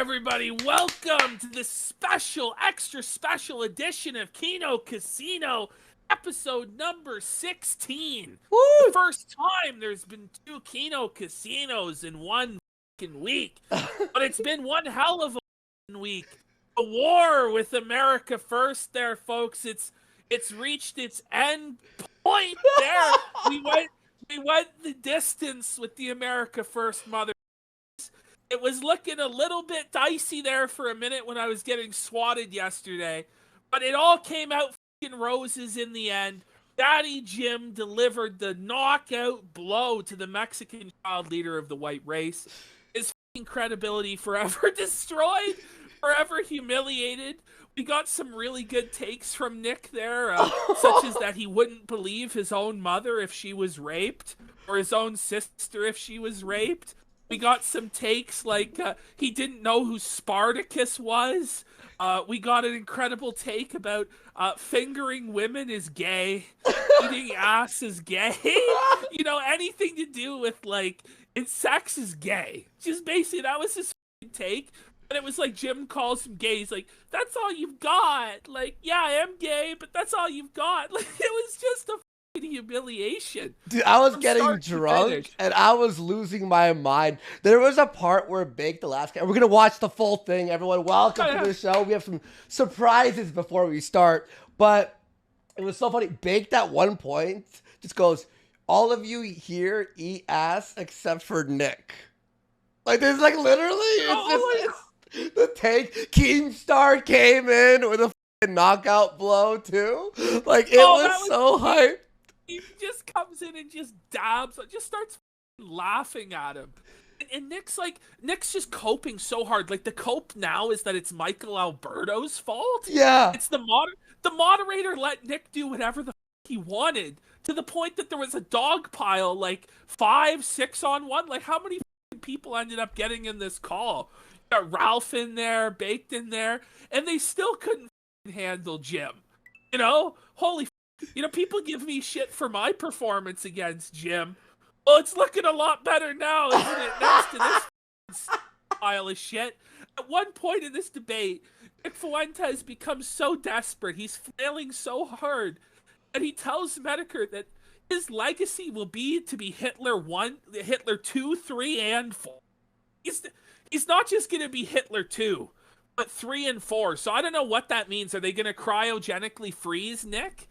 everybody, welcome to this special, extra special edition of Kino Casino, episode number 16. Woo! The first time there's been 2 Kino Casinos in one fucking week, but it's been one hell of a week. The war with America First there, folks, it's reached its end point there. We went the distance with the America First mother. It was looking a little bit dicey there for a minute when I was getting swatted yesterday, but it all came out fucking roses in the end. Daddy Jim delivered the knockout blow to the Mexican child leader of the white race. His fucking credibility forever destroyed, forever humiliated. We got some really good takes from Nick there, such as that he wouldn't believe his own mother if she was raped, or his own sister if she was raped. We got some takes like he didn't know who Spartacus was. We got an incredible take about fingering women is gay, eating ass is gay. You know, anything to do with like sex is gay. Just basically that was his take. And it was like Jim calls him gay. He's like, "That's all you've got." Like, yeah, I am gay, but that's all you've got. Like, it was just a humiliation. Dude, I was getting drunk and I was losing my mind. There was a part where Bake the last guy. We're gonna watch the full thing. Everyone, welcome to the show. We have some surprises before we start, but it was so funny. Baked at one point just goes, "All of you here eat ass except for Nick." Like, there's like literally the take. Keemstar came in with a knockout blow too. Like, it was so hype. He just comes in and just dabs, just starts laughing at him. And Nick's just coping so hard. Like, the cope now is that it's Michael Alberto's fault. Yeah. It's the moderator let Nick do whatever the he wanted, to the point that there was a dog pile, like 5-6 on 1. Like, how many people ended up getting in this call? Got Ralph in there, Baked in there, and they still couldn't handle Jim. You know? Holy you know, people give me shit for my performance against Jim. Well, it's looking a lot better now, isn't it? Next to this pile of shit. At one point in this debate, Nick Fuentes becomes so desperate, he's flailing so hard, and he tells Metokur that his legacy will be to be Hitler 1, Hitler 2, 3, and 4. He's not just going to be Hitler 2, but 3 and 4. So I don't know what that means. Are they going to cryogenically freeze Nick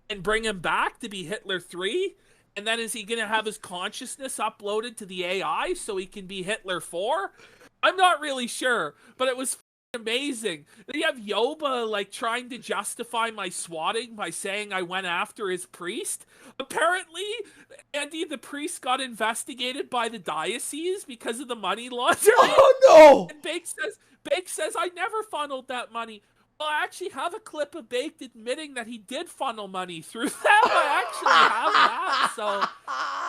and bring him back to be Hitler 3? And then is he going to have his consciousness uploaded to the AI so he can be Hitler 4? I'm not really sure, but it was amazing. Then you have Yoba like trying to justify my swatting by saying I went after his priest. Apparently, Andy, the priest got investigated by the diocese because of the money laundering. Oh no! And Bake says I never funneled that money. Well, I actually have a clip of Baked admitting that he did funnel money through them. I actually have that, so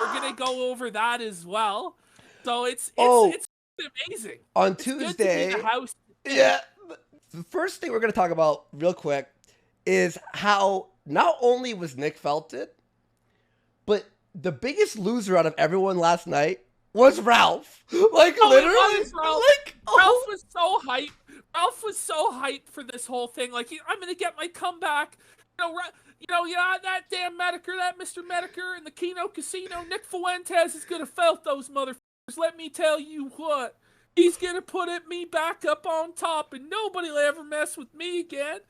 we're gonna go over that as well. So it's amazing. On it's Tuesday, good to be the house. Yeah. The first thing we're gonna talk about real quick is how not only was Nick felted, but the bigged loser out of everyone last night was Ralph. Like, literally, Ralph was so hyped. Ralph was so hyped for this whole thing. Like, I'm gonna get my comeback. That damn Metokur, that Mr. Metokur in the Kino Casino, Nick Fuentes is gonna felt those motherfuckers. Let me tell you what, he's gonna put me back up on top, and nobody will ever mess with me again.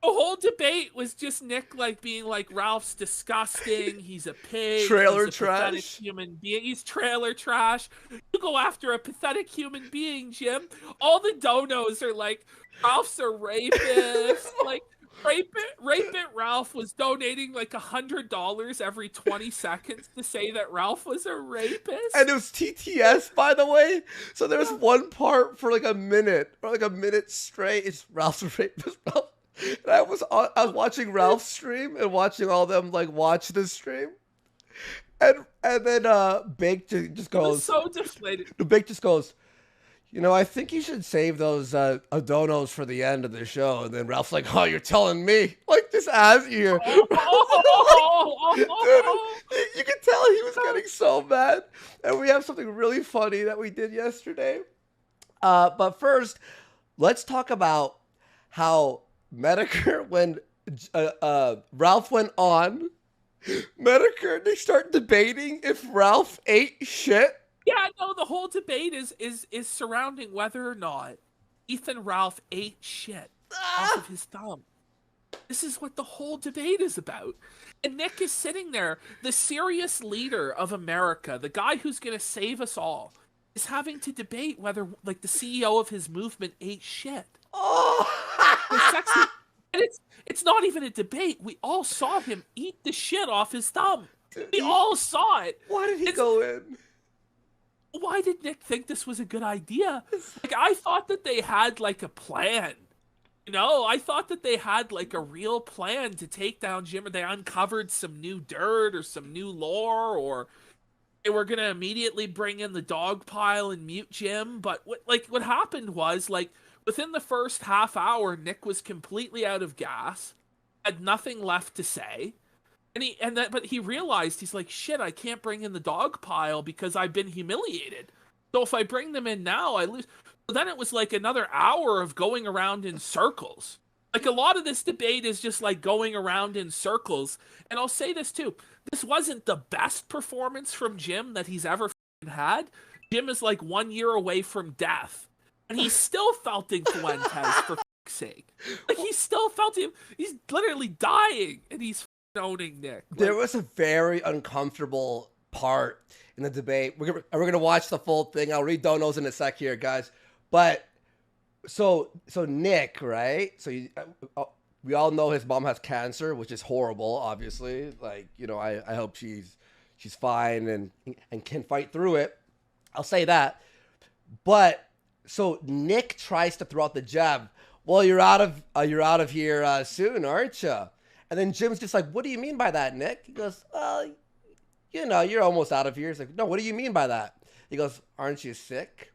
The whole debate was just Nick like being like, Ralph's disgusting. He's a pig. Trailer he's a trash. Pathetic human being. He's trailer trash. You go after a pathetic human being, Jim. All the donos are like, Ralph's a rapist. Like, Rape It Ralph was donating like $100 every 20 seconds to say that Ralph was a rapist. And it was TTS, by the way. So there was one part for like a minute, or like a minute straight. It's Ralph's a rapist. Ralph. And I was watching Ralph's stream and watching all them like watch the stream, and then Bake just goes so deflated. Bake just goes, I think you should save those donos for the end of the show. And then Ralph's like, "Oh, you're telling me?" Like, this ass here. Dude, you could tell he was getting so mad. And we have something really funny that we did yesterday. But first, let's talk about how Metokur, when Ralph went on Metokur, they start debating if Ralph ate shit. Yeah, no, the whole debate is surrounding whether or not Ethan Ralph ate shit off of his thumb. This is what the whole debate is about. And Nick is sitting there, the serious leader of America, the guy who's going to save us all, is having to debate whether, like, the CEO of his movement ate shit. And it's not even a debate. We all saw him eat the shit off his thumb. We all saw it. Why did he go in? Why did Nick think this was a good idea? Like, I thought that they had, like, a plan. You know, I thought that they had, like, a real plan to take down Jim, or they uncovered some new dirt or some new lore, or they were going to immediately bring in the dog pile and mute Jim. But what happened was, like, within the first half hour, Nick was completely out of gas, had nothing left to say. But he realized, he's like, shit, I can't bring in the dog pile because I've been humiliated. So if I bring them in now, I lose. So then it was like another hour of going around in circles. Like, a lot of this debate is just like going around in circles. And I'll say this too. This wasn't the best performance from Jim that he's ever had. Jim is like 1 year away from death. And he's still felting Fuentes, for fuck's sake. Like, he still felt him. He's literally dying. And he's owning Nick. Like, there was a very uncomfortable part in the debate. We're gonna watch the full thing. I'll read donos in a sec here, guys. But so Nick, right? So we all know his mom has cancer, which is horrible. Obviously, like, you know, I hope she's fine and can fight through it. I'll say that. But so Nick tries to throw out the jab. Well, you're out of here soon, aren't you? And then Jim's just like, what do you mean by that, Nick? He goes, you know, you're almost out of here. He's like, no, what do you mean by that? He goes, aren't you sick?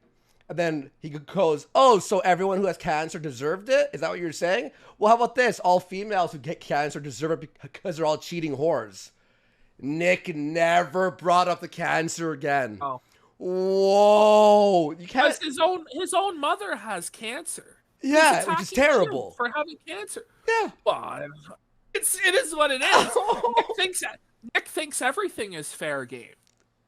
And then he goes, oh, so everyone who has cancer deserved it? Is that what you're saying? Well, how about this? All females who get cancer deserve it because they're all cheating whores. Nick never brought up the cancer again. Oh. Whoa. You can't. Because his own mother has cancer. Yeah, which is terrible. For having cancer. Yeah. Well, it is what it is. Nick thinks everything is fair game.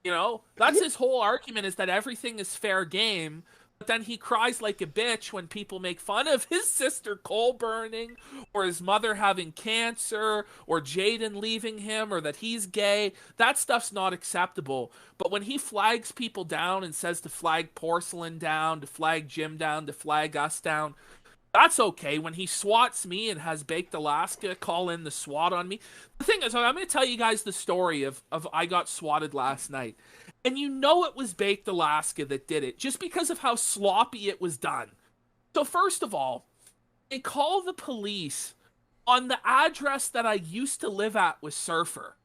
You know, that's his whole argument, is that everything is fair game. But then he cries like a bitch when people make fun of his sister coal burning, or his mother having cancer, or Jaden leaving him, or that he's gay. That stuff's not acceptable. But when he flags people down and says to flag Porcelain down, to flag Jim down, to flag us down, that's okay. When he swats me and has Baked Alaska call in the SWAT on me. The thing is, I'm going to tell you guys the story of I got swatted last night. And you know it was Baked Alaska that did it, just because of how sloppy it was done. So first of all, they call the police on the address that I used to live at with Surfer.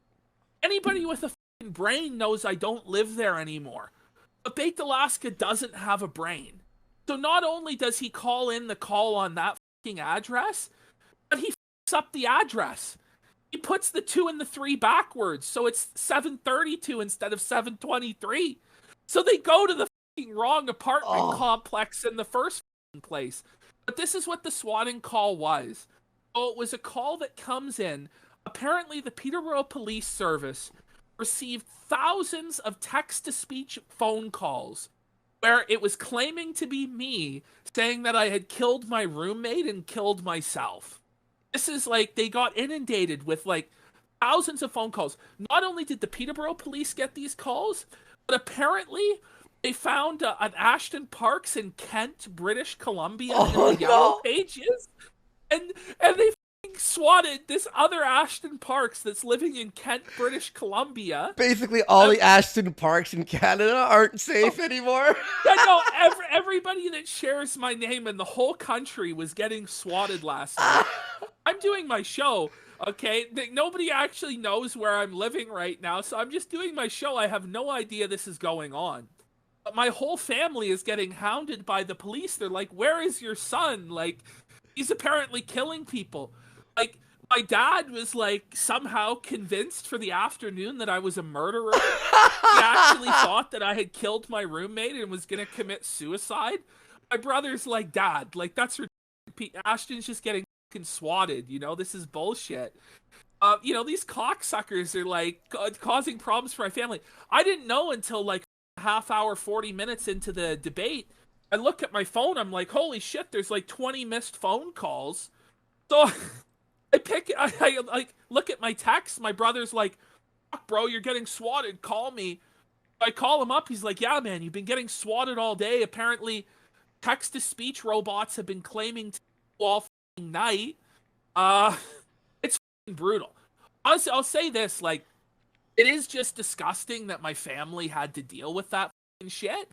Anybody with a fucking brain knows I don't live there anymore. But Baked Alaska doesn't have a brain. So not only does he call in the call on that fucking address, but he fucks up the address. He puts the 2 and the 3 backwards, so it's 732 instead of 723. So they go to the fucking wrong apartment complex in the first place. But this is what the swatting call was. So it was a call that comes in. Apparently, the Peterborough Police Service received thousands of text-to-speech phone calls where it was claiming to be me, saying that I had killed my roommate and killed myself. This is like, they got inundated with like thousands of phone calls. Not only did the Peterborough police get these calls, but apparently they found an Ashton Parks in Kent, British Columbia in the Yellow Pages. And they swatted this other Ashton Parks that's living in Kent, British Columbia. Basically, all the Ashton Parks in Canada aren't safe anymore. Yeah, no, everybody that shares my name in the whole country was getting swatted last night. I'm doing my show, okay? Nobody actually knows where I'm living right now, so I'm just doing my show. I have no idea this is going on. But my whole family is getting hounded by the police. They're like, where is your son? Like, he's apparently killing people. Like, my dad was, like, somehow convinced for the afternoon that I was a murderer. He actually thought that I had killed my roommate and was going to commit suicide. my brother's like, Dad, like that's ridiculous. Ashton's just getting fucking swatted. You know, this is bullshit. You know, these cocksuckers are like causing problems for my family. I didn't know until like a half hour, 40 minutes into the debate. I look at my phone. I'm like, holy shit, there's like 20 missed phone calls. So I like look at my text. My brother's like, fuck, bro, you're getting swatted. Call me. I call him up. He's like, yeah, man, you've been getting swatted all day. Apparently, text-to-speech robots have been claiming to all night. It's brutal. Honestly, I'll say this, like, it is just disgusting that my family had to deal with that shit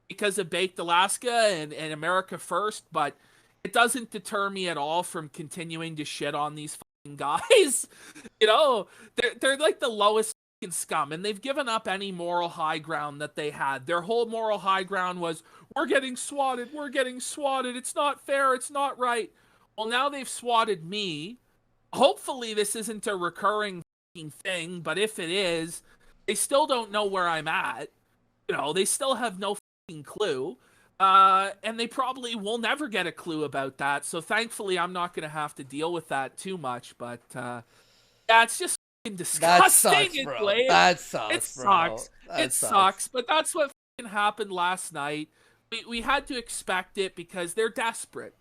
because of Baked Alaska and America First, but it doesn't deter me at all from continuing to shit on these fucking guys. You know, they're like the lowest fucking scum, and they've given up any moral high ground that they had. Their whole moral high ground was, we're getting swatted, it's not fair, it's not right. Well, now they've swatted me. Hopefully this isn't a recurring thing, but if it is, they still don't know where I'm at. You know, they still have no clue. And they probably will never get a clue about that. So thankfully, I'm not going to have to deal with that too much. But yeah, it's just disgusting. That sucks, bro. That sucks, it sucks. It sucks. But that's what happened last night. We had to expect it because they're desperate.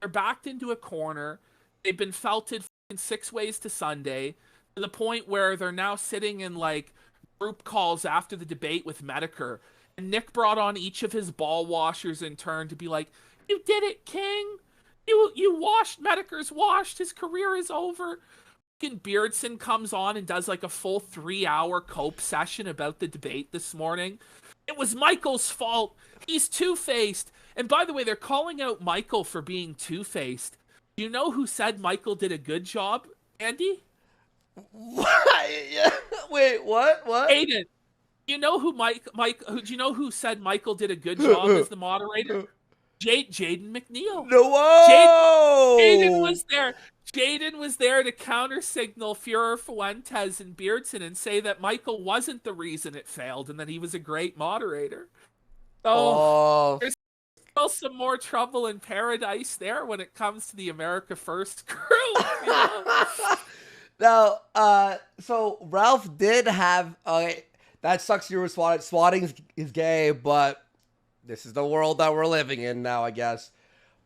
They're backed into a corner. They've been felted 6 ways to Sunday, to the point where they're now sitting in like group calls after the debate with Metokur. And Nick brought on each of his ball washers in turn to be like, you did it, King. You washed. Metokur's washed. His career is over. Fucking Beardson comes on and does like a full 3-hour cope session about the debate this morning. It was Michael's fault. He's two-faced. And by the way, they're calling out Michael for being two-faced. Do you know who said Michael did a good job, Andy? Wait, what? Aiden. You know who do you know who said Michael did a good job as the moderator? Jaden McNeil. No, whoa! Jaden was there. Jaden was there to counter signal Fuhrer, Fuentes, and Beardson and say that Michael wasn't the reason it failed and that he was a great moderator. So there's still some more trouble in paradise there when it comes to the America First crew. You know? Now, so Ralph did have that sucks you were swatted. Swatting is gay, but this is the world that we're living in now, I guess.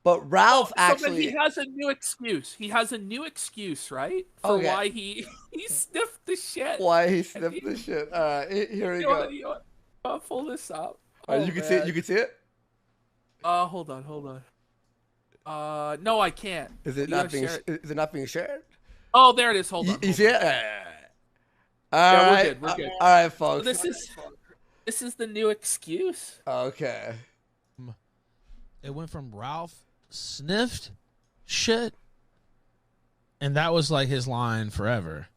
But Ralph actually... he has a new excuse. He has a new excuse, right? For why he sniffed the shit. Why he sniffed the shit. All right, here we go. I'll pull this up. You can see it? You can see it? Hold on. No, I can't. Is it not being shared? Oh, there it is. Hold on. You see it? We're good. All right, folks. This is the new excuse. Okay. It went from Ralph sniffed shit, and that was like his line forever,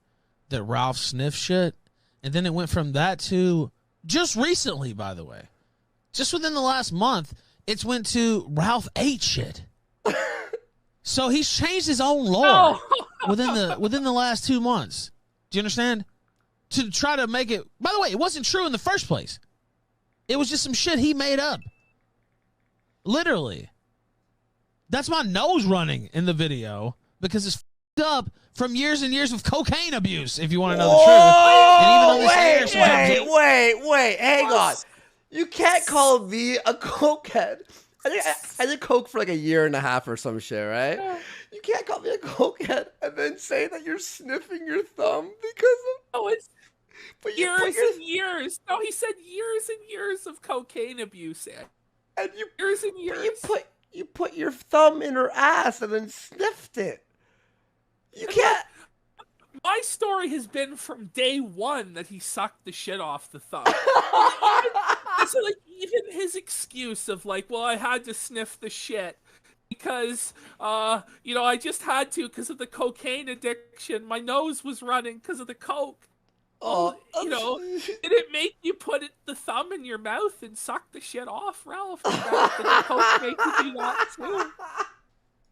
that Ralph sniffed shit, and then it went from that to just recently, by the way, just within the last month, it's went to Ralph ate shit. So he's changed his own lore within the last 2 months. Do you understand? To try to make it. By the way, it wasn't true in the first place. It was just some shit he made up. Literally. That's my nose running in the video because it's f***ed up from years and years of cocaine abuse, if you want to know the truth. And even though wait, hang on. You can't call me a cokehead. I did coke for like a year and a half or some shit, right? You can't call me a cokehead and then say that you're sniffing your thumb because of... Oh, it's years and years. No, he said years and years of cocaine abuse. And years and years. You put your thumb in her ass and then sniffed it. You can't... My story has been from day one that he sucked the shit off the thumb. So like even his excuse of like, well, I had to sniff the shit because I just had to because of the cocaine addiction. My nose was running because of the coke. Did it make you put the thumb in your mouth and suck the shit off, Ralph? Did the coke make you do that too?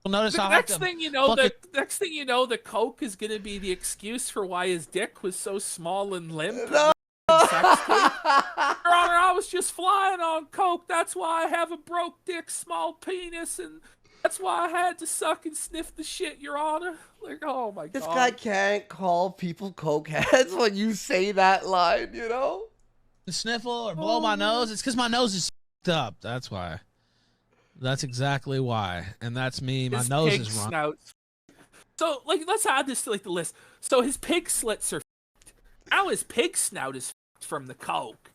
Well, notice the next thing you know, the coke is going to be the excuse for why his dick was so small and limp. No. Your Honor, I was just flying on coke. That's why I have a broke dick, small penis, and that's why I had to suck and sniff the shit, Your Honor. Like, oh my god. This guy can't call people cokeheads when you say that line, you know? Sniffle or blow my nose. It's because my nose is f***ed up. That's why. That's exactly why. And that's me. My nose is wrong. Snout. So, like, let's add this to like the list. So his pig slits are f***ed. Now his pig snout is f***ed from the coke.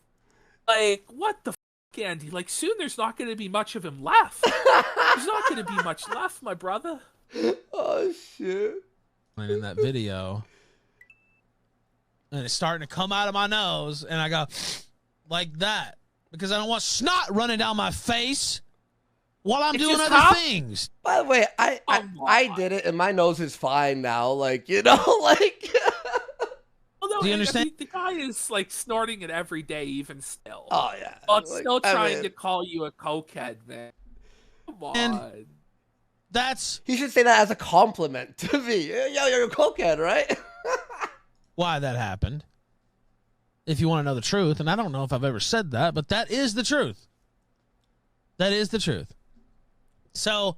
Like, what the f***, Andy? Like, soon there's not going to be much of him left. There's not going to be much left, my brother. Oh, shit. And in that video, and it's starting to come out of my nose, and I go, like that. Because I don't want snot running down my face while I'm doing other things. By the way, I did it, and my nose is fine now. Like, you know, like... Well, no, do you understand? The guy is like snorting it every day, even still. Oh yeah. But like, still trying to call you a cokehead, man. Come on. And that's he should say that as a compliment to me. Yo, you're a cokehead, right? why that happened. If you want to know the truth, and I don't know if I've ever said that, but that is the truth. That is the truth. So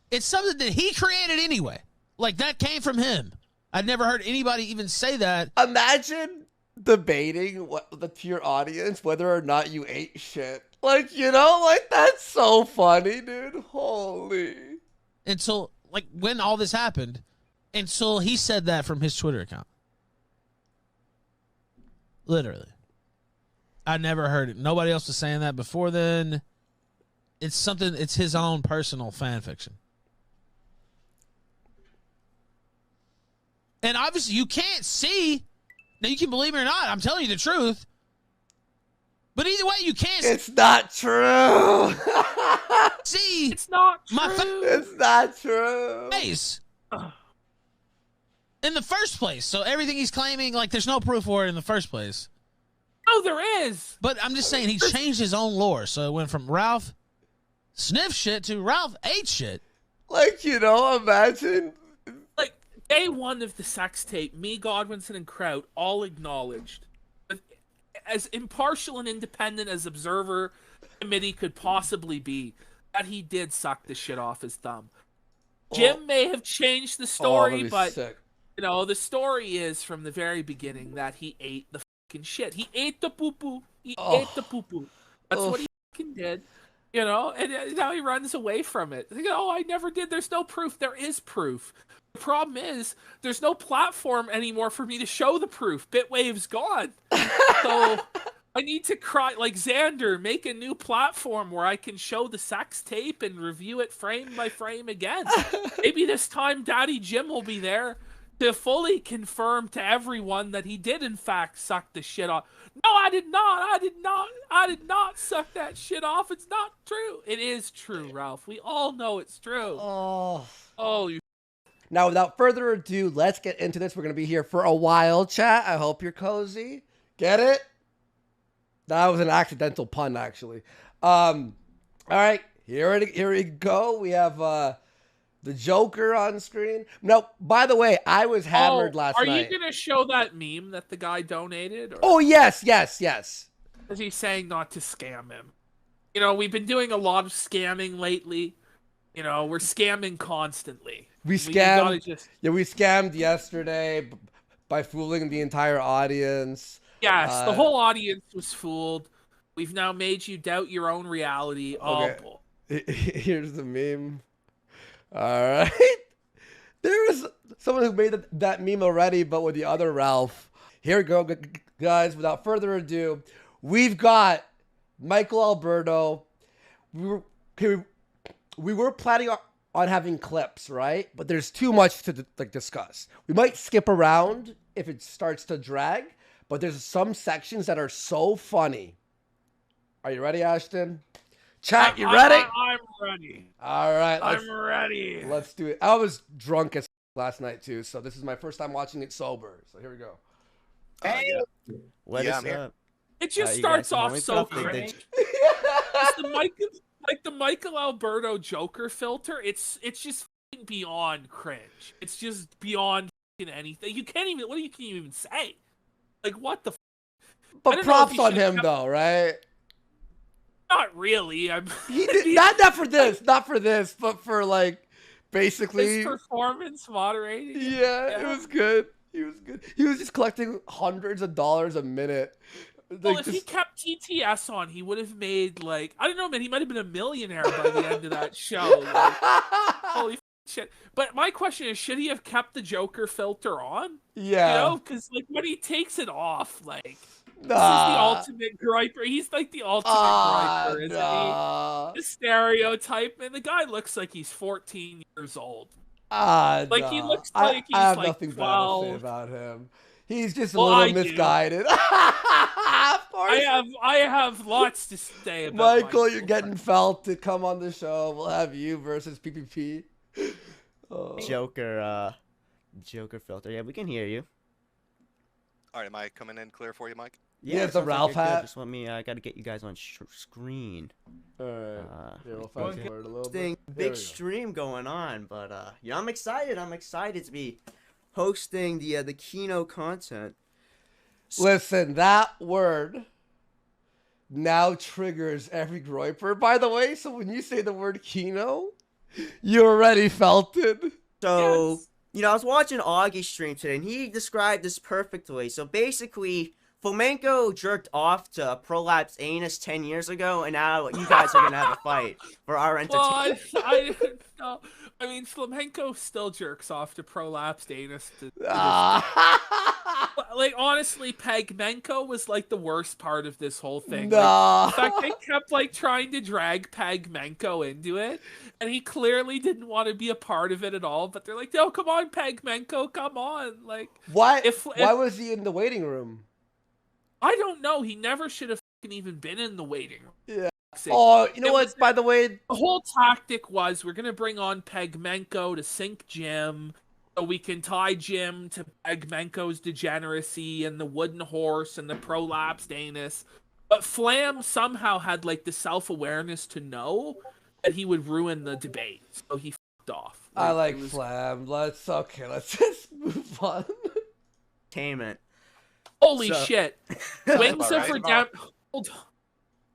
it's something that he created anyway. Like that came from him. I'd never heard anybody even say that. Imagine debating to your audience whether or not you ate shit. Like, you know, like that's so funny, dude. Holy. Until, like, when all this happened, until he said that from his Twitter account. Literally. I never heard it. Nobody else was saying that before then. It's something, it's his own personal fan fiction. And obviously you can't see. Now you can believe me or not. I'm telling you the truth. But either way, you can't. It's not true. See. It's not true. It's not true. Face. In the first place. So everything he's claiming, like there's no proof for it in the first place. No, there is. But I'm just saying he's changed his own lore. So it went from Ralph sniff shit to Ralph ate shit. Like, you know, imagine. Like, day one of the sex tape, me, Godwinson, and Kraut all acknowledged, as impartial and independent as Observer Committee could possibly be, that he did suck the shit off his thumb. Jim may have changed the story, but, sick. you know, the story is from the very beginning that he ate the fucking shit. He ate the poo-poo. He ate the poo-poo. That's what he fucking did. You know, and now he runs away from it. Oh, I never did. There's no proof. There is proof. The problem is, there's no platform anymore for me to show the proof. Bitwave's gone. So I need to like Xander, make a new platform where I can show the sex tape and review it frame by frame again. Maybe this time Daddy Jim will be there to fully confirm to everyone that he did in fact suck the shit off. No, I did not. I did not suck that shit off. It's not true. It is true, Ralph. We all know it's true. Oh, you. Now, without further ado, let's get into this. We're going to be here for a while, chat. I hope you're cozy. Get it? That was an accidental pun, actually. All right, here we go. We have the Joker on screen. No, by the way, I was hammered last night. Are you going to show that meme that the guy donated? Or oh, yes. is he saying not to scam him? You know, we've been doing a lot of scamming lately. You know, we're scamming constantly. We scammed yesterday by fooling the entire audience. Yes, the whole audience was fooled. We've now made you doubt your own reality. Okay. Oh, here's the meme. All right. There was someone who made that meme already, but with the other Ralph. Here we go, guys. Without further ado, we've got Michael Alberto. We were planning on having clips, right? But there's too much to discuss. We might skip around if it starts to drag, but there's some sections that are so funny. Are you ready, Ashton? Chat, you ready? I'm ready. All right. I'm ready. Let's do it. I was drunk as last night, too, so this is my first time watching it sober. So here we go. Hey. What is up? It just starts off so cringe. Like the Michael Alberto Joker filter, it's just beyond cringe. It's just beyond anything. You can't even. What can you even say? Like what the? But props on him though, right? Not really. He did not for this, but for like basically his performance moderating. Yeah, it was good. He was good. He was just collecting hundreds of dollars a minute. Well, if he kept TTS on, he would have made like I don't know, man. He might have been a millionaire by the end of that show. Like, holy shit! But my question is, should he have kept the Joker filter on? Yeah, you know, because like when he takes it off, like this is the ultimate griper. He's like the ultimate griper, isn't he? The stereotype, and the guy looks like he's 14 years old. He looks like he's I have like nothing 12. bad to say about him. He's just a little misguided. Of course. I have lots to say about Michael. You're getting felt to come on the show. We'll have you versus PPP. Joker filter. Yeah, we can hear you. All right, am I coming in clear for you, Mike? Yeah, it's a Ralph hat. Just let me. I got to get you guys on screen. All right. We'll fast forward a little bit. Big stream going on, but yeah, I'm excited. I'm excited to be hosting the Kino content. Listen, that word now triggers every groiper, by the way. So when you say the word Kino, you already felt it. So, Yes. You know, I was watching Augie's stream today, and he described this perfectly. So basically, Flamenco jerked off to prolapsed anus 10 years ago, and now you guys are going to have a fight for our entertainment. Well, I don't know. I mean, Flamenco still jerks off to prolapsed anus. Like, honestly, Pegmenko was, like, the worst part of this whole thing. Like, in fact, they kept, like, trying to drag Pegmenko into it, and he clearly didn't want to be a part of it at all, but they're like, no, come on, Pegmenko, come on. Like, why was he in the waiting room? I don't know. He never should have even been in the waiting room. Yeah. Oh, you know what? By the way, the whole tactic was we're gonna bring on Pegmenko to sink Jim, so we can tie Jim to Pegmenko's degeneracy and the wooden horse and the prolapsed anus. But Flam somehow had like the self-awareness to know that he would ruin the debate, so he fucked off. I like Flam. Let's just move on. Entertainment. Holy shit! Wings of Redemption.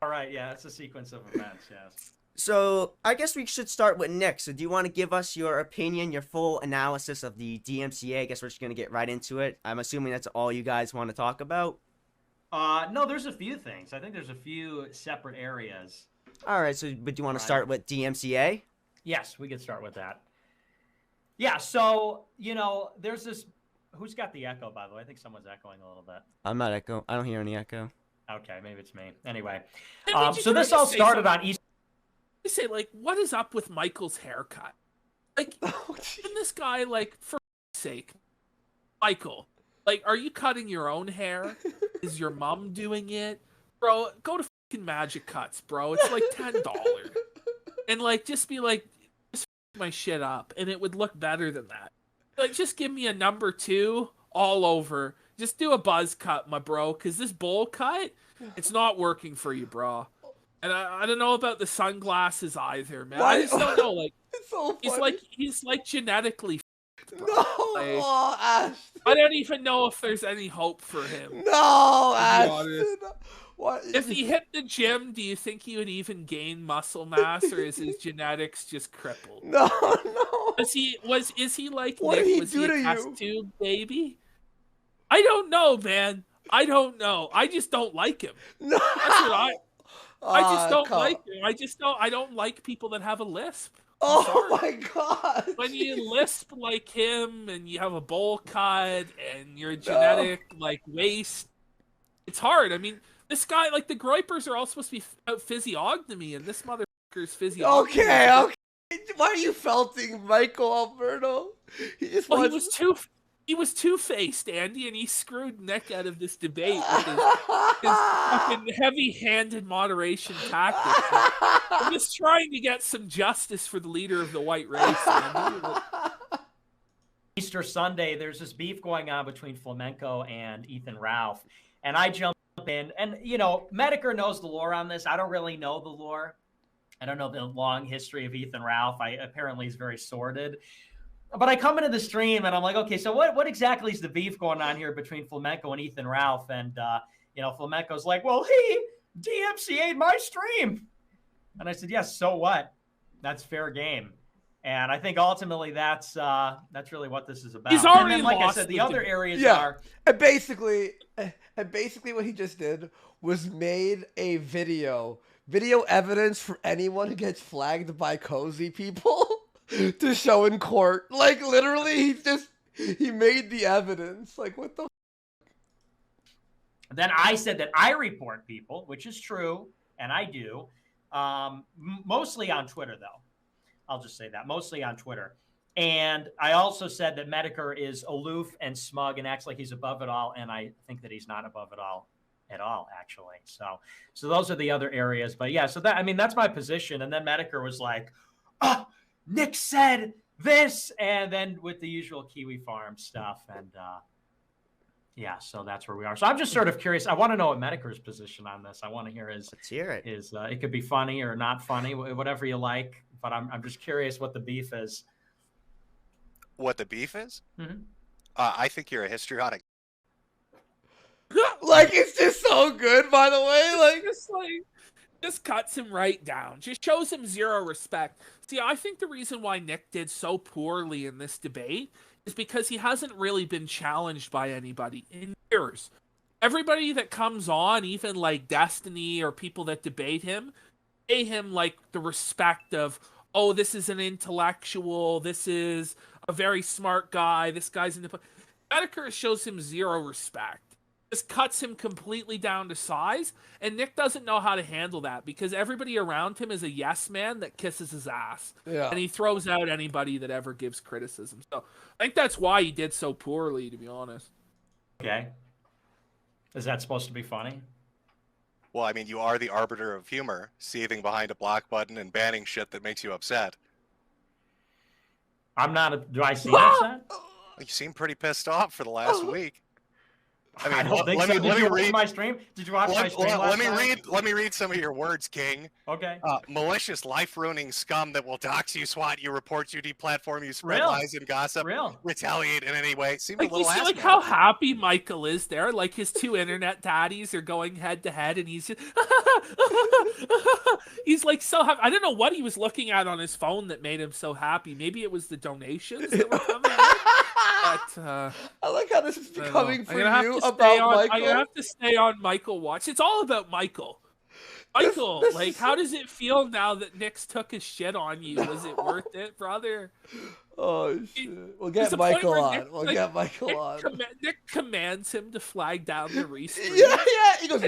All right, yeah, it's a sequence of events, yes. So, I guess we should start with Nick. So, do you want to give us your opinion, your full analysis of the DMCA? I guess we're just going to get right into it. I'm assuming that's all you guys want to talk about? No, there's a few things. I think there's a few separate areas. All right, so, but do you want to start with DMCA? Yes, we could start with that. Yeah, so, you know, there's this... Who's got the echo, by the way? I think someone's echoing a little bit. I'm not echo. I don't hear any echo. Okay, maybe it's me. Anyway, so this all started on East. You say, like, what is up with Michael's haircut? Like, isn't this guy, like, for sake, Michael, like, are you cutting your own hair? Is your mom doing it? Bro, go to fucking Magic Cuts, bro. It's like $10. And, like, just be like, just my shit up, and it would look better than that. Like, just give me a number 2 all over. Just do a buzz cut, my bro, because this bowl cut, it's not working for you, bro. And I don't know about the sunglasses either, man. I just don't know. Like, it's so funny. he's like genetically. Bro. No, like, Ashton. I don't even know if there's any hope for him. No, Ashton. What? If he hit the gym, do you think he would even gain muscle mass, or is his genetics just crippled? No. Is he like what Nick? Did he was do he to a test you? tube baby? I don't know, man. I don't know. I just don't like him. No. That's what I just don't like him. I don't like people that have a lisp. Oh my god. When you lisp like him and you have a bowl cut and your genetic like waist, it's hard. I mean, this guy, like, the Groipers are all supposed to be out physiognomy, and this motherfucker's physiognomy. Okay. Why are you felting Michael Alberto? He was two-faced, Andy, and he screwed Nick out of this debate with his fucking heavy-handed moderation tactics. I'm just trying to get some justice for the leader of the white race, Andy. Easter Sunday, there's this beef going on between Flamenco and Ethan Ralph, and I jump in, and, you know, Metokur knows the lore on this. I don't really know the lore. I don't know the long history of Ethan Ralph. Apparently he's very sordid. But I come into the stream and I'm like, okay, so what exactly is the beef going on here between Flamenco and Ethan Ralph? And, you know, Flamenco's like, well, DMCA'd my stream. And I said, yes, so what? That's fair game. And I think ultimately that's really what this is about. He's already and then, like I lost said, the the other debate. areas are And basically what he just did was made a video evidence for anyone who gets flagged by cozy people to show in court. Like literally, he made the evidence. Like what the? Then I said that I report people, which is true, and I do, mostly on Twitter, though. I'll just say that, mostly on Twitter. And I also said that Metokur is aloof and smug and acts like he's above it all, and I think that he's not above it all at all, actually. So those are the other areas. But yeah, so that's my position. And then Metokur was like, oh, Nick said this, and then with the usual Kiwi Farm stuff, and yeah, so that's where we are. So I'm just sort of curious. I want to know what Metokur's position on this. I want to hear his. Let's hear it. It could be funny or not funny, whatever you like. But I'm just curious what the beef is. What the beef is? Mm-hmm. I think you're a histrionic. Like it's just so good, by the way. Just cuts him right down. Just shows him zero respect. See, I think the reason why Nick did so poorly in this debate is because he hasn't really been challenged by anybody in years. Everybody that comes on, even like Destiny or people that debate him, pay him like the respect of, oh, this is an intellectual, this is a very smart guy, this guy's in the... Metokur shows him zero respect. Just cuts him completely down to size, and Nick doesn't know how to handle that because everybody around him is a yes man that kisses his ass. Yeah. And he throws out anybody that ever gives criticism. So I think that's why he did so poorly, to be honest. Okay. Is that supposed to be funny? Well, I mean, you are the arbiter of humor, seething behind a block button and banning shit that makes you upset. I'm not. Do I seem upset? You seem pretty pissed off for the last week. I mean, don't think so. Did you watch my stream? Did you watch my stream last night? Let me read some of your words, King. Okay. Malicious, life-ruining scum that will dox you, swat you, report you, deplatform you, spread lies and gossip, retaliate in any way. Seems like, a little you see, like how happy Michael is there. Like his two internet daddies are going head to head, and he's just he's like so happy. I don't know what he was looking at on his phone that made him so happy. Maybe it was the donations that were coming in. But, I like how this is becoming for you about Michael. Michael. I have to stay on Michael watch. It's all about Michael. Michael, like, how does it feel now that Nick's took his shit on you? Was it worth it, brother? Oh, shit. We'll get Michael on. Nick commands him to flag down the restream. Yeah. He goes,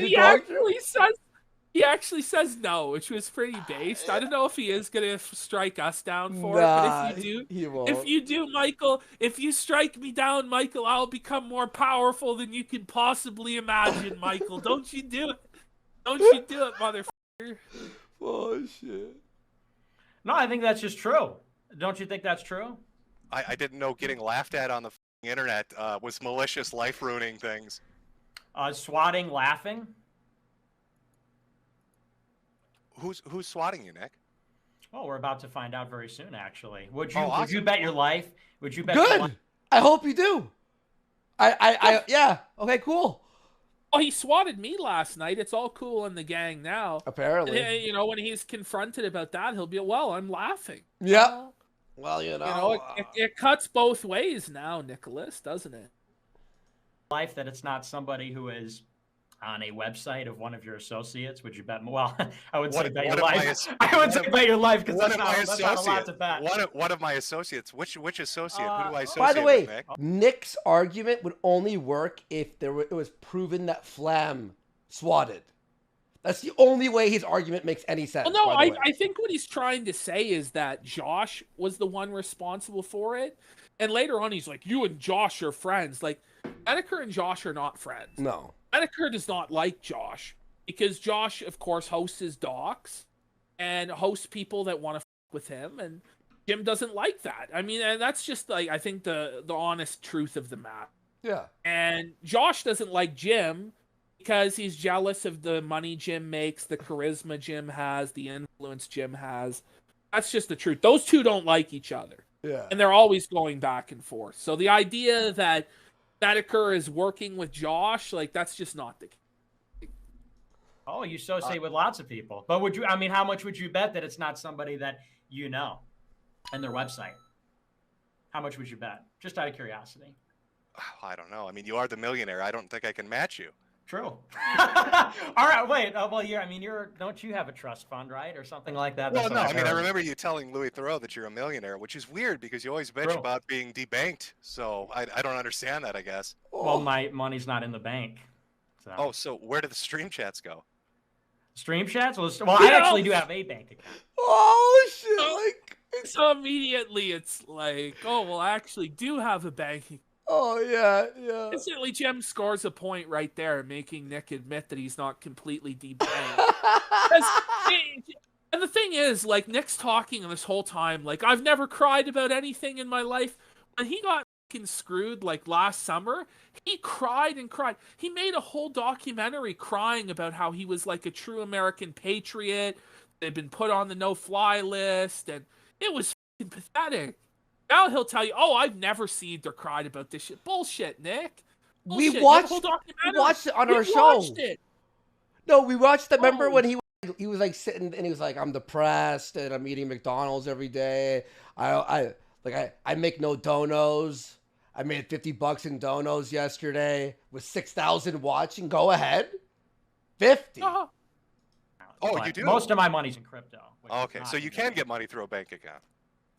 he actually says no, which was pretty based. I don't know if he is gonna strike us down for it, but if you do, he won't. If you do, Michael, if you strike me down, Michael, I'll become more powerful than you can possibly imagine, Michael. Don't you do it? Don't you do it, motherfucker? Oh shit! No, I think that's just true. Don't you think that's true? I didn't know getting laughed at on the internet was malicious, life-ruining things. Swatting, laughing. Who's swatting you, Nick? Oh, we're about to find out very soon. Actually, would awesome. Would you bet your life? Would you bet? Good. Your life? I hope you do. Yeah. Okay. Cool. Oh, he swatted me last night. It's all cool in the gang now. Apparently. And, you know, when he's confronted about that, he'll be, well, I'm laughing. Yeah. Well, it cuts both ways now, Nicholas, doesn't it? Life that it's not somebody who is on a website of one of your associates. Would you bet? Well, I would say bet your life. I would say bet your life because that's not a lot to bet. One of my associates. Which associate? Who do I associate By the way, with, Nick? Nick's argument would only work if it was proven that Flam swatted. That's the only way his argument makes any sense. Well, no, I think what he's trying to say is that Josh was the one responsible for it. And later on, he's like, you and Josh are friends. Like, Metokur and Josh are not friends. No. Metokur does not like Josh because Josh, of course, hosts his docs and hosts people that want to fuck with him. And Jim doesn't like that. I mean, and that's just like, I think the honest truth of the matter. Yeah. And Josh doesn't like Jim because he's jealous of the money Jim makes, the charisma Jim has, the influence Jim has. That's just the truth. Those two don't like each other. Yeah. And they're always going back and forth. So the idea that Metokur is working with Josh, like, that's just not the case. Oh, you associate with lots of people. But would you? I mean, how much would you bet that it's not somebody that you know, and their website? How much would you bet? Just out of curiosity. I don't know. I mean, you are the millionaire. I don't think I can match you. True. All right, wait. Well, don't you have a trust fund, right, or something like that? Well, no. I mean, I remember you telling Louis Theroux that you're a millionaire, which is weird because you always bitch about being debanked. So I don't understand that, I guess. Well, my money's not in the bank. So. Oh, so where do the stream chats go? Stream chats? Well, I actually do have a bank account. Oh shit! Like. So immediately it's like, oh, well, I actually do have a bank account. Oh, yeah. Instantly, Jim scores a point right there, making Nick admit that he's not completely debanked. And the thing is, like, Nick's talking this whole time, like, I've never cried about anything in my life. When he got fucking screwed, like, last summer, he cried and cried. He made a whole documentary crying about how he was, like, a true American patriot. They'd been put on the no-fly list, and it was fucking pathetic. Now he'll tell you, oh, I've never seethed or cried about this shit. Bullshit, Nick. Bullshit. We watched it on our show. No, we watched it. Remember when he was like sitting and he was like, I'm depressed and I'm eating McDonald's every day. I make no donos. I made $50 in donos yesterday with 6,000 watching. Go ahead. 50. Uh-huh. Oh, you do? Most of my money's in crypto. Okay, so you can get money through a bank account.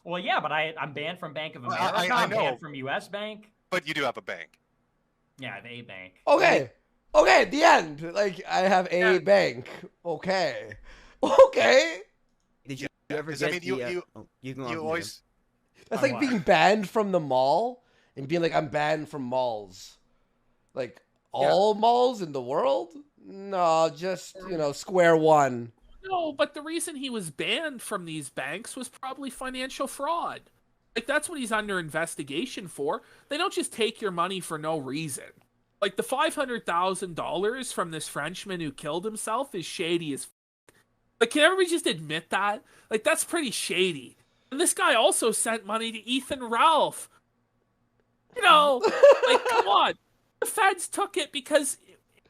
Well, yeah, but I'm banned from Bank of America. I know. I'm banned from U.S. Bank. But you do have a bank. Yeah, I have a bank. Okay, the end. Like, I have a bank. Okay. Did you ever get you always... That's like being banned from the mall and being like, I'm banned from malls. Like, all malls in the world? No, just, square one. No, but the reason he was banned from these banks was probably financial fraud. Like, that's what he's under investigation for. They don't just take your money for no reason. Like, the $500,000 from this Frenchman who killed himself is shady as f***. Like, can everybody just admit that? Like, that's pretty shady. And this guy also sent money to Ethan Ralph. Like, come on. The feds took it because,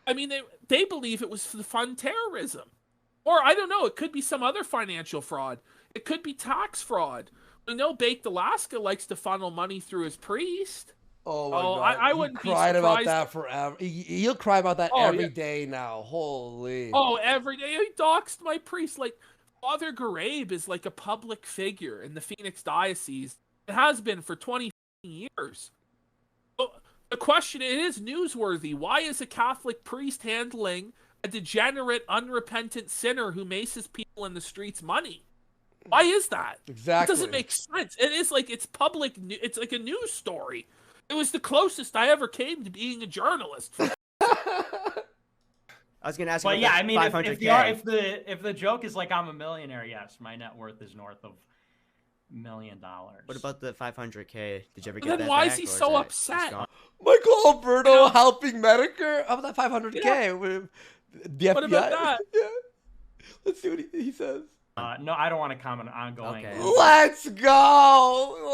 I mean, they believe it was for the fund terrorism. Or, I don't know, it could be some other financial fraud. It could be tax fraud. We know Baked Alaska likes to funnel money through his priest. Oh, my God. I wouldn't be cried surprised. about that forever. He'll cry about that every day now. Holy. Oh, every day. He doxed my priest. Like, Father Garabe is like a public figure in the Phoenix Diocese. It has been for 20 years. The question, it is newsworthy. Why is a Catholic priest handling a degenerate, unrepentant sinner who maces people in the streets money? Why is that? Exactly. It doesn't make sense. It is like, it's public. It's like a news story. It was the closest I ever came to being a journalist. I was gonna ask. Well, yeah, I mean, if the joke is like I'm a millionaire, yes, my net worth is north of $1 million. What about the 500K? Did you ever get then that why back, is he or so that upset? gone? Michael Alberto helping Metokur? How about that 500K with the FBI? What about that? Yeah. Let's see what he says. No, I don't want to comment on ongoing. Okay. Let's go.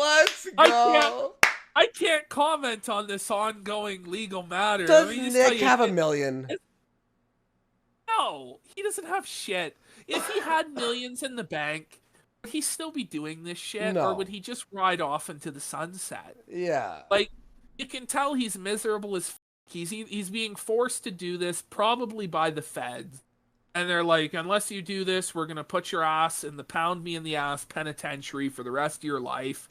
I can't comment on this ongoing legal matter. Does Nick have $1 million? No, he doesn't have shit. If he had millions in the bank, would he still be doing this shit? No. Or would he just ride off into the sunset? Yeah. Like, you can tell he's miserable as f***. He's being forced to do this, probably by the feds. And they're like, unless you do this, we're going to put your ass in the pound me in the ass penitentiary for the rest of your life.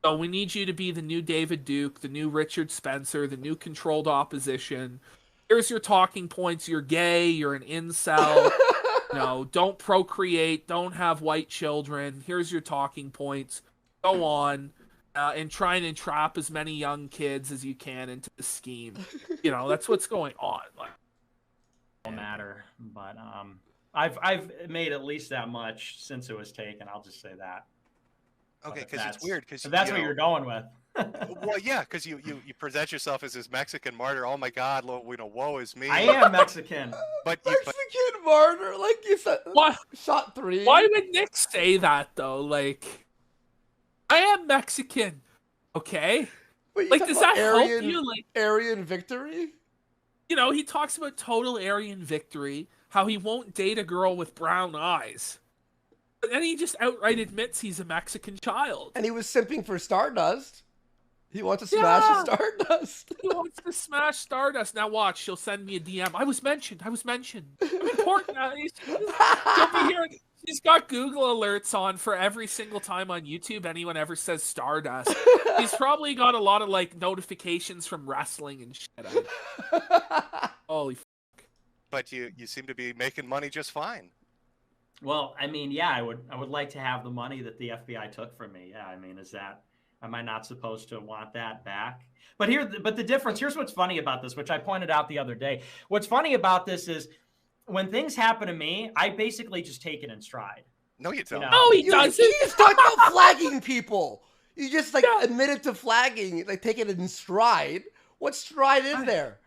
So we need you to be the new David Duke, the new Richard Spencer, the new controlled opposition. Here's your talking points. You're gay. You're an incel. Don't procreate. Don't have white children. Here's your talking points. Go on and try and entrap as many young kids as you can into the scheme. That's what's going on. Like, don't matter, but I've made at least that much since it was taken. I'll just say that. Okay, because it's weird. Because that's what you're going with. Well, yeah, because you present yourself as this Mexican martyr. Oh my God, woe is me. I am Mexican. Mexican martyr, like you said. What? Shot 3. Why would Nick say that though? Like, I am Mexican. Okay. Wait, like, does that help you? Like, Aryan victory? he talks about total Aryan victory. how he won't date a girl with brown eyes. But then he just outright admits he's a Mexican child. And he was simping for Stardust. He wants to smash Stardust. He wants to smash Stardust. Now watch, she'll send me a DM. I was mentioned. I'm important. She'll be hearing. She's got Google alerts on for every single time on YouTube anyone ever says Stardust. He's probably got a lot of like notifications from wrestling and shit. Holy fuck. But you seem to be making money just fine. Well, I mean, yeah, I would like to have the money that the FBI took from me. Yeah, I mean, am I not supposed to want that back? But the difference, here's what's funny about this, which I pointed out the other day. What's funny about this is when things happen to me, I basically just take it in stride. No, you don't. No, he doesn't. You just talked about flagging people. You just like admitted to flagging, like take it in stride. What stride is there?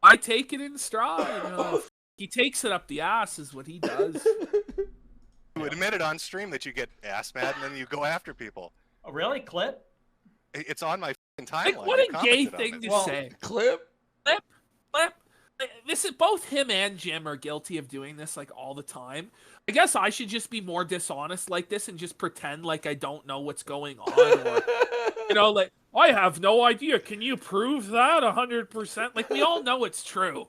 I take it in stride. He takes it up the ass is what he does. You admitted on stream that you get ass mad and then you go after people. Oh, really? Clip? It's on my timeline. Like, what a gay thing to say. Clip? This is both him and Jim are guilty of doing this like all the time. I guess I should just be more dishonest like this and just pretend like I don't know what's going on. Or, like, I have no idea. Can you prove that 100%? Like, we all know it's true.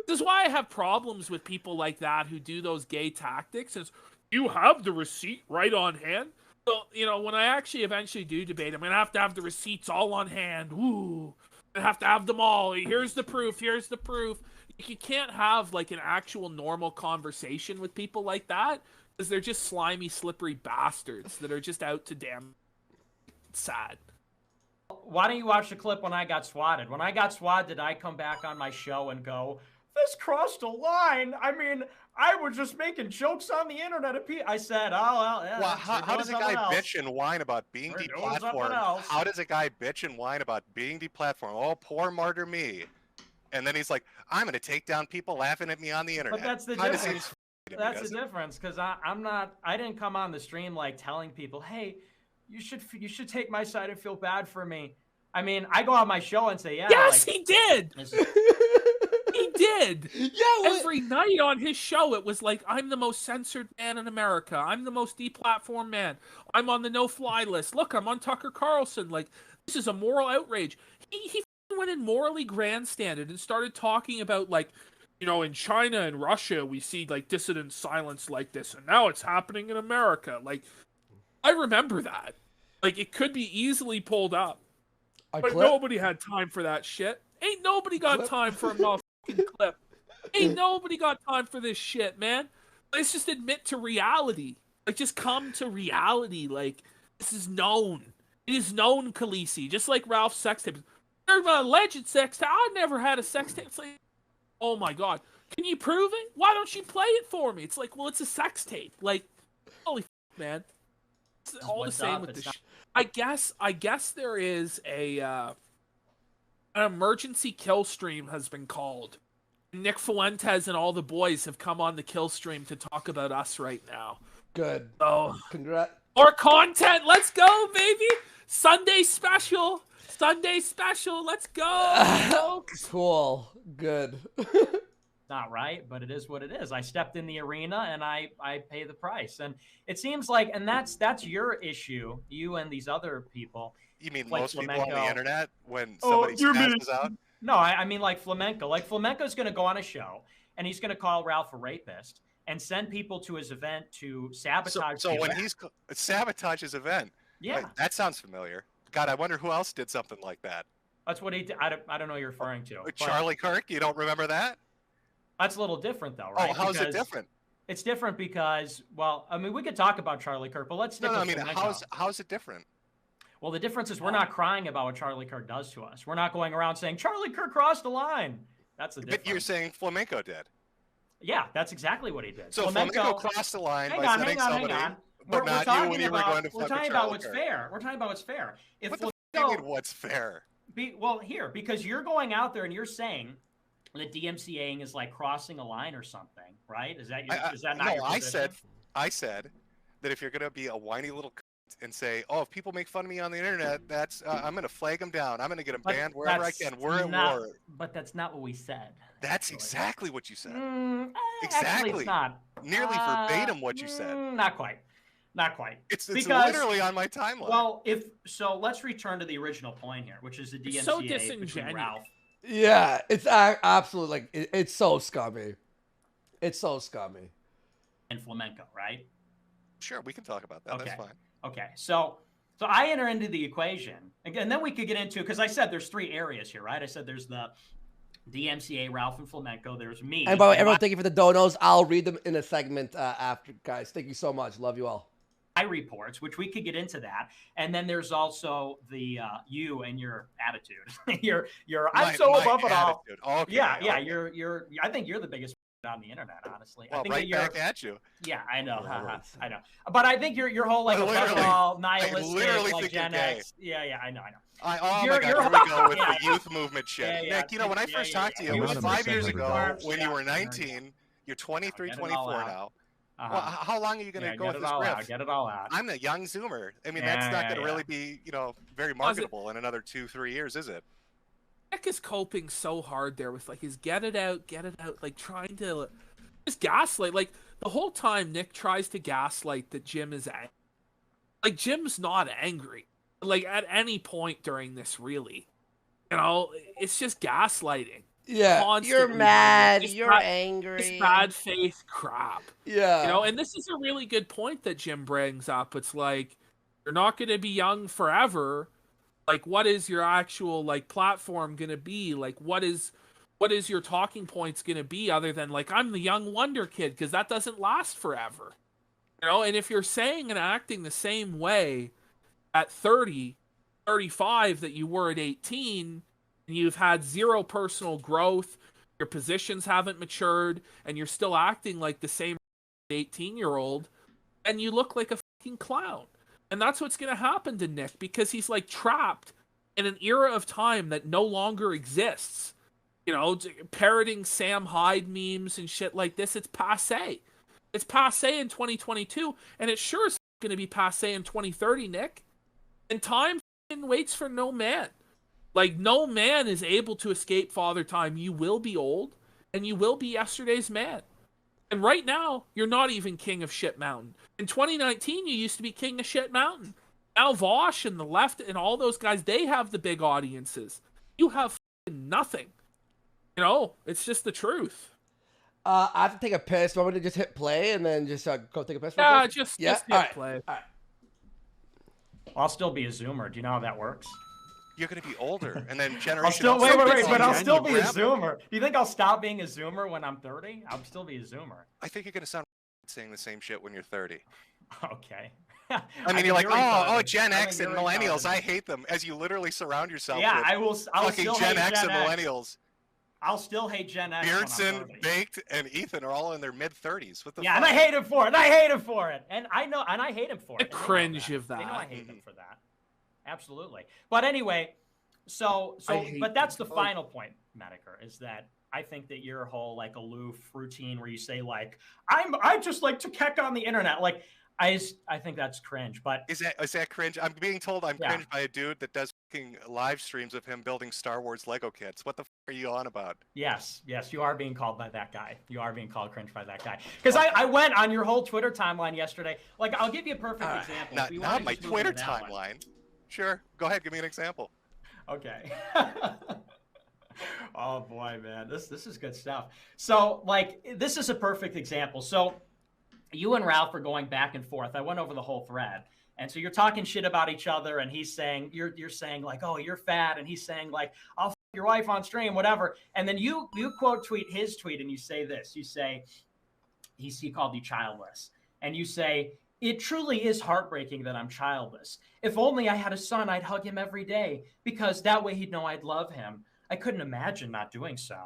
This is why I have problems with people like that who do those gay tactics. Is you have the receipt right on hand. So, when I actually eventually do debate, I'm going to have the receipts all on hand. Ooh, I have to have them all. Here's the proof. Here's the proof. You can't have, like, an actual normal conversation with people like that because they're just slimy, slippery bastards that are just out to damn sad. Why don't you watch the clip when I got swatted? When I got swatted, did I come back on my show and go, this crossed a line? I mean, I was just making jokes on the internet. I said, oh, well, yeah. Well, how does a guy bitch and whine about being deplatformed? How does a guy bitch and whine about being deplatformed? Oh, poor martyr me. And then he's like, I'm going to take down people laughing at me on the internet. But that's the difference. That's the difference, because I didn't come on the stream like telling people, hey, you should take my side and feel bad for me. I mean, I go on my show and say, yeah. Yes, like, he did. He did. Yeah. Every night on his show, it was like, I'm the most censored man in America. I'm the most deplatformed man. I'm on the no-fly list. Look, I'm on Tucker Carlson. Like, this is a moral outrage. He went in morally grandstanded and started talking about, like, in China and Russia, we see, like, dissident silence like this, and now it's happening in America. Like, I remember that. Like, it could be easily pulled up. But nobody had time for that shit. Ain't nobody got time for a motherfucking clip. Ain't nobody got time for this shit, man. Let's just admit to reality. Like, just come to reality. Like, this is known. It is known, Khaleesi. Just like Ralph's sex tape. There's an alleged sex tape. I never had a sex tape. It's like, oh my god. Can you prove it? Why don't you play it for me? It's like, well, it's a sex tape. Like, holy f***, man. It's all the same with this. I guess there is an emergency kill stream has been called. Nick Fuentes and all the boys have come on the kill stream to talk about us right now. Good. So, congrats. More content. Let's go, baby. Sunday special. Let's go. Cool. Good. Not right, but it is what it is. I stepped in the arena and I pay the price. And it seems like, and that's your issue, you and these other people. You mean like most Flamenco. people on the internet when somebody passes out? No, I mean like Flamenco. Like Flamenco's going to go on a show and he's going to call Ralph a rapist and send people to his event to sabotage. So when he's sabotage his event, yeah, like, that sounds familiar. God, I wonder who else did something like that. That's what he did. I don't know what you're referring to. Charlie Kirk, you don't remember that? That's a little different, though, right? Oh, how's it different? It's different because, well, I mean, we could talk about Charlie Kirk, but let's stick with Flamenco. How's it different? Well, the difference is we're not crying about what Charlie Kirk does to us. We're not going around saying, Charlie Kirk crossed the line. That's the difference. But you're saying Flamenco did. Yeah, that's exactly what he did. So Flamenco crossed the line by sending somebody, but not you when you were going to fuck with Charlie Kirk. We're talking about what's fair. We're talking about what's fair. If what the f*** you mean what's fair? Because you're going out there and you're saying that DMCAing is like crossing a line or something, right? Is that not your position? I said that if you're going to be a whiny little and say, oh, if people make fun of me on the internet, that's I'm going to flag them down. I'm going to get them banned wherever I can. We're at war. But that's not what we said. That's exactly what you said. Exactly. Actually, it's not. Nearly verbatim what you said. Not quite. Not quite. It's literally on my timeline. Well, let's return to the original point here, which is the DMCA so between Ralph. Yeah, it's absolutely like it's so scummy. It's so scummy. And flamenco, right? Sure, we can talk about that. Okay. That's fine. Okay, so I enter into the equation, and then we could get into, because I said there's 3 areas here, right? I said there's the DMCA, Ralph, and flamenco. There's me. And by the way, everyone, thank you for the donos. I'll read them in a segment after, guys. Thank you so much. Love you all. My reports, which we could get into that, and then there's also the you and your attitude. I'm so above it all. Okay, yeah. Okay. You're. I think you're the biggest on the internet, honestly. Well, I think right back at you. Yeah, I know. I know. But I think your whole like above all nihilistic like Gen X. Yeah, I know. Oh my God, here we go with the youth movement shit. Yeah, Nick, when I first talked to you, it was 5 years ago when you were 19. You're 23, 24 now. Well, how long are you going to go with this riff? Get it all out. I'm the young Zoomer. I mean, that's not going to really be, very marketable in another 2-3 years, is it? Nick is coping so hard there with like his get it out, like trying to just gaslight. Like the whole time Nick tries to gaslight that Jim is angry. Like Jim's not angry. Like at any point during this, really. It's just gaslighting. Yeah, you're mad, you're angry. It's bad faith crap. Yeah. And this is a really good point that Jim brings up. It's like, you're not going to be young forever. Like, what is your actual, like, platform going to be? Like, what is your talking points going to be other than, like, I'm the young wonder kid? Because that doesn't last forever. And if you're saying and acting the same way at 30, 35 that you were at 18, and you've had zero personal growth, your positions haven't matured, and you're still acting like the same 18-year-old, and you look like a fucking clown. And that's what's going to happen to Nick, because he's like trapped in an era of time that no longer exists. Parroting Sam Hyde memes and shit like this, it's passé. It's passé in 2022, and it sure is going to be passé in 2030, Nick. And time waits for no man. Like, no man is able to escape Father Time. You will be old, and you will be yesterday's man. And right now, you're not even king of Shit Mountain. In 2019, you used to be king of Shit Mountain. Now Vosh and the left and all those guys, they have the big audiences. You have nothing. It's just the truth. I have to take a piss. Do I want to just hit play and then just go take a piss? Yeah, just hit play. All right. I'll still be a Zoomer. Do you know how that works? You're going to be older, and then generation. But I'll still be a Zoomer. Do you think I'll stop being a Zoomer when I'm 30? I'll still be a Zoomer. I think you're going to sound saying the same shit when you're 30. Okay. I mean, you're like, Gen X and millennials. I hate them. As you literally surround yourself with I'll fucking Gen X and millennials. I'll still hate Gen X. Beardson, Baked, and Ethan are all in their mid-30s. What the fuck? And I hate him for it. And I hate him for it. The cringe of that. They know I hate him for that. Absolutely. But anyway, but that's the final point, Metokur, is that I think that your whole like aloof routine where you say like I just like to keck on the internet, like I think that's cringe. But is that cringe? I'm being told I'm cringed by a dude that does fucking live streams of him building Star Wars Lego kits. What the fuck are you on about? Yes, you are being called by that guy. You are being called cringe by that guy. Because I went on your whole Twitter timeline yesterday. Like, I'll give you a perfect example. Not my Twitter timeline. Sure, go ahead. Give me an example. Okay. Oh boy, man, this is good stuff. So, like, this is a perfect example. So, you and Ralph are going back and forth. I went over the whole thread, and so you're talking shit about each other, and he's saying you're saying like, oh, you're fat, and he's saying like, I'll f your wife on stream, whatever. And then you quote tweet his tweet, and you say this. You say he called you childless, and you say, it truly is heartbreaking that I'm childless. If only I had a son, I'd hug him every day because that way he'd know I'd love him. I couldn't imagine not doing so.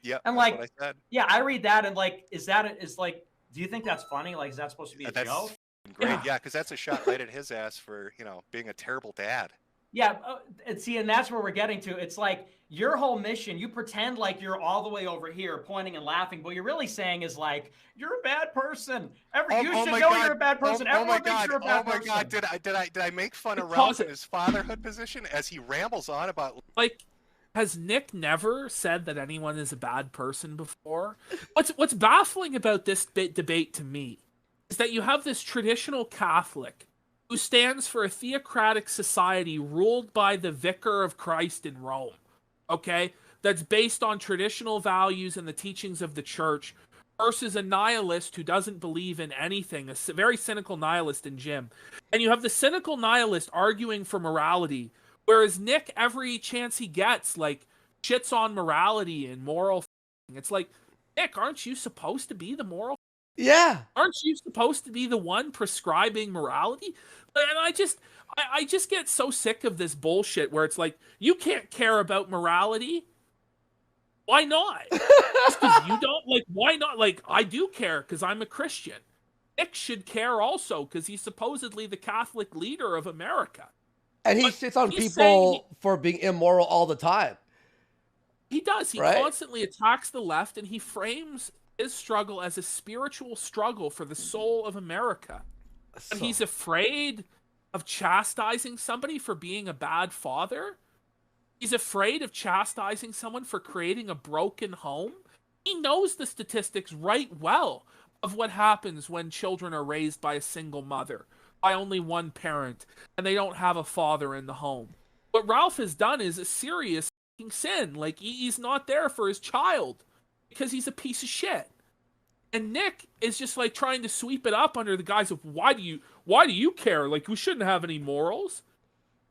Yeah, and like, what I said. Yeah, I read that and like, do you think that's funny? Like, is that supposed to be a joke? Great, yeah, because that's a shot right at his ass for being a terrible dad. Yeah, and see, and that's where we're getting to. It's like your whole mission, you pretend like you're all the way over here pointing and laughing, but what you're really saying is like, you're a bad person. You should know you're a bad person. Everyone thinks you're a bad person. Oh my God, did I make fun of Ralph in his fatherhood position as he rambles on about like, has Nick never said that anyone is a bad person before? What's baffling about this debate to me is that you have this traditional Catholic who stands for a theocratic society ruled by the vicar of Christ in Rome, okay? That's based on traditional values and the teachings of the church, versus a nihilist who doesn't believe in anything, a very cynical nihilist in Jim. And you have the cynical nihilist arguing for morality, whereas Nick, every chance he gets, like, shits on morality and moral. It's like, Nick, aren't you supposed to be the moral? Yeah. Aren't you supposed to be the one prescribing morality? And I just get so sick of this bullshit where it's like, you can't care about morality. Why not? Just because you don't, like, why not? Like, I do care because I'm a Christian. Nick should care also because he's supposedly the Catholic leader of America. And he sits on people for being immoral all the time. He does. He constantly attacks the left, and he frames his struggle as a spiritual struggle for the soul of America. And he's afraid of chastising somebody for being a bad father. He's afraid of chastising someone for creating a broken home. He knows the statistics right well of what happens when children are raised by a single mother, by only one parent, and they don't have a father in the home. What Ralph has done is a serious sin. Like, he's not there for his child because he's a piece of shit. And Nick is just like trying to sweep it up under the guise of why do you care? Like, we shouldn't have any morals.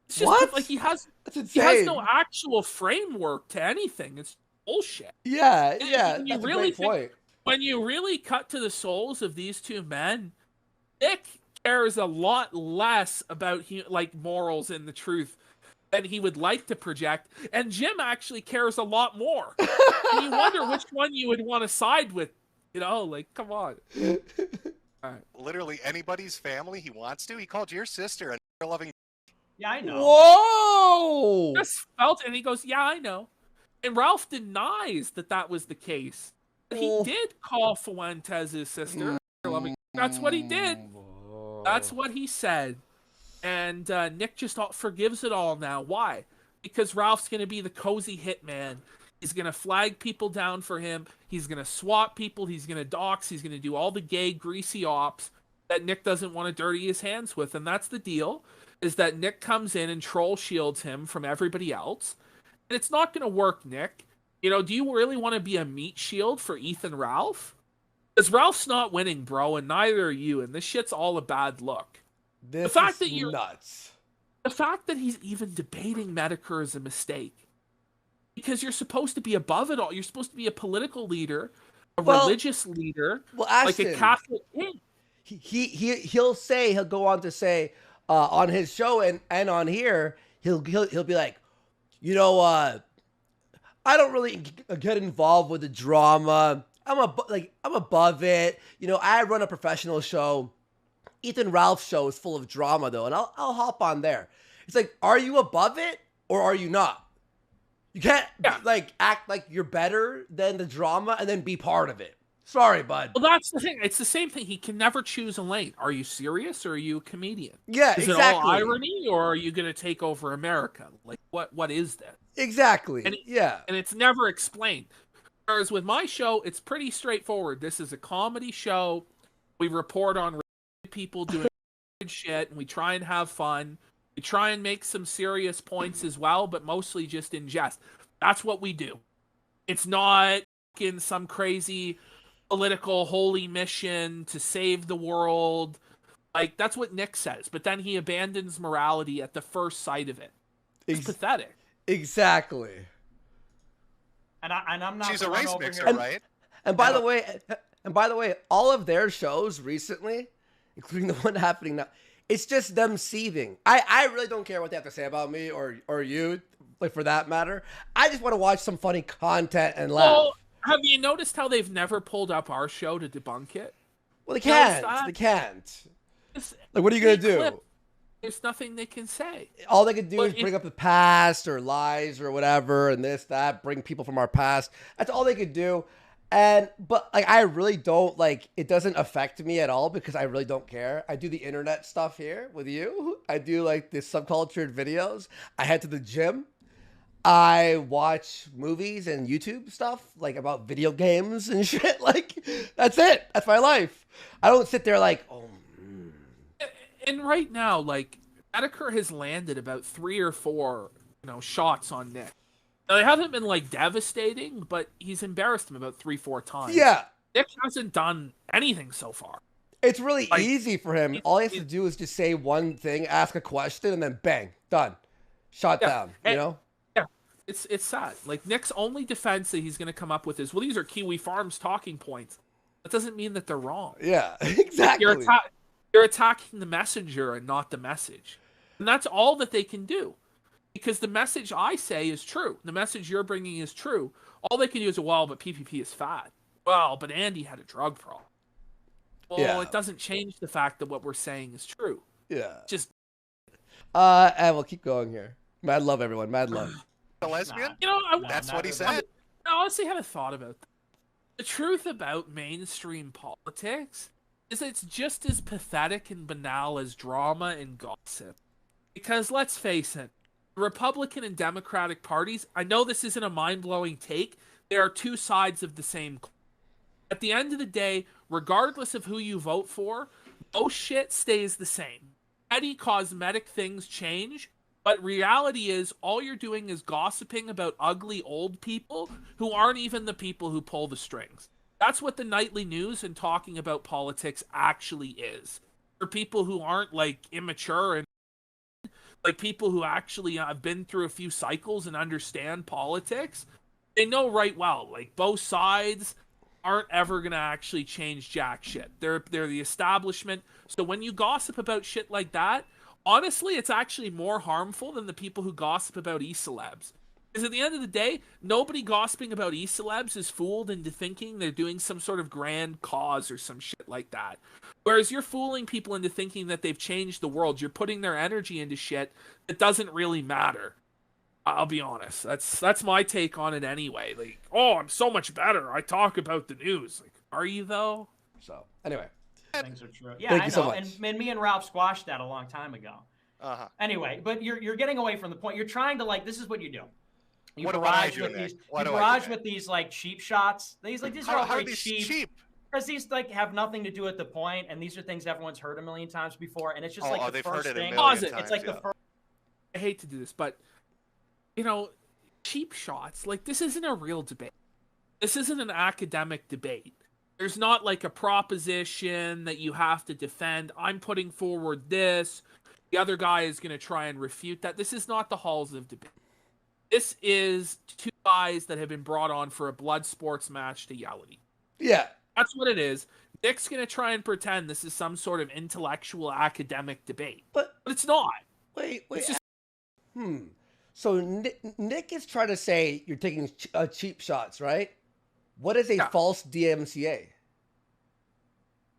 It's just what? Like he has no actual framework to anything. It's bullshit. Yeah, and yeah. That's a great point. When you really cut to the souls of these two men, Nick cares a lot less about like morals and the truth than he would like to project, and Jim actually cares a lot more. And you wonder which one you would want to side with. You know, like, come on. Right. Literally anybody's family he wants to. He called your sister a loving. Yeah, I know. Whoa! Just felt, and he goes, "Yeah, I know." And Ralph denies that was the case. But he did call Fuentes his sister. That's what he did. That's what he said. And Nick just forgives it all now. Why? Because Ralph's going to be the cozy hitman. He's going to flag people down for him. He's going to swat people. He's going to dox. He's going to do all the gay, greasy ops that Nick doesn't want to dirty his hands with. And that's the deal, is that Nick comes in and troll shields him from everybody else. And it's not going to work, Nick. You know, do you really want to be a meat shield for Ethan Ralph? Because Ralph's not winning, bro, and neither are you. And this shit's all a bad look. This is nuts. The fact that he's even debating Metokur is a mistake. Because you're supposed to be above it all. You're supposed to be a political leader, a religious leader, like a Catholic king. He'll go on to say on his show and on here, he'll be like, you know, I don't really get involved with the drama. I'm above it. You know, I run a professional show. Ethan Ralph's show is full of drama though, and I'll hop on there. It's like, are you above it or are you not? You can't act like you're better than the drama and then be part of it. Sorry, bud. Well, that's the thing. It's the same thing. He can never choose a lane. Are you serious or are you a comedian? Yeah, is exactly. Is it all irony or are you going to take over America? Like, what is that? Exactly. And and it's never explained. Whereas with my show, it's pretty straightforward. This is a comedy show. We report on people doing shit, and we try and have fun. We try and make some serious points as well, but mostly just in jest. That's what we do. It's not in some crazy political holy mission to save the world. Like, that's what Nick says, but then he abandons morality at the first sight of it. It's pathetic. Exactly. And I'm not. She's a race mixer, right? And by the way, all of their shows recently, including the one happening now, it's just them seething. I really don't care what they have to say about me or you, like, for that matter. I just want to watch some funny content and laugh. Well, have you noticed how they've never pulled up our show to debunk it? Well, they can't. They can't. Like, what are you gonna do? there's nothing they can say. All they can do is bring up the past or lies or whatever, and this, that, bring people from our past. That's all they could do. But like, I really don't like, it doesn't affect me at all because I really don't care. I do the internet stuff here with you. I do like the subcultured videos. I head to the gym. I watch movies and YouTube stuff like about video games and shit. Like, that's it. That's my life. I don't sit there like, oh. And right now, like, Metokur has landed about 3 or 4, shots on Nick. Now, they haven't been, like, devastating, but he's embarrassed him about 3-4 times. Yeah. Nick hasn't done anything so far. It's really easy for him. All he has to do is just say one thing, ask a question, and then bang, done. Shot down, Yeah. It's sad. Like, Nick's only defense that he's going to come up with is, well, these are Kiwi Farms talking points. That doesn't mean that they're wrong. Yeah, exactly. You're attacking the messenger and not the message. And that's all that they can do. Because the message I say is true. The message you're bringing is true. All they can do is, well, but PPP is fat. Well, but Andy had a drug problem. Well, it doesn't change the fact that what we're saying is true. Yeah. Just. And we'll keep going here. Mad love, everyone. Mad love. A lesbian? That's what he said. I honestly had a thought about that. The truth about mainstream politics is it's just as pathetic and banal as drama and gossip. Because let's face it, the Republican and Democratic parties, I know this isn't a mind-blowing take, they are two sides of the same coin. At the end of the day, regardless of who you vote for, most shit stays the same. Petty cosmetic things change, but reality is all you're doing is gossiping about ugly old people who aren't even the people who pull the strings. That's what the nightly news and talking about politics actually is. For people who aren't, like, immature and, like, people who actually have been through a few cycles and understand politics, they know right well, like, both sides aren't ever going to actually change jack shit. They're the establishment. So when you gossip about shit like that, honestly, it's actually more harmful than the people who gossip about e-celebs. Because at the end of the day, nobody gossiping about e-celebs is fooled into thinking they're doing some sort of grand cause or some shit like that. Whereas you're fooling people into thinking that they've changed the world. You're putting their energy into shit that doesn't really matter. I'll be honest. That's my take on it anyway. Like, oh, I'm so much better. I talk about the news. Like, are you though? So, anyway. Things are true. Yeah, Thank I you know. so much. And me and Ralph squashed that a long time ago. Uh-huh. Anyway, but you're getting away from the point. You're trying to, like, this is what you do. You What do I barrage do, with Nick? these. What You do I do, barrage Nick? with these, like, cheap shots. These are all How are very these cheap. cheap? Because these, like, have nothing to do with the point, and these are things everyone's heard a million times before, and it's just like the they've first heard it a thing. million Pause it. times, It's like yeah. the first. I hate to do this, but, cheap shots, like, this isn't a real debate. This isn't an academic debate. There's not, like, a proposition that you have to defend. I'm putting forward this. The other guy is going to try and refute that. This is not the halls of debate. This is two guys that have been brought on for a blood sports match to yell at each other. Yeah. That's what it is. Nick's going to try and pretend this is some sort of intellectual academic debate. But it's not. Wait. It's just... So Nick is trying to say you're taking cheap shots, right? What is a false DMCA?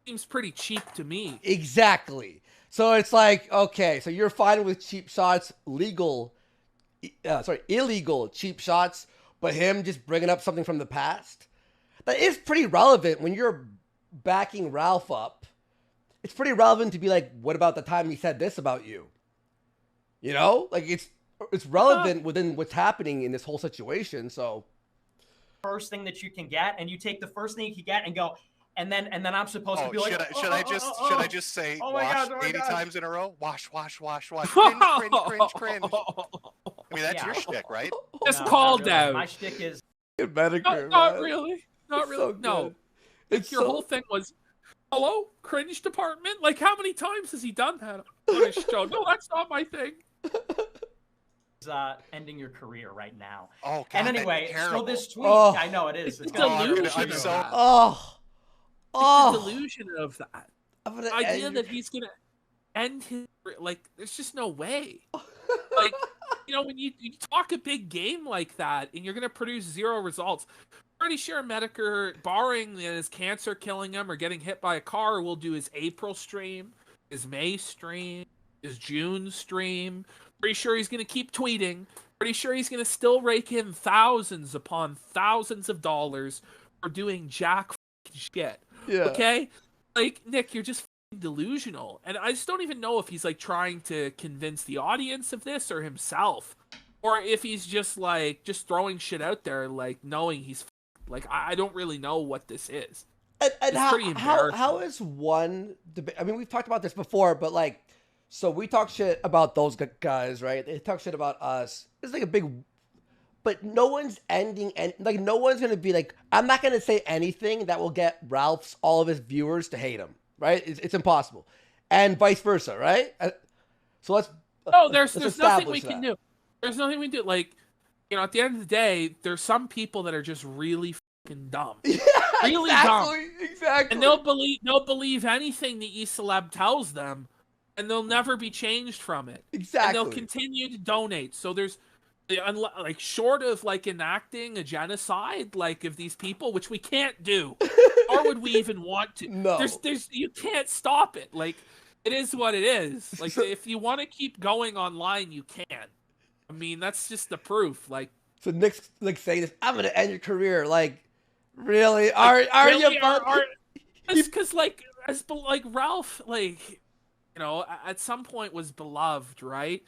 Seems pretty cheap to me. Exactly. So it's like, okay, so you're fine with cheap shots, illegal cheap shots, but him just bringing up something from the past? That is pretty relevant when you're backing Ralph up. It's pretty relevant to be like, what about the time he said this about you? You know? Like, it's relevant within what's happening in this whole situation, so... First thing that you can get, and you take the first thing you can get and go, and then I'm supposed to be like, should I just say oh my wash God, 80 God. times in a row? Wash. Cringe. I mean, that's your shtick, right? Just No, call not really. down. My shtick is Not really. Not really. So No. good. It's your whole thing was, hello, cringe department? Like, how many times has he done that on his show? No, that's not my thing. ending your career right now. Oh, God, and anyway, that's so terrible. this tweet, Oh. I know it is. It's gonna be- delusion. I'm so- It's the delusion of that. I'm The gonna idea end that he's going to end his... Like, there's just no way. Like, when you talk a big game like that and you're going to produce zero results, pretty sure Metokur, barring his cancer killing him or getting hit by a car, will do his April stream, his May stream, his June stream. Pretty sure he's going to keep tweeting. Pretty sure he's going to still rake in thousands upon thousands of dollars for doing jack shit. Yeah. Okay? Like, Nick, you're just delusional. And I just don't even know if he's like trying to convince the audience of this or himself. Or if he's just like just throwing shit out there, like knowing he's like I don't really know what this is. And it's pretty embarrassing. How is one debate? I mean, we've talked about this before, but like, so we talk shit about those guys, right? They talk shit about us. It's like a big, but no one's ending, and like no one's gonna be like, I'm not gonna say anything that will get Ralph's all of his viewers to hate him, right? It's impossible, and vice versa, right? So let's. No, there's nothing we can do. There's nothing we can do. Like, you know, at the end of the day, there's some people that are just really fucking dumb. Yeah, really exactly, dumb. Exactly. And they'll believe anything the E-Celeb tells them, and they'll never be changed from it. Exactly. And they'll continue to donate. So there's, like, short of, like, enacting a genocide, like, of these people, which we can't do, or would we even want to. No. There's you can't stop it. Like, it is what it is. Like, if you want to keep going online, you can. I mean, that's just the proof. Like, so Nick's like saying this, I'm gonna end your career. Like, really? Are you? Because like Ralph, like, you know, at some point was beloved, right?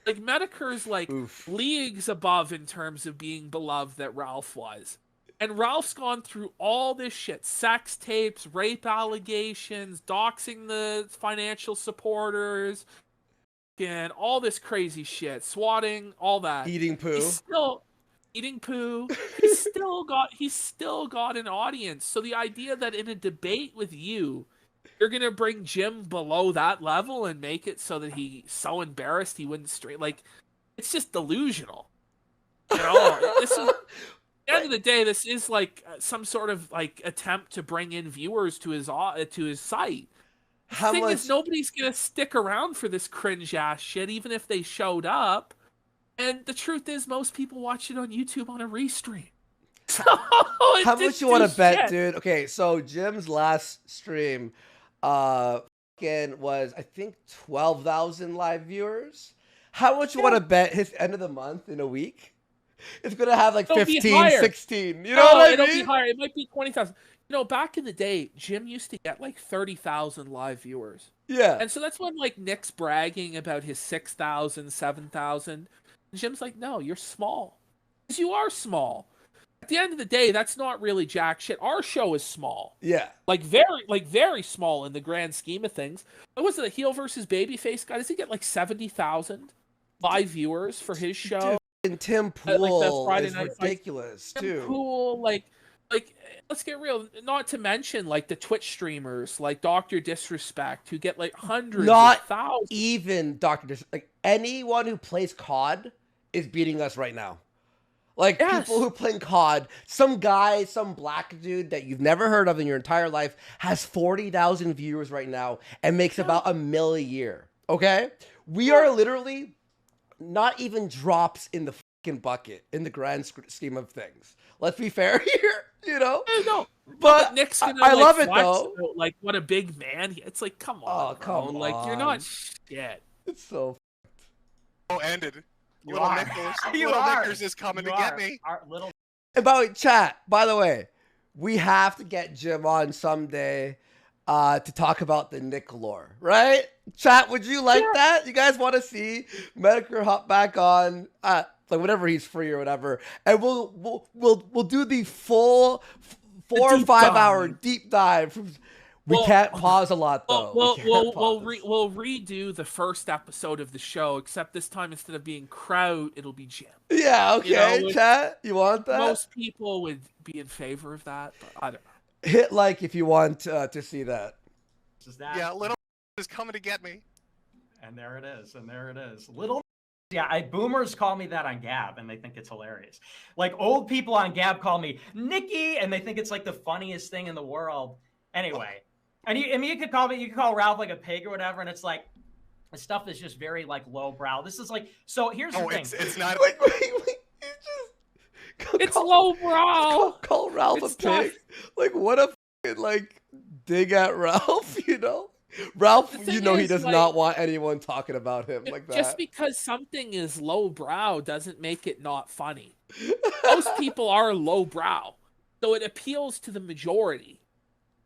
Like Metokur's like leagues above in terms of being beloved that Ralph was. And Ralph's gone through all this shit, sex tapes, rape allegations, doxing the financial supporters, and all this crazy shit, swatting, all that. Eating poo. He's still eating poo. He's still got an audience. So the idea that in a debate with you, you're gonna bring Jim below that level and make it so that he's so embarrassed he wouldn't straight, like, it's just delusional. You know, this is, at the end of the day, this is like some sort of like attempt to bring in viewers to his site. The thing is, nobody's gonna stick around for this cringe ass shit, even if they showed up. And the truth is, most people watch it on YouTube on a restream. So how much you want to bet, dude? Okay, so Jim's last stream, was I think 12,000 live viewers. How much you want to bet his end of the month in a week? It's gonna have like 15, 16. You know what I mean? It'll be higher. It might be 20,000. You know, back in the day, Jim used to get like 30,000 live viewers. Yeah. And so that's when like Nick's bragging about his 6,000, 7,000. And Jim's like, no, you're small. Because you are small. At the end of the day, that's not really jack shit. Our show is small. Yeah. Like very small in the grand scheme of things. What was it, a heel versus babyface guy? Does he get like 70,000 live viewers for his show? Dude, and Tim Pool like is ridiculous too. Tim Pool, like let's get real. Not to mention like the Twitch streamers, like Dr. Disrespect, who get like hundreds of thousands. Even Dr. Disrespect, like anyone who plays COD is beating us right now. Like people who play COD, some guy, some black dude that you've never heard of in your entire life has 40,000 viewers right now and makes about $1 million a year. Okay, we are literally not even drops in the fucking bucket in the grand scheme of things. Let's be fair here, you know. No, but Nick's gonna, I like, love it though. About, like, what a big man! It's like, come on, come on. Like, you're not shit. It's so. Ended. You Little are. Nickers is coming to get me. And by the way, chat. By the way, we have to get Jim on someday to talk about the Nick lore, right? Chat, would you like that? You guys want to see Metokur hop back on, like whenever he's free or whatever, and we'll do the full 4 or 5 hour deep dive. We can't pause a lot though. We'll redo the first episode of the show, except this time instead of being Kraut, it'll be Jim. Yeah, okay, you know, chat. You want that? Most people would be in favor of that, but I don't know. Hit like if you want to see that. Yeah, little is coming to get me. And there it is. And there it is. Little. Yeah, boomers call me that on Gab, and they think it's hilarious. Like, old people on Gab call me Nikki, and they think it's like the funniest thing in the world. Anyway, and you could call Ralph like a pig or whatever, and it's like, the stuff is just very like lowbrow. This is like, so here's the thing. It's not. Wait. It's lowbrow. Call Ralph a pig. Like, what a like dig at Ralph, you know? Ralph, The you thing know he is, does like, not want anyone talking about him like that. just because something is lowbrow doesn't make it not funny. Most people are lowbrow, so it appeals to the majority.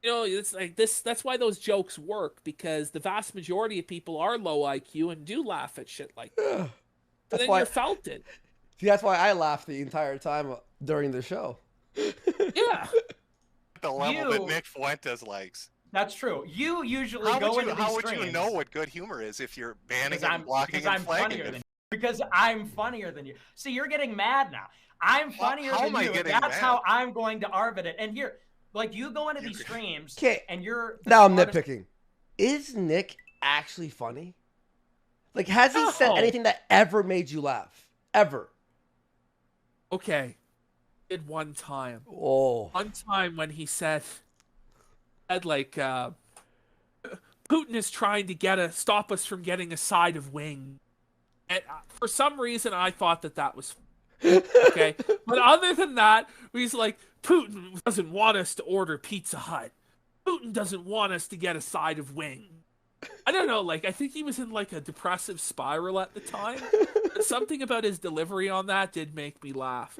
You know, it's like this. That's why those jokes work, because the vast majority of people are low IQ and do laugh at shit like that. Yeah. And That's then why. you're felted. See, that's why I laughed the entire time during the show. Yeah. The level that Nick Fuentes likes. That's true. You usually How go would you, into these how would streams. you know what good humor is if you're banning Because and blocking and flagging it? Because I'm funnier than you. See, you're getting mad now. I'm funnier how than am I you. getting That's mad? how I'm going to arbitrate it. And here, like, you go into these streams, Okay, and you're the now I'm smartest- nitpicking. Is Nick actually funny? Like, has he said No. anything that ever made you laugh? Ever? Okay. Did one time. Oh. One time when he said like, Putin is trying to stop us from getting a side of wing. And for some reason, I thought that was okay. But other than that, he's like, Putin doesn't want us to order Pizza Hut. Putin doesn't want us to get a side of wing. I don't know, like, I think he was in, like, a depressive spiral at the time. But something about his delivery on that did make me laugh.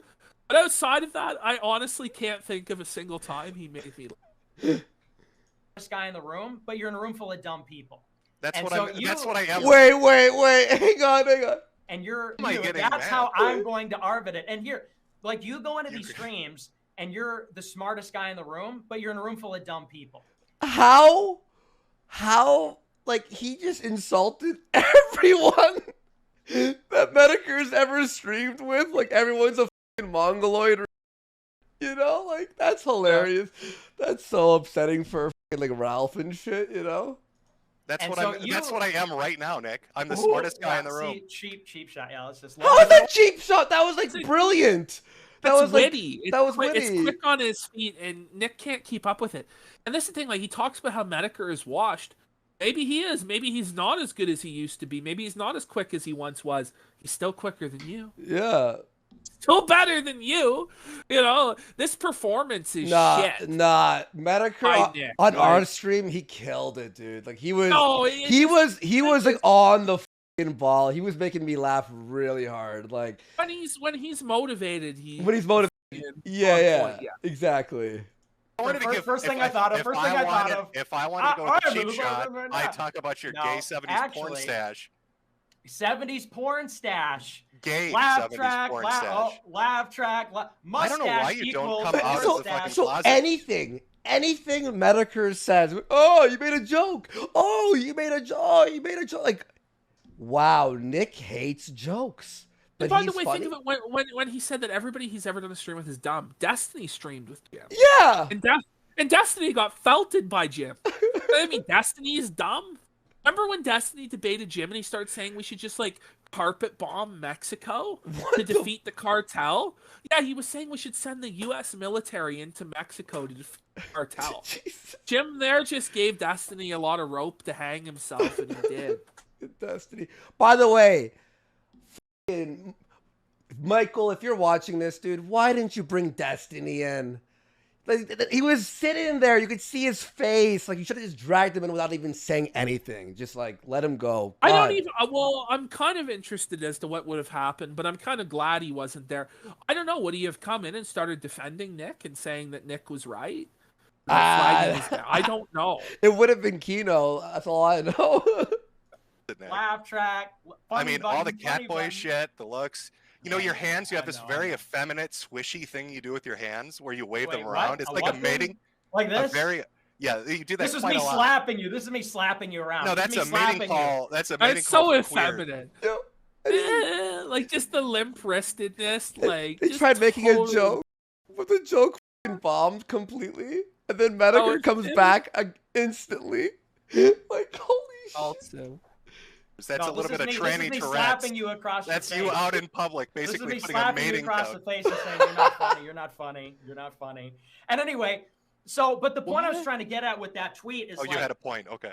But outside of that, I honestly can't think of a single time he made me laugh. This guy in the room, but you're in a room full of dumb people. That's And what so I'm. you- That's what I am. Wait. Hang on. And you're Am I you, getting that's mad? how I'm going to arbitrate it. And here, like, you go into these streams, and you're the smartest guy in the room, but you're in a room full of dumb people. How? Like, he just insulted everyone that Metokur's ever streamed with. Like, everyone's a fucking mongoloid. You know, like, that's hilarious. That's so upsetting for fucking, like, Ralph and shit, you know? That's And what so I'm. you- That's what I am right now, Nick. I'm the smartest guy in the room. See, cheap shot. Yeah, let's just. How was that cheap shot? That was, like, brilliant. That That's was, like, witty. that was witty. It's quick on his feet, and Nick can't keep up with it. And that's the thing, like, he talks about how Metokur is washed. Maybe he is. Maybe he's not as good as he used to be. Maybe he's not as quick as he once was. He's still quicker than you. Yeah. Still better than you. You know, this performance is shit. Nah. Metokur Nick, on our like- stream, he killed it, dude. Like, he was, No, he was like on the fucking ball. He was making me laugh really hard. Like, when he's motivated, when he's motivated. Yeah, exactly. First thing I thought of. If I wanted to go with a cheap shot, right I now. talk about your No, gay 70s porn actually- stash. 70s porn stash. Gay Laugh 70s track, porn stash. laugh track, mustache I don't know why you don't equals come out of mustache. the fucking So closet. anything Metokur says, oh, you made a joke. Oh, you made a joke. Like, wow, Nick hates jokes. But And by the he's way, funny. think of it when he said that everybody he's ever done a stream with is dumb. Destiny streamed with Jim. Yeah. And Destiny got felted by Jim. I mean, Destiny is dumb. Remember when Destiny debated Jim and he started saying we should just, like, carpet bomb Mexico to defeat the cartel? Yeah, he was saying we should send the U.S. military into Mexico to defeat the cartel. Jesus. Jim there just gave Destiny a lot of rope to hang himself, and he did. Destiny. By the way, fucking Michael, if you're watching this, dude, why didn't you bring Destiny in? Like, he was sitting there. You could see his face. Like, you should have just dragged him in without even saying anything. Just, like, let him go. I don't God. even. Well, I'm kind of interested as to what would have happened, but I'm kind of glad he wasn't there. I don't know. Would he have come in and started defending Nick and saying that Nick was right? I don't know. It would have been Kino. That's all I know. Laugh track. I mean, all the funny cat boy button. shit, the looks. You know, your hands, you have this I know. very effeminate, swishy thing you do with your hands where you wave Wait, them what? around. It's A like what a thing? mating. Like this. Yeah, you do that This is quite me a lot. slapping you. This is me slapping you around. No, This that's is a me mating slapping call. That's a mating It's call. so for queer. effeminate. Yo, Like just the limp wristedness. Like they just tried making a totally- joke, but the joke fucking bombed completely. And then Metokur it comes did? back instantly. Like, holy shit. Also, That's No, a little this bit of is me- tranny This is me Tourette's. slapping you across That's the you face. out in public, This is basically me putting a slapping you mating across code. the face and saying, you're not funny, you're not funny, you're not funny. And anyway, so, but the point I was What? trying to get at with that tweet is Oh, like, you had a point. Okay.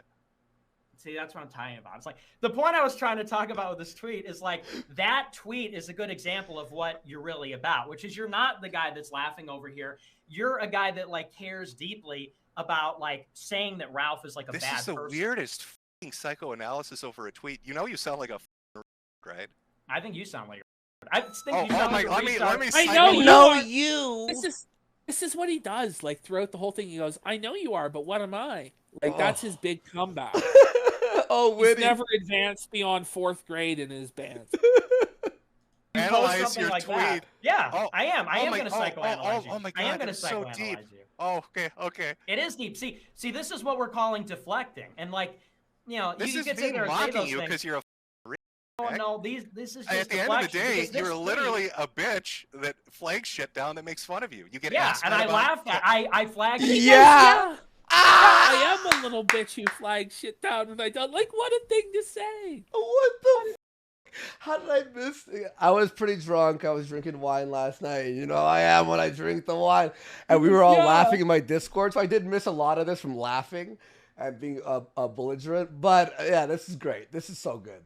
see, that's what I'm talking about. It's like, the point I was trying to talk about with this tweet is like, that tweet is a good example of what you're really about, which is you're not the guy that's laughing over here. You're a guy that like cares deeply about like saying that Ralph is like a This bad is the person. weirdest f***ing psychoanalysis over a tweet. You know you sound like a f***ing right? I think you sound like a I think Oh, you sound like a let me I see. know you No, are. you. This is what he does. Like throughout the whole thing, he goes, "I know you are, but what am I?" Like that's his big comeback. Oh, He's witty. never advanced beyond 4th grade in his band. Analyze something your like tweet. that. Yeah, Oh, I am. I am my- going to psychoanalyze you. oh my I am God, going to that's so psychoanalyze deep. you. Oh, okay. It is deep. See, this is what we're calling deflecting, and like, you know, This you is get to me there and say mocking those you things. because you're a No, this is just at the end of the deflection, day, because this you're tweet- literally a bitch that flags shit down that makes fun of you. You get yeah, asked and I about- laugh at I flag you. Yeah. I am a little bitch who flags shit down when I don't. Like, what a thing to say. What the? How did I miss it? I was pretty drunk. I was drinking wine last night. You know, I am when I drink the wine. And we were all Yeah. laughing in my Discord. So I did miss a lot of this from laughing and being a belligerent. But yeah, this is great. This is so good.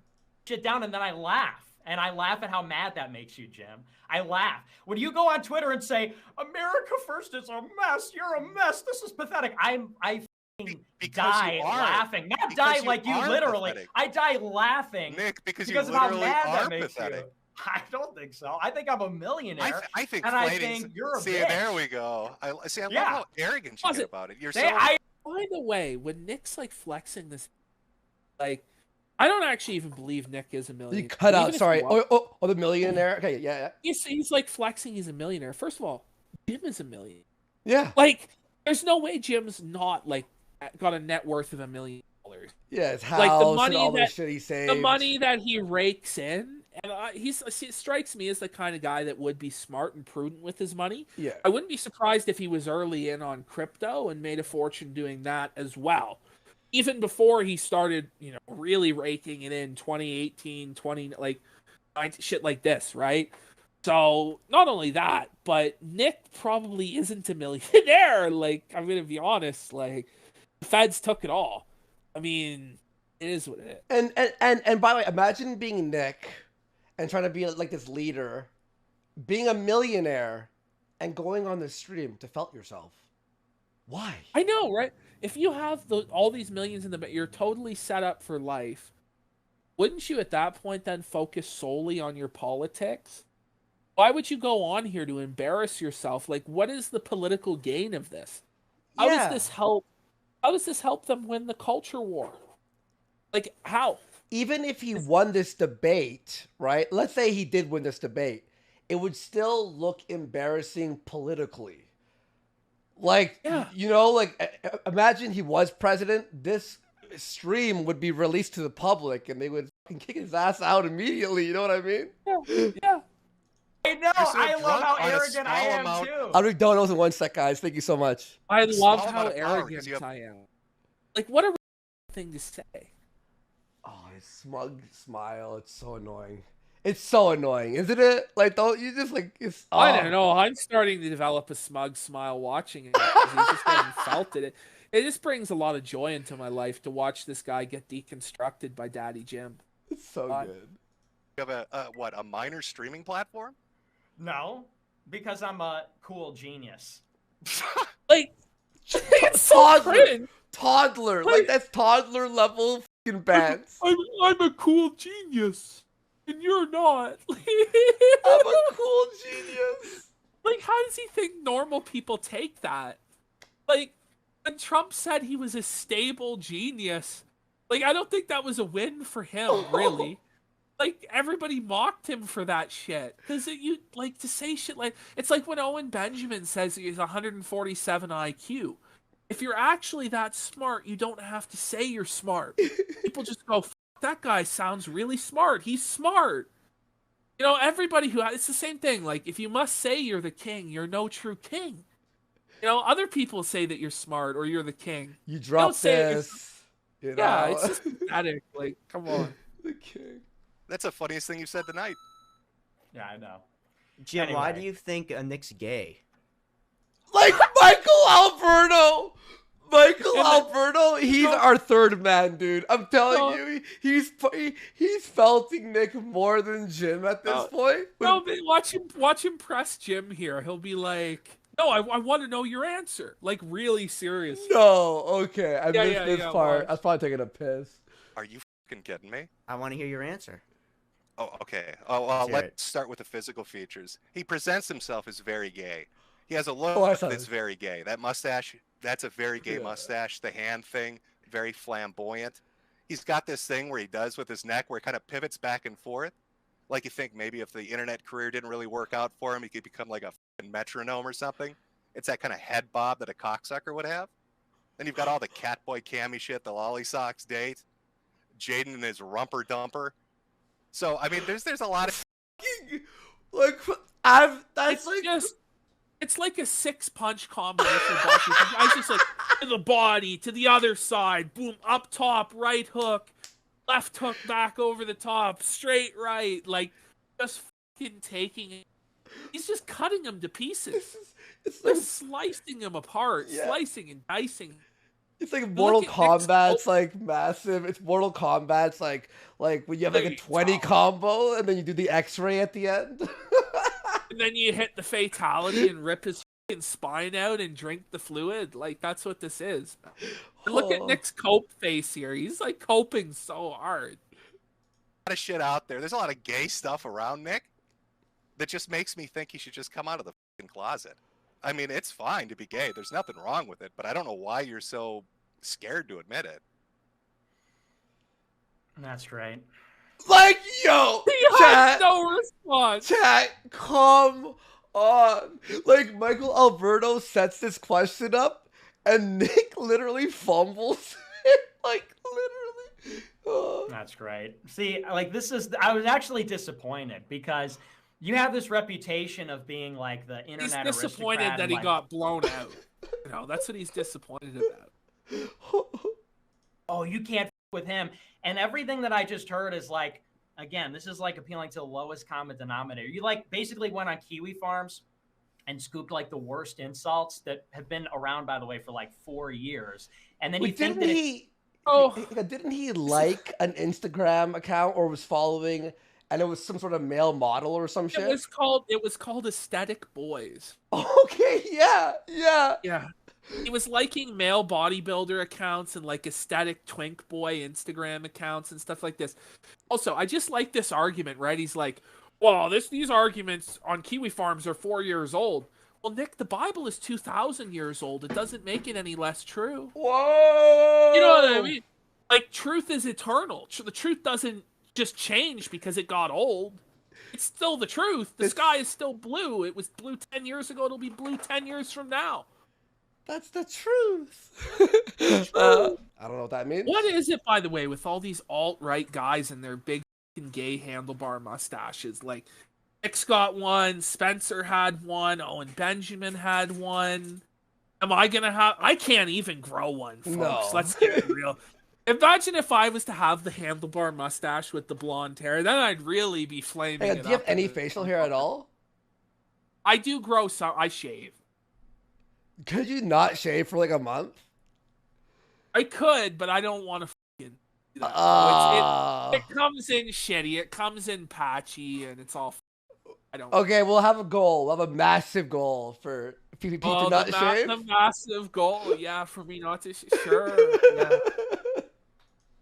Shit down, and then I laugh. And I laugh at how mad that makes you, Jim. I laugh. When you go on Twitter and say, America first is a mess, you're a mess, this is pathetic. I f***ing Because die you are. laughing. Not Because die you like you are literally. pathetic. I die laughing Nick, because you because of how literally mad are that makes pathetic. you. I don't think so. I think I'm a millionaire. I think and I fighting's- think you're a see, bitch. there we go. I love Yeah. how arrogant you Was get it- about it. You're They- so By the way, when Nick's like flexing this, like, I don't actually even believe Nick is a millionaire. You cut Even out. if he Sorry. was, Oh, the millionaire. Okay, yeah. he's like flexing he's a millionaire. First of all, Jim is a millionaire. Yeah. Like, there's no way Jim's not like got a net worth of $1 million. Yeah, his house Like, the and money all the that- shit he saved. The money that he rakes in, and it strikes me as the kind of guy that would be smart and prudent with his money. Yeah. I wouldn't be surprised if he was early in on crypto and made a fortune doing that as well. Even before he started, really raking it in 2018, shit like this, right? So not only that, but Nick probably isn't a millionaire. Like, I'm going to be honest, like, the feds took it all. I mean, it is what it is. And by the way, imagine being Nick and trying to be like this leader, being a millionaire and going on the stream to felt yourself. Why? I know, right? If you have all these millions in the bank, you're totally set up for life. Wouldn't you at that point then focus solely on your politics? Why would you go on here to embarrass yourself? Like, what is the political gain of this? How Yeah. does this help? How does this help them win the culture war? Like, how? Even if he won this debate, right? Let's say he did win this debate, it would still look embarrassing politically. Like, Yeah. imagine he was president. This stream would be released to the public and they would fucking kick his ass out immediately. You know what I mean? Yeah. I know. You're so I love drunk how on a arrogant I small am, amount- too. I'll read donuts in 1 sec, guys. Thank you so much. I A love small how amount of power, 'cause arrogant you have- I am. Like, what a thing to say. Oh, his smug smile. It's so annoying. It's so annoying, isn't it? Like, don't you just like it's. Oh. I don't know. I'm starting to develop a smug smile watching it because he's just getting felt it. It just brings a lot of joy into my life to watch this guy get deconstructed by Daddy Jim. It's so good. You have a minor streaming platform? No, because I'm a cool genius. Like, it's so Toddler. cringe. Toddler. Like, that's toddler level fucking bands. I'm a cool genius, and you're not. I'm a cool genius. Like, how does he think normal people take that? Like, when Trump said he was a stable genius, like, I don't think that was a win for him, really. Like, everybody mocked him for that shit. Because you, like, to say shit like... It's like when Owen Benjamin says he's 147 IQ. If you're actually that smart, you don't have to say you're smart. People just go, that guy sounds really smart. He's smart. Everybody who... It's the same thing. Like, if you must say you're the king, you're no true king. Other people say that you're smart or you're the king. You drop say it- this. You know? Yeah, it's just pathetic. Like, come on. The king. That's the funniest thing you said tonight. Yeah, I know. Jim, why Anyway. do you think Nick's gay? Like Michael Alberto. Michael And Alberto, he's our third man, dude. I'm telling you, he's felting Nick more than Jim at this point. No, but watch him press Jim here. He'll be like, No, I want to know your answer. Like, really serious. No, okay. I missed yeah, this yeah, part. watch. I was probably taking a piss. Are you fucking kidding me? I want to hear your answer. Oh, okay. Oh, Let's hear let's start with the physical features. He presents himself as very gay. He has a I look saw that's this. very gay. That mustache, that's a very gay Yeah. mustache. The hand thing, very flamboyant. He's got this thing where he does with his neck where he kind of pivots back and forth. Like you think maybe if the internet career didn't really work out for him, he could become like a fucking metronome or something. It's that kind of head bob that a cocksucker would have. Then you've got all the Catboy Cammy shit, the Lolly Socks date, Jaden and his rumper dumper. So I mean, there's a lot of Like, It's like a 6-punch combination. I just like to the body, to the other side, boom, up top, right hook, left hook back over the top, straight right, like just fucking taking it. He's just cutting him to pieces. it's like Just slicing him apart, Yeah. slicing and dicing. It's like Mortal look at Nick's Kombat's like massive. It's Mortal Kombat's like when you have like a 20 combo and then you do the X-ray at the end. And then you hit the fatality and rip his fucking spine out and drink the fluid. Like, that's what this is. And look at Oh. Nick's cope face here. He's like coping so hard. shit out there. There's a lot of gay stuff around Nick that just makes me think he should just come out of the fucking closet. I mean, it's fine to be gay. There's nothing wrong with it, but I don't know why you're so scared to admit it. That's right. Like, yo, He has chat, no response. chat, come on. Like, Michael Alberto sets this question up, and Nick literally fumbles it. Like, literally. Oh. That's great. See, like I was actually disappointed because you have this reputation of being like the He's internet disappointed aristocrat that and, he like, got blown out. You know, that's what he's disappointed about. oh, you can't f- with him. And everything that I just heard is like, again, this is like appealing to the lowest common denominator. You like basically went on Kiwi Farms and scooped like the worst insults that have been around, by the way, for like 4 years. And then you Wait, think didn't that he? Oh. Didn't he like an Instagram account or was following, and it was some sort of male model or some shit? It was called Aesthetic Boys. Okay, yeah. Yeah. He was liking male bodybuilder accounts and like aesthetic twink boy Instagram accounts and stuff like this. Also, I just like this argument, right? He's like, well, these arguments on Kiwi Farms are 4 years old. Well, Nick, the Bible is 2,000 years old. It doesn't make it any less true. Whoa! You know what I mean? Like, truth is eternal. The truth doesn't just change because it got old. It's still the truth. The sky is still blue. It was blue 10 years ago. It'll be blue 10 years from now. That's the truth. I don't know what that means. What is it, by the way, with all these alt-right guys and their big fucking gay handlebar mustaches? Like, Nick's got one, Spencer had one, Owen Benjamin had one. Am I gonna have... I can't even grow one, folks. No. Let's get real. Imagine if I was to have the handlebar mustache with the blonde hair. Then I'd really be flaming Hey, it do you have up any in the- facial hair at all? I do grow some. I shave. Could you not shave for like a month? I could, but I don't want to fucking do that. It comes in shitty. It comes in patchy, and it's all. I don't. Okay, we'll have a goal. We'll have a massive goal for PvP to not shave. The massive goal, yeah, for me not to sure. Yeah.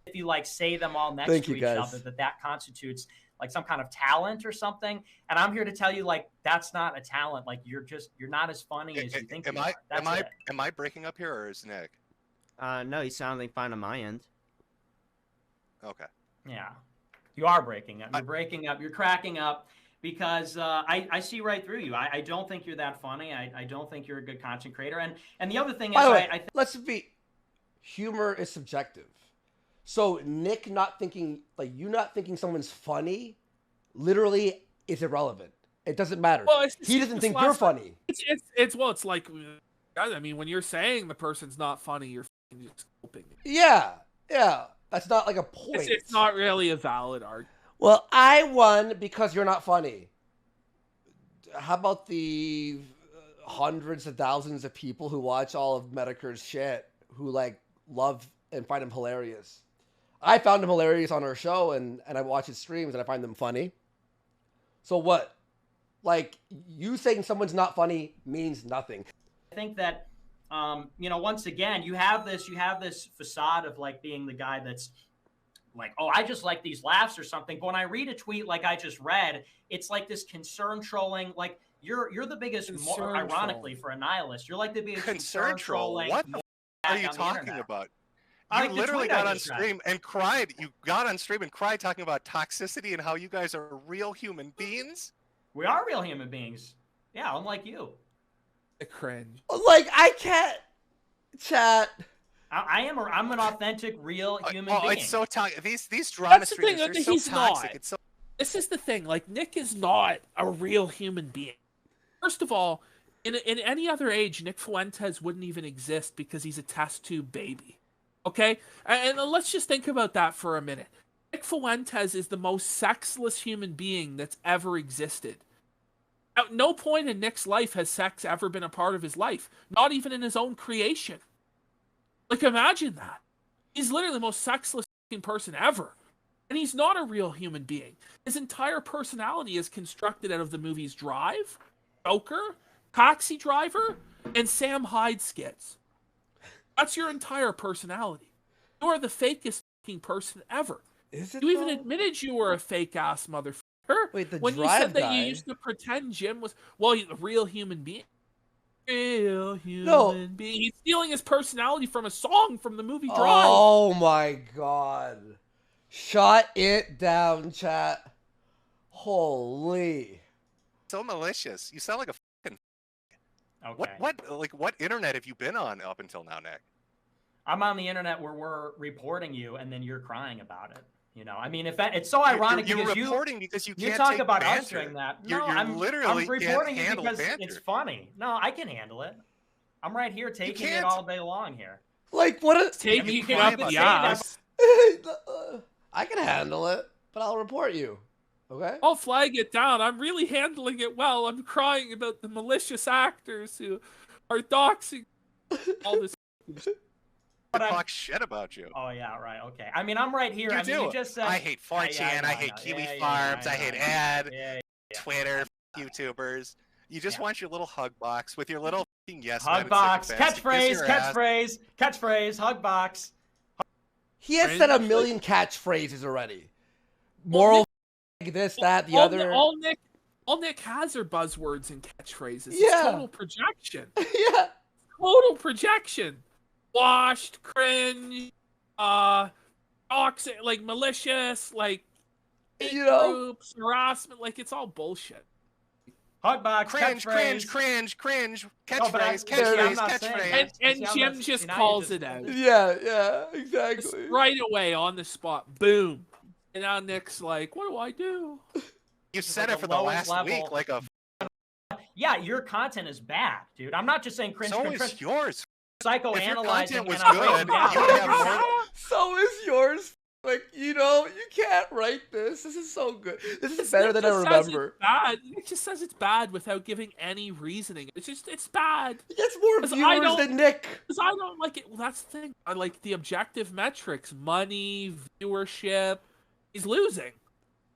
if you like say them all next Thank to you, each guys. other, that constitutes like some kind of talent or something. And I'm here to tell you, like, that's not a talent. Like, you're not as funny as you think you are. That's it. Am I breaking up here, or is Nick? No, you sounding fine on my end. Okay. Yeah, you are breaking up. You're breaking up. You're cracking up because I see right through you. I don't think you're that funny. I don't think you're a good content creator. And the other thing is, By the way, I think let's be. Humor is subjective. So Nick not thinking, like you not thinking someone's funny, literally is irrelevant. It doesn't matter. Well, He doesn't think you're funny. It's like, I mean, when you're saying the person's not funny, you're fucking just hoping. Yeah. That's not like a point. It's not really a valid argument. Well, I won because you're not funny. How about the hundreds of thousands of people who watch all of Metokur's shit, who like love and find him hilarious? I found him hilarious on our show, and I watch his streams, and I find them funny. So what? Like, you saying someone's not funny means nothing. I think that, once again, you have this facade of like being the guy that's like, oh, I just like these laughs or something. But when I read a tweet like I just read, it's like this concern trolling. Like you're the biggest, ironically, for a nihilist. You're like the biggest concern trolling. What the are you talking about? You literally got on stream and cried. You got on stream and cried talking about toxicity and how you guys are real human beings. We are real human beings. Yeah, unlike you. A cringe. Like, I can't chat. I'm an authentic, real human being. It's so toxic. These drama streamers are so he's toxic. Not. It's so... This is the thing. Like, Nick is not a real human being. First of all, in any other age, Nick Fuentes wouldn't even exist because he's a test tube baby. Okay? And let's just think about that for a minute. Nick Fuentes is the most sexless human being that's ever existed. At no point in Nick's life has sex ever been a part of his life. Not even in his own creation. Like, imagine that. He's literally the most sexless person ever. And he's not a real human being. His entire personality is constructed out of the movies Drive, Joker, Taxi Driver, and Sam Hyde skits. That's your entire personality. You are the fakest person ever. Is it you even admitted you were a fake-ass motherfucker. Wait, the when Drive you said guy? that you used to pretend Jim was, well, he's a real human being. Real human being. He's stealing his personality from a song from the movie Drive. Oh my god. Shut it down, chat. Holy. So malicious. You sound like a fucking... Okay. What internet have you been on up until now, Nick? I'm on the internet where we're reporting you and then you're crying about it. You know, I mean, if that, it's so ironic you're because reporting because you can't talk take about banter. us doing that. You're No, I'm literally reporting can't it because banter. it's funny. No, I can handle it. I'm right here taking it all day long here. Like, what a... Take you you can up say the that. ass. I can handle it, but I'll report you. Okay? I'll flag it down. I'm really handling it well. I'm crying about the malicious actors who are doxing all this. Talk shit about you. Oh yeah, right. Okay. I mean, I'm right here. You just said I hate 4chan. I hate Kiwi Farms. I hate Twitter, YouTubers. You just want your little hug box with your little yes hug box, catchphrase, hug box. He has said a million catchphrases already. Moral, this, that, the other. All Nick has are buzzwords and catchphrases. Yeah. It's total projection. Yeah. Total projection. Washed, cringe, toxic, like malicious, like groups, harassment, like it's all bullshit. Hug box, cringe, catchphrase. And Jim just calls it out. Yeah, exactly. Just right away on the spot, boom. And now Nick's like, what do I do? You said it for the last week, like a... Yeah, your content is bad, dude. I'm not just saying cringe. So is yours. Psychoanalyzing. Was good, so is yours. Like, you can't write this. This is so good. This is better than I remember. Bad. Nick just says it's bad without giving any reasoning. It's bad. He gets more viewers than Nick. Because I don't like it. Well, that's the thing. I like the objective metrics. Money, viewership. He's losing.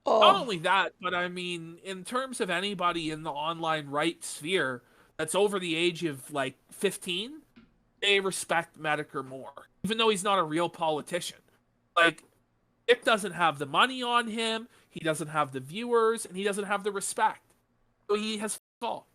Oh. Not only that, but I mean, in terms of anybody in the online right sphere that's over the age of, like, 15, they respect Metokur more. Even though he's not a real politician. Like, Nick doesn't have the money on him, he doesn't have the viewers, and he doesn't have the respect. So he has all.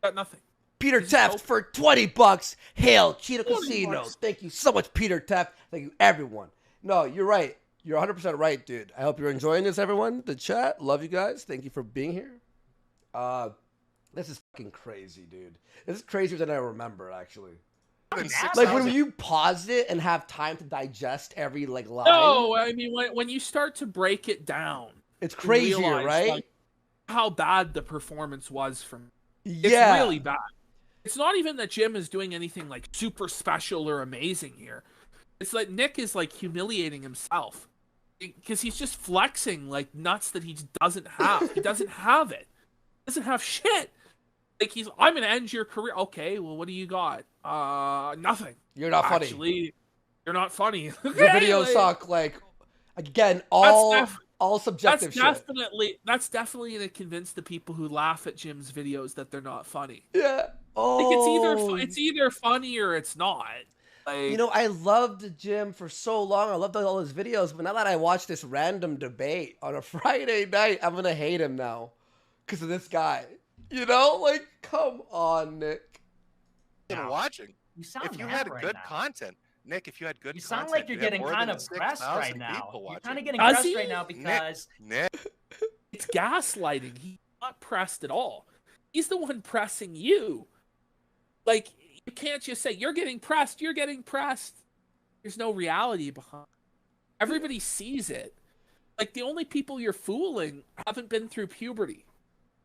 Got nothing. Peter Taft for $20. Hail Kino Casino. Thank you so much, Peter Taft. Thank you, everyone. No, you're right. You're 100% right, dude. I hope you're enjoying this, everyone. The chat. Love you guys. Thank you for being here. This is fucking crazy, dude. This is crazier than I remember, actually. Like, when you pause it and have time to digest every, like, line. No, I mean, when you start to break it down. It's crazier, realize, right? Like, how bad the performance was from... Yeah. It's really bad. It's not even that Jim is doing anything, like, super special or amazing here. It's like Nick is, like, humiliating himself. Because he's just flexing, like, nuts that he doesn't have. He doesn't have it. He doesn't have shit. Like, I'm going to end your career. Okay, well, what do you got? Nothing. You're not funny. Actually, you're not funny. Your videos suck. Like, again, all all subjective shit. That's definitely to convince the people who laugh at Jim's videos that they're not funny. Yeah. Oh. Like it's either funny or it's not. Like, you know, I loved Jim for so long. I loved all his videos, but now that I watch this random debate on a Friday night, I'm gonna hate him now because of this guy. You know, like, come on, Nick. Been watching. You sound if you mad had right good now. content, Nick, if you had good You content, sound like you're you'd have getting more kind than of pressed 6,000 right now. people You're watching. kind of getting Does pressed he? right now because Nick. it's gaslighting. He's not pressed at all. He's the one pressing you. Like, you can't just say, you're getting pressed. There's no reality behind it. Everybody sees it. Like, the only people you're fooling haven't been through puberty.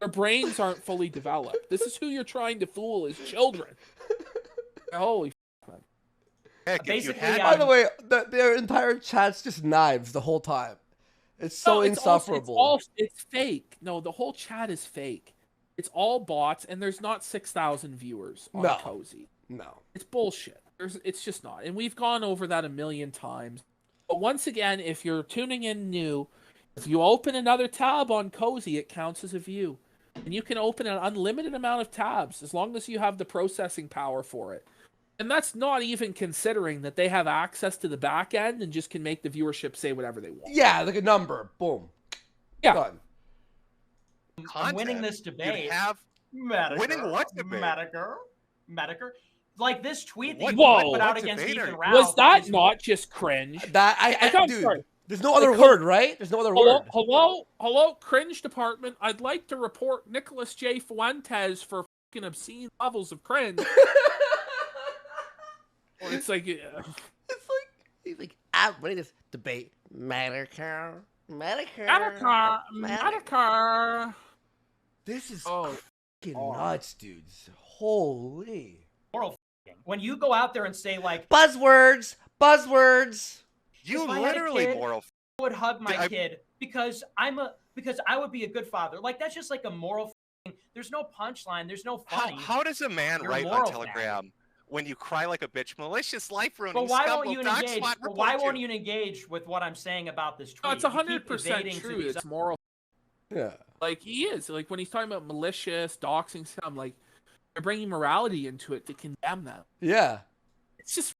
Their brains aren't fully developed. This is who you're trying to fool is children. Holy fuck. Heck, Basically, By the way, their entire chat's just knives the whole time. It's so insufferable. It's fake. No, the whole chat is fake. It's all bots, and there's not 6,000 viewers on Cozy. No. It's bullshit. It's just not. And we've gone over that a million times. But once again, if you're tuning in new, if you open another tab on Cozy, it counts as a view. And you can open an unlimited amount of tabs as long as you have the processing power for it. And that's not even considering that they have access to the back end and just can make the viewership say whatever they want. Yeah, like a number. Boom. Yeah. Done. I'm winning this debate. Metokur, winning what debate? Metokur. Like this tweet that you Whoa. put out What against debate Ethan are- Ralph. Was that not just cringe? That I'm dude, sorry. there's no other Like, word, right? There's no other word. Hello, cringe department. I'd like to report Nicholas J. Fuentes for fucking obscene levels of cringe. It's like, He's like, I'm winning this debate. Metokur. This is fucking nuts, dudes. Holy. moral f***ing. When you go out there and say like Buzzwords. You If I had a literally kid, moral. I would hug my kid because I would be a good father. Like that's just like a moral f***ing. There's no punchline. There's no funny. How does a man You're write on moral Telegram when you cry like a bitch, malicious life ruining But why scum won't will you dox engage? SWAT But report why won't you engage with what I'm saying about this tweet? no, it's You keep 100% evading to true. these- It's moral. Yeah. Like, he is. Like, when he's talking about malicious, doxing stuff, like, they're bringing morality into it to condemn them. Yeah. It's just,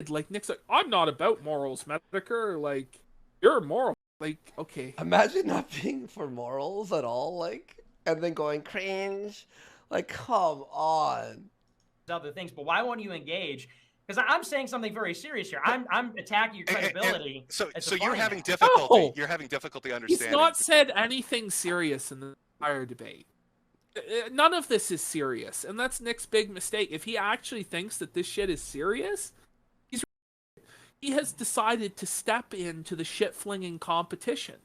like, Nick's like, I'm not about morals, Metokur. Like, you're moral. Like, okay. Imagine not being for morals at all, like, and then going cringe. Like, come on. other things, but why won't you engage? Because I'm saying something very serious here. I'm attacking your credibility. So as a you're party having man. difficulty. No. You're having difficulty He's understanding. not said anything serious in the entire debate. None of this is serious, and that's Nick's big mistake. If he actually thinks that this shit is serious, he has decided to step into the shit-flinging competition,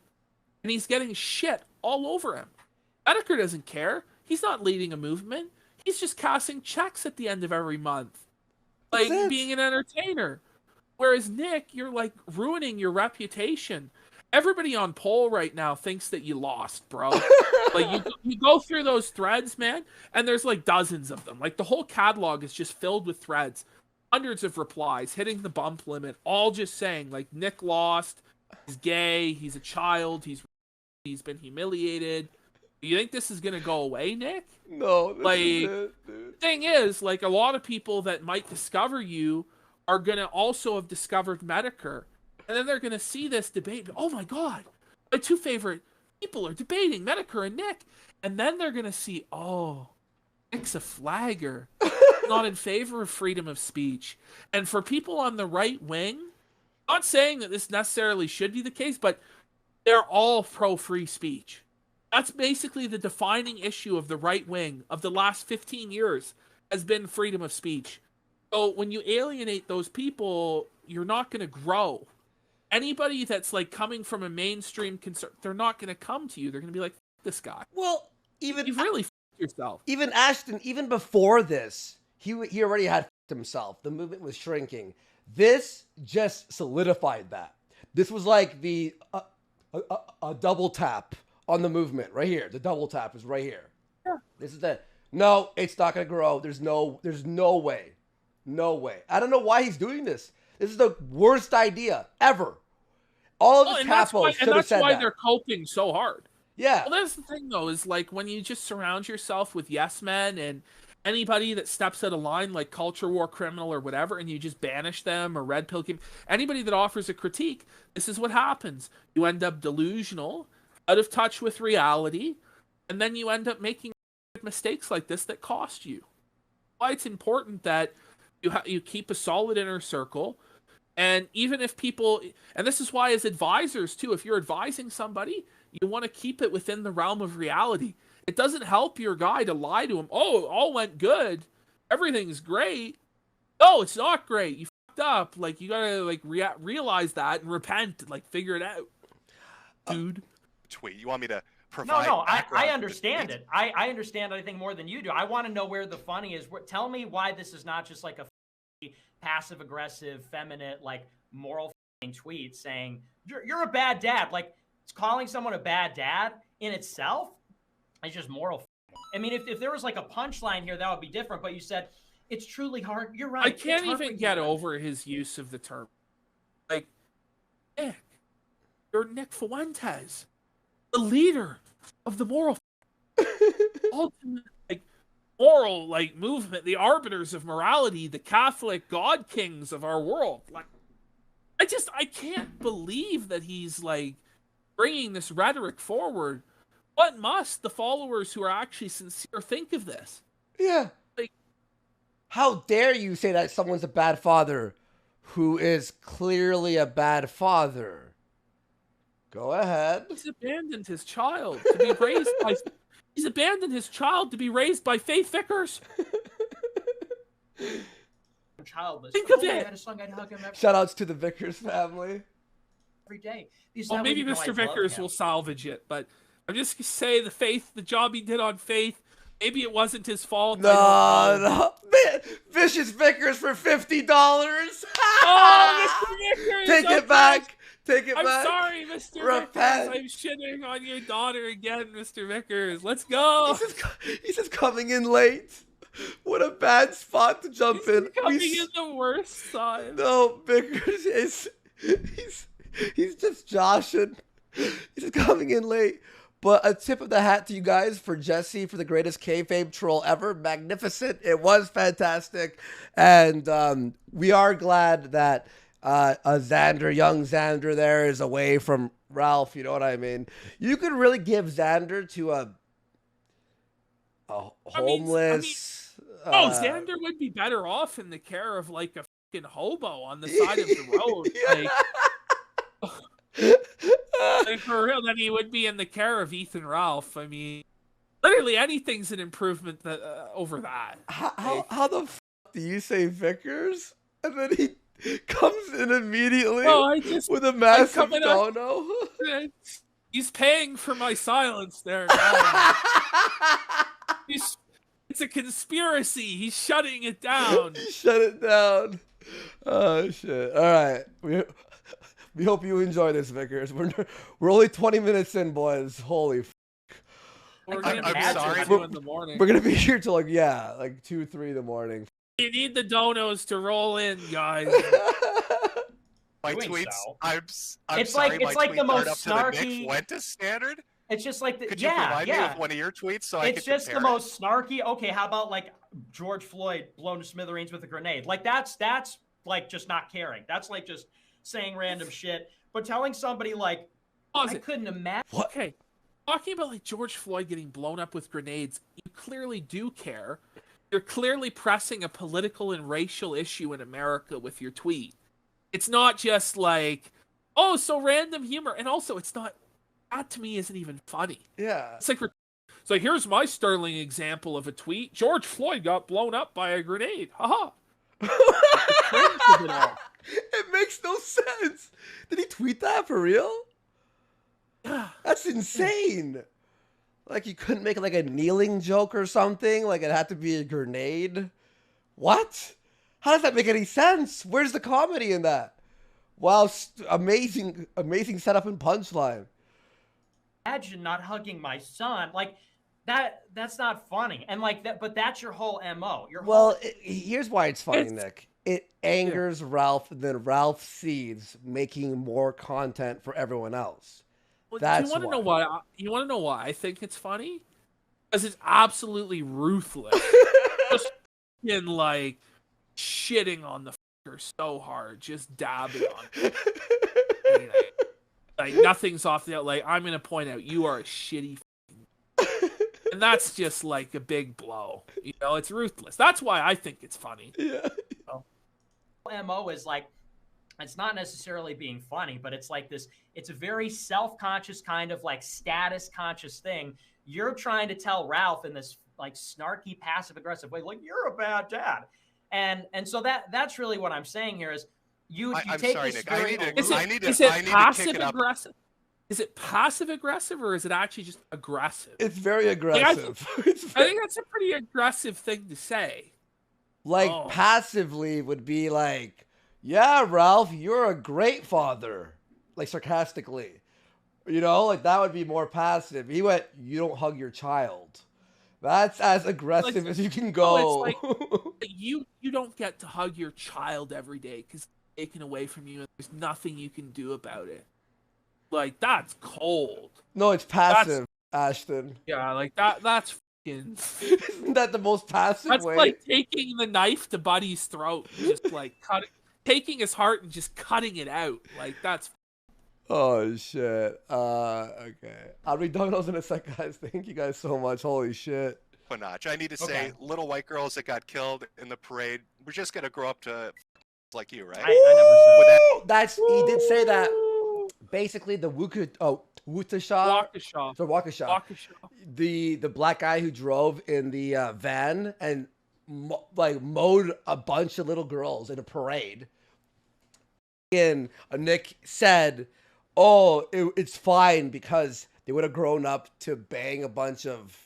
and he's getting shit all over him. Metokur doesn't care. He's not leading a movement. He's just casting checks at the end of every month, like being an entertainer. Whereas Nick, you're like ruining your reputation. Everybody on poll right now thinks that you lost, bro. Like you go through those threads, man, and there's like dozens of them. Like the whole catalog is just filled with threads, hundreds of replies, hitting the bump limit, all just saying like Nick lost, he's gay, he's a child, he's been humiliated. Do you think this is gonna go away, Nick? No. Like, dude. Thing is, like a lot of people that might discover you are gonna also have discovered Metokur. And then they're going to see this debate. Oh my God, my two favorite people are debating, Metokur and Nick. And then they're going to see, oh, Nick's a flagger. Not in favor of freedom of speech. And for people on the right wing, not saying that this necessarily should be the case, but they're all pro-free speech. That's basically the defining issue of the right wing of the last 15 years has been freedom of speech. So when you alienate those people, you're not going to grow. Anybody that's like coming from a mainstream concern, they're not going to come to you. They're going to be like, this guy. Well, even You've really f***ed yourself. Even Ashton, even before this, he already had f***ed himself. The movement was shrinking. This just solidified that. This was like the a double tap on the movement right here. The double tap is right here. Yeah. This is the no. It's not going to grow. There's no way. No way. I don't know why he's doing this. This is the worst idea ever. All of Well, his and that's capo why, should have said that. they're coping so hard. Yeah. Well, that's the thing, though, is like when you just surround yourself with yes men and anybody that steps out of line, like culture war criminal or whatever, and you just banish them or red pill, anybody that offers a critique, this is what happens. You end up delusional, out of touch with reality, and then you end up making mistakes like this that cost you. Why it's important that you keep a solid inner circle. And even if people, and this is why as advisors too, if you're advising somebody, you want to keep it within the realm of reality. It doesn't help your guy to lie to him. Oh, all went good. Everything's great. No, it's not great. You fucked up. Like, you gotta like realize that and repent. Like, figure it out, dude. Tweet. You want me to provide? No, I understand it. I understand anything more than you do. I want to know where the funny is. Tell me why this is not just like a passive-aggressive, feminine, like moral tweet saying you're a bad dad. Like, calling someone a bad dad in itself is just moral. I mean, if there was like a punchline here, that would be different. But you said it's truly hard. You're right. I can't even get over his use of the term. Like, Nick, you're Nick Fuentes, the leader of the moral, ultimate, like, moral, like, movement, the arbiters of morality, the Catholic god kings of our world. Like, I can't believe that he's like bringing this rhetoric forward. What must the followers who are actually sincere think of this? Yeah. Like, how dare you say that someone's a bad father who is clearly a bad father? Go ahead. He's abandoned his child to be raised by. He's abandoned his child to be raised by Faith Vickers. Childless. Think of it. I had a son, I'd hug him Shout outs to the Vickers family. every day. Well, maybe Mr. Vickers will salvage it, but I'm just gonna say the job he did on Faith, maybe it wasn't his fault. No. Vicious Vickers for $50. Oh, Mr. Vickers! Take it back. Take it I'm back. sorry, Mr. Repent. Vickers. I'm shitting on your daughter again, Mr. Vickers. Let's go. He says coming in late. What a bad spot to jump in. Coming in the worst time. No, Vickers is he's just joshing. He's just coming in late. But a tip of the hat to you guys for Jesse for the greatest kayfabe troll ever. Magnificent. It was fantastic. And we are glad that young Xander there is away from Ralph. You know what I mean? You could really give Xander to a homeless. Xander would be better off in the care of like a fucking hobo on the side of the road. Like for real, then he would be in the care of Ethan Ralph. I mean, literally anything's an improvement over that. How the f do you say Vickers? And then he comes in immediately with a massive dono. He's paying for my silence there. It's a conspiracy. He's shutting it down. Shut it down. Oh shit! All right, we hope you enjoy this, Vickers. We're only 20 minutes in, boys. Holy. I'm sorry. In the morning. We're gonna be here till like 2, 3 in the morning. You need the donos to roll in, guys. My tweets. So. I'm it's sorry, like the most snarky. To the Nick Fuentes standard. It's just like Could you provide me with one of your tweets so I could It's just the compare most snarky. Okay, how about like George Floyd blown to smithereens with a grenade? Like that's like just not caring. That's like just saying random shit. But telling somebody like, I couldn't imagine. Okay, talking about like George Floyd getting blown up with grenades, you clearly do care. You're clearly pressing a political and racial issue in America with your tweet. It's not just like, oh, so random humor. And also, it's not, that to me isn't even funny. Yeah. It's like here's my sterling example of a tweet. George Floyd got blown up by a grenade. Haha. It makes no sense. Did he tweet that for real? Yeah. That's insane. Like you couldn't make like a kneeling joke or something? Like it had to be a grenade? What? How does that make any sense? Where's the comedy in that? Wow, amazing setup and punchline. Imagine not hugging my son. Like that's not funny. And like that, but that's your whole MO. Here's why it's funny, Nick. it angers Ralph, and then Ralph sees making more content for everyone else. Well, That's do you want to why. know why? You want to know why I think it's funny? Because it's absolutely ruthless. Just in like shitting on the fucker so hard, just dabbing on it. Like nothing's off the like. I'm gonna point out you are a shitty, and that's just like a big blow. You know, it's ruthless. That's why I think it's funny. Yeah. MO is like, it's not necessarily being funny, but it's like this, it's a very self-conscious kind of like status conscious thing. You're trying to tell Ralph in this like snarky, passive aggressive way, like you're a bad dad. And so that's really what I'm saying here is you I'm take sorry, this Nick. very I need Is to it kick passive it up. aggressive? Is it passive aggressive or is it actually just aggressive? It's very aggressive. I think that's a pretty aggressive thing to say. Like passively would be like, yeah, Ralph, you're a great father. Like sarcastically. You know, like that would be more passive. He went, you don't hug your child. That's as aggressive as you can go. It's like, you don't get to hug your child every day because it's taken away from you and there's nothing you can do about it. Like, that's cold. No, it's passive, Ashton. Yeah, like that's fucking... Isn't that the most passive That's way? like taking the knife to Buddy's throat and just like taking his heart and just cutting it out. Like, that's... Oh, shit. Okay. I'll be done those in a sec, guys. Thank you guys so much. Holy shit. Notch. I need to say, little white girls that got killed in the parade, we're just going to grow up to like you, right? I never said that. He did say that. Basically, the Waukesha, the black guy who drove in the van and mowed a bunch of little girls in a parade. And Nick said, "Oh, it's fine because they would have grown up to bang a bunch of."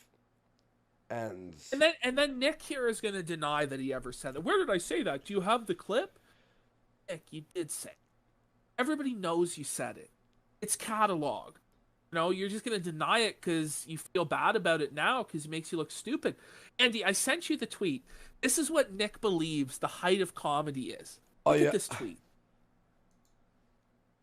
And then Nick here is going to deny that he ever said that. Where did I say that? Do you have the clip? Nick, you did say it. Everybody knows you said it. It's catalog. You know, you're just going to deny it because you feel bad about it now because it makes you look stupid. Andy, I sent you the tweet. This is what Nick believes the height of comedy is. Look at this tweet.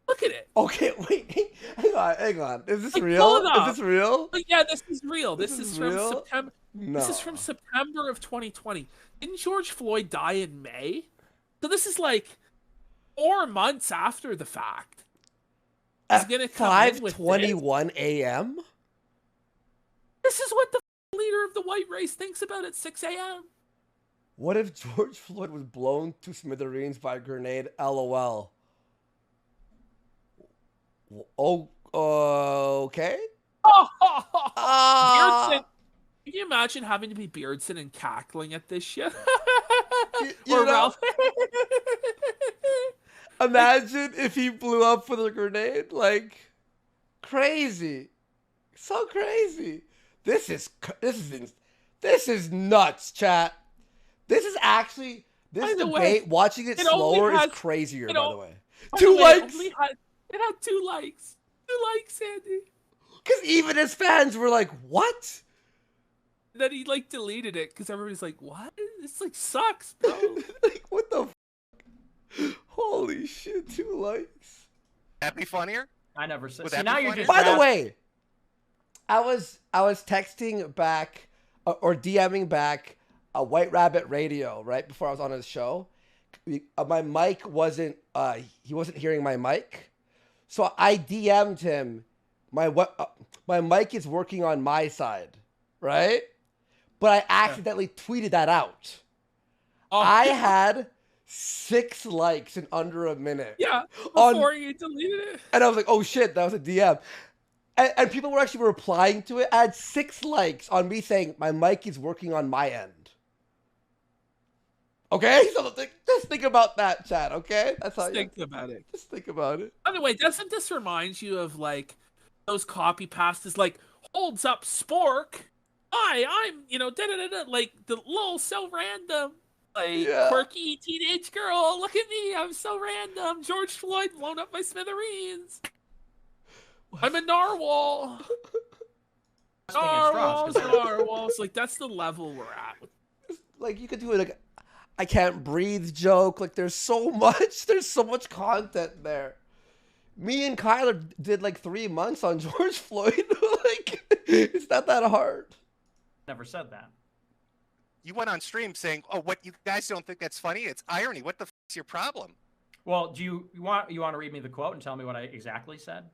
Look at it. Okay, wait. Hang on. Is this real? Is this real? Yeah, this is real. This is from real? September. No. This is from September of 2020. Didn't George Floyd die in May? So this is like 4 months after the fact. At 5:21 a.m.? This is what the leader of the white race thinks about at 6 a.m. What if George Floyd was blown to smithereens by a grenade? LOL. Oh, okay. Beardson. Can you imagine having to be Beardson and cackling at this shit? Or Ralph. Imagine if he blew up with a grenade. Like, crazy. So crazy. This is nuts, chat. This is actually, this debate, watching it slower is crazier, by the way. 2 likes. It had 2 likes. 2 likes, Andy. Because even his fans were like, what? Then he like deleted it because everybody's like, what? This like sucks, bro. Like, what the f? Holy shit, 2 likes. That'd be funnier? I never said. So now you're just. By the way, I was texting back or DMing back a White Rabbit Radio right before I was on his show. My mic wasn't. He wasn't hearing my mic, so I DM'd him. My mic is working on my side, right? But I accidentally tweeted that out. I had 6 likes in under a minute. Yeah, before you deleted it. And I was like, oh shit, that was a DM. And people were actually replying to it. I had 6 likes on me saying, my mic is working on my end. Okay? So just think about that, chat, okay? That's how think about it. Just think about it. By the way, doesn't this remind you of like those copy pastas like holds up spork? Hi, I'm, like the lol so random. Like, quirky teenage girl, look at me, I'm so random. George Floyd blown up my smithereens. I'm a narwhal. Narwhals. Like, that's the level we're at. Like, you could do it like, I can't breathe joke. Like there's so much content there. Me and Kyler did like 3 months on George Floyd. Like it's not that hard. Never said that. You went on stream saying, "Oh, what you guys don't think that's funny? It's irony. What the is your problem?" Well, do you want to read me the quote and tell me what I exactly said?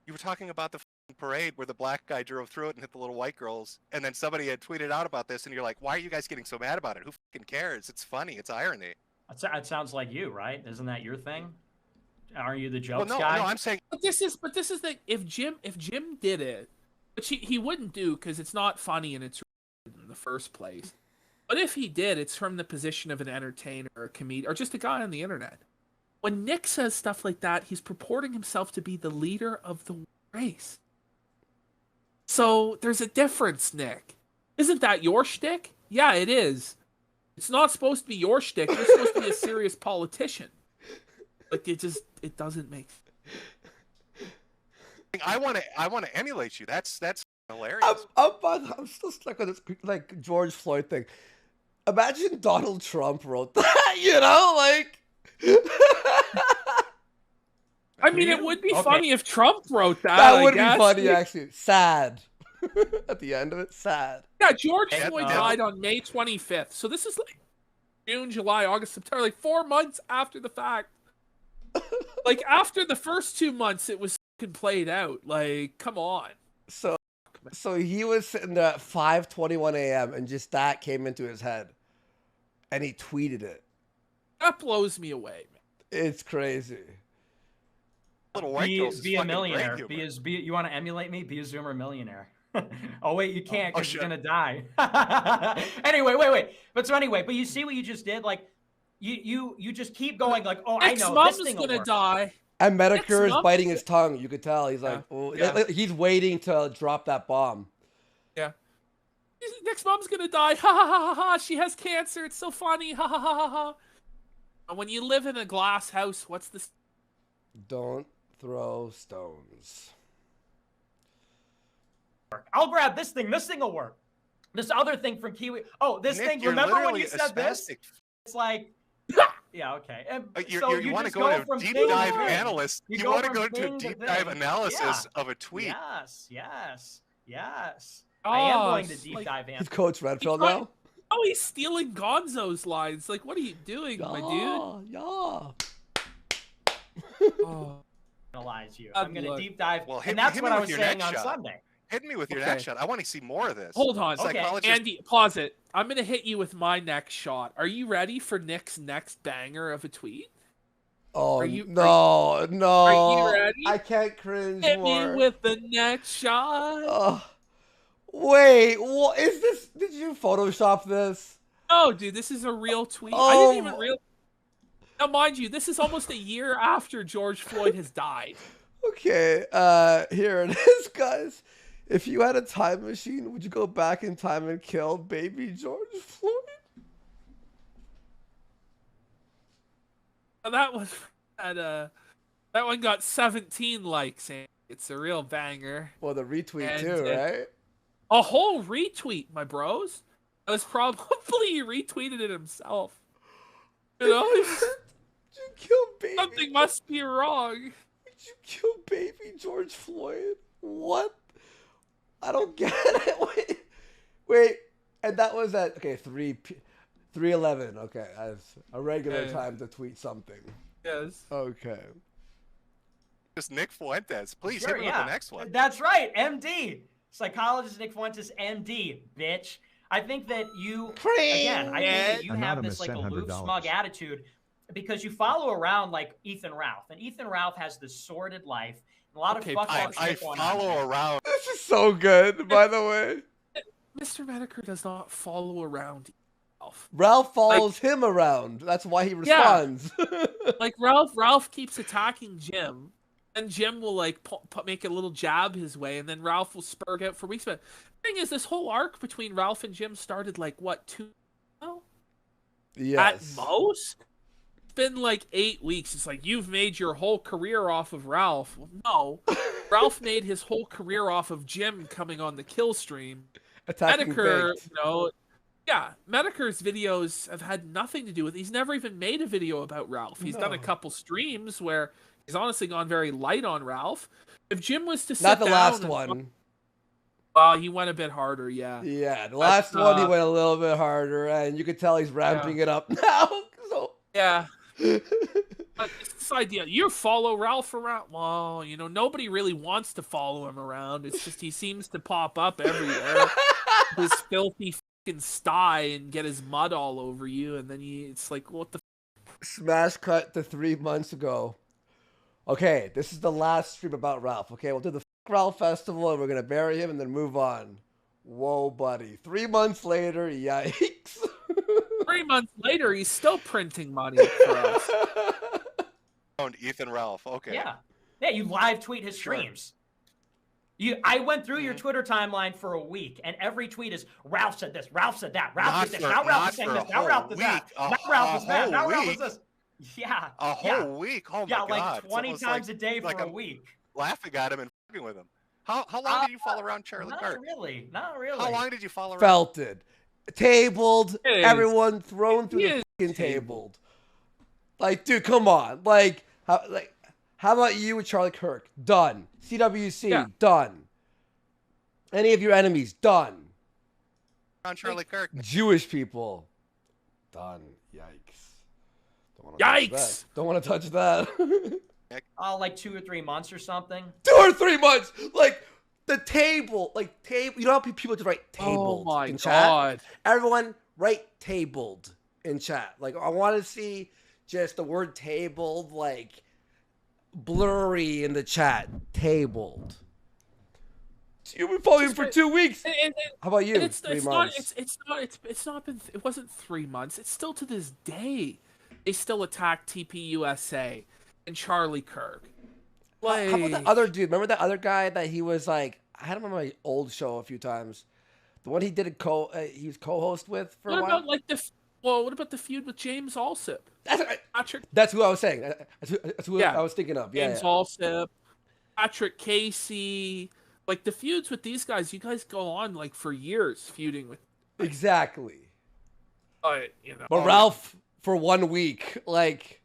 You were talking about the parade where the black guy drove through it and hit the little white girls, and then somebody had tweeted out about this, and you're like, "Why are you guys getting so mad about it? Who fucking cares? It's funny. It's irony." It sounds like you, right? Isn't that your thing? Aren't you the jokes well, guy? No, I'm saying. But this is the if Jim did it, which he wouldn't do because it's not funny and it's in the first place. But if he did, it's from the position of an entertainer or a comedian or just a guy on the internet. When Nick says stuff like that, he's purporting himself to be the leader of the race. So there's a difference, Nick. Isn't that your shtick? Yeah, it is. It's not supposed to be your shtick. You're supposed to be a serious politician. Like it doesn't make sense. I want to emulate you. That's hilarious. I'm still stuck on this like George Floyd thing. Imagine Donald Trump wrote that, you know, like. I mean, it would be funny if Trump wrote that. That would be funny, actually. Sad. At the end of it, sad. Yeah, George Floyd died on May 25th. So this is like June, July, August, September, like 4 months after the fact. Like after the first 2 months, it was fucking played out. Like, come on. So he was sitting there at 5:21 a.m. and just that came into his head, and he tweeted it. That blows me away, man. It's crazy. Little white girls Be a millionaire. You want to emulate me? Be a Zoomer millionaire. Oh wait, you can't because you're gonna die. Anyway, wait. But you see what you just did? Like, you just keep going. Like, oh, Nick's I know mom's this thing gonna work. die. And Metokur is biting his tongue. You could tell. He's like, he's waiting to drop that bomb. Yeah. Nick's mom's gonna die. Ha ha ha ha ha. She has cancer. It's so funny. Ha ha ha ha ha. When you live in a glass house, what's this? Don't throw stones. I'll grab this thing. This thing will work. This other thing from Kiwi. Oh, this Nick, thing. Remember when you said this? It's like, yeah, okay. And so you want to go go to from deep thing dive to thing. analyst. You want to go to a deep dive analysis of a tweet. Yes. Oh, I am going to deep dive He's analysis. Coach Redfield now. Oh, he's stealing Gonzo's lines. Like, what are you doing, my dude? Yeah. Oh. Analyze you. I'm going to deep dive. Well, and that's what I was saying on Sunday. Hit me with your next shot. I want to see more of this. Hold on. Psychologist... Andy, pause it. I'm going to hit you with my next shot. Are you ready for Nick's next banger of a tweet? Oh, no. Are you ready? I can't cringe Hit more. me with the next shot. Wait, what is this? Did you Photoshop this? No, dude, this is a real tweet. Oh. I didn't even realize. Now, mind you, this is almost a year after George Floyd has died. Okay, here it is, guys. If you had a time machine, would you go back in time and kill baby George Floyd? That one got 17 likes. And it's a real banger. Well, the retweet too, right? A whole retweet, my bros. That was probably he retweeted it himself. You know, Did you kill baby? something must be wrong. Did you kill baby George Floyd? What? I don't get it. Wait. And that was at 3:11. Okay, that's a regular time to tweet something. Yes. Okay. Just Nick Fuentes. Please hit me with the next one. That's right, MD. Psychologist Nick Fuentes, MD, bitch. I think that you, again, I think that you have this like aloof, smug attitude because you follow around like Ethan Ralph. And Ethan Ralph has this sordid life. A lot of fuck I follow around. This is so good, by the way. Mr. Metokur does not follow around Ralph. Ralph follows him around. That's why he responds. Yeah. Like Ralph keeps attacking Jim, and Jim will like make a little jab his way, and then Ralph will spurg out for weeks. But the thing is, this whole arc between Ralph and Jim started like what, 2 months? Yes. At most. It's been like 8 weeks. It's like you've made your whole career off of Ralph. Well, no, Ralph made his whole career off of Jim coming on the kill stream. Attacking Metokur, baked. you know, Yeah, Metokur's videos have had nothing to do with. He's never even made a video about Ralph. He's done a couple streams where he's honestly gone very light on Ralph. If Jim was to sit Not the down last and, one. well, he went a bit harder, yeah. Yeah, the last one he went a little bit harder, and you could tell he's ramping it up now. So. Yeah. But it's this idea, you follow Ralph around. Well, you know, nobody really wants to follow him around. It's just he seems to pop up everywhere. This filthy fucking sty and get his mud all over you, and then it's like, what the Smash cut to 3 months ago. Okay, this is the last stream about Ralph. Okay, we'll do the Ralph Festival, and we're going to bury him and then move on. Whoa, buddy. 3 months later, yikes. 3 months later, he's still printing money for us. Ethan Ralph. Okay. Yeah. Yeah, you live tweet his streams. I went through your Twitter timeline for a week, and every tweet is Ralph said this, Ralph said that, Ralph did this, now Ralph is saying this, now Ralph is that, now Ralph is that, now Ralph is this. Yeah. A whole week. Oh my God. Yeah, like 20 times a day for a week. Laughing at him and fucking with him. How long did you follow around Charlie Kirk? Not really. How long did you follow around? Felted. Tabled. Everyone thrown through the fucking tabled. Like, dude, come on. Like, how about you with Charlie Kirk? Done. CWC, done. Any of your enemies, done. On Charlie Kirk. Jewish people, done. Yikes. Yikes. Don't want to touch that. Like 2 or 3 months or something. 2 or 3 months. Like, the table. Like, table. You know how people just write tabled in chat? Everyone write tabled in chat. Like, I want to see just the word tabled, like, blurry in the chat. Tabled. You've been following for 2 weeks. How about you? It's 3 months. It's not been. It wasn't 3 months. It's still to this day. They still attack TPUSA and Charlie Kirk. Like, how about that other dude? Remember that other guy that he was like? I had him on my old show a few times. The one he did he was co-host with for a while. What about what about the feud with James Allsip? That's who I was saying. That's who I was thinking of. James Allsip, Patrick Casey. Like, the feuds with these guys, you guys go on like for years feuding with. Exactly. But Ralph for 1 week, like.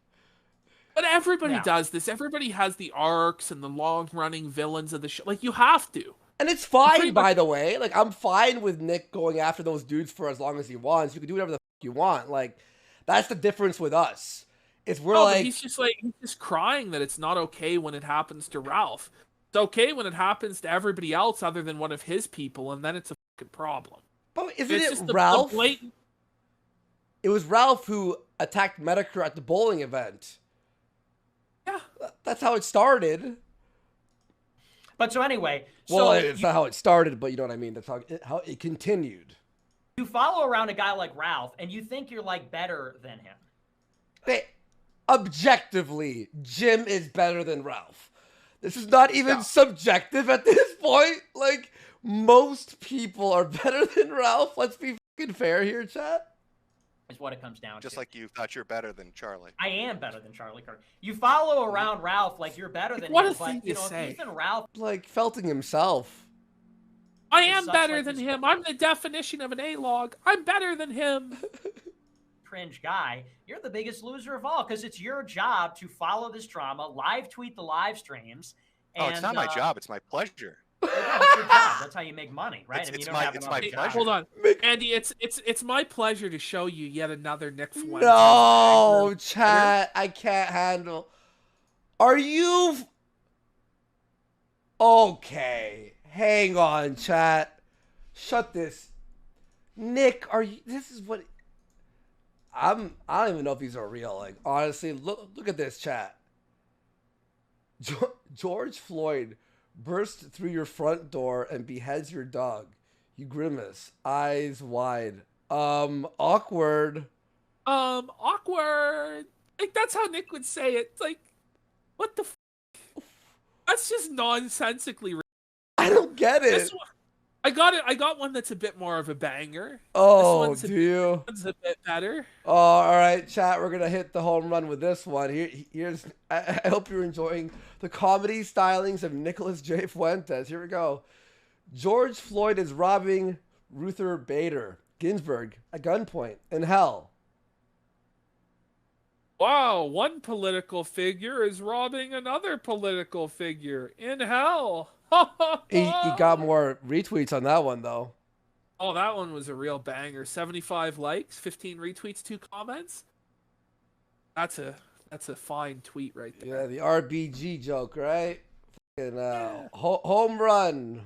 But everybody does this. Everybody has the arcs and the long-running villains of the show. Like, you have to. And it's fine, by the way. Like, I'm fine with Nick going after those dudes for as long as he wants. You can do whatever the you want. Like, that's the difference with us. He's just crying that it's not okay when it happens to Ralph. It's okay when it happens to everybody else other than one of his people, and then it's a fucking problem. But isn't it Ralph? It was Ralph who attacked Metokur at the bowling event. Yeah. That's how it started. But so anyway. It's not how it started, but you know what I mean. That's how it continued. You follow around a guy like Ralph, and you think you're, like, better than him. Objectively, Jim is better than Ralph. This is not even subjective at this point. Like, most people are better than Ralph. Let's be fucking fair here, chat. Is what it comes down to. Just like you thought you're better than Charlie. I am better than Charlie Kirk. You follow around Ralph like you're better than him. What a thing to say. Ethan Ralph, like, felting himself. I am better than him. I'm the definition of an A-log. I'm better than him. Cringe guy. You're the biggest loser of all because it's your job to follow this drama, live tweet the live streams. And, it's not my job. It's my pleasure. It's your job. That's how you make money, right? It's my pleasure. Hold on, Andy. It's my pleasure to show you yet another Nick Fuentes. No, chat. I can't handle. Are you? Okay. Hang on, chat. Shut this. Nick, are you? This is what. I don't even know if these are real. Like, honestly, look at this, chat. George Floyd bursts through your front door and beheads your dog. You grimace, eyes wide. Awkward. Awkward. Like, that's how Nick would say it. It's like, what the That's just nonsensically. I don't get it. I got one that's a bit more of a banger. Oh, do you? This one's a bit better. Oh, all right, chat. We're gonna hit the home run with this one. Here's. I hope you're enjoying the comedy stylings of Nicholas J. Fuentes. Here we go. George Floyd is robbing Ruther Bader. Ginsburg at gunpoint in hell. Wow, one political figure is robbing another political figure in hell. He got more retweets on that one, though. Oh, that one was a real banger. 75 likes, 15 retweets, 2 comments. That's a fine tweet right there. Yeah, the RBG joke, right? Fucking, home run.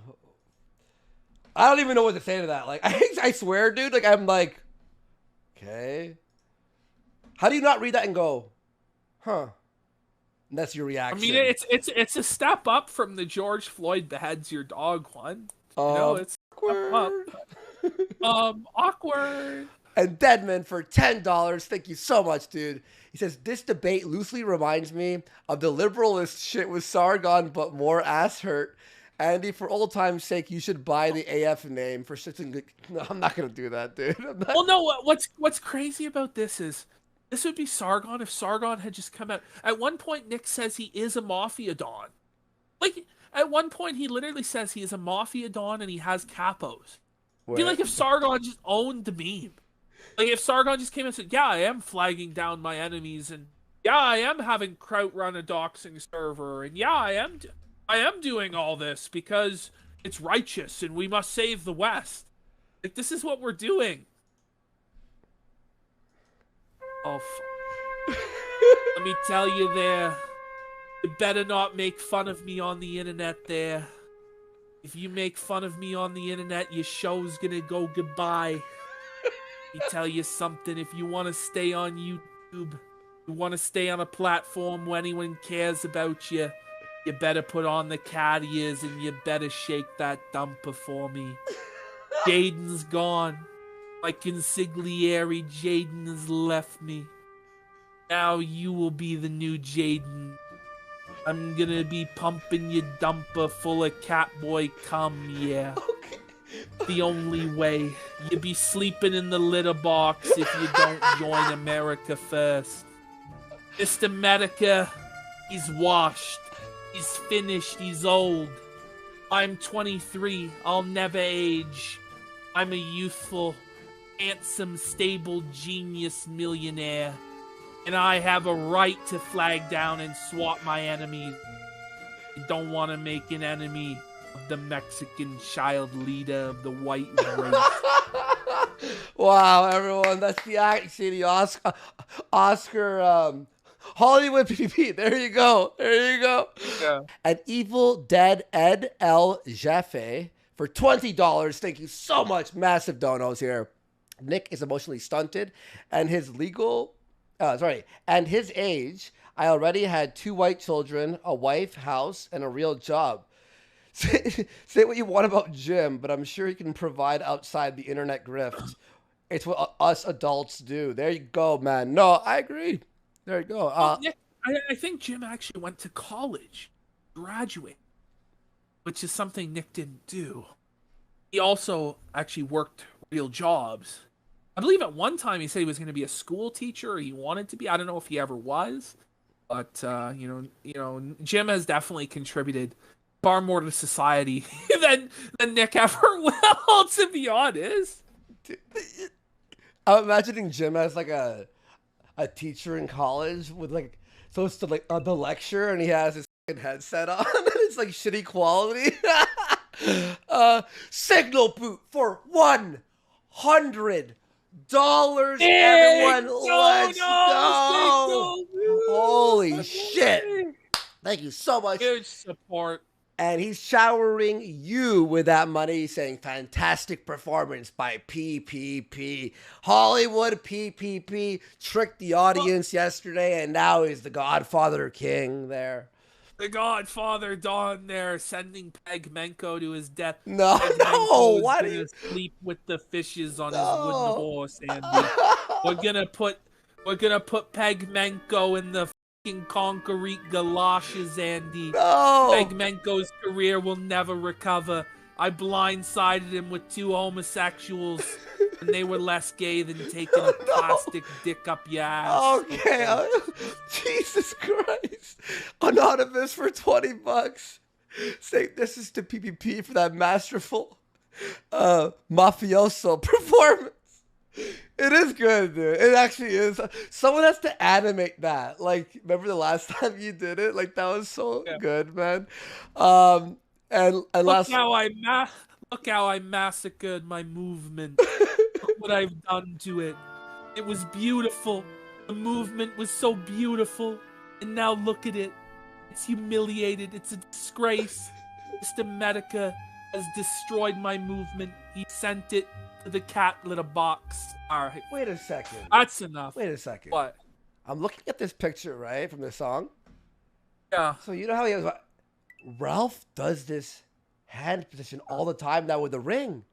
I don't even know what to say to that. Like, I swear, dude. Like, I'm like, okay. How do you not read that and go, huh? And that's your reaction. I mean, it's a step up from the George Floyd beheads your dog one. You know, it's awkward. Awkward. And Deadman for $10. Thank you so much, dude. He says, this debate loosely reminds me of the liberalist shit with Sargon, but more ass hurt. Andy, for old time's sake, you should buy the AF name for shits and good. No, I'm not going to do that, dude. Well, no, what's crazy about this is, this would be Sargon if Sargon had just come out. At one point, Nick says he is a Mafia Don. Like, at one point, he literally says he is a Mafia Don and he has capos. I feel like if Sargon just owned the meme. Like, if Sargon just came and said, yeah, I am flagging down my enemies, and yeah, I am having Kraut run a doxing server, and yeah, I am doing all this because it's righteous and we must save the West. Like, this is what we're doing. Oh, let me tell you there, you better not make fun of me on the internet there. If you make fun of me on the internet, your show's gonna go goodbye. Let me tell you something, if you want to stay on YouTube, you want to stay on a platform where anyone cares about you, you better put on the cat ears and you better shake that dumper for me. Jaden's gone. My consigliere Jaden has left me. Now you will be the new Jaden. I'm gonna be pumping your dumper full of catboy cum, yeah. Okay. The only way. You'll be sleeping in the litter box if you don't join America first. Mr. Medica, he's washed. He's finished. He's old. I'm 23. I'll never age. I'm a youthful, handsome, stable, genius millionaire. And I have a right to flag down and swat my enemies. I don't want to make an enemy of the Mexican child leader of the white race. Wow, everyone. That's the Oscar Hollywood PPP. There you go. There you go. Yeah. An Evil Dead Ed L. Jaffe for $20. Thank you so much. Massive donos here. Nick is emotionally stunted, and his age. I already had 2 white children, a wife, house, and a real job. Say what you want about Jim, but I'm sure he can provide outside the internet grift. It's what us adults do. There you go, man. No, I agree. There you go. Nick, I think Jim actually went to college, graduated, which is something Nick didn't do. He also actually worked real jobs. I believe at one time he said he was going to be a school teacher, or he wanted to be. I don't know if he ever was, but you know, Jim has definitely contributed far more to society than Nick ever will. To be honest, I'm imagining Jim as like a teacher in college with like supposed to like the lecture, and he has his headset on, and it's like shitty quality. Signal boot for $100. Everyone, let's go! Holy shit! Thank you so much. Huge support. And he's showering you with that money, saying fantastic performance by PPP. Hollywood PPP tricked the audience yesterday, and now he's the Godfather King there. The Godfather Don there, sending Pegmenko to his death. No, why do you sleep with the fishes on his wooden horse, Andy? We're gonna put Pegmenko in the fucking concrete galoshes, Andy. No. Pegmenko's career will never recover. I blindsided him with 2 homosexuals, and they were less gay than taking a plastic dick up your ass. Okay, Jesus Christ. Anonymous for $20. Say this is to PPP for that masterful mafioso performance. It is good, dude. It actually is. Someone has to animate that. Like, remember the last time you did it? Like, that was so good, man. And look how I massacred my movement. Look what I've done to it. It was beautiful. The movement was so beautiful. And now look at it. It's humiliated. It's a disgrace. Mr. Metokur has destroyed my movement. He sent it to the cat litter box. All right. Wait a second. That's enough. Wait a second. What? I'm looking at this picture, right, from the song. Yeah. So you know how he has... Ralph does this hand position all the time now with the ring,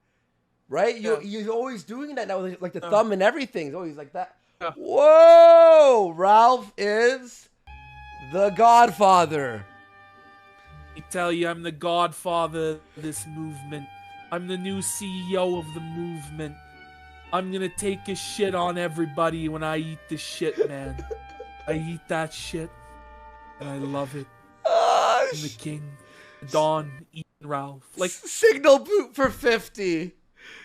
right? You're always doing that now with like the thumb and everything. It's always like that. Yeah. Whoa! Ralph is the Godfather. I tell you, I'm the Godfather of this movement. I'm the new CEO of the movement. I'm gonna take a shit on everybody when I eat this shit, man. I eat that shit, and I love it. I'm the king. Don, eating Ralph. Like signal boot for 50.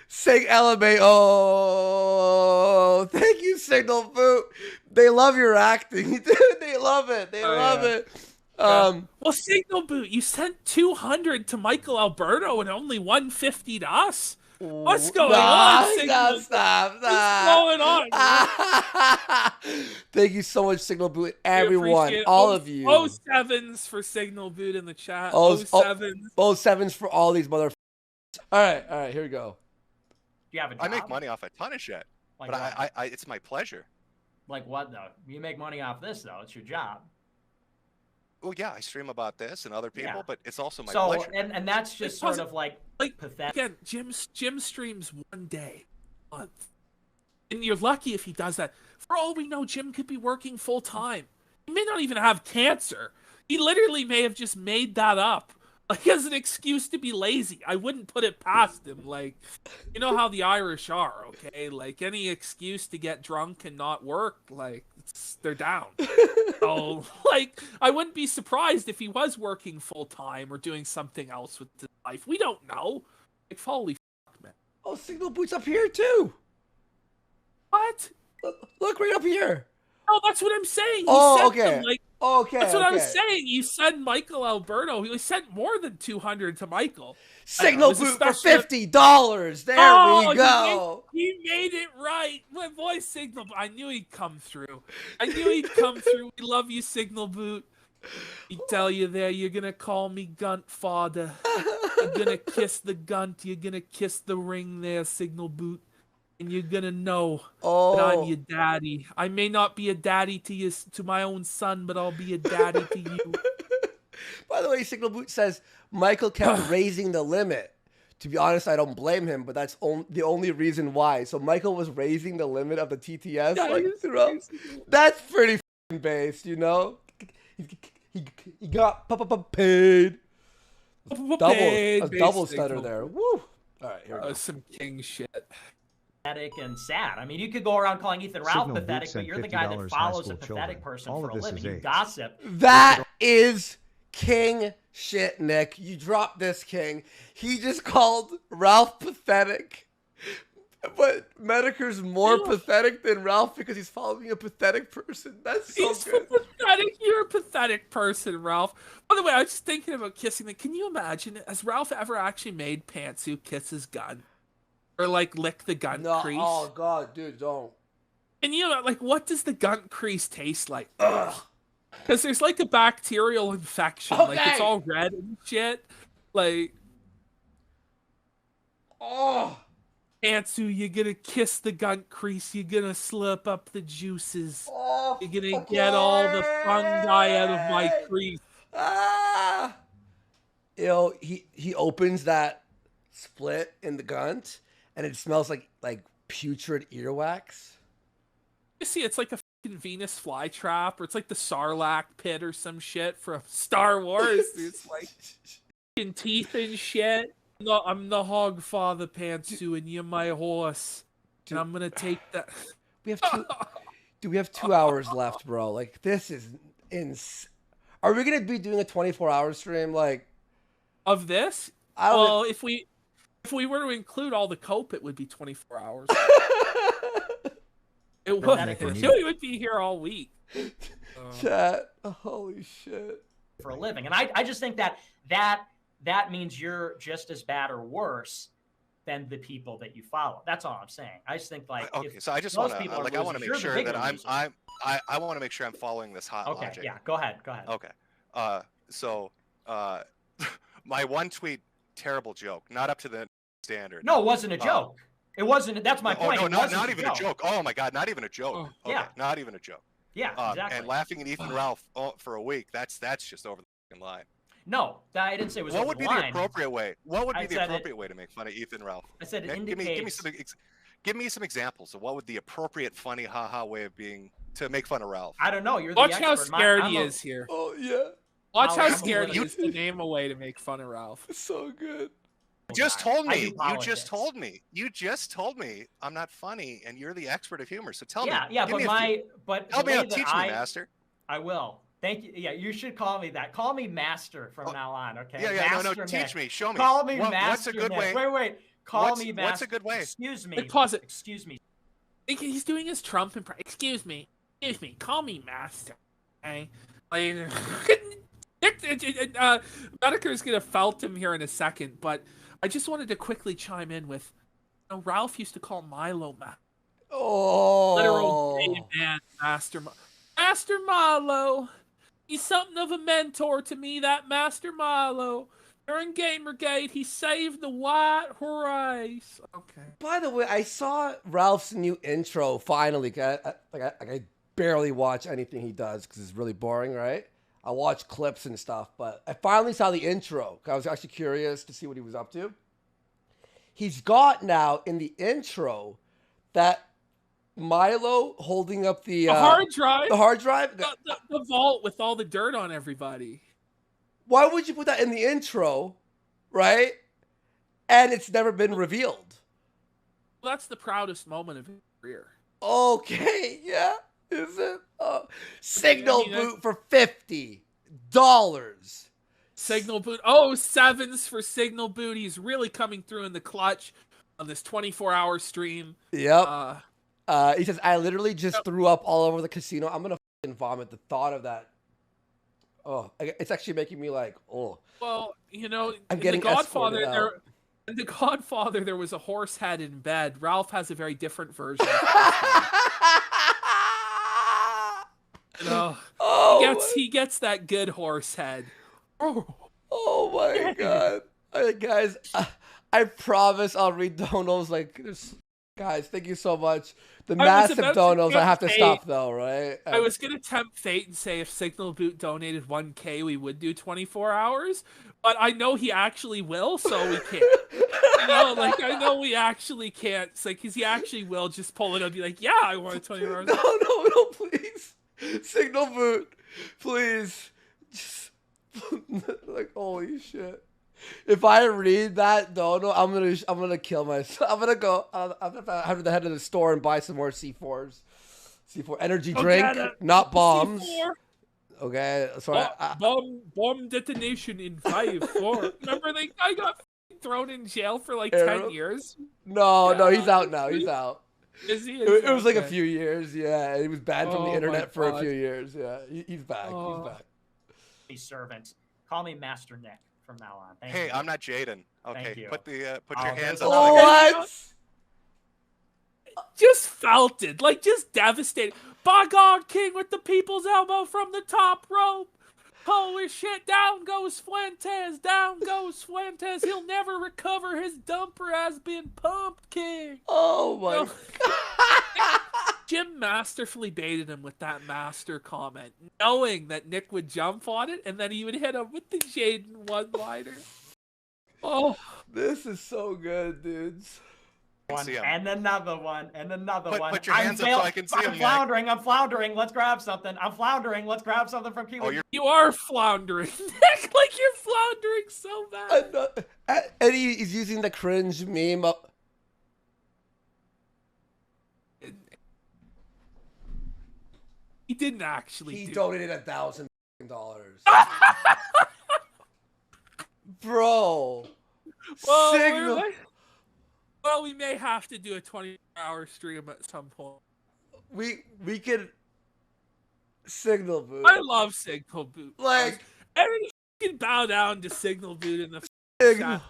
Sing LMA. Oh, thank you, Signal Boot. They love your acting, dude. They love it. They love it. Well, Signal Boot, you sent 200 to Michael Alberto and only 150 to us. What's going on, Signal? Stop. What's going on? Thank you so much, Signal Boot. Everyone, all of you. 07s for Signal Boot in the chat. 07s. 07s for all these motherfuckers. All right, here we go. Do you have a job? I make money off a ton of shit, like but I it's my pleasure. Like what though? You make money off this though. It's your job. Well, yeah, I stream about this and other people, but it's also my pleasure. And that's just sort of like pathetic. Again, Jim streams one day a month, and you're lucky if he does that. For all we know, Jim could be working full time. He may not even have cancer. He literally may have just made that up, like as an excuse to be lazy. I wouldn't put it past him. Like, you know how the Irish are, okay? Like any excuse to get drunk and not work, like they're down. So, like, I wouldn't be surprised if he was working full time or doing something else with his life. We don't know. Like, holy fuck, man. Oh, Signal Boot's up here too. What? Look right up here. Oh, that's what I'm saying. Okay. That's what I was saying. You sent Michael Alberto. He sent more than 200 to Michael. Signal Boot for $50. There we go. He made it right. My boy Signal. I knew he'd come through. We love you, Signal Boot. He tell you there, you're gonna call me Gunt Father. You're gonna kiss the Gunt. You're gonna kiss the ring there, Signal Boot. And you're gonna know that I'm your daddy. I may not be a daddy to my own son, but I'll be a daddy to you. By the way, Signal Boot says Michael kept raising the limit. To be honest, I don't blame him, but that's the only reason why. So Michael was raising the limit of the TTS throughout. That's pretty based, you know. He got paid. Double stutter there. Woo! All right, here we go. Some king shit. And sad. I mean, you could go around calling Ethan Ralph pathetic, but you're the guy that follows a pathetic person for a living. You gossip. That is king shit, Nick. You dropped this, king. He just called Ralph pathetic. But Metokur's more pathetic than Ralph because he's following a pathetic person. That's so good. Pathetic. You're a pathetic person, Ralph. By the way, I was just thinking about kissing. Can you imagine? Has Ralph ever actually made Pantsu kiss his gun? Or, like, lick the gun crease? Oh, God, dude, don't. And, you know, like, what does the gun crease taste like? Ugh. Because there's, like, a bacterial infection. Okay. Like, it's all red and shit. Like... Oh. Pantsu, you're gonna kiss the gun crease. You're gonna slurp up the juices. Oh, you're gonna get all the fungi out of my crease. You know, he opens that split in the gun, and it smells like putrid earwax. You see, it's like a fucking Venus flytrap, or it's like the Sarlacc pit or some shit from Star Wars. It's like fucking teeth and shit. No, I'm the hog father, Pantsu, and you're my horse. And I'm gonna take that. We have 2 hours left, bro. Like, this is Are we gonna be doing a 24-hour stream, like, of this? Well, if we If we were to include all the cope, it would be 24 hours. It would. Pathetic. We would be here all week. Chat. Holy shit. For a living. And I just think that means you're just as bad or worse than the people that you follow. That's all I'm saying. I just think like okay, so I just want to I want to make sure that I want to make sure I'm following this hot okay, logic. Yeah, go ahead. Okay. So my one tweet, terrible joke, not up to the standard. No, it wasn't a joke. It wasn't. That's my point. Oh, no, not even a joke. Oh my God, not even a joke. Oh, yeah, not even a joke. Yeah, exactly. And laughing at Ethan Ralph for a week, that's just over the line. No, I didn't say it was. What would be the the appropriate way? What would be the appropriate way to make fun of Ethan Ralph? I said it Nick, indicates. Give me some examples of what would the appropriate funny haha way of being to make fun of Ralph. I don't know. You're the Watch expert. how scared he is here. Oh yeah. Watch how scared he is to name a way to make fun of Ralph. So good. You just told me. You just told me I'm not funny, and you're the expert of humor. So tell me. Yeah, but help me out. Teach me, master. I will. Thank you. Yeah, you should call me that. Call me master from now on. Okay. Yeah. Master no. Teach me. Show me. Call me master. What's a good way? Wait. Call me master. What's a good way? Excuse me. Wait, pause it. Excuse me. He's doing his Trump impression. Excuse me. Call me master. Okay. Metokur's gonna felt him here in a second, but I just wanted to quickly chime in with, Ralph used to call Milo Master. Oh. Literal man, Master Milo. He's something of a mentor to me, that Master Milo. During Gamergate, he saved the white race. Okay. By the way, I saw Ralph's new intro finally. I barely watch anything he does because it's really boring, right? I watch clips and stuff, but I finally saw the intro. I was actually curious to see what he was up to. He's got now in the intro that Milo holding up the hard drive. The hard drive? The vault with all the dirt on everybody. Why would you put that in the intro, right? And it's never been revealed. Well, that's the proudest moment of his career. Okay, yeah. Is it? Signal boot for $50. Signal boot. Oh, sevens for Signal boot. He's really coming through in the clutch on this 24-hour stream. Yep. He says, I literally just threw up all over the casino. I'm going to fucking vomit the thought of that. Oh, it's actually making me like, oh. Well, I'm getting The Godfather, there was a horse head in bed. Ralph has a very different version. He gets that good horse head. Oh my God. Guys, I promise I'll read donos like this. Guys, thank you so much. The massive donos, I have to stop though, right? I was going to tempt fate and say if Signal Boot donated 1K, we would do 24 hours. But I know he actually will, so we can't. I know we actually can't. It's like, because he actually will just pull it up and be like, yeah, I want 24 hours. No, please. Signal Boot, please. Just, like, holy shit. If I read that dono, I'm gonna kill myself. I'm gonna go. I'm gonna have to head to the store and buy some more C4s. C4 energy drink, not bombs. C4. Okay, sorry. Bomb detonation in 5-4. Remember the guy got thrown in jail for like 10 years? No, he's out now. He's out. Is he? It was like a few years. Yeah, he was banned from the internet for a few years. Yeah, he's back. He's back. He's servant. Call me Master Nick from now on. Thank hey, you. I'm not Jaden. Okay, put your hands up. Oh, what? Just felted, like just devastated. By God, King with the people's elbow from the top rope. Holy shit, down goes Fuentes. Down goes Fuentes. He'll never recover. His dumper has been pumped, King. Oh my God. Jim masterfully baited him with that master comment, knowing that Nick would jump on it, and then he would hit him with the Jaden one-liner. Oh, this is so good, dudes. And another one. Put your hands up so I can see him. I'm floundering. Let's grab something. I'm floundering. Let's grab something from Kino. You are floundering, Nick. Like you're floundering so bad. And he's using the cringe meme. He didn't actually. He donated $1,000. Bro. Well, Signal. Well, we may have to do a 24-hour stream at some point. We could signal boot. I love signal boot. Like everybody can bow down to signal boot in the signal.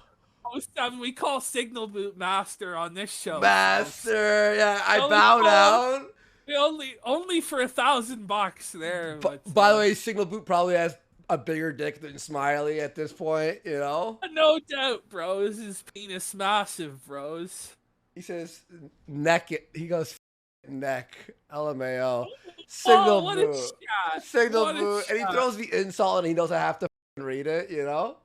We call signal boot master on this show. Master, yeah, I bow down. Only for $1,000 there. By the way, signal boot probably has a bigger dick than Smiley at this point, you know? No doubt, bros. His penis massive, bros. He says neck it. He goes neck. LMAO. Signal boot. Signal boot. And he throws the insult and he doesn't have to read it, you know?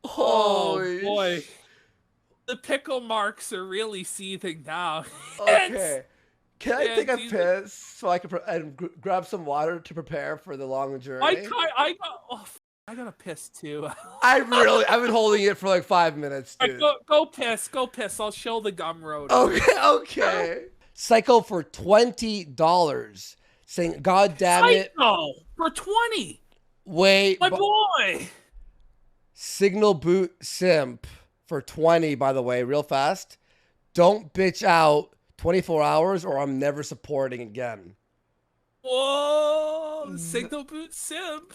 Oh boy. The pickle marks are really seething now. Okay. Can I take a piss so I can grab some water to prepare for the long journey? I gotta piss too. I've been holding it for like 5 minutes, dude. Go piss. I'll show the gum road. Okay. Psycho for $20, saying, "God damn it!" Psycho for 20. Wait, my boy. Signal boot simp for 20. By the way, real fast. Don't bitch out 24 hours, or I'm never supporting again. Whoa, signal boot simp.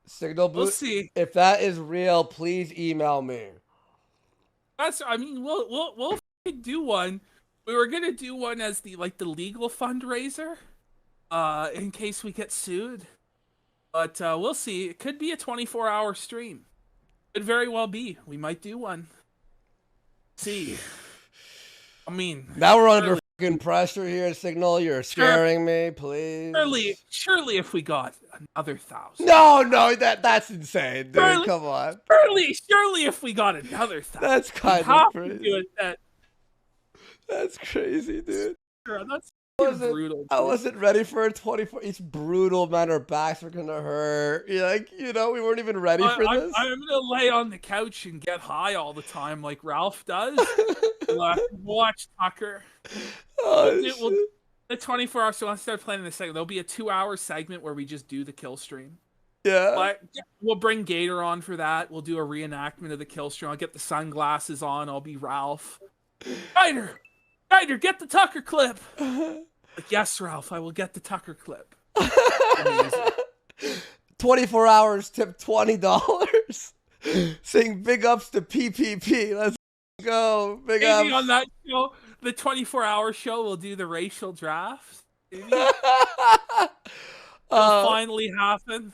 Signal boot. We'll see. If that is real, please email me. We'll do one. We were gonna do one as the legal fundraiser, in case we get sued. But we'll see. It could be a 24-hour stream. Could very well be. We might do one. See. I mean, now we're under fucking pressure here, Signal. You're scaring me, please. Surely, if we got another 1,000. No, that's insane, dude. Come on. Surely, if we got another 1,000. That's kind of crazy. That's crazy, dude. That's brutal. I wasn't ready for a 24. It's brutal, man. Our backs are gonna hurt. We weren't even ready for this. I'm gonna lay on the couch and get high all the time, like Ralph does. Watch Tucker. The 24 hours. So I'll start planning this segment. There'll be a 2-hour segment where we just do the kill stream. Yeah. But we'll bring Gator on for that. We'll do a reenactment of the kill stream. I'll get the sunglasses on. I'll be Ralph. Ryder, get the Tucker clip. Like, yes, Ralph, I will get the Tucker clip. 24 hours, tip $20. Saying big ups to PPP. Let's go. Big ups. Maybe on that show, the 24-hour show, we'll do the racial draft. It'll finally happen.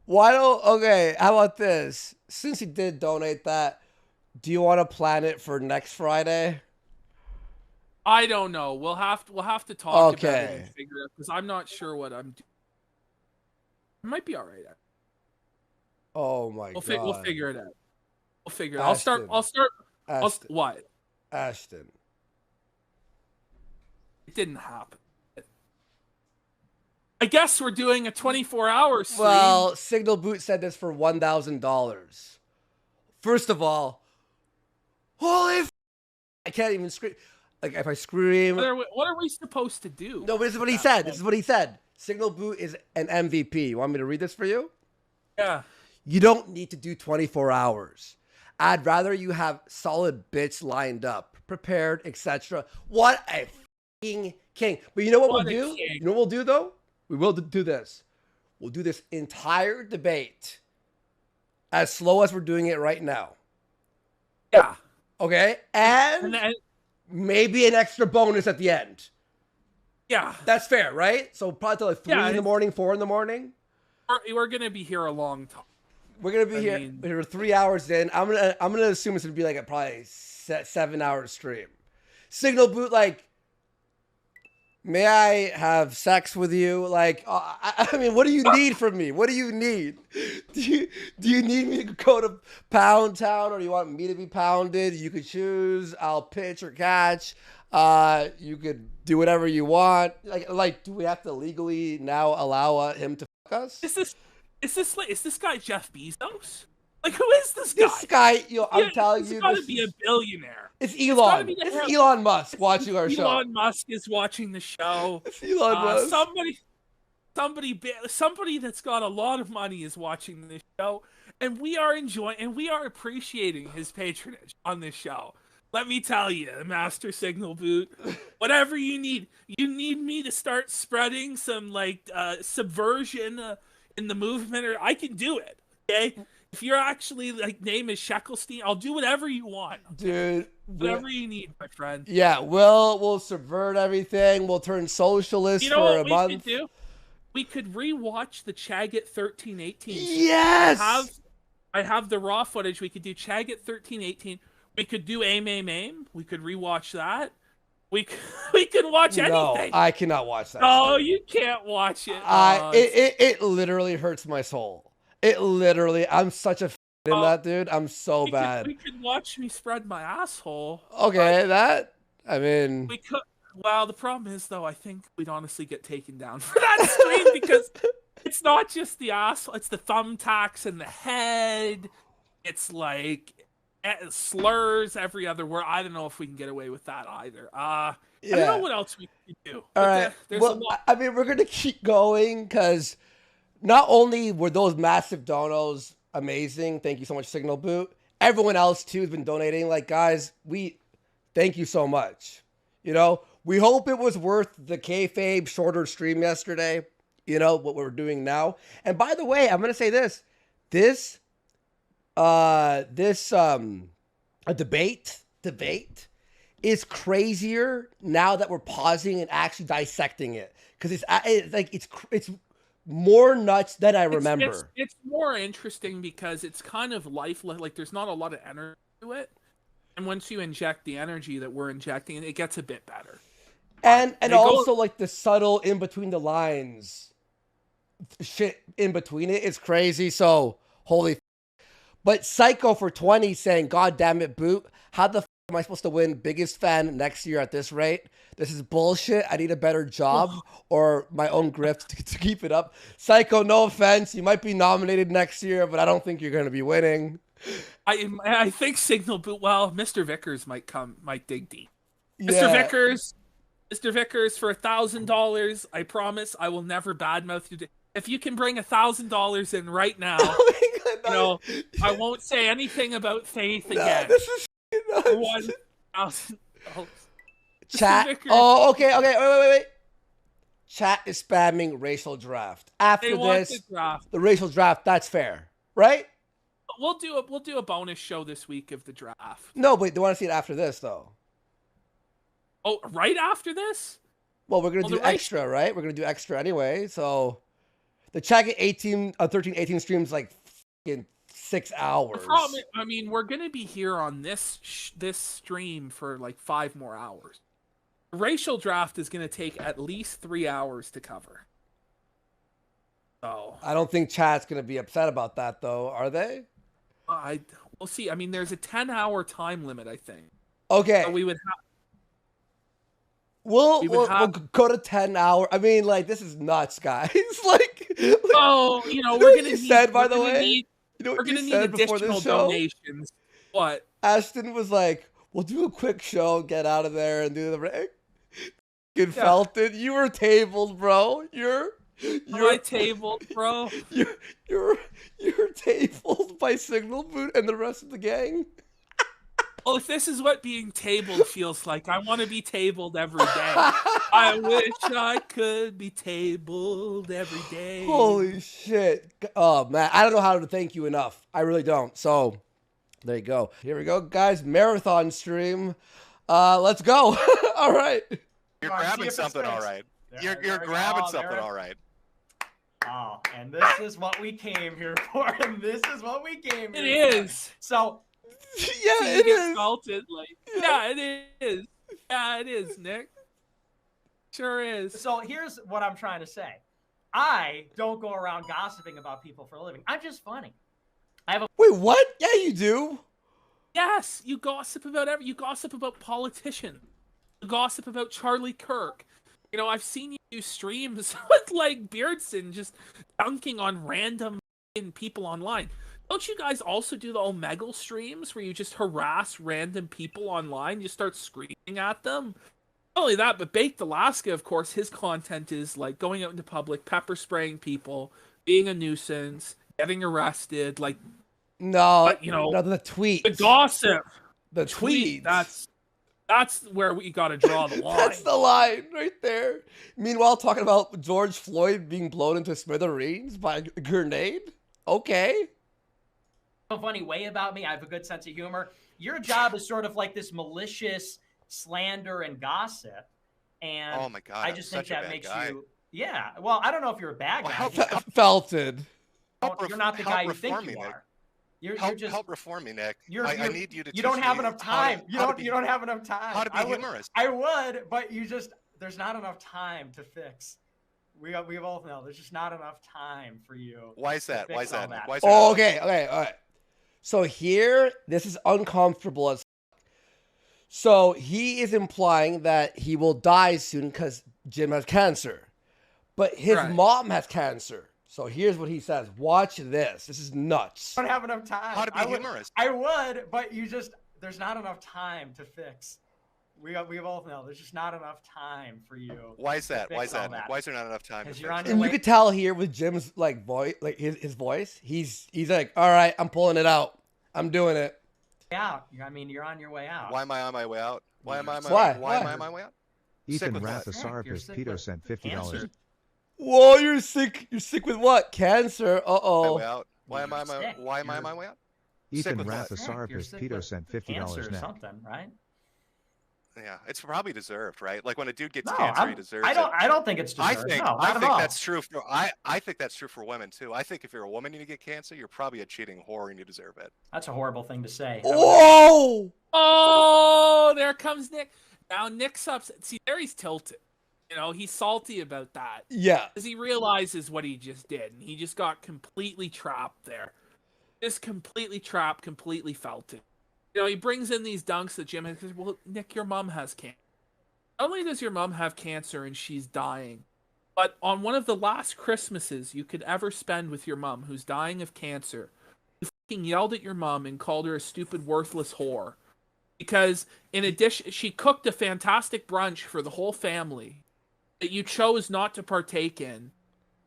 Okay, how about this? Since he did donate that, do you want to plan it for next Friday? I don't know. We'll have to talk about it and figure it, because I'm not sure what I'm doing. It might be all right. Oh my god. We'll figure it out. We'll figure it out. I'll start. What? Ashton. It didn't happen. I guess we're doing a 24-hour stream. Well, Signal Boot said this for $1,000. First of all, holy I can't even scream. Like, if I scream... What are we supposed to do? No, but this is what he said. This is what he said. Signal Boot is an MVP. You want me to read this for you? Yeah. You don't need to do 24 hours. I'd rather you have solid bits lined up, prepared, etc. What a f***ing king. But you know what we'll do? You know what we'll do, though? We will do this. We'll do this entire debate as slow as we're doing it right now. Yeah. Okay? And maybe an extra bonus at the end. Yeah. That's fair, right? So probably till like 3 in the morning, 4 in the morning. We're going to be here a long time. We're going to be here. We're 3 hours in. I'm gonna assume it's going to be like a probably 7-hour stream. Signal Boot, like, may I have sex with you? Like, I mean, what do you need from me? What do you need? Do you need me to go to Pound Town, or do you want me to be pounded? You could choose. I'll pitch or catch. You could do whatever you want. Like, do we have to legally now allow him to fuck us? Is this guy Jeff Bezos? Like, who is this guy? This guy, I'm telling you, he's got to be a billionaire. It's Elon. It's Elon Musk watching our show. Elon Musk is watching the show. It's Elon Musk. Somebody that's got a lot of money is watching this show, and we are enjoying and we are appreciating his patronage on this show. Let me tell you, Master Signal Boot, whatever you need me to start spreading some like subversion in the movement, or I can do it. Okay, if you're actually like name is Sheckelstein, I'll do whatever you want, dude. Whatever you need, my friend. Yeah, we'll subvert everything. We'll turn socialist You know for what a month. we could do? We could rewatch the Chagget 1318. Yes. I have the raw footage. We could do Chagget 1318. We could do Aim Aim Aim. We could rewatch that. We could watch anything. No, I cannot watch that. No, you can't watch it. It literally hurts my soul. It literally, I'm such a in that, dude. I'm so bad. We could watch me spread my asshole. Okay, I mean, we could. Well, the problem is though, I think we'd honestly get taken down for that stream because it's not just the asshole. It's the thumbtacks in the head. It's like slurs every other word. I don't know if we can get away with that either. I don't know what else we could do. All right. Well, I mean, we're gonna keep going because not only were those massive donos amazing, thank you so much, Signal Boot. Everyone else too has been donating. Like, guys, we thank you so much. You know, we hope it was worth the kayfabe shorter stream yesterday. You know what we're doing now. And by the way, I'm gonna say this. A debate is crazier now that we're pausing and actually dissecting it, because it's more nuts than I remember. It's more interesting because it's kind of lifeless. Like there's not a lot of energy to it, and once you inject the energy that we're injecting, it gets a bit better. And also like the subtle in between the lines shit in between it is crazy. So holy. But Psycho for 20 saying, "God damn it, Boot! How the am I supposed to win biggest fan next year at this rate? This is bullshit. I need a better job or my own grift to keep it up." Psycho, no offense, you might be nominated next year, but I don't think you're going to be winning. I think Signal Boot. Well, Mr. Vickers might dig deep. Yeah. Mr. Vickers, for $1,000, I promise I will never badmouth you. If you can bring $1,000 in right now, I won't say anything about Faith again. This is $1,000. Chat. Oh, okay. Wait. Chat is spamming racial draft. After this, the racial draft. That's fair, right? We'll do a bonus show this week of the draft. No, but they want to see it after this, though. Oh, right after this? Well, we're gonna do extra, right? We're gonna do extra anyway. So the Chagget 1318 streams like in 6 hours. I mean, we're gonna be here on this stream for like 5 more hours. The racial draft is gonna take at least 3 hours to cover. So I don't think chat's gonna be upset about that, though, are they? We'll see. I mean, there's a 10-hour time limit, I think. Okay. So we would have. We'll go to 10 hours. I mean, like, this is nuts, guys. like oh, we're gonna need. By the way, we're gonna need additional donations. What? Ashton was like, "We'll do a quick show, get out of there, and do the rig." You felt it. You were tabled, bro. You're tabled, bro. You're tabled by Signal Boot and the rest of the gang. Well, if this is what being tabled feels like, I want to be tabled every day. I wish I could be tabled every day. Holy shit. Oh, man. I don't know how to thank you enough. I really don't. So, there you go. Here we go, guys. Marathon stream. Let's go. All right. You're grabbing something all right. You're grabbing something all right. Oh, and this is what we came here for. And this is what we came here for. It is. So... Yeah, it is. Salted, yeah, it is. Yeah, it is, Nick. Sure is. So here's what I'm trying to say. I don't go around gossiping about people for a living. I'm just funny. Wait, what? Yeah, you do. Yes, you gossip about you gossip about politicians. You gossip about Charlie Kirk. I've seen you do streams with like Beardson just dunking on random people online. Don't you guys also do the Omegle streams where you just harass random people online? You start screaming at them? Not only that, but Baked Alaska, of course, his content is like going out into public, pepper spraying people, being a nuisance, getting arrested. Like, No, But, you know, no, the tweet. the gossip, the tweet, tweets. that's where we got to draw the line. That's the line right there. Meanwhile, talking about George Floyd being blown into smithereens by a grenade. Okay. A funny way about me. I have a good sense of humor. Your job is sort of like this malicious slander and gossip. And Oh my God, I I'm just think such a that bad makes guy. you, yeah. Well, I don't know if you're a bad guy. Well, I just Felted. you're not the guy you think reform me, you Nick. are. You're Help, just help reform me, Nick. I need you to. You don't teach have me enough how to- time. You how to don't. be- You don't have enough time. How to be humorous. I would, but you just there's not enough time to fix. We both know there's just not enough time for you. Why is that? to Why fix is that? all Nick? that. Why is that? Oh, okay, all right. So here, this is uncomfortable as. So he is implying that he will die soon because Jim has cancer, but his Right. mom has cancer. So here's what he says. Watch this. This is nuts. I don't have enough time. How to be humorous. I would, but you just there's not enough time to fix. We both know there's just not enough time for you. Why is that? to Why fix is that? all Nick? Why is there not enough time? To 'Cause fix you're on it? your And way- you could tell here with Jim's like voice, like his voice. He's like, all right, I'm pulling it out. I'm doing it. out. I mean, you're on your way out. Why am I on my way out? Why am I on my Why? Why am Why? I on my way out? Ethan with what? You're Rathasarpis sick Peter with sent $50. cancer. Whoa, you're sick. You're sick with what? Cancer. My Uh-oh. way out. Why am I on my Sick. Why am I on my way out? Ethan with what? You're Rathasarpis sick Peter with sent cancer $50 or net. something, right? Yeah, it's probably deserved, right? Like when a dude gets No, cancer, he deserves I don't. it. I don't think it's I deserved. think No, not I at think all. that's true for I think that's true for women too. I think if you're a woman and you get cancer, you're probably a cheating whore and you deserve it. That's a horrible thing to say. Whoa! Oh, there comes Nick. Now Nick's upset. See, there he's tilted. You know, he's salty about that. Yeah. Because he realizes what he just did. And he just got completely trapped there. Just completely trapped, completely felt it. You know, he brings in these dunks that Jim has. Well, Nick, your mom has cancer. Not only does your mom have cancer and she's dying, but on one of the last Christmases you could ever spend with your mom who's dying of cancer, you fucking yelled at your mom and called her a stupid, worthless whore. Because in addition, she cooked a fantastic brunch for the whole family that you chose not to partake in.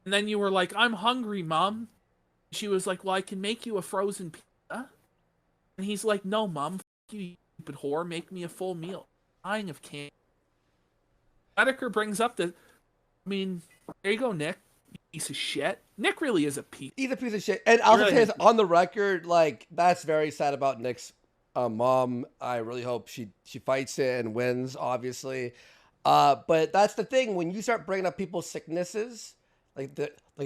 And then you were like, I'm hungry, Mom. She was like, well, I can make you a frozen pizza. And he's like, no, Mom, fuck you stupid whore. Make me a full meal. I'm dying of cancer. Metokur brings up the... I mean, there you go, Nick. You piece of shit. Nick really is a piece. He's a piece of shit. And I'll Really? say this on the record, like, that's very sad about Nick's mom. I really hope she fights it and wins, obviously. But that's the thing. When you start bringing up people's sicknesses, like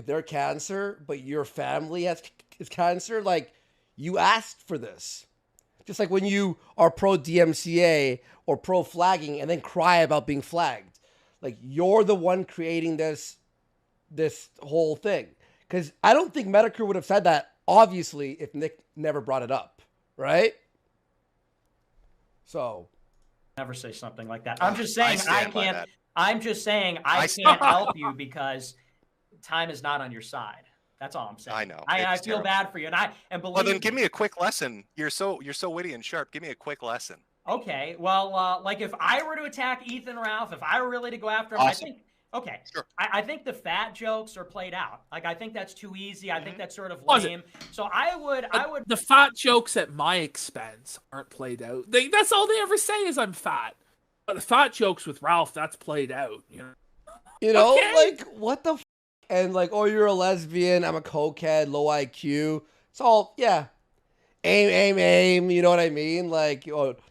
their cancer, but your family has cancer, like, you asked for this. Just like when you are pro DMCA or pro flagging and then cry about being flagged. Like, you're the one creating this whole thing. Because I don't think Metokur would have said that, obviously, if Nick never brought it up. Right? So. Never say something like that. I'm just saying I stand by can't. that. I'm just saying I stand can't by help you because time is not on your side. That's all I'm saying. I know. I It's feel terrible. bad for you, and believe Well, then me. give me a quick lesson. You're so witty and sharp. Give me a quick lesson. Okay, well, like if I were to attack Ethan Ralph, if I were really to go after him, Awesome. I think, okay, Sure. I think the fat jokes are played out. Like, I think that's too easy. I think that's sort of Was it? lame. So I would, The fat jokes at my expense aren't played out. That's all they ever say is I'm fat. But the fat jokes with Ralph, that's played out. You know, Okay. like, what the f? And like, oh, you're a lesbian, I'm a cokehead, low IQ. It's all, yeah. Aim, you know what I mean? Like,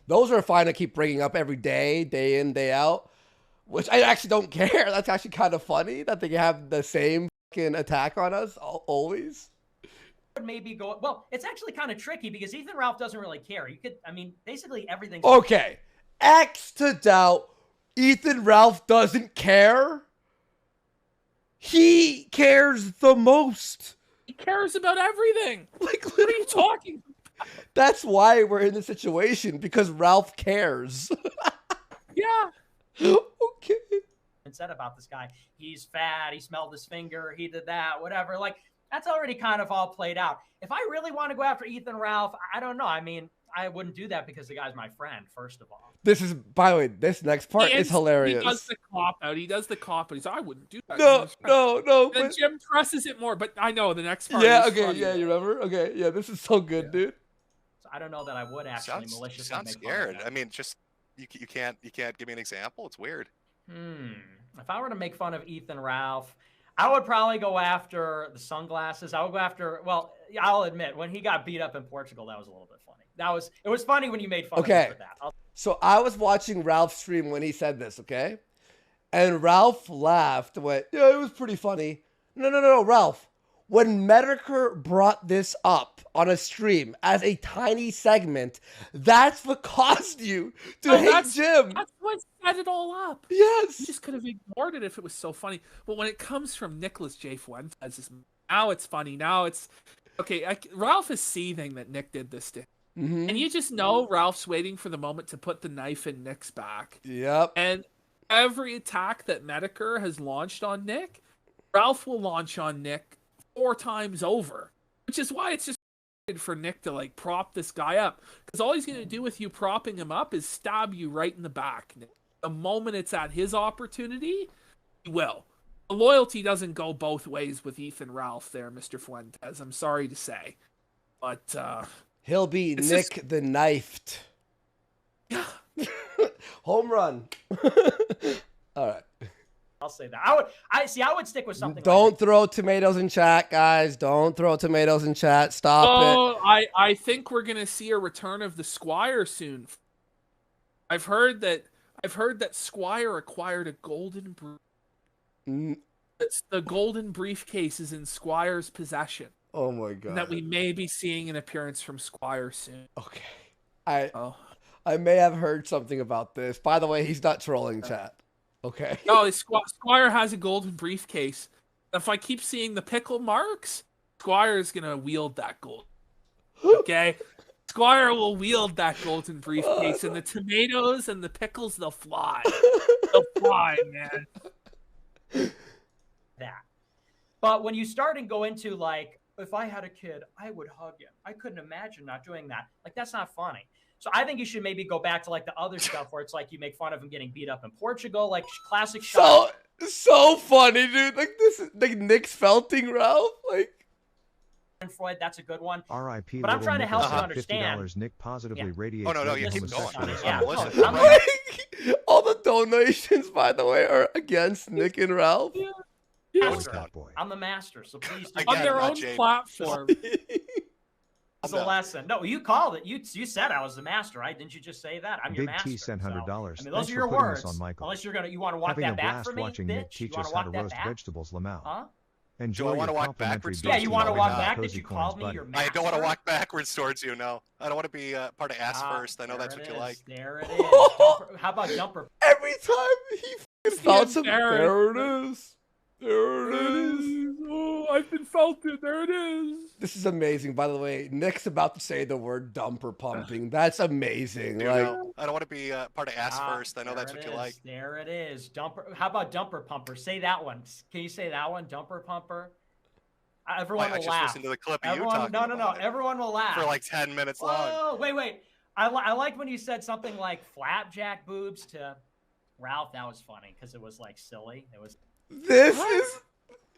those are fine to keep bringing up every day, day in, day out. Which I actually don't care. That's actually kind of funny that they have the same fucking attack on us always. would maybe go, well, it's actually kind of tricky because Ethan Ralph doesn't really care. You could, I mean, basically everything's. Okay. X to doubt. Ethan Ralph doesn't care. He cares the most. He cares about everything. Like, What are you talking about? That's why we're in this situation, because Ralph cares. Yeah. Okay. And said about this guy, he's fat, he smelled his finger, he did that, whatever. Like, that's already kind of all played out. If I really want to go after Ethan Ralph, I don't know. I mean, I wouldn't do that because the guy's my friend, first of all. This is, by the way, this next part is hilarious. He does the cop out. He does the cop out. He's like, I wouldn't do that. No. And then Jim presses it more, but I know the next part. Yeah, is okay, funny, yeah, you remember? Okay, yeah, this is so good, dude. So I don't know that I would actually maliciously sounds make scared. fun of I mean, just you can't give me an example. It's weird. If I were to make fun of Ethan Ralph, I would probably go after the sunglasses. I would go after, well, I'll admit, when he got beat up in Portugal, that was a little bit funny. It was funny when you made fun of him for that. So I was watching Ralph's stream when he said this, okay? And Ralph laughed and went, yeah, it was pretty funny. No, Ralph. When Metokur brought this up on a stream as a tiny segment, that's what caused you to hate Jim. That's what set it all up. Yes. You just could have ignored it if it was so funny. But when it comes from Nicholas J. Fuentes, now it's funny. Now it's... Okay, Ralph is seething that Nick did this to him. Mm-hmm. And you just know Ralph's waiting for the moment to put the knife in Nick's back. Yep. And every attack that Metokur has launched on Nick, Ralph will launch on Nick 4 times over. Which is why it's just for Nick to like prop this guy up. Because all he's going to do with you propping him up is stab you right in the back. The moment it's at his opportunity, he will. The loyalty doesn't go both ways with Ethan Ralph there, Mr. Fuentes. I'm sorry to say. But, he'll be Nick the Knifed. Yeah. Home run. All right. I'll say that. I would stick with something. Don't throw tomatoes in chat, guys. Don't throw tomatoes in chat. Stop it. I think we're gonna see a return of the Squire soon. I've heard that Squire acquired a golden the golden briefcase is in Squire's possession. Oh my god. And that we may be seeing an appearance from Squire soon. Okay. I may have heard something about this. By the way, he's not trolling chat. Okay. No, Squire has a golden briefcase. If I keep seeing the pickle marks, Squire is gonna wield that gold. Okay? Squire will wield that golden briefcase, and the tomatoes and the pickles, they'll fly. They'll fly, man. That. But when you start and go into like, if I had a kid, I would hug him. I couldn't imagine not doing that. Like, that's not funny. So I think you should maybe go back to like the other stuff where it's like you make fun of him getting beat up in Portugal, like classic shot. So funny, dude. Like this is like Nick's felting Ralph. Like Freud, that's a good one. R.I.P. But I'm trying to help you understand. $50 Nick positively radiates. Oh no, you keep going. Yeah, all the donations, by the way, are against Nick and Ralph. Yeah. I'm the master, so please do. On their own platform. It's a lesson. No, you called it. You said I was the master, right? Didn't you just say that? I'm your master. Big T sent $100. I mean, those are your words. Unless you want to walk that back for me, watching bitch. Nick teach You want us to how to walk that roast back? vegetables, Lamau. Huh? Enjoy Do I your want to walk complimentary backwards? Yeah, you want to walk back Cozy that you Coins, called me buddy. your master? I don't want to walk backwards towards you. No, I don't want to be part of ass first. I know There that's it what you is. like. There it is. How about jumper? Every time he felts him, there it is. There it is. Oh, I've been felted. There it is. This is amazing. By the way, Nick's about to say the word dumper pumping. That's amazing. Dude, like, no, I don't want to be part of ass first. I know that's what you like. There it is. Dumper. How about dumper pumper? Say that one. Can you say that one? Dumper pumper. Everyone will I just laugh. listened to the clip of Everyone, you talking no. about it Everyone will laugh for like 10 minutes long. Oh, wait. I liked when you said something like flapjack boobs to Ralph. That was funny because it was like silly. It was.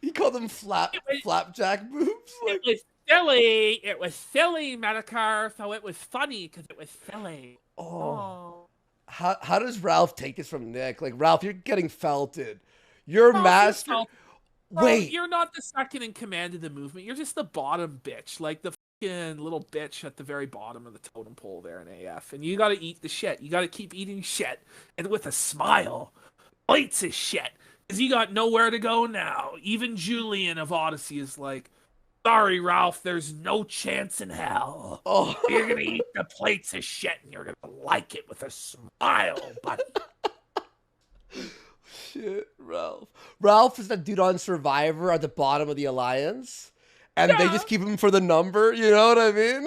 He called them flapjack boobs. Like, It was silly, Metokur, so it was funny because it was silly. Oh. How does Ralph take this from Nick? Like, Ralph, you're getting felted. You're master. Wait. You're not the second in command of the movement. You're just the bottom bitch. Like the fucking little bitch at the very bottom of the totem pole there in AF. And you got to eat the shit. You got to keep eating shit. And with a smile. Plates of shit. Because you got nowhere to go now. Even Julian of Odyssey is like, sorry, Ralph, there's no chance in hell. Oh. You're going to eat the plates of shit and you're going to like it with a smile, buddy. Shit, Ralph. Ralph is the dude on Survivor at the bottom of the Alliance. And they just keep him for the number. You know what I mean?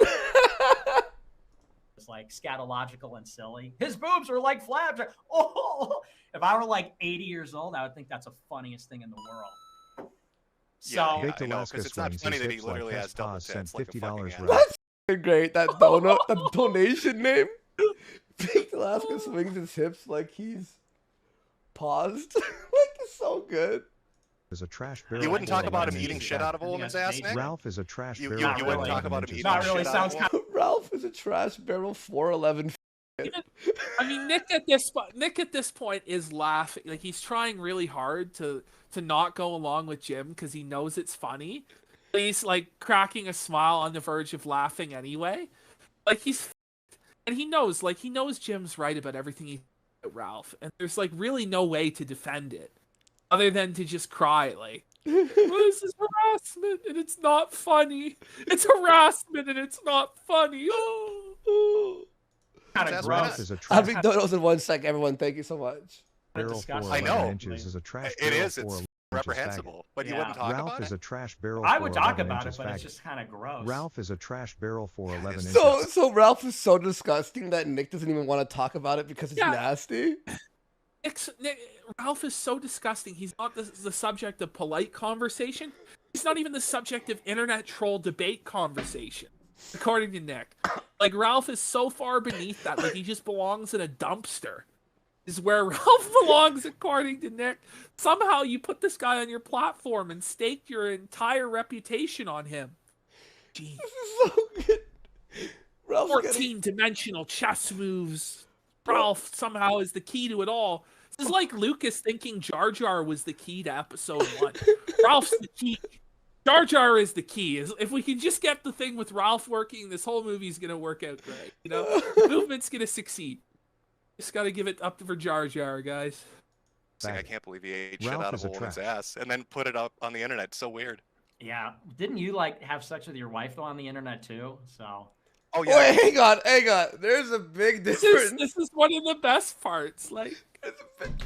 It's like scatological and silly. His boobs are like flapjack. Oh, if I were like 80 years old, I would think that's the funniest thing in the world. So I know, because it's not funny that he literally has double tits. Like a fucking animal. Let's great. That donut, that donation name. Big Alaska swings his hips like he's paused. Like, it's so good. Is a trash barrel. You wouldn't talk about him full of eating lemon shit juice. out of a woman's ass, Nick? Ralph is a trash You barrel. wouldn't full of talk about lemon him juice. eating Not really. shit out of Sounds a kind woman? Ralph is a trash barrel 411. I mean, Nick at this point is laughing. Like, he's trying really hard to not go along with Jim because he knows it's funny. But he's like cracking a smile on the verge of laughing anyway. Like, and he knows Jim's right about everything he about Ralph, and there's like really no way to defend it other than to just cry like, well, this is harassment and it's not funny. It's harassment and it's not funny. Oh. kind of That's gross. right. Is a I'll trash be donuts in 1 second, everyone. Thank you so much. barrel disgusting. for I 11 know. inches. Is a trash It barrel is. for It's 11 inches reprehensible. But you Yeah. wouldn't talk Ralph about is it? a trash barrel. I for would talk 11 about it, inches but it's faggot. just kind of gross. Ralph is a trash barrel for 11 inches. So Ralph is so disgusting that Nick doesn't even want to talk about it because it's Yeah. nasty. Ralph is so disgusting. He's not the subject of polite conversation. He's not even the subject of internet troll debate conversation, according to Nick. Like, Ralph is so far beneath that. Like, he just belongs in a dumpster. Is where Ralph belongs, according to Nick. Somehow you put this guy on your platform and staked your entire reputation on him. Jeez. This is so good. Ralph's getting 14-dimensional chess moves. Ralph somehow is the key to it all. This is like Lucas thinking Jar Jar was the key to episode 1. Ralph's the key. Jar Jar is the key. If we can just get the thing with Ralph working, this whole movie's gonna work out great. You know, the movement's gonna succeed. Just gotta give it up for Jar Jar, guys. Saying, I can't believe he ate shit Ralph out is of a a woman's trash. ass and then put it up on the internet. So weird. Yeah. Didn't you like have sex with your wife though on the internet too? So. Oh yeah. Wait, hang on. There's a big difference. This is one of the best parts. Like,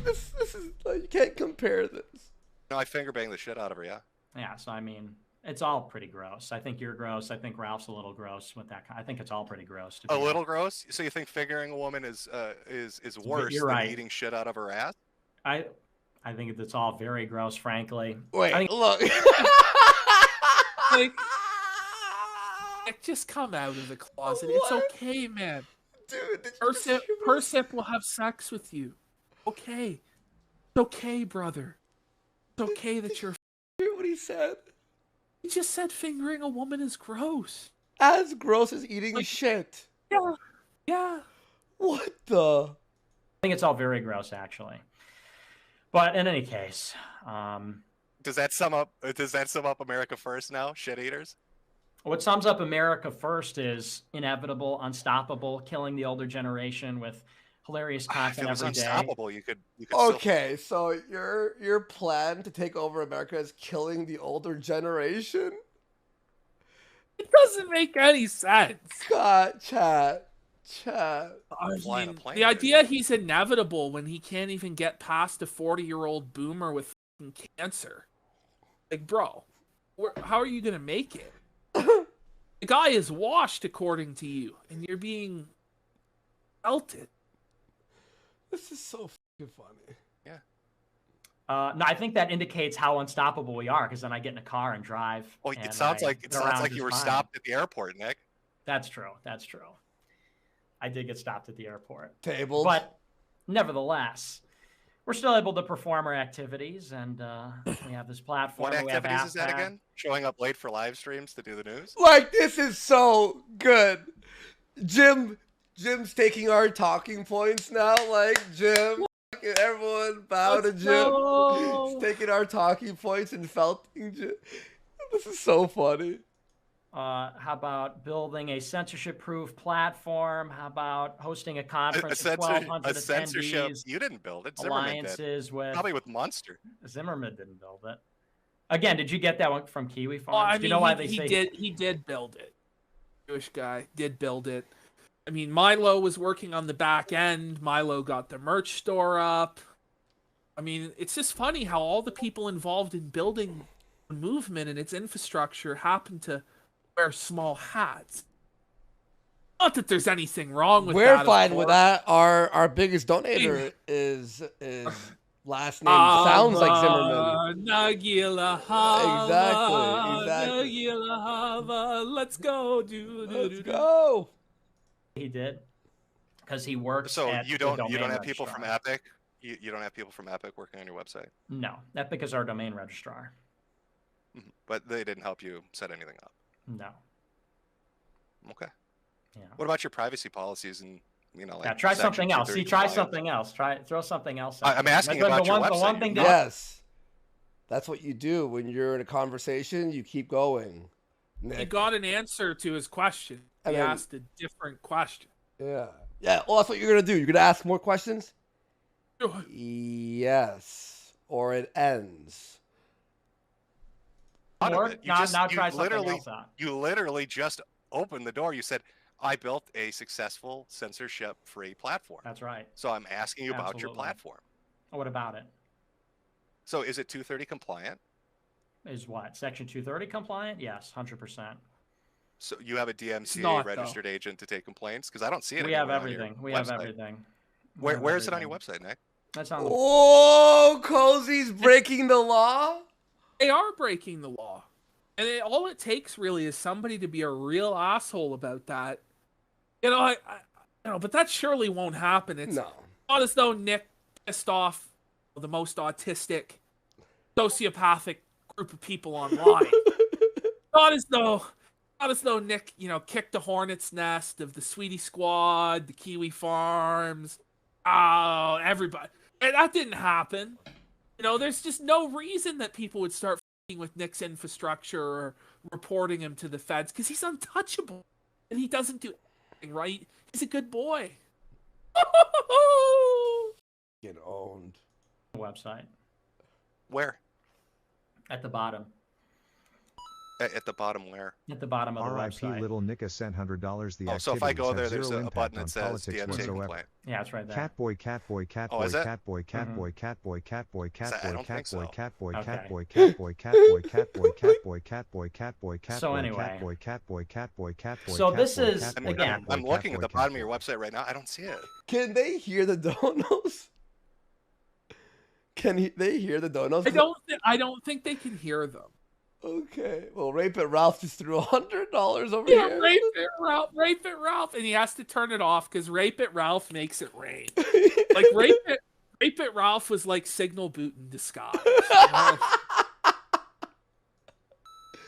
This is like, you can't compare this. No, I finger banged the shit out of her. Yeah. Yeah. So I mean, it's all pretty gross. I think you're gross. I think Ralph's a little gross with that. I think it's all pretty gross. To A be little gross. So you think fingering a woman is worse You're than right. eating shit out of her ass? I think it's all very gross, frankly. Wait, I think- look. like, just come out of the closet. It's What? okay, man. Dude, did you just hear this? Persip will have sex with you. Okay. It's okay, brother. It's okay that you're. Hear what he said? He just said fingering a woman is gross. As gross as eating Like- shit. Yeah. Yeah. What the? I think it's all very gross, actually. But in any case, Does that sum up America First now? Shit eaters. what sums up America First is inevitable, unstoppable, killing the older generation with hilarious If content it was every day. unstoppable, you could still- Okay, so your plan to take over America is killing the older generation? It doesn't make any sense. God, chat. I Flying a mean, plane the or idea he's inevitable when he can't even get past a 40-year-old boomer with fucking cancer. Like, bro, how are you going to make it? The guy is washed, according to you, and you're being melted. This is so fucking funny. No, I think that indicates how unstoppable we are, because then I get in a car and drive. Oh, and it sounds I like get around you just were fine. stopped at the airport, Nick. That's true. I did get stopped at the airport. Tables. But nevertheless, we're still able to perform our activities, and we have this platform. What we have activities is that Half-Back. again? Showing up late for live streams to do the news? Like, this is so good. Jim's taking our talking points now. Like, Jim, everyone bow to Let's Jim. go. He's taking our talking points and felting Jim. This is so funny. How about building a censorship-proof platform? How about hosting a A, conference of censor, 1,200 a censorship. attendees? You didn't build it. Zimmerman did. Alliances with Probably with Monster. Zimmerman didn't build it. Again, did you get that one from Kiwi Farms? Well, I Do mean, you know why they say he did build it. Jewish guy did build it. I mean, Milo was working on the back end. Milo got the merch store up. I mean, it's just funny how all the people involved in building the movement and its infrastructure happen to wear small hats. Not that there's anything wrong with We're that. fine with that. Our biggest donator is last name sounds like Zimmerman. Nagila Hava, Nagila Hava, let's go. Let's go. He did. Because he works So at you the don't domain have people from registrar. Epic. You don't have people from Epic working on your website. No, Epic is our domain registrar. But they didn't help you set anything up. No. Okay. Yeah. What about your privacy policies and like Yeah, try Section something else. 230 See, try compliance? something else. Throw something else out. I'm asking That's about your the one website. thing that Yes. That's what you do when you're in a conversation. You keep going. Nick. He got an answer to his question. He And then- asked a different question. Yeah. Yeah. Well, that's what you're going to do. You're going to ask more questions? Yes. Or it ends. Out of Work? it. You Now try something literally, else out. You literally just opened the door. You said, I built a successful censorship-free platform. That's right. So I'm asking you about your Absolutely. platform. What about it? So is it 230 compliant? Is what? Section 230 compliant? Yes, 100%. So you have a DMCA not, registered agent to take complaints? Because I don't see it We have anywhere on your everything. We have website. everything. Where is it on your website, Nick? That's on the Oh, Cozy's breaking the law? They are breaking the law. And all it takes really is somebody to be a real asshole about that. But that surely won't happen. It's No. not as though Nick pissed off the most autistic, sociopathic group of people online. not as though Nick, kicked the hornet's nest of the Sweetie Squad, the Kiwi Farms, everybody. And that didn't happen. There's just no reason that people would start f***ing with Nick's infrastructure or reporting him to the feds because he's untouchable and he doesn't do anything right. He's a good boy. Get owned. website. Where? At the bottom. At the bottom where? At the bottom of the RIP website. Little Nicka sent $100. The So if I go there, activities have there's zero a impact button on that says politics DMCA whatsoever. complaint. Yeah, it's right there. Catboy, catboy, catboy, Oh, is it? catboy, catboy, catboy, catboy, catboy, don't think so. catboy, catboy, Okay. catboy, catboy, catboy, catboy, catboy, catboy, catboy, catboy, So anyway. catboy, catboy, catboy, catboy. So this catboy, is, catboy, again- I'm catboy, looking at the catboy, bottom of catboy. your website right now. I don't see it. Can they hear the donos? They hear the donos? I don't think they can hear them. Okay. Well, Rape It Ralph just threw $100 over Yeah, here. Rape It Ralph, and he has to turn it off because Rape It Ralph makes it rain. Like Rape It Ralph was like Signal Boot in disguise.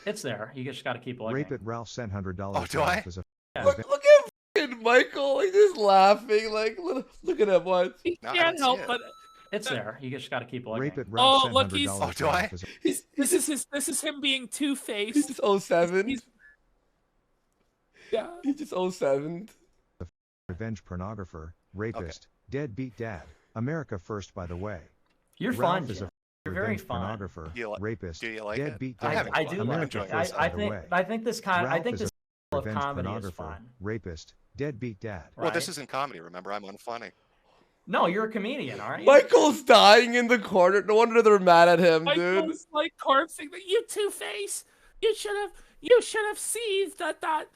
It's there. You just got to keep looking. Rape It Ralph sent $100. Oh, do I? as a Look at fucking Michael, like just laughing, like look at him once. He No, I can't don't see help it. but It's there. You just got to keep looking. Rape It Ralph sent look, $100. he's- Oh, do I? as a- this is him being He's two-faced. just 07. Yeah. He's just 07. Revenge pornographer, rapist, deadbeat dad. America first, by the way. You're Ralph fun. is Jim. a You're very revenge fun. pornographer, Do you li- rapist, do you like it? deadbeat I'm dad. having I fun. do I'm like enjoying it. this, I by the think. way. I think this kind. I Ralph think is this a style of revenge comedy is pornographer, fun. rapist, deadbeat dad. Well, this right? isn't comedy, remember? I'm unfunny. No, you're a comedian, aren't you? Michael's dying in the corner. No wonder they're mad at him, dude. Michael's like corpsing that you two-face. You should have seized that.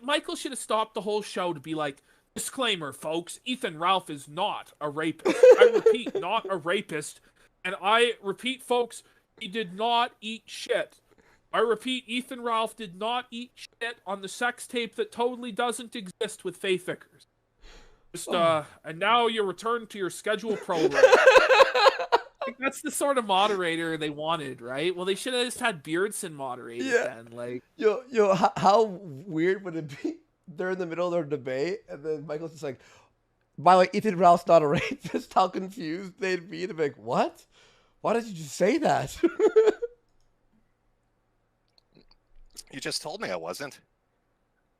Michael should have stopped the whole show to be like, disclaimer, folks. Ethan Ralph is not a rapist. I repeat, not a rapist. And I repeat, folks, he did not eat shit. I repeat, Ethan Ralph did not eat shit on the sex tape that totally doesn't exist with Faith Vickers. Just, and now you return to your scheduled program. Like, that's the sort of moderator they wanted, right? Well, they should have just had Beardson moderate it Yeah. then. Like, Yo, how weird would it be? They're in the middle of their debate, and then Michael's just like, by the way, Ethan Ralph's not a rapist. How confused they'd be to be like, what? Why did you just say that? You just told me I wasn't.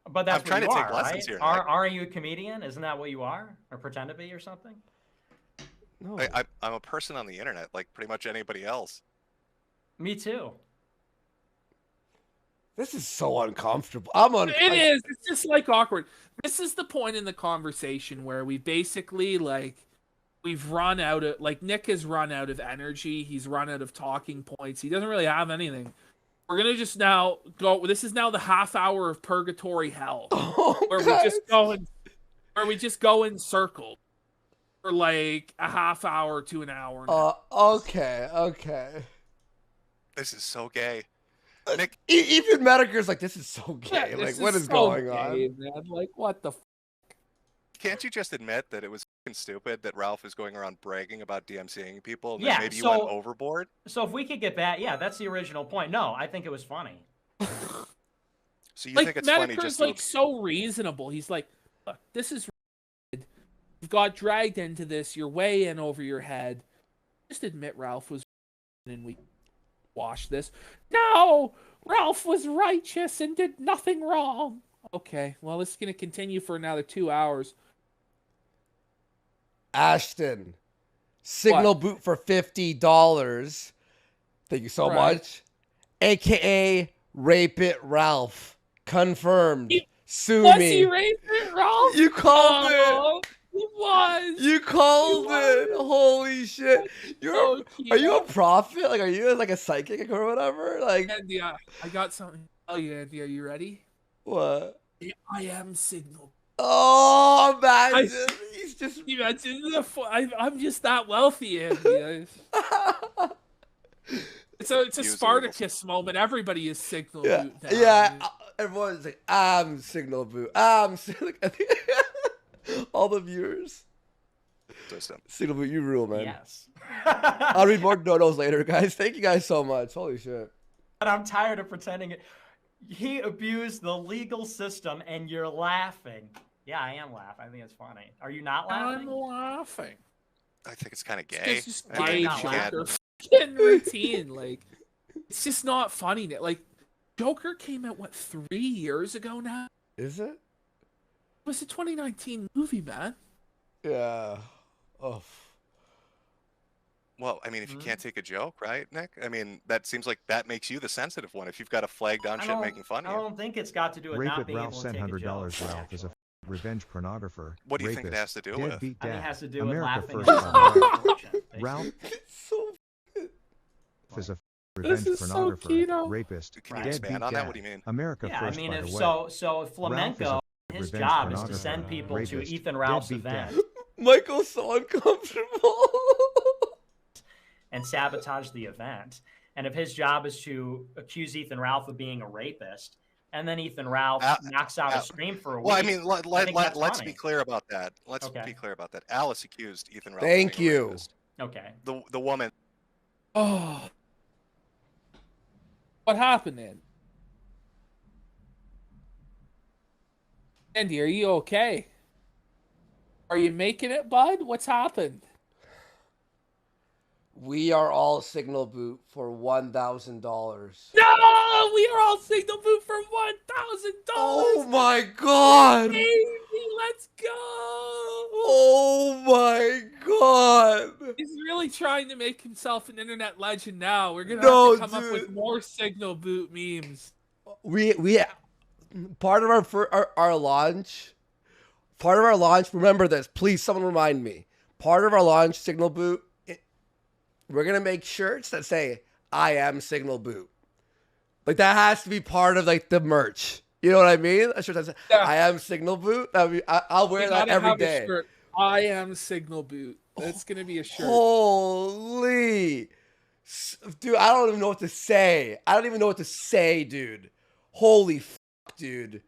But that's I'm trying what to you take are, lessons right? here, Are, Nick. aren't you a comedian? Isn't that what you are, or pretend to be, or something? No. I'm a person on the internet, like pretty much anybody else. Me too. This is so uncomfortable. I'm on. it is. It's just like awkward. This is the point in the conversation where we basically we've run out of Nick has run out of energy. He's run out of talking points. He doesn't really have anything. We're gonna just now go. This is now the half hour of purgatory hell, Oh, where God. we just go in circles. for like a half hour to an hour. Okay. This is so gay. Nick, Even Metokur's like, this is so gay. Yeah, like, this what is so going gay, on? man. Like, what the? can't you just admit that it was fucking stupid that Ralph is going around bragging about DMCAing people and Yeah, then maybe you went overboard? So if we could get back, yeah, that's the original point. No, I think it was funny. So you Like, think it's funny Metokur's just like so reasonable. He's like, look, this is. You've got dragged into this. You're way in over your head. Just admit Ralph was, and we wash this. No, Ralph was righteous and did nothing wrong. Okay, well, this is gonna continue for another 2 hours. Ashton, signal boot for $50. Thank you so much. AKA Rape It Ralph. Confirmed. Sue Was me. he raping Ralph? You called it. He was. You called it. Holy shit. Are you a prophet? Like, are you like a psychic or whatever? Like, Andy, I got something to tell you, Andy. Are you ready? what? I am signal. Oh, man. He's just. I'm just that wealthy, Andy. It's a Spartacus moment. Everybody is signal boot now. Yeah. Everyone's like, I'm signal boot. All the viewers. Signal boot, you rule, man. Yes. I'll read more donos later, guys. Thank you guys so much. Holy shit. But I'm tired of pretending it. He abused the legal system, and you're laughing. Yeah, I am laughing. I think it's funny. Are you not laughing? I'm laughing. I think it's kind of gay. It's just I mean, gay not Joker fucking routine. Like, it's just not funny. Like, Joker came out, what, 3 years ago now? Is it? It was a 2019 movie, man. Yeah. Oh. Well, I mean, if you can't take a joke, right, Nick? I mean, that seems like that makes you the sensitive one. If you've got a flag down shit making fun I of you. don't think it's got to do with Rape not It being Ralph able to sent take a joke. $100. Ralph is a revenge pornographer. What do you think it rapist, has to do with? deadbeat I mean, it dad, has to do with America laughing. first at by someone's Ralph. misfortune, Ralph So. is a revenge is so pornographer, Kino. rapist, Can you deadbeat expand on that? dad. What do you mean? America Yeah, I first mean, by if the way. so Flamenco, his revenge job is to pornographer, send people to rapist, Ethan Ralph's deadbeat event dad. Michael's so uncomfortable. and sabotage the event. And if his job is to accuse Ethan Ralph of being a rapist, and then Ethan Ralph knocks out a stream for a week. Well, I mean, let's funny. be clear about that. Let's Okay. be clear about that. Alice accused Ethan Ralph. Thank of being a you. rapist. Okay. The woman. Oh. What happened then? Andy, are you okay? Are you making it, bud? What's happened? We are all signal boot for $1,000. No, we are all signal boot for $1,000. Oh my god! Baby, let's go! Oh my god! He's really trying to make himself an internet legend now. We're gonna No, have to come up with dude. more signal boot memes. We part of our launch. Part of our launch. Remember this, please. Someone remind me. Part of our launch, signal boot. We're gonna make shirts that say "I am signal boot." Like that has to be part of like the merch. You know what I mean? A shirt that says "I am signal boot." I'll wear that every day. I am signal boot. That's gonna be a shirt. Holy, dude! I don't even know what to say. I don't even know what to say, dude. Holy fuck, dude!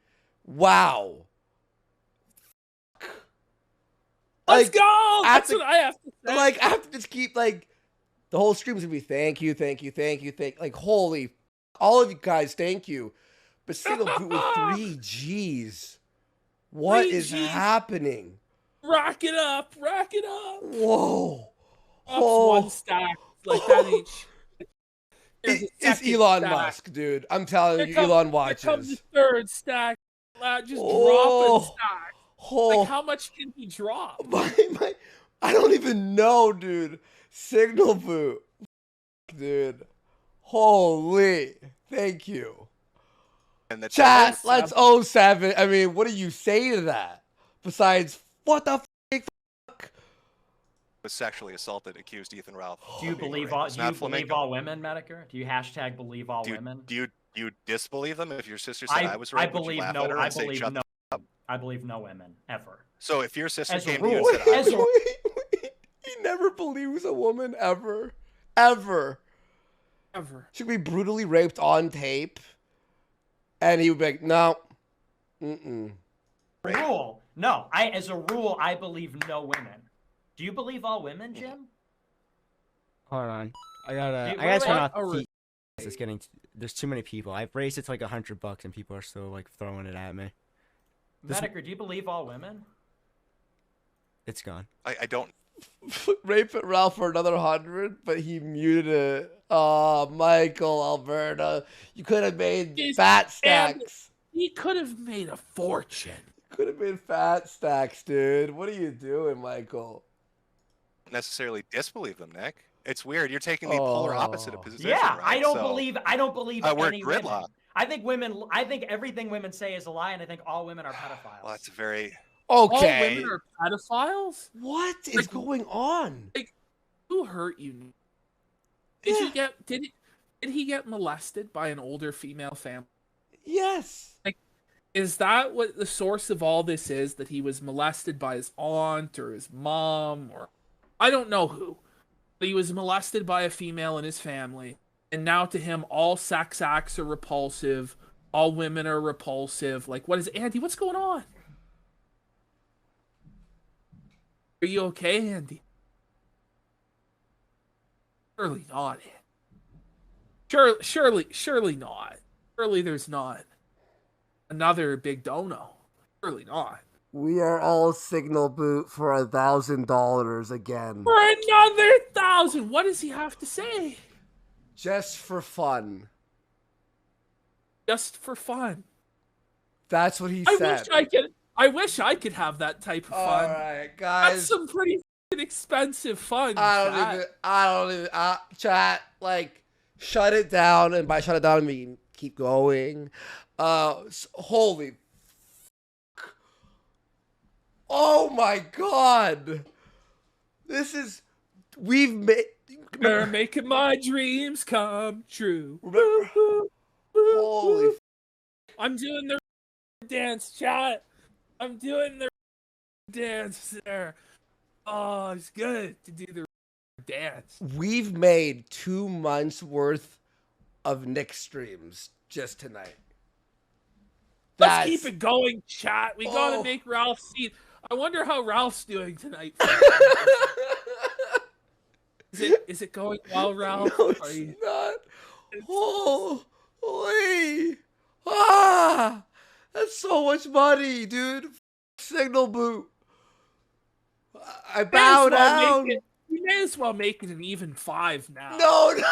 Wow. Let's go. That's what I have to say. Like I have to just keep like the whole stream's gonna be thank you. Like holy, all of you guys, thank you. But single boot with 3 G's. What 3 is Gs. happening? Rack it up. Whoa. That's one stack. Like that each. It's Elon Musk, dude. I'm telling you, Elon watches. Here comes the third stack. Just Oh. dropping stacks. Oh. Like how much can he drop? I don't even know, dude. Signal boot. Dude. Holy. Thank you. And the Chat, let's 07. I mean, what do you say to that? Besides, what the fuck? was sexually assaulted, accused Ethan Ralph. Do you believe all? Do you believe all women, Metokur? Do you hashtag believe all women? Do you disbelieve them? If your sister said I was raped, would you laugh at her and say, "Shut the fuck up"? I believe no women ever. So if your sister As a came to you rule. and said, As a believes a woman ever. Ever. She could be brutally raped on tape. And he would be like, no. Rule. No, as a rule, I believe no women. Do you believe all women, Jim? Hold on. I gotta turn off the It's getting there's too many people. I've raised it to like $100 and people are still like throwing it at me. Metokur, do you believe all women? It's gone. I don't. Rape at Ralph for another 100, but he muted it. Oh, Michael, Alberto. You could have made fat stacks. He could have made a fortune. Could have been fat stacks, dude. What are you doing, Michael? Necessarily disbelieve them, Nick. It's weird. You're taking the polar opposite of position. Yeah, right? I don't believe we're any gridlock. women. I think everything women say is a lie, and I think all women are pedophiles. Well, that's a very All women are pedophiles? What is going on? Like, who hurt you? Did he get molested by an older female family? Yes. Like, is that what the source of all this is? That he was molested by his aunt or his mom, or I don't know who. But he was molested by a female in his family, and now to him all sex acts are repulsive, all women are repulsive. Like, what is Andy? What's going on? Are you okay, Andy? Surely not. Surely not. Surely there's not another big dono. Surely not. We are all signal boot for $1,000 again. For another 1,000. What does he have to say? Just for fun. Just for fun. That's what he said. I wish I could have that type of fun. All right, guys. That's some pretty expensive fun. I don't even. Chat, like, shut it down, and by shut it down, I mean keep going. Holy. Oh my God. We've made. They're making my dreams come true. Holy. I'm doing the dance, chat. I'm doing the dance there. Oh, it's good to do the dance. We've made 2 months worth of Nick streams just tonight. Let's keep it going, chat. We gotta make Ralph see. I wonder how Ralph's doing tonight. Is it going well, Ralph? No, it's not. Holy. That's so much money, dude. Signal boot. I bow down. We may as well make it an even 5 now. No. We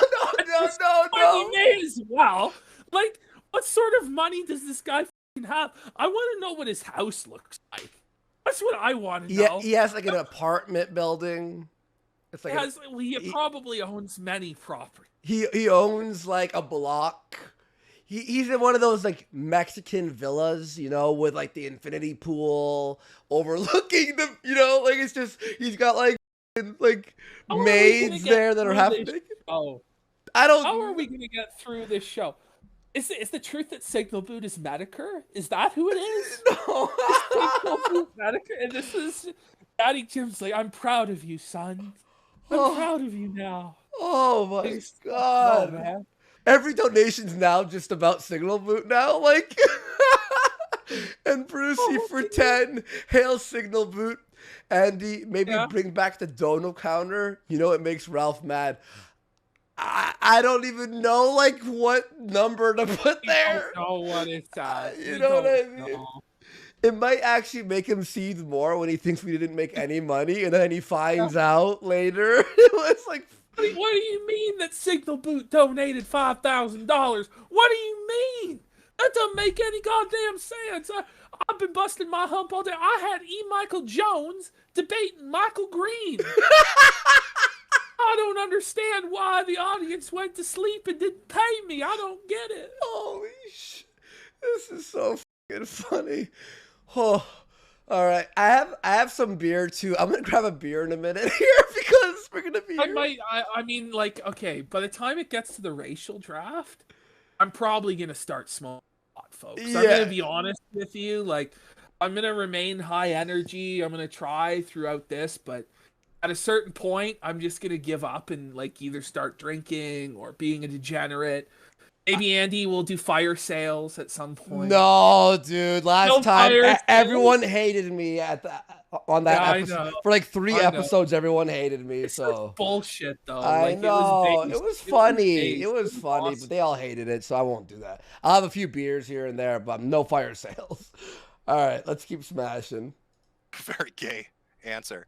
may as well. Like, what sort of money does this guy have? I want to know what his house looks like. That's what I want to know. He has like an apartment building. It's like he probably owns many properties. He owns like a block. He's in one of those like Mexican villas, you know, with like the infinity pool overlooking the, you know, like it's just he's got like maids there that are half naked. Oh, How are we gonna get through this show? Is the truth that Signal Boot is Metokur? Is that who it is? No. Signal Boot Metokur, and this is Daddy Jim's like, I'm proud of you, son. I'm proud of you now. Oh my God. Oh, man. Every donation's now just about Signal Boot now, like. And Brucey for 10. Hail Signal Boot. Andy, maybe bring back the dono counter. You know, it makes Ralph mad. I don't even know, like, what number to put there. I don't know what it's at. You know what I mean? It might actually make him seethe more when he thinks we didn't make any money, and then he finds out later. It was like... What do you mean that Signal Boot donated $5,000? What do you mean? That doesn't make any goddamn sense. I've been busting my hump all day. I had E. Michael Jones debating Michael Green. I don't understand why the audience went to sleep and didn't pay me. I don't get it. Holy shit. This is so fucking funny. Oh, all right. I have some beer too. I'm gonna grab a beer in a minute here because we're gonna be. I mean, like, okay. By the time it gets to the racial draft, I'm probably gonna start smoking a lot, folks. Yeah. I'm gonna be honest with you. Like, I'm gonna remain high energy. I'm gonna try throughout this, but at a certain point, I'm just gonna give up and like either start drinking or being a degenerate. Maybe Andy will do fire sales at some point. No, dude. Last No time, fire everyone sales? hated me on that Yeah, I episode. know. For like 3 I know. episodes, everyone hated me. It's So bullshit though. I Like know. it was funny. based. It was funny, awesome. but they all hated it, so I won't do that. I'll have a few beers here and there, but no fire sales. All right, let's keep smashing. Very gay answer.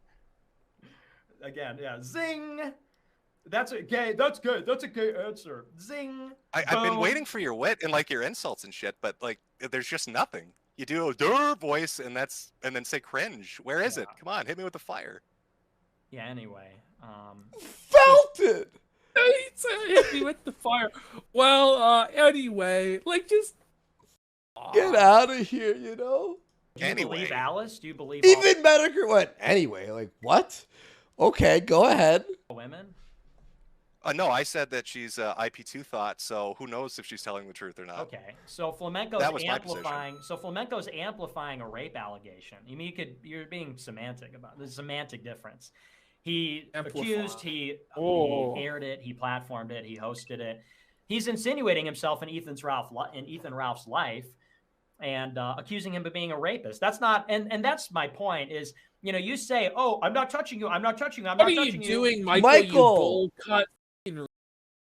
Again, yeah. Zing. That's a gay. That's good. That's a gay answer. Zing. I've been Boom. waiting for your wit and like your insults and shit, but like there's just nothing. You do a durr voice and then say cringe. Where is it? Come on, hit me with the fire. Yeah. Anyway. Felt it. Hit me with the fire. Well, anyway, like just Get out of here, you know? Do you Anyway. believe Alice? Do you believe Even Metokur went, anyway, like, what? Okay, go ahead. all women? No, I said that she's IP2 thought, so who knows if she's telling the truth or not. Okay, so Flamenco's That was my amplifying. So Flamenco's amplifying a rape allegation. You mean you're being semantic about the semantic difference. He accused. He aired it. He platformed it. He hosted it. He's insinuating himself in Ethan Ralph's life, and accusing him of being a rapist. That's not. And that's my point. Is you say, "Oh, I'm not touching you. I'm not touching you. I'm not touching you." What are you doing, Michael? You bowl cut.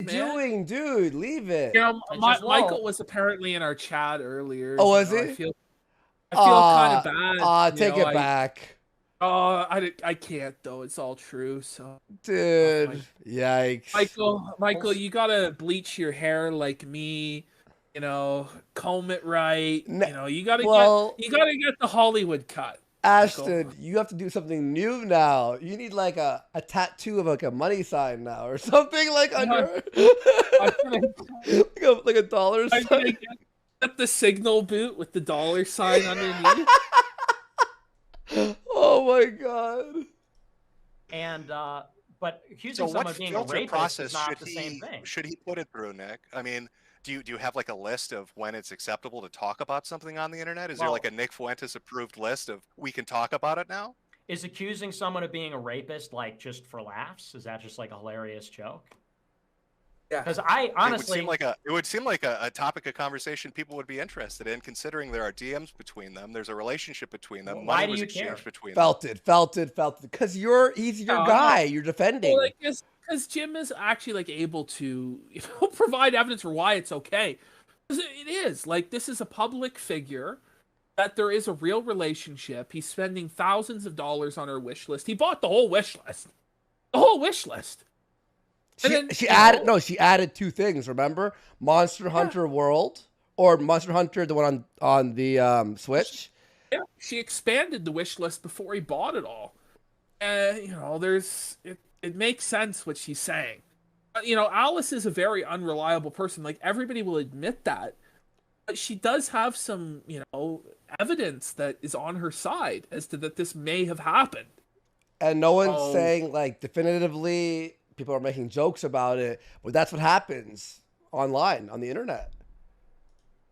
Doing, dude, leave it. Michael was apparently in our chat earlier. Oh, was he? I feel kind of bad. Take it back. I can't though. It's all true. So, dude, yikes. Michael, you gotta bleach your hair like me. Comb it right. You gotta get the Hollywood cut. Ashton, you have to do something new now. You need like a tattoo of like a money sign now or something like on your like a dollar sign. I'm gonna get the signal boot with the dollar sign underneath. Oh my god. And but accusing So someone what of being a filter rapist process is not the same thing. should he put it through, Nick? I mean, do you have like a list of when it's acceptable to talk about something on the internet? Is there like a Nick Fuentes approved list of we can talk about it now? Is accusing someone of being a rapist like just for laughs? Is that just like a hilarious joke? Yeah. Because I honestly, it would seem like a topic of conversation people would be interested in, considering there are DMs between them, there's a relationship between them. Why money do was you care? exchanged between Felt them. it. Because he's your guy. You're defending. Well, because Jim is actually like able to provide evidence for why it's okay. It is like this is a public figure. That there is a real relationship. He's spending thousands of dollars on her wish list. He bought the whole wish list. The whole wish list. She added 2 things, remember? Monster Hunter World or Monster Hunter, the one on the Switch. Yeah, she expanded the wish list before he bought it all. It makes sense what she's saying. Alice is a very unreliable person. Like everybody will admit that. But she does have some, evidence that is on her side as to that this may have happened. And no one's saying like definitively. People are making jokes about it, but that's what happens online on the internet.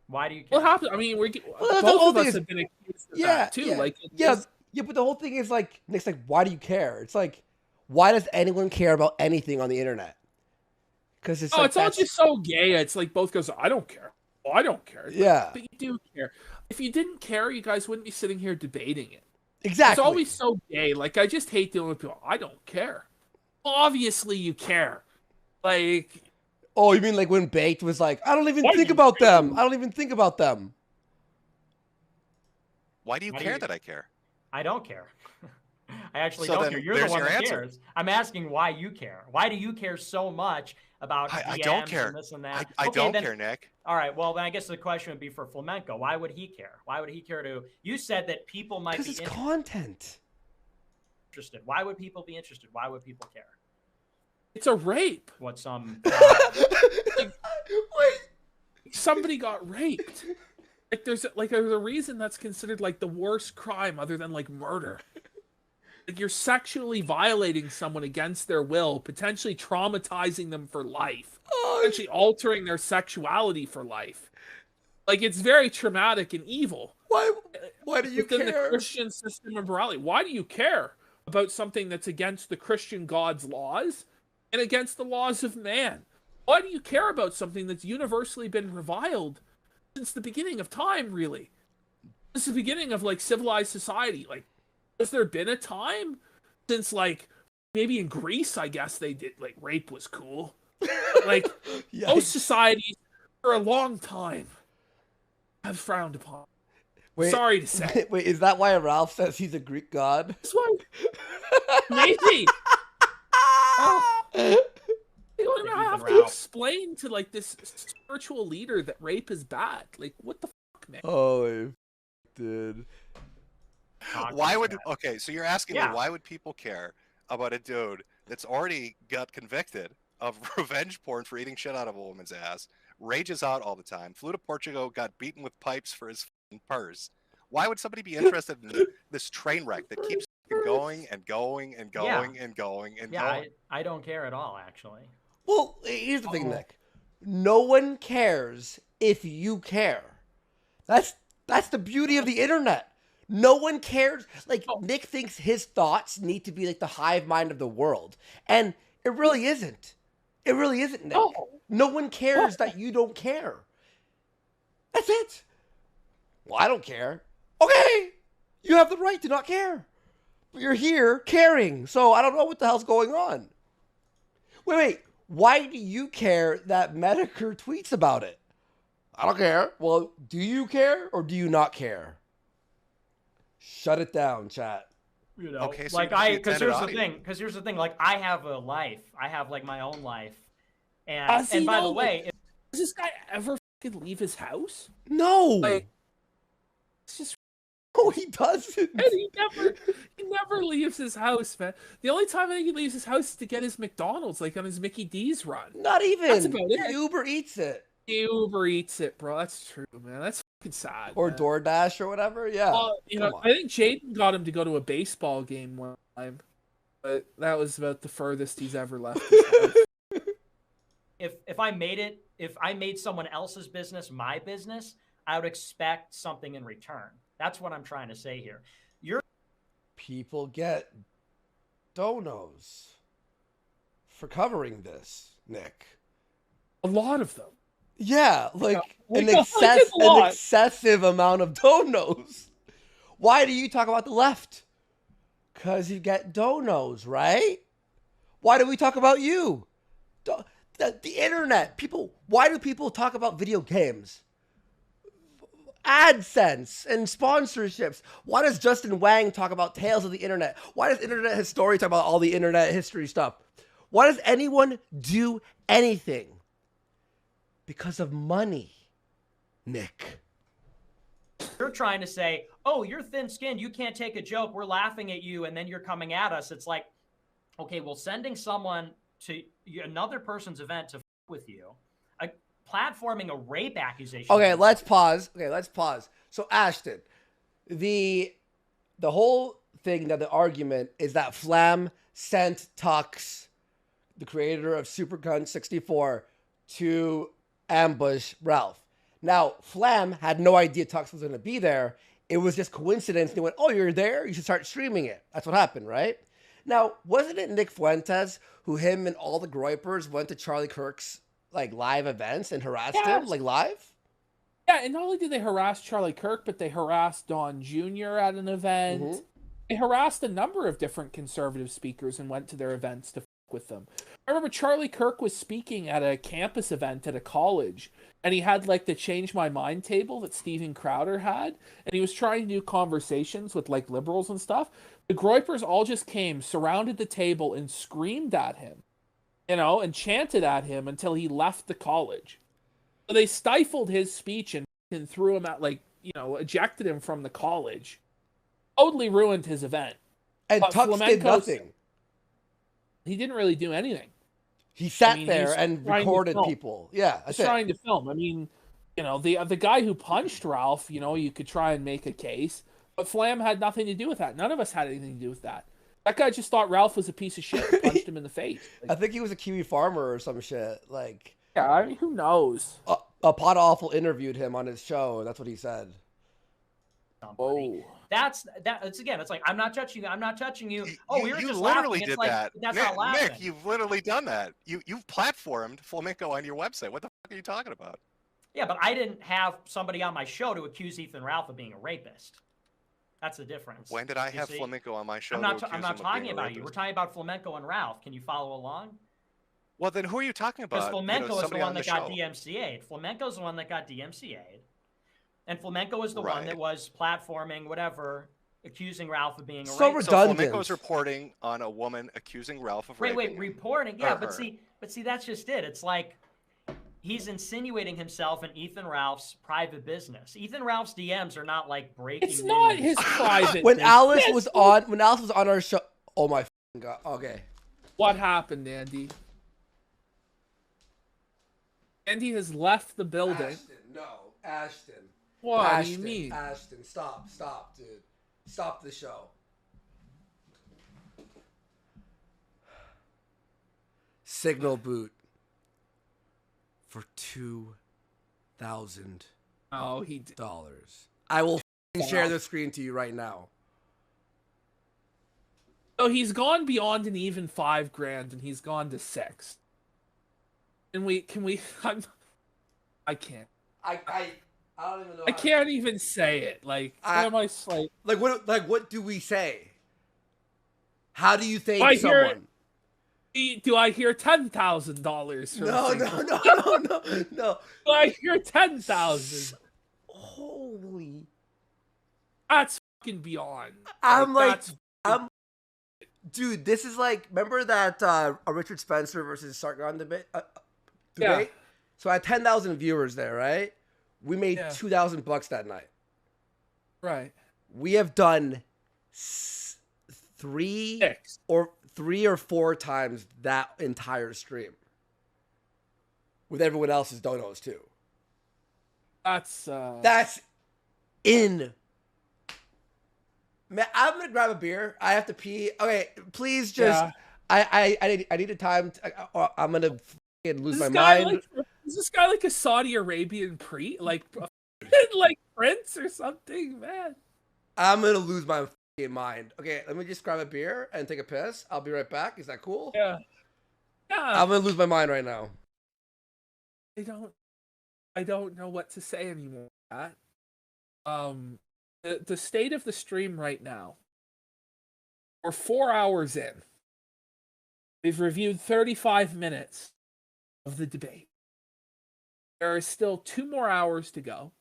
Why do you care? What happened? I mean, both of us have been accused of that too. But the whole thing is like, Nick's like, why do you care? It's like, why does anyone care about anything on the internet? Because it's it's all just so gay. It's like both goes, I don't care. Oh, I don't care. Yeah. But you do care. If you didn't care, you guys wouldn't be sitting here debating it. Exactly. It's always so gay. Like, I just hate dealing with people. I don't care. Well, obviously you care. Like... Oh, you mean like when Baked was like, I don't even think about them. I don't even think about them. Why do you care that I care? I don't care. I actually don't care. You're the one that cares. I'm asking why you care. Why do you care so much about DMs I don't care. And this and that? I don't care, Nick. All right. Well, then I guess the question would be for Flamenco. Why would he care? Why would he care to? You said that people might be because it's content. Interested. Why would people be interested? Why would people care? It's a rape. What some? Wait. Somebody got raped. Like there's a reason that's considered like the worst crime other than like murder. Like you're sexually violating someone against their will, potentially traumatizing them for life, potentially altering their sexuality for life. Like it's very traumatic and evil. Why do you within care? the Christian system of morality? Why do you care? about something that's against the Christian God's laws and against the laws of man? Why do you care about something that's universally been reviled since the beginning of time, really? Since the beginning of, like, civilized society. Like, has there been a time since, like, maybe in Greece, I guess they did, like, rape was cool. But, like, most societies for a long time have frowned upon. Wait, sorry to say. Wait, is that why Ralph says he's a Greek god? That's why. Maybe. I have to explain to, like, this spiritual leader that rape is bad. Like, what the fuck, man? Oh, dude. Why would so you're asking me why would people care about a dude that's already got convicted of revenge porn for eating shit out of a woman's ass, rages out all the time, flew to Portugal, got beaten with pipes for his purse? Why would somebody be interested in this train wreck that keeps going and going and going and going and going? I don't care at all, actually. Well, here's the thing, Nick. No one cares if you care. That's the beauty of the internet. No one cares. Like, Nick thinks his thoughts need to be like the hive mind of the world. And it really isn't. It really isn't, Nick. No one cares that you don't care. That's it. Well, I don't care. Okay. You have the right to not care. But you're here caring. So I don't know what the hell's going on. Wait. Why do you care that Metokur tweets about it? I don't care. Well, do you care or do you not care? Shut it down, chat. You know, okay, so like because here's the thing. Like, I have a life. I have, like, my own life. And by the way, does this guy ever fucking leave his house? No. Like, it's just. Oh, he doesn't. And he never leaves his house, man. The only time I think he leaves his house is to get his McDonald's, like on his Mickey D's run. Not even. That's about it. Uber Eats it. Uber Eats it, bro. That's true, man. That's fucking sad. Or man. DoorDash or whatever. Yeah. You know, I think Jaden got him to go to a baseball game one time, but that was about the furthest he's ever left his house. If I made someone else's business my business, I would expect something in return. That's what I'm trying to say here. People get donos for covering this, Nick. A lot of them. Yeah, like an excessive amount of donos. Why do you talk about the left? Because you get donos, right? Why do we talk about you? The internet. Why do people talk about video games? AdSense and sponsorships. Why does Justin Wang talk about tales of the internet? Why does Internet History talk about all the internet history stuff? Why does anyone do anything? Because of money, Nick. You're trying to say, oh, you're thin-skinned, you can't take a joke, we're laughing at you, and then you're coming at us. It's like, okay, well, sending someone to another person's event to f with you, platforming a rape accusation. Okay, let's pause. So, Ashton, the whole thing, that the argument is that Flam sent Tux, the creator of Supergun 64, to ambush Ralph. Now, Flam had no idea Tux was going to be there. It was just coincidence. They went, oh, you're there? You should start streaming it. That's what happened, right? Now, wasn't it Nick Fuentes who him and all the Groypers went to Charlie Kirk's like live events and harassed him like live? Yeah, and not only did they harass Charlie Kirk, but they harassed Don Jr. at an event. Mm-hmm. They harassed a number of different conservative speakers and went to their events to fuck with them. I remember Charlie Kirk was speaking at a campus event at a college, and he had like the Change My Mind table that Steven Crowder had, and he was trying to do conversations with like liberals and stuff. The Groypers all just came, surrounded the table, and screamed at him, you know, and chanted at him until he left the college. So they stifled his speech and threw him out, like, you know, ejected him from the college. Totally ruined his event. And Tux did nothing. He didn't really do anything. He sat there and recorded people. Yeah, he's trying to film. I mean, you know, the guy who punched Ralph, you know, you could try and make a case, but Flam had nothing to do with that. None of us had anything to do with that. That guy just thought Ralph was a piece of shit and punched him in the face. Like, I think he was a Kiwi farmer or some shit. Like, yeah, I mean, who knows? A Pot Awful interviewed him on his show, and that's what he said. Oh. It's again. It's like I'm not touching you. I'm not touching you. Oh, we were you just literally laughing. did It's like that. that's Nick, not laughing. Nick, you've literally done that. You've platformed Flamenco on your website. What the fuck are you talking about? Yeah, but I didn't have somebody on my show to accuse Ethan Ralph of being a rapist. That's the difference. When did I have Flamenco on my show? I'm not talking about you. We're talking about Flamenco and Ralph. Can you follow along? Well, then who are you talking about? Because Flamenco is the one that got show. DMCA'd. Flamenco's the one that got DMCA'd. And Flamenco was the one that was platforming, whatever, accusing Ralph of being a rapist. So redundant. So Flamenco's reporting on a woman accusing Ralph of raping. Wait, reporting? Yeah, but see, that's just it. It's like he's insinuating himself in Ethan Ralph's private business. Ethan Ralph's DMs are not like breaking It's news. not his private. When Alice was on our show, oh my god. Okay. What happened, Andy? Andy has left the building. Ashton, no, Ashton. What Ashton, do you mean? Ashton, stop, dude. Stop the show. Signal boot for $2,000. Oh, he did. I will share the screen to you right now. So he's gone beyond an even $5,000, and he's gone to 6. And I can't. I don't even know. I can't even say it. Like, am I like? What do we say? How do you thank someone? Do I hear $10,000? No. Do I hear 10,000? Holy! That's fucking beyond. Dude, this is like, remember that a Richard Spencer versus Sargon debate? Yeah. So I had 10,000 viewers there, right? We made $2,000 that night. Right. We have done three or four times that entire stream with everyone else's donos too. That's in. Man, I'm gonna grab a beer. I have to pee. Okay, please just. Yeah. I need a time. I'm gonna lose my mind. Is this guy like a Saudi Arabian priest, like prince or something, man? I'm gonna lose my mind. Okay, let me just grab a beer and take a piss. I'll be right back. Is that cool? Yeah. I'm gonna lose my mind right now. I don't know what to say anymore. The state of the stream right now. We're 4 hours in. We've reviewed 35 minutes of the debate. There is still 2 more hours to go,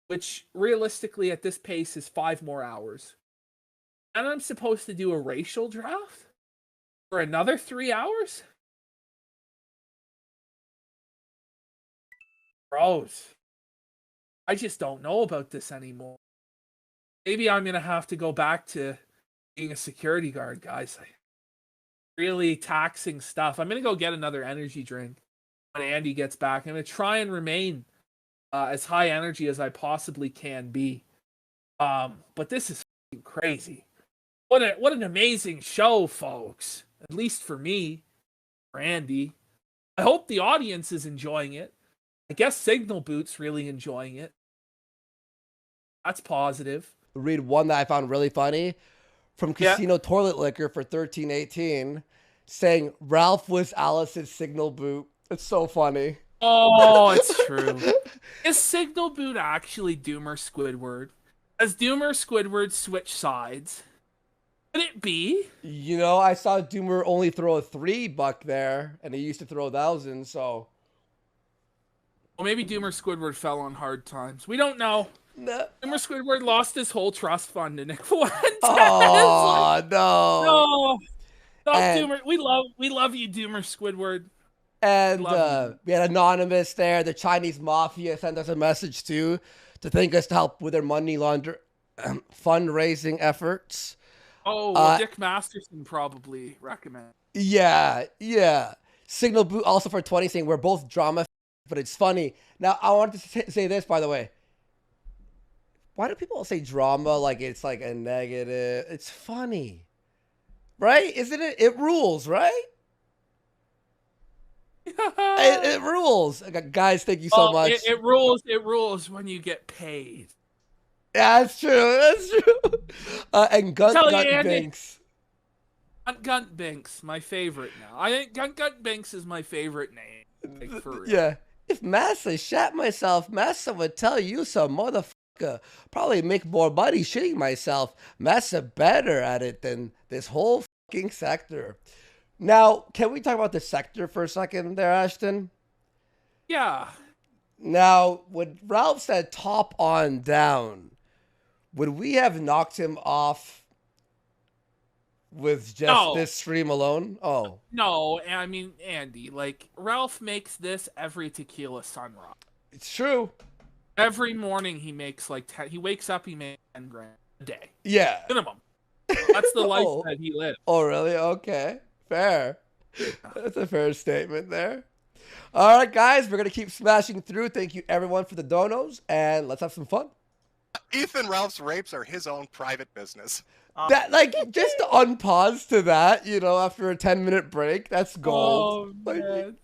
which realistically at this pace is 5 more hours. And I'm supposed to do a racial draft for another 3 hours? Bros, I just don't know about this anymore. Maybe I'm going to have to go back to being a security guard, guys. Really taxing stuff. I'm going to go get another energy drink when Andy gets back. I'm going to try and remain as high energy as I possibly can be. But this is crazy. What an amazing show, folks. At least for me, for Andy. I hope the audience is enjoying it. I guess Signal Boot's really enjoying it. That's positive. Read one that I found really funny from Casino Toilet Liquor for 1318 saying Ralph was Alice's Signal Boot. It's so funny. Oh, it's true. Is Signal Boot actually Doomer Squidward? Has Doomer Squidward switched sides? Could it be? You know, I saw Doomer only throw a $3 there, and he used to throw 1,000, so. Well, maybe Doomer Squidward fell on hard times. We don't know. No. Doomer Squidward lost his whole trust fund to Nick Fuentes. Oh, no. Stop, Doomer. We love you, Doomer Squidward. And we had Anonymous there. The Chinese Mafia sent us a message, too, to thank us to help with their money fundraising efforts. Oh, Dick Masterson probably recommend. Yeah. Signal Boot also for 20 saying we're both drama, but it's funny. Now, I wanted to say this, by the way. Why do people say drama like it's like a negative? It's funny. Right? Isn't it? It rules, right? it rules. Guys, thank you so much. It rules when you get paid. Yeah, that's true. That's true. And Gunt Tell you, Gunt Andy. Binks. Gunt Binks, my favorite now. I think Gunt Binks is my favorite name. Like, for real. Yeah. If Massa shat myself, Massa would tell you so, motherfucker. Probably make more money shitting myself. Massa better at it than this whole fucking sector. Now, can we talk about the sector for a second there, Ashton? Yeah. Now, when Ralph said top on down, would we have knocked him off with just this stream alone? Oh. No, I mean, Andy, like, Ralph makes this every tequila sunrise. It's true. Every morning he makes like 10, he wakes up, he makes 10 grand a day. Yeah. Minimum. That's the life that he lives. Oh, really? Okay. Fair. That's a fair statement there. All right, guys, we're going to keep smashing through. Thank you, everyone, for the donos, and let's have some fun. Ethan Ralph's rapes are his own private business. That, like, just to unpause to that, you know, after a 10-minute break, that's gold. Oh, man.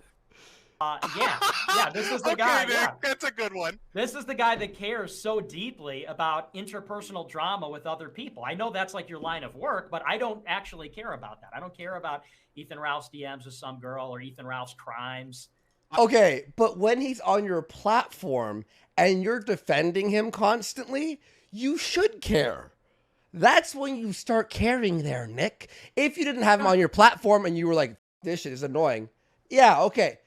Yeah, this is the guy. Nick, yeah. That's a good one. This is the guy that cares so deeply about interpersonal drama with other people. I know that's like your line of work, but I don't actually care about that. I don't care about Ethan Ralph's DMs with some girl or Ethan Ralph's crimes. Okay, but when he's on your platform and you're defending him constantly, you should care. That's when you start caring there, Nick. If you didn't have him on your platform and you were like, this shit is annoying. Yeah, okay.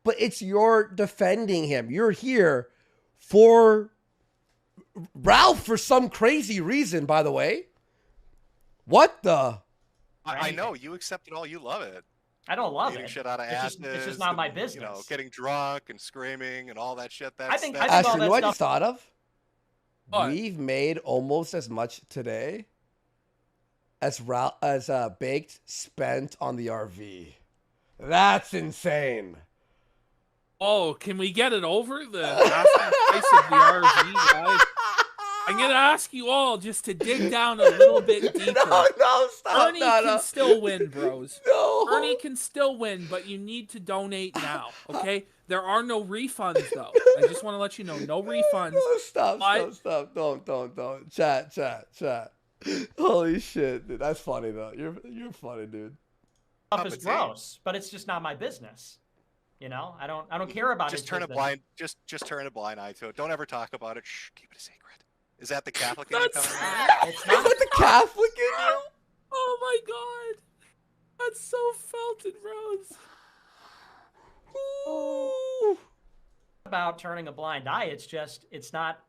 But it's you're defending him. You're here for Ralph for some crazy reason, by the way. What the? I know. You accept it all. You love it. I don't love Eating it. shit out of It's just not my business. You know, getting drunk and screaming and all that shit. I think Ashton, all you know that what I stuff. just thought of? What? We've made almost as much today as Baked spent on the RV. That's insane. Oh, can we get it over the asking price of the RV, guys? I'm gonna ask you all just to dig down a little bit deeper. No, stop. Ernie can still win, bros. No. Ernie can still win, but you need to donate now, okay? There are no refunds, though. I just want to let you know, no refunds. No, stop. Don't. Chat. Holy shit, dude. That's funny, though. You're funny, dude. Stuff is gross, but it's just not my business. You know, I don't care about it. Just turn a blind eye to it. Don't ever talk about it. Shh, keep it a secret. Is that the Catholic in you coming out? It's not. Is that the Catholic in you? Oh my god. That's so Felton Rose. Ooh. About turning a blind eye. It's just it's not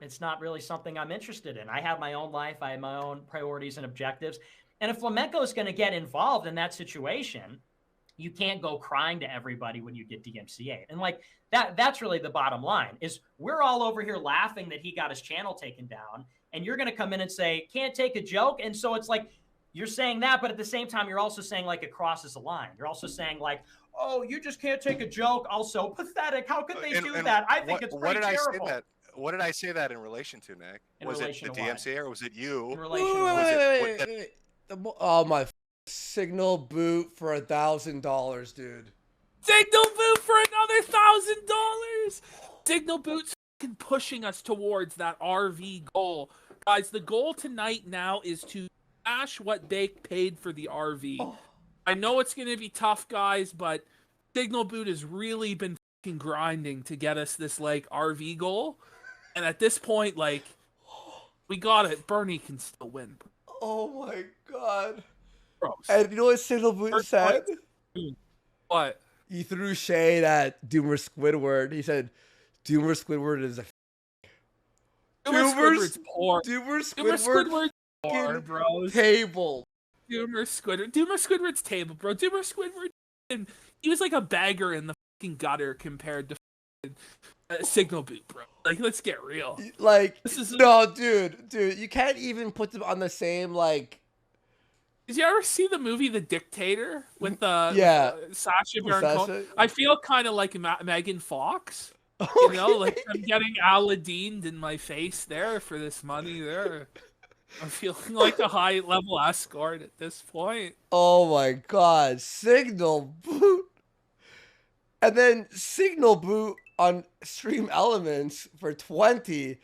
really something I'm interested in. I have my own life. I have my own priorities and objectives. And if Flamenco is going to get involved in that situation, you can't go crying to everybody when you get DMCA. And like that's really the bottom line is we're all over here laughing that he got his channel taken down. And you're going to come in and say, can't take a joke. And so it's like, you're saying that, but at the same time, you're also saying like it crosses a line. You're also saying like, oh, you just can't take a joke. Also pathetic. How could they do that? I think it's pretty terrible. What did I say that in relation to, Nick? Was it the DMCA or was it you? In relation to Wait. Oh my signal boot for $1,000, dude. Signal boot for another $1,000. Signal boot's fucking pushing us towards that RV goal. Guys, the goal tonight now is to smash what Bake paid for the RV. Oh. I know it's going to be tough, guys, but Signal Boot has really been fucking grinding to get us this, like, RV goal. And at this point, like, we got it. Bernie can still win. Oh, my God. Gross. And you know what Signal Boot said? What? He threw shade at Doomer Squidward. He said, Doomer Squidward is a Doomer Squidward's poor. Doomer Squidward's poor, bros. Table. Doomer Squidward's table, bro. Doomer Squidward, he was like a bagger in the fucking gutter compared to Signal Boot, bro. Like, let's get real. Like, dude, you can't even put them on the same, like... Did you ever see the movie The Dictator with Sacha Baron Cohen? I feel kind of like Megan Fox. You know, like I'm getting Aladdin'd in my face there for this money there. I'm feeling like a high-level escort at this point. Oh my God, Signal Boot. And then Signal Boot on Stream Elements for 20.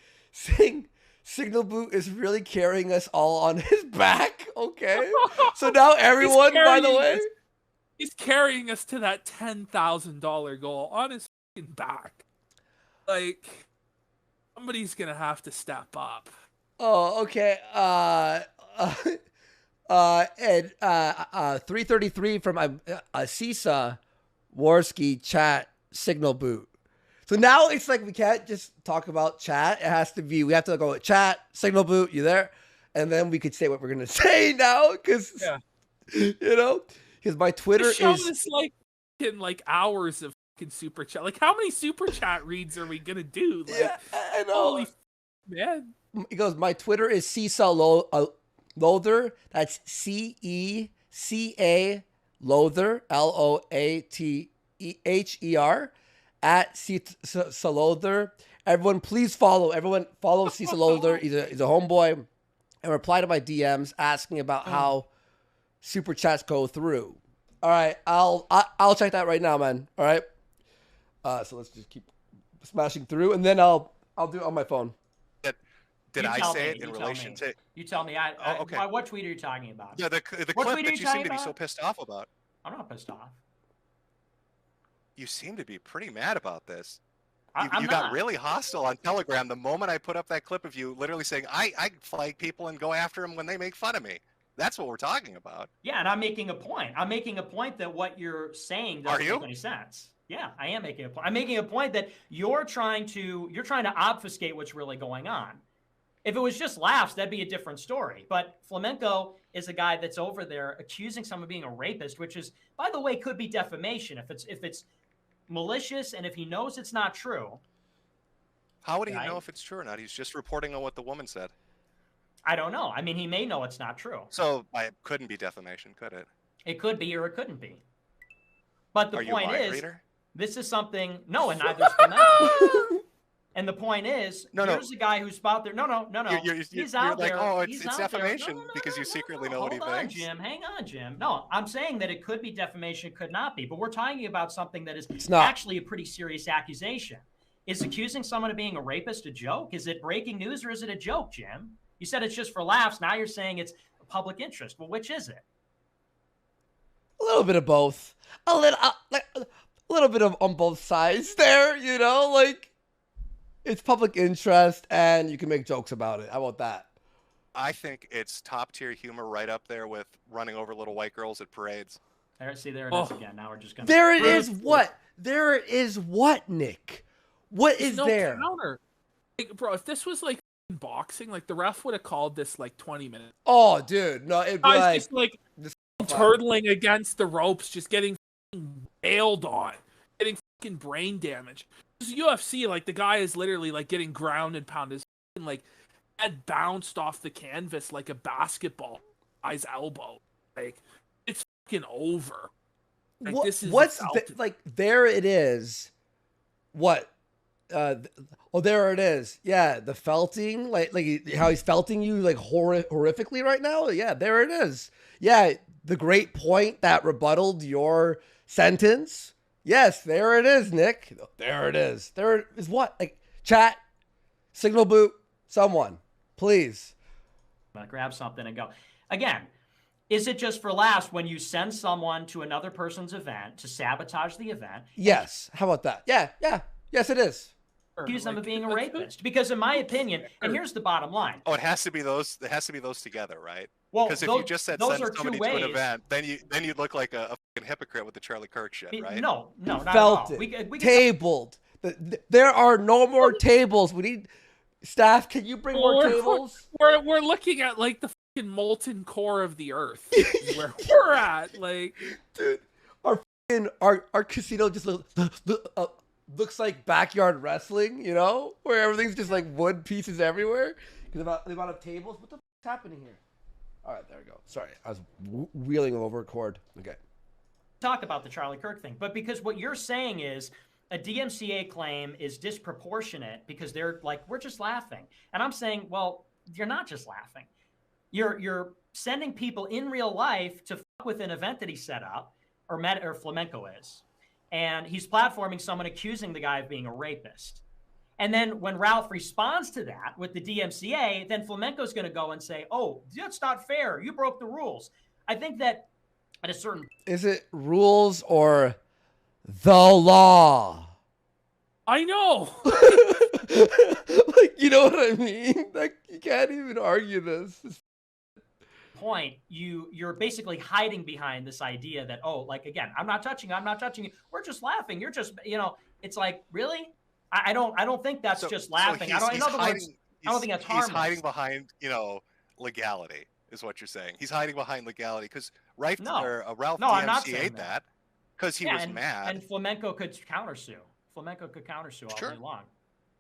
Signal Boot is really carrying us all on his back. Okay. So now everyone, by the way, he's carrying us to that $10,000 goal on his fucking back. Like, somebody's gonna have to step up. Oh, okay. And 333 from Sisa Warski chat Signal Boot. So now it's like we can't just talk about chat. It has to be, we have to go with chat, Signal Boot, you there? And then we could say what we're going to say now because, you know, because my Twitter the show is like in like hours of fucking super chat. Like, how many super chat reads are we going to do? Like, yeah, I know. Holy man. He goes, my Twitter is Cisa Loather. That's CECA Loather, LOATHER. At Salother. Everyone, please follow. Everyone, follow Cecil Loather. He's a homeboy. And reply to my DMs asking about how super chats go through. All right, I'll check that right now, man. All right. So let's just keep smashing through, and then I'll do it on my phone. Did I say it in relation to? You tell me. Okay. What tweet are you talking about? Yeah, the clip that you seem to be so pissed off about. I'm not pissed off. You seem to be pretty mad about this. I'm you got not. really hostile on Telegram the moment I put up that clip of you literally saying, I flag people and go after them when they make fun of me. That's what we're talking about. Yeah, and I'm making a point. I'm making a point that what you're saying doesn't make any sense. Yeah, I am making a point. I'm making a point that you're trying to obfuscate what's really going on. If it was just laughs, that'd be a different story. But Flamenco is a guy that's over there accusing someone of being a rapist, which is, by the way, could be defamation if it's malicious and if he knows it's not true. How would he know if it's true or not? He's just reporting on what the woman said. I don't know. I mean, he may know it's not true. So it couldn't be defamation, could it? It could be or it couldn't be. But the point is, this is something. No, and neither is Flamenco. And the point is, here's a guy who's out there. No. He's out there. Oh, it's defamation because you secretly know what he thinks. Hold on, Jim. Hang on, Jim. No, I'm saying that it could be defamation, it could not be. But we're talking about something that is actually a pretty serious accusation. Is accusing someone of being a rapist a joke? Is it breaking news or is it a joke, Jim? You said it's just for laughs. Now you're saying it's a public interest. Well, which is it? A little bit of both. A little bit of on both sides there, you know, like. It's public interest, and you can make jokes about it. How about that? I think it's top-tier humor right up there with running over little white girls at parades. There it is again. Now we're just going to... There it is what? There it is what, Nick? What is there? Counter. Like, bro, if this was like boxing, like the ref would have called this like 20 minutes. Oh, dude. No, it'd be like... just like turtling against the ropes, just getting bailed on, getting fucking brain damage. UFC, like the guy is literally like getting ground and pounded. His like head bounced off the canvas like a basketball guy's elbow. Like it's fucking over. Like, this is like there it is. What? There it is. Yeah, the felting, like how he's felting you like horrifically right now. Yeah, there it is. Yeah, the great point that rebutted your sentence. Yes, there it is, Nick. There it is. There is what? Like, chat, Signal Boot, someone, please. I'm going to grab something and go. Again, is it just for laughs when you send someone to another person's event to sabotage the event? Yes. How about that? Yeah. Yes, it is. Accuse them of being a rapist. Because in my opinion, and here's the bottom line. Oh, it has to be those. It has to be those together, right? Well, because if you just said send somebody to an event, then you look like a fucking hypocrite with the Charlie Kirk shit, right? No, not at all. We tabled. There are no more tables. We need staff. Can you bring more tables? We're looking at like the fucking molten core of the earth. Where we're at, like, dude, our casino just looks like backyard wrestling, you know, where everything's just like wood pieces everywhere. Because the amount of tables. What the f*** is happening here? All right, there we go. Sorry, I was wheeling over a cord. Okay. Talk about the Charlie Kirk thing, but because what you're saying is a DMCA claim is disproportionate because they're like, we're just laughing. And I'm saying, well, you're not just laughing. You're sending people in real life to fuck with an event that he set up, or Flamenco is. And he's platforming someone accusing the guy of being a rapist. And then when Ralph responds to that with the DMCA, then Flamenco's going to go and say, oh, that's not fair. You broke the rules. I think that at a certain... Is it rules or the law? I know. Like, you know what I mean? Like, you can't even argue this. Point, you're basically hiding behind this idea that, oh, like, again, I'm not touching you. We're just laughing. You're just, it's like, really? I don't think that's just laughing. So in other words, I don't think that's harmless. He's hiding behind, legality is what you're saying. He's hiding behind legality because Ralph DMCA'd that because he was mad. And Flamenco could countersue. Flamenco could countersue all day long.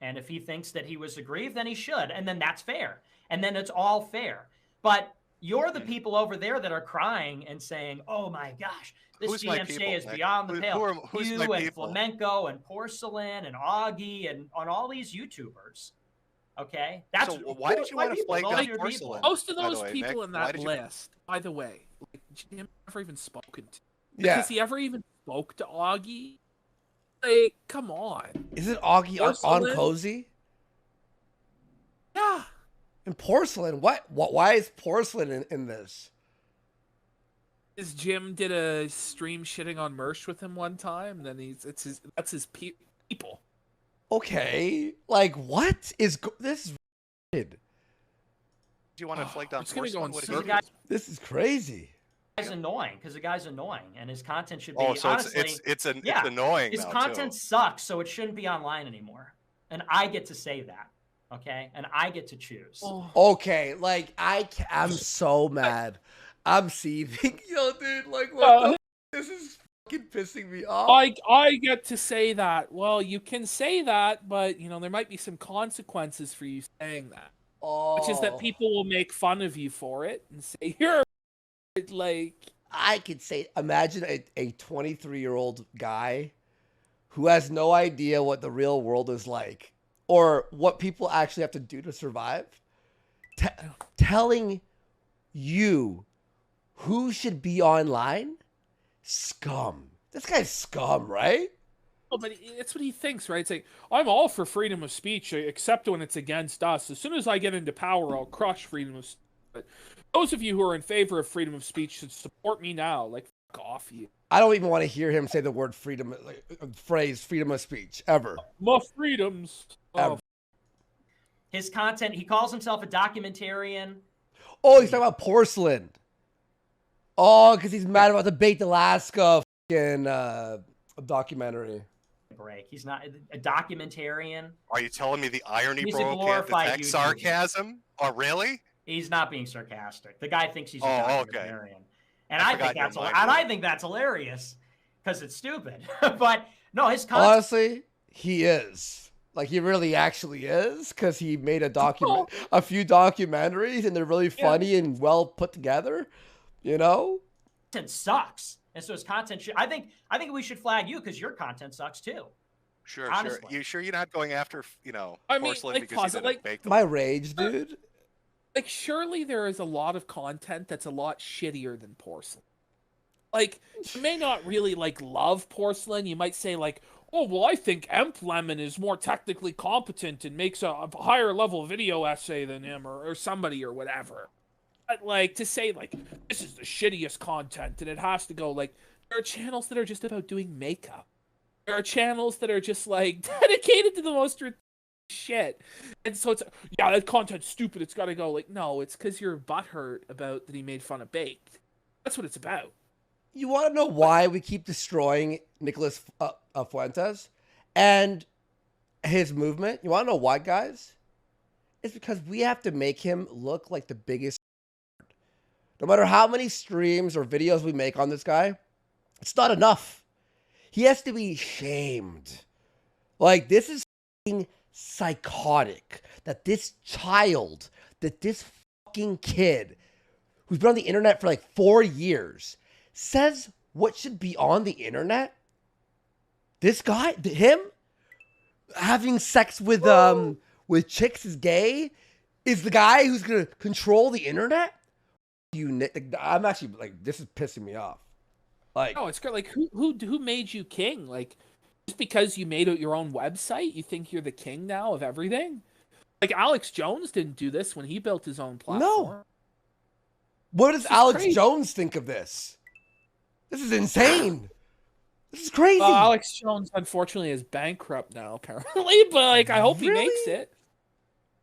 And if he thinks that he was aggrieved, then he should. And then that's fair. And then it's all fair. But you're the people over there that are crying and saying, oh my gosh, this DMCA is beyond the pale. Who's you my and people? Flamenco and Porcelain and Augie and on all these YouTubers. Okay? So why did you want to flag down Porcelain? Most of those people in that list, by the way, Jim never even spoken to. Yeah. Has he ever even spoke to Augie? Like, come on. Isn't Augie on Cozy? Yeah. And Porcelain? What? Why is Porcelain in this? His Jim did a stream shitting on Mersh with him one time. Then that's his people. Okay, like what is this? Is do you want to flag down Porcelain? This is crazy. Guy's annoying because the guy's annoying and his content should be. Oh, so honestly, it's annoying. His content sucks, so it shouldn't be online anymore. And I get to say that, okay? And I get to choose. Okay, like I'm so mad. I'm seething, dude. Like, what this is fucking pissing me off. I get to say that. Well, you can say that, but there might be some consequences for you saying that. Which is that people will make fun of you for it and say you're like. I could say, imagine a 23-year-old guy who has no idea what the real world is like or what people actually have to do to survive, telling you who should be online. Scum. This guy's scum, right? Oh, but it's what he thinks, right? It's like, I'm all for freedom of speech, except when it's against us. As soon as I get into power, I'll crush freedom of speech. But those of you who are in favor of freedom of speech should support me now. Like, fuck off, you. I don't even want to hear him say the word freedom, phrase freedom of speech, ever. My freedoms. Ever. His content, he calls himself a documentarian. Oh, he's talking about Porcelain. Oh, because he's mad about the Baked Alaska fucking documentary. Break. He's not a documentarian. Are you telling me the irony He's bro can't detect sarcasm? Oh, really? He's not being sarcastic. The guy thinks he's a documentarian. Okay. And I think that's hilarious because it's stupid. But no, his content. Honestly, he is. Like, he really actually is, because he made a few documentaries, and they're really funny and well put together. Content sucks, and so his content should. I think we should flag you because your content sucks too. Sure. You sure you're not going after Porcelain like, because he didn't bake them? My rage, dude. Like, surely there is a lot of content that's a lot shittier than Porcelain. Like, you may not really love Porcelain. You might say oh, well, I think Emp Lemon is more technically competent and makes a higher level video essay than him or somebody or whatever. But, to say, this is the shittiest content and it has to go, there are channels that are just about doing makeup. There are channels that are just, dedicated to the most shit. And so it's, that content's stupid, it's gotta go. No, it's because you're butthurt about that he made fun of Baked. That's what it's about. You want to know why we keep destroying Nicholas Fuentes and his movement? You want to know why, guys? It's because we have to make him look like the biggest. No matter how many streams or videos we make on this guy, it's not enough. He has to be shamed. This is psychotic that this child, that this fucking kid who's been on the internet for 4 years says what should be on the internet. This guy, him having sex with chicks is gay, is the guy who's gonna control the internet. I'm actually this is pissing me off. Oh, it's great. Who made you king? Just because you made your own website, you think you're the king now of everything? Like Alex Jones didn't do this when he built his own platform. No. What does Alex Jones think of this? This is insane. This is crazy. Alex Jones, unfortunately, is bankrupt now, apparently. But like, I hope he makes it.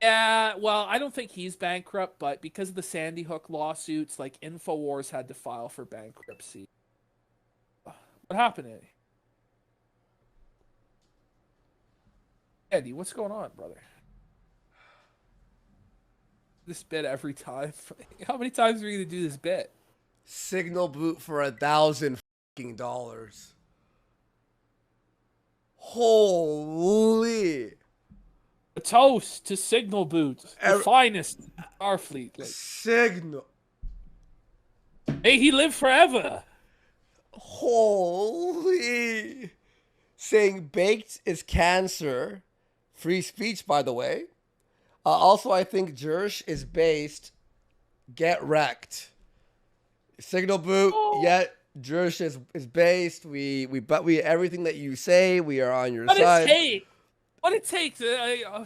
Yeah. Well, I don't think he's bankrupt, but because of the Sandy Hook lawsuits, like InfoWars had to file for bankruptcy. What happened, Eddie? Eddie, what's going on, brother? This bit every time. How many times are we gonna do this bit? Signal boot for $1,000. Holy! A toast to Signal Boot, the finest Starfleet. Like. Signal. May he live forever. Holy! Saying baked is cancer. Free speech, by the way. Also, I think Jersh is based. Get wrecked. Signal boot. Yet Jersh is based. We everything that you say, we are on your side. What it takes?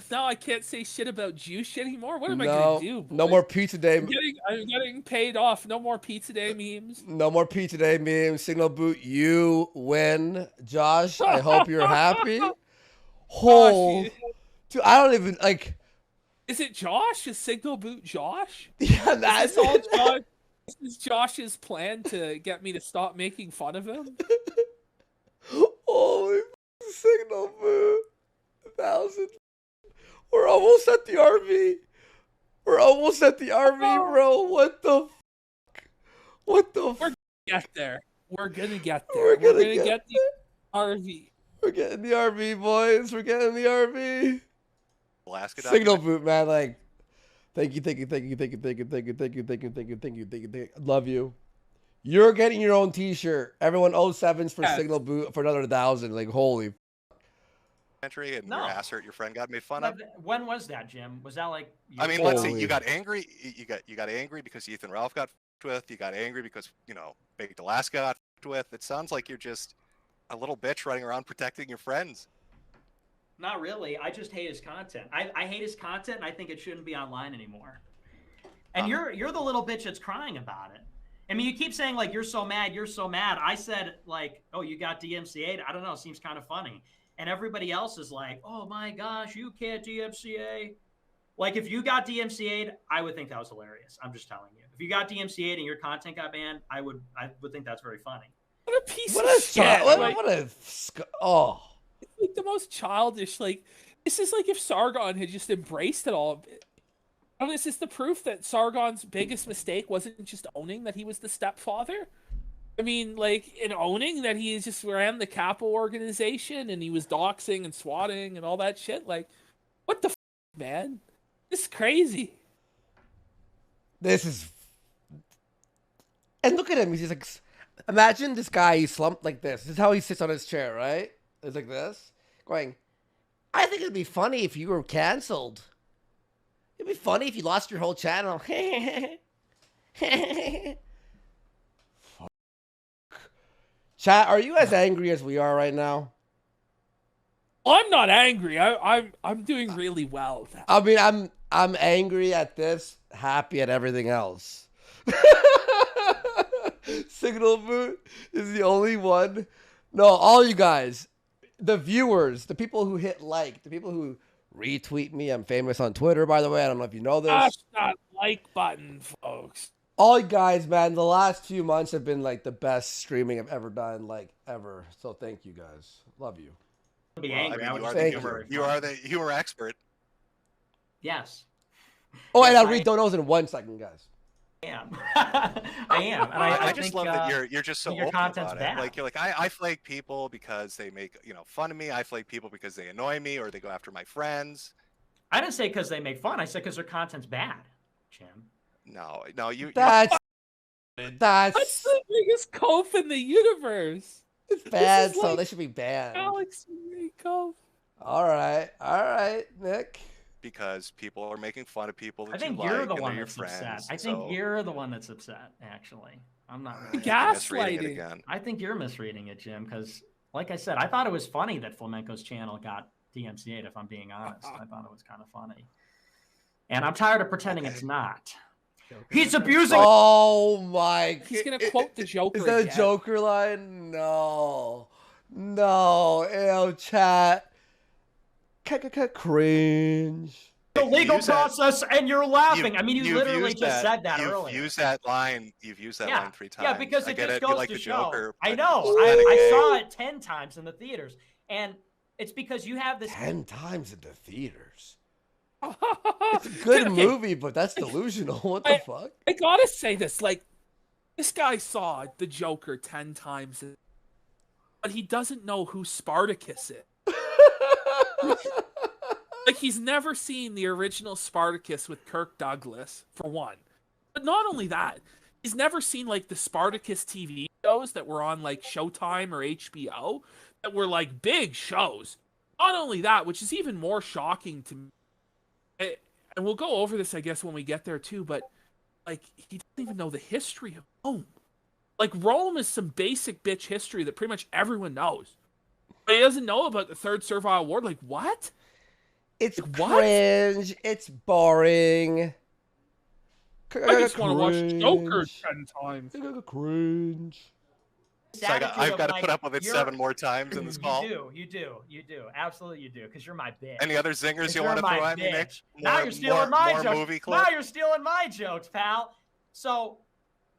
Now I can't say shit about juice anymore. What am I gonna do? Boys? No more pizza day. I'm getting paid off. No more pizza day memes. No more pizza day memes. Signal boot. You win, Josh. I hope you're happy. Dude, I don't even like. Is it Josh? Is Signal Boot Josh? Yeah, that's all Josh. This is Josh's plan to get me to stop making fun of him. Holy Signal Boot. 1,000. We're almost at the RV. We're almost at the RV, bro. What the fuck? What the fuck? We're gonna get there. We're gonna get there. We're gonna get the RV. We're getting the RV, boys. We're getting the RV. Alaska Signal boot, man. Like, thank you. Love you. You're getting your own T-shirt. Everyone 07s for Signal boot for another 1,000. Like, holy. Entry and your ass hurt. Your friend got made fun of. When was that, Jim? Was that like? I mean, let's see. You got angry. You got angry because Ethan Ralph got with. You got angry because Baked Alaska got with. It sounds like you're just a little bitch running around protecting your friends. Not really. I just hate his content. I hate his content, and I think it shouldn't be online anymore. And you're the little bitch that's crying about it. I mean, you keep saying like you're so mad. I said like, oh, you got DMCA'd. I don't know. Seems kind of funny. And everybody else is like, oh my gosh, you can't DMCA. Like, if you got DMCA'd, I would think that was hilarious. I'm just telling you. If you got DMCA'd and your content got banned, I would think that's very funny. What a piece of shit. It's like the most childish. Like, this is like if Sargon had just embraced it all. I mean, is this the proof that Sargon's biggest mistake wasn't just owning that he was the stepfather? I mean, like, in owning that he just ran the Capo organization and he was doxing and swatting and all that shit. Like, what the man? This is crazy. This is... And look at him. He's like... Imagine this guy, he's slumped like this. This is how he sits on his chair, right? It's like this. Going, I think it'd be funny if you were canceled. It'd be funny if you lost your whole channel. Chat, are you as angry as we are right now? I'm not angry. I'm doing really well. I mean, I'm angry at this, happy at everything else. Signal boot is the only one. No, all you guys, the viewers, the people who hit like, the people who retweet me. I'm famous on Twitter, by the way. I don't know if you know this. Smash that like button, folks. All you guys, man, the last few months have been like the best streaming I've ever done, like ever. So thank you guys. Love you. Be angry. You are the humor expert. Yes. Oh, and I'll read those in 1 second, guys. I am. I am. And I just love that you're just so your open content's about bad. it. Like you're like I flake people because they make fun of me. I flake people because they annoy me or they go after my friends. I didn't say because they make fun. I said because their content's bad, Jim. No, That's the biggest cope in the universe. It's bad, so they should be banned. Alex Cope. All right, Nick. Because people are making fun of people that I think you you're like, the and one they're that's your upset. friends, I think you're the one that's upset, actually. I'm not really Gaslighting. I think you're misreading it, Jim, because like I said, I thought it was funny that Flamenco's channel got DMCA'd, if I'm being honest. I thought it was kind of funny. And I'm tired of pretending it's not. He's abusing. Oh my! He's gonna quote the Joker. Is that again. a Joker line? No, ew, chat. Cringe. The legal process, and you're laughing. I mean, you literally just said that earlier. You've used that line 3 times. Yeah, because it just goes like to the show. Joker, I know. I saw it 10 times in the theaters, and it's because you have this 10 times in the theaters. It's a good movie, but that's delusional. What the fuck? I gotta say this. Like, this guy saw the Joker 10 times, but he doesn't know who Spartacus is. Like, he's never seen the original Spartacus with Kirk Douglas, for one. But not only that, he's never seen, like, the Spartacus TV shows that were on, like, Showtime or HBO that were, like, big shows. Not only that, which is even more shocking to me. And we'll go over this, I guess, when we get there, too, but, like, he doesn't even know the history of Rome. Like, Rome is some basic bitch history that pretty much everyone knows. But he doesn't know about the Third Servile War. Like, what? It's cringe. It's boring. I just want to watch Joker 10 times. Cringe. So I've got to put up with it 7 more times in this call. You do. Absolutely you do, because you're my bitch. Any other zingers you want to throw at me, Nick? Now you're stealing my jokes. Movie clips? Now you're stealing my jokes, pal. So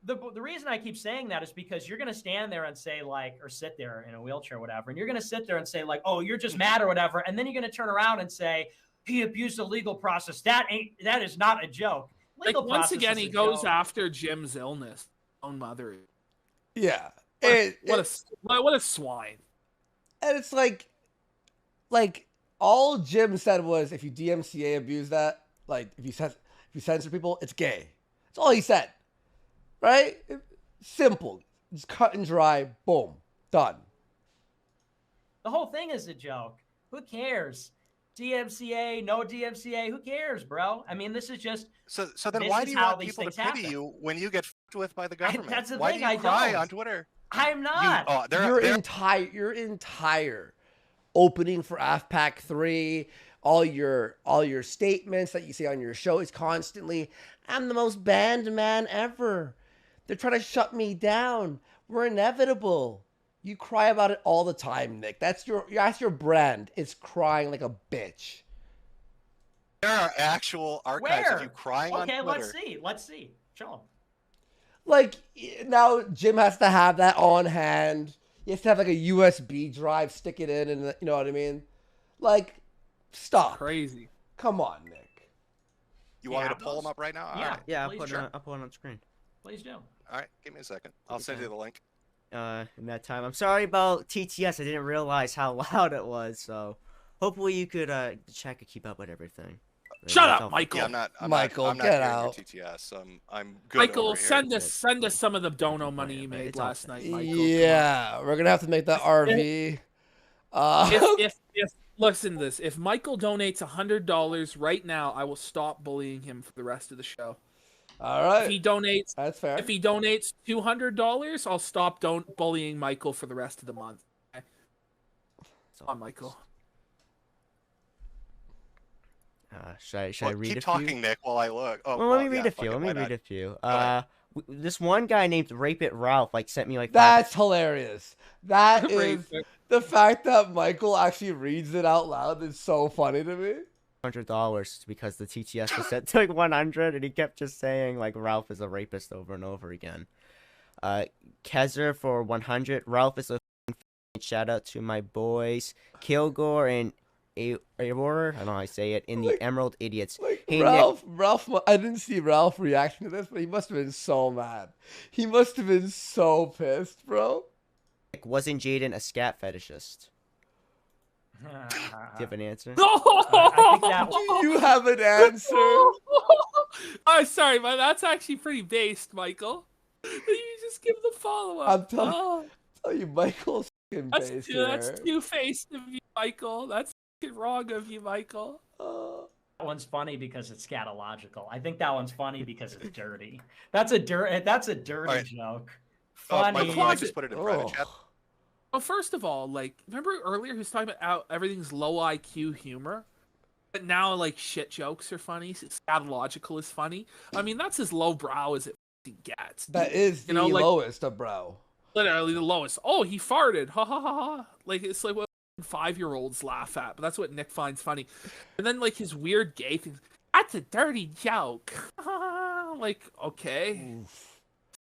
the reason I keep saying that is because you're going to stand there and say, like, or sit there in a wheelchair or whatever, and you're going to sit there and say, like, oh, you're just mad or whatever, and then you're going to turn around and say, he abused the legal process. That is not a joke. Like, once again, he goes after Jim's illness. Own mother. Yeah. What a swine. And it's like all Jim said was, if you DMCA abuse that, like, if you censor people, it's gay. That's all he said. Right? Simple. Just cut and dry. Boom. Done. The whole thing is a joke. Who cares? DMCA, no DMCA, who cares, bro? I mean, this is just... So then why do you want people to pity you when you get f***ed with by the government? That's the why thing, do you cry on Twitter? I'm not. Your entire opening for AFPAC 3, all your statements that you say on your show is constantly, I'm the most banned man ever. They're trying to shut me down. We're inevitable. You cry about it all the time, Nick. That's your brand. It's crying like a bitch. There are actual archives of you crying on Twitter. Okay, let's see. Show them. Like, now Jim has to have that on hand. He has to have like a USB drive, stick it in, and you know what I mean? Like, stop. Crazy. Come on, Nick. You want me to pull them up right now? Yeah. All right. Yeah, I'll put it on screen. Please do. All right, give me a second. I'll send you the link. In that time. I'm sorry about TTS. I didn't realize how loud it was, so hopefully you could check and keep up with everything. Shut up, Michael. Yeah, I'm Michael, not get here out. in your TTS. I'm good. Michael, over here. send us some of the dono money you made last night, Michael. Yeah, we're gonna have to make that RV. If listen to this, if Michael donates $100 right now, I will stop bullying him for the rest of the show. All right. If he donates, that's fair. If he donates $200, I'll stop bullying Michael for the rest of the month. Okay? Come on, Michael. Should I read keep a talking, few? Nick, while I look. Oh, well, let me read a few. This one guy named Rape It Ralph sent me that's hilarious. That is the fact that Michael actually reads it out loud is so funny to me. $100 because the TTS was set to 100, and he kept just saying Ralph is a rapist over and over again. Kezer for 100. Ralph is a shout out to my boys Kilgore and Aurora, I don't know how I say it, in the Emerald Idiots. Hey, Ralph, I didn't see Ralph reacting to this, but he must have been so mad. He must have been so pissed, bro. Wasn't Jaden a scat fetishist? Do you have an answer? I think that Do you have an answer? Oh, sorry, but that's actually pretty based, Michael. You just give the follow-up. I'm telling you, Michael's fucking based here. That's two-faced of you, Michael. That's wrong of you, Michael. That one's funny because it's scatological. I think that one's funny because it's dirty. That's a dirty joke. Funny. Michael, I just put it in private chat. Well, first of all, like, remember earlier he was talking about how everything's low IQ humor? But now, like, shit jokes are funny. Scatological is funny. I mean, that's as lowbrow as it gets. That is the like, lowest of bro. Literally the lowest. Oh, he farted. Ha ha ha ha. Like, it's like what 5-year-olds laugh at, but that's what Nick finds funny. And then, like, his weird gay thing. That's a dirty joke. Like, okay. Oof.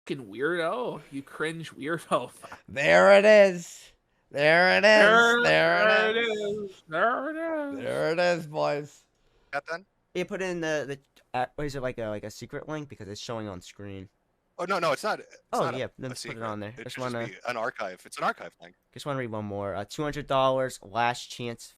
Fucking weirdo. You cringe weirdo. There it is. There it is. There it is. There it is. There it is, boys. Got done? You put in what is it, like a secret link because it's showing on screen. Oh no, it's not. It's Oh not yeah, a then put secret. it on there. It Just should wanna be an archive. It's an archive link. read one more. $200. Last chance.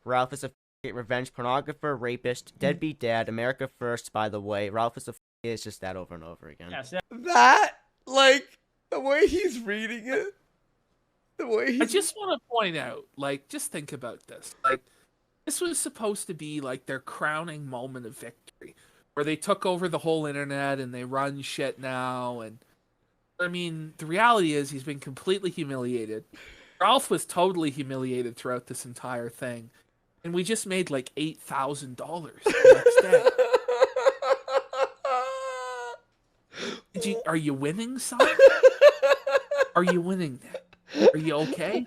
Ralph is a revenge pornographer, rapist, deadbeat dad. America first. By the way, Ralph is a it's just that over and over again. Yes, That, like, the way he's reading it, the way I just want to point out, like, just think about this. Like, this was supposed to be, like, their crowning moment of victory, where they took over the whole internet and they run shit now. And, I mean, the reality is he's been completely humiliated. Ralph was totally humiliated throughout this entire thing. And we just made, like, $8,000 the next day. Are you winning, son? Are you winning? Are you okay?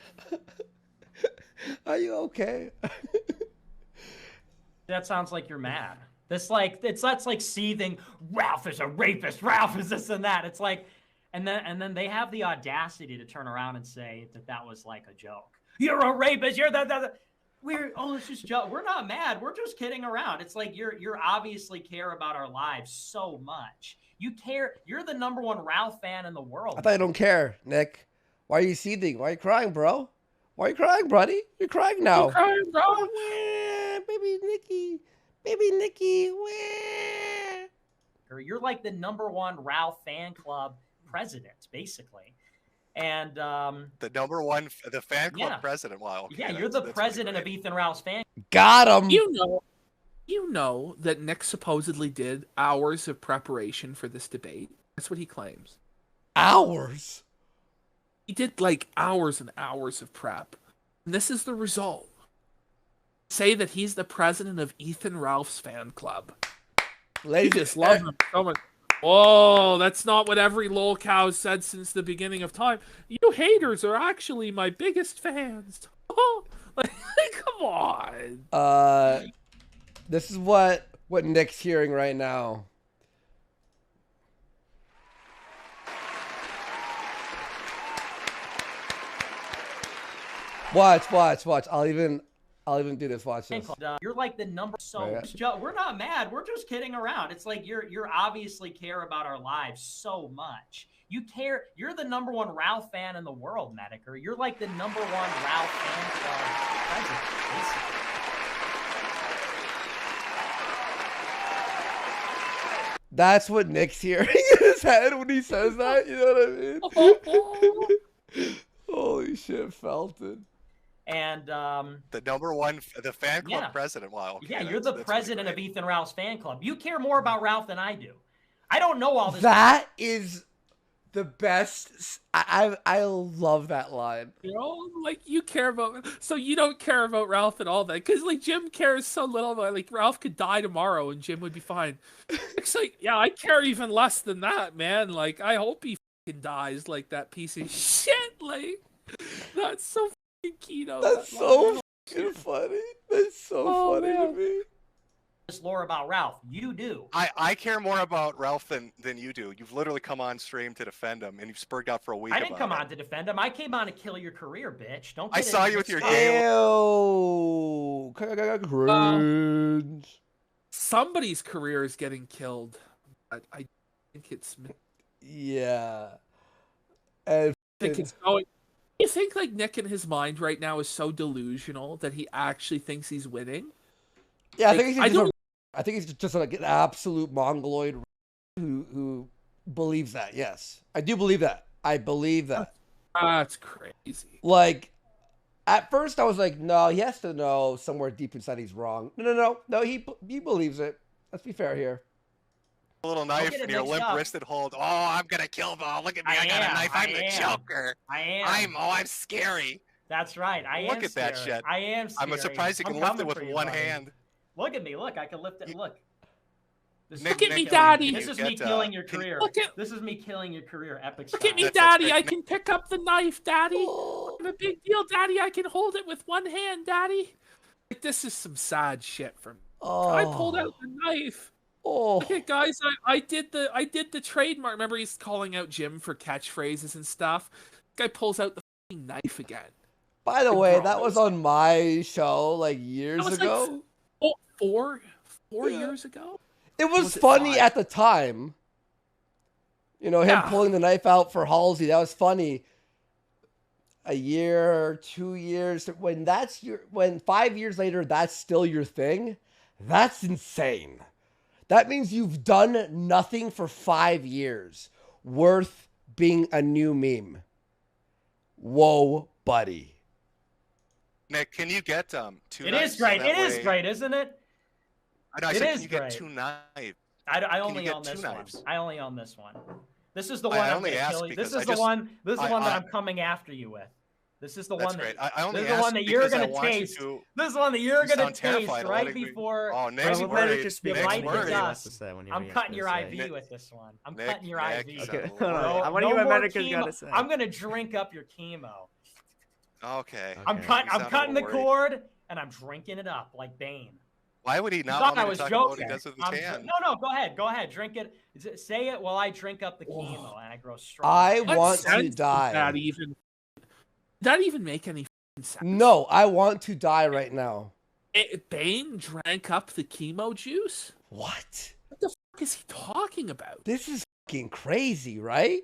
Are you okay? that sounds like you're mad. That's like seething. Ralph is a rapist. Ralph is this and that. It's like, and then they have the audacity to turn around and say that was like a joke. You're a rapist. You're that. It's just joke. We're not mad. We're just kidding around. It's like you're obviously care about our lives so much. You care. You're the #1 Ralph fan in the world. I thought you don't care, Nick. Why are you seething? Why are you crying, bro? Why are you crying, buddy? You're crying now. You're crying, bro. Wah, baby Nicky. Baby Nicky. Wah. You're like the #1 Ralph fan club president, basically. And the #1, the fan club president. Wow. Yeah, you're the president of Ethan Ralph's fan. Got him. You know that Nick supposedly did hours of preparation for this debate. That's what he claims. Hours? He did like hours and hours of prep. And this is the result. Say that he's the president of Ethan Ralph's fan club. Ladies, you just love him so much. Oh, that's not what every lol cow said since the beginning of time. You haters are actually my biggest fans. Like, come on. This is what Nick's hearing right now. Watch. I'll even do this. Watch this. You're like the number. So we're not mad. We're just kidding around. It's like you're obviously care about our lives so much. You care. You're the #1 Ralph fan in the world, Metokur. You're like the #1 Ralph fan club president, basically. That's what Nick's hearing in his head when he says that. You know what I mean? Holy shit, Felton. And the #1, the fan club president. Wow. Okay, yeah, you're the president of Ethan Ralph's fan club. You care more about Ralph than I do. I don't know all this. That is the best. I love that line. You know, like you care about. So you don't care about Ralph at all, then, because like Jim cares so little about. Like Ralph could die tomorrow and Jim would be fine. It's like, yeah, I care even less than that, man. Like I hope he fucking dies, like that piece of shit. Like that's so fucking Kino. That's so fucking funny. That's so funny to me. This lore about Ralph, you do. I care more about Ralph than you do. You've literally come on stream to defend him, and you've spurred out for a week. I didn't come on to defend him. I came on to kill your career, bitch. Don't. I saw you with your game. Ew. Cringe. Somebody's career is getting killed. I think it's. Yeah. And I think it's going. You think like Nick in his mind right now is so delusional that he actually thinks he's winning? Yeah, like, I think he's just like an absolute mongoloid who believes that. Yes, I do believe that. I believe that. That's crazy. Like, at first I was like, no, he has to know somewhere deep inside he's wrong. No, he believes it. Let's be fair here. little knife get it and your mixed up. limp-wristed hold. Oh, I'm gonna kill Bo. Look at me, I got a knife. I'm the Joker. I am. I'm scary. That's right. I am. Look at that shit. I am scary. I'm surprised you can lift it with one hand. Look at me. Look, I can lift it. Look. Look at me, Daddy. This is me killing your career. This is me killing your career, epic style. Look at me, Daddy. I can pick up the knife, Daddy. I'm a big deal, Daddy. I can hold it with one hand, Daddy. Like, this is some sad shit for me. I pulled out the knife. Okay, guys, I did the trademark. Remember, he's calling out Jim for catchphrases and stuff. This guy pulls out the fucking knife again. By the way, that was on my show like years ago. Like, four years ago. It was funny at the time. You know, him pulling the knife out for Halsey. That was funny. A year, 2 years. When 5 years later, that's still your thing. That's insane. That means you've done nothing for 5 years worth being a new meme. Whoa, buddy. Nick, can you get 2 knives? It is great. It is great, isn't it? I said, can you get 2 knives? I only own this one. I only own this one. This is the one I'm going to kill you. This is the one that I'm coming after you with. This is the one that this is the one that you're going to taste. This is the one that you're going to taste right before you light the dust. I'm cutting your IV with this one. I'm cutting your IV. Okay, hold on. I want to hear what Metokur's got to say. I'm going to drink up your chemo. Okay. I'm cutting the cord and I'm drinking it up like Bane. Why would he not want me to to talk joking. about what he does with the tan? No, go ahead. Drink it. Say it while I drink up the chemo and I grow strong. I want to die. That even make any sense? No, I want to die right now. Bane drank up the chemo juice? What? What the fuck is he talking about? This is fucking crazy, right?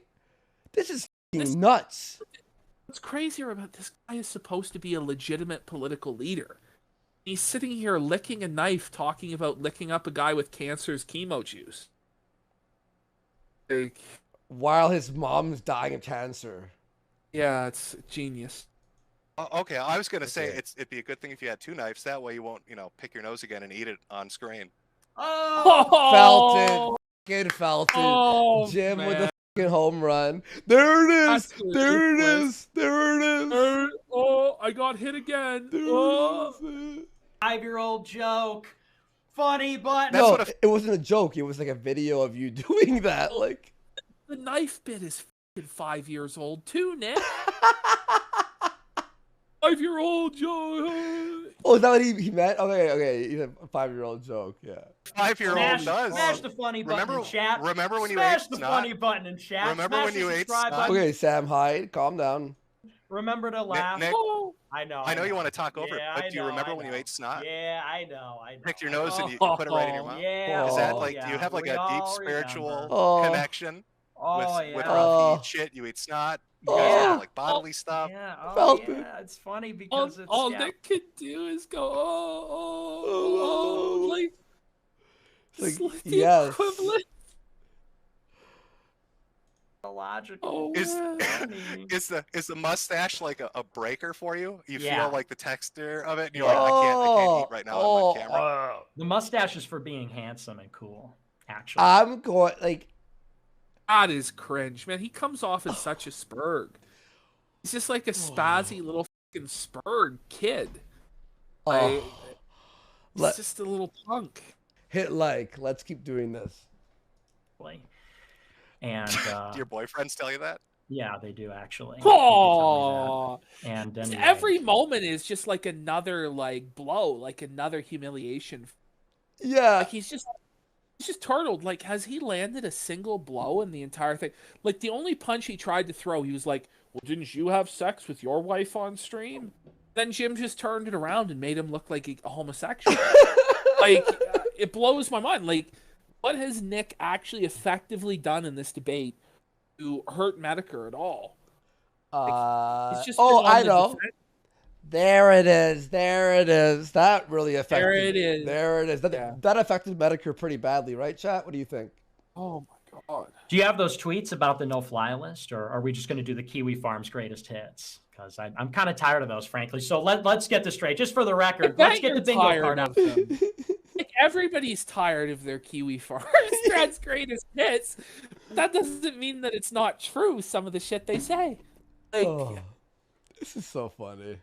This is fucking nuts. What's crazier about this guy is supposed to be a legitimate political leader. He's sitting here licking a knife talking about licking up a guy with cancer's chemo juice. Like, while his mom's dying of cancer. Yeah, it's genius. Okay, I was gonna say it'd be a good thing if you had 2 knives. That way you won't, pick your nose again and eat it on screen. Felt it. Fucking felt it. Jim with the fucking home run. There it is. There it is. There it is. Oh, I got hit again. Oh. 5-year-old joke. Funny, but no, it wasn't a joke. It was like a video of you doing that. Like, the knife bit is 5 years old too, Nick. 5-year-old joke. Oh, is that what he meant? Okay. He's a 5-year-old joke. Yeah. 5-year-old does. Smash the funny button in chat. Remember when you smash ate the snot? Funny button in chat. Remember smash when you ate snot? Okay, Sam Hyde, calm down. Remember to laugh. Nick, I know you want to talk over it, but do you remember when you ate snot? Yeah, I know. Picked your nose and you put it right in your mouth. Yeah. Is that like, do you have like a deep spiritual connection with how you eat shit? You eat snot. You guys have like bodily stuff. Yeah, it's funny because all Nick can do is go, like the yes. equivalent. Logical. Is the mustache like a breaker for you? You feel like the texture of it, and you're like, I can't eat right now on my camera. The mustache is for being handsome and cool. Actually, I'm going like. That is cringe, man. He comes off as such a spurg. He's just like a spazzy little fucking spurg kid. He's just a little punk. Hit like. Let's keep doing this. And do your boyfriends tell you that? Yeah, they do actually. Oh, and anyway. Every moment is just like another like blow, like another humiliation. Yeah, like he's just turtled. Like, has he landed a single blow in the entire thing? Like, the only punch he tried to throw, he was like, "Well, didn't you have sex with your wife on stream?" Then Jim just turned it around and made him look like a homosexual. Like, it blows my mind. Like, what has Nick actually effectively done in this debate to hurt Metokur at all? Like, I know. There it is. That really affected. There it is. That affected Metokur pretty badly, right, chat? What do you think? Oh my god. Do you have those tweets about the no-fly list, or are we just going to do the Kiwi Farms greatest hits? Because I'm kind of tired of those, frankly. So let's get this straight, just for the record. Let's get the bingo card out. Like, everybody's tired of their Kiwi Farms Dad's greatest hits. That doesn't mean that it's not true, some of the shit they say. Like, this is so funny.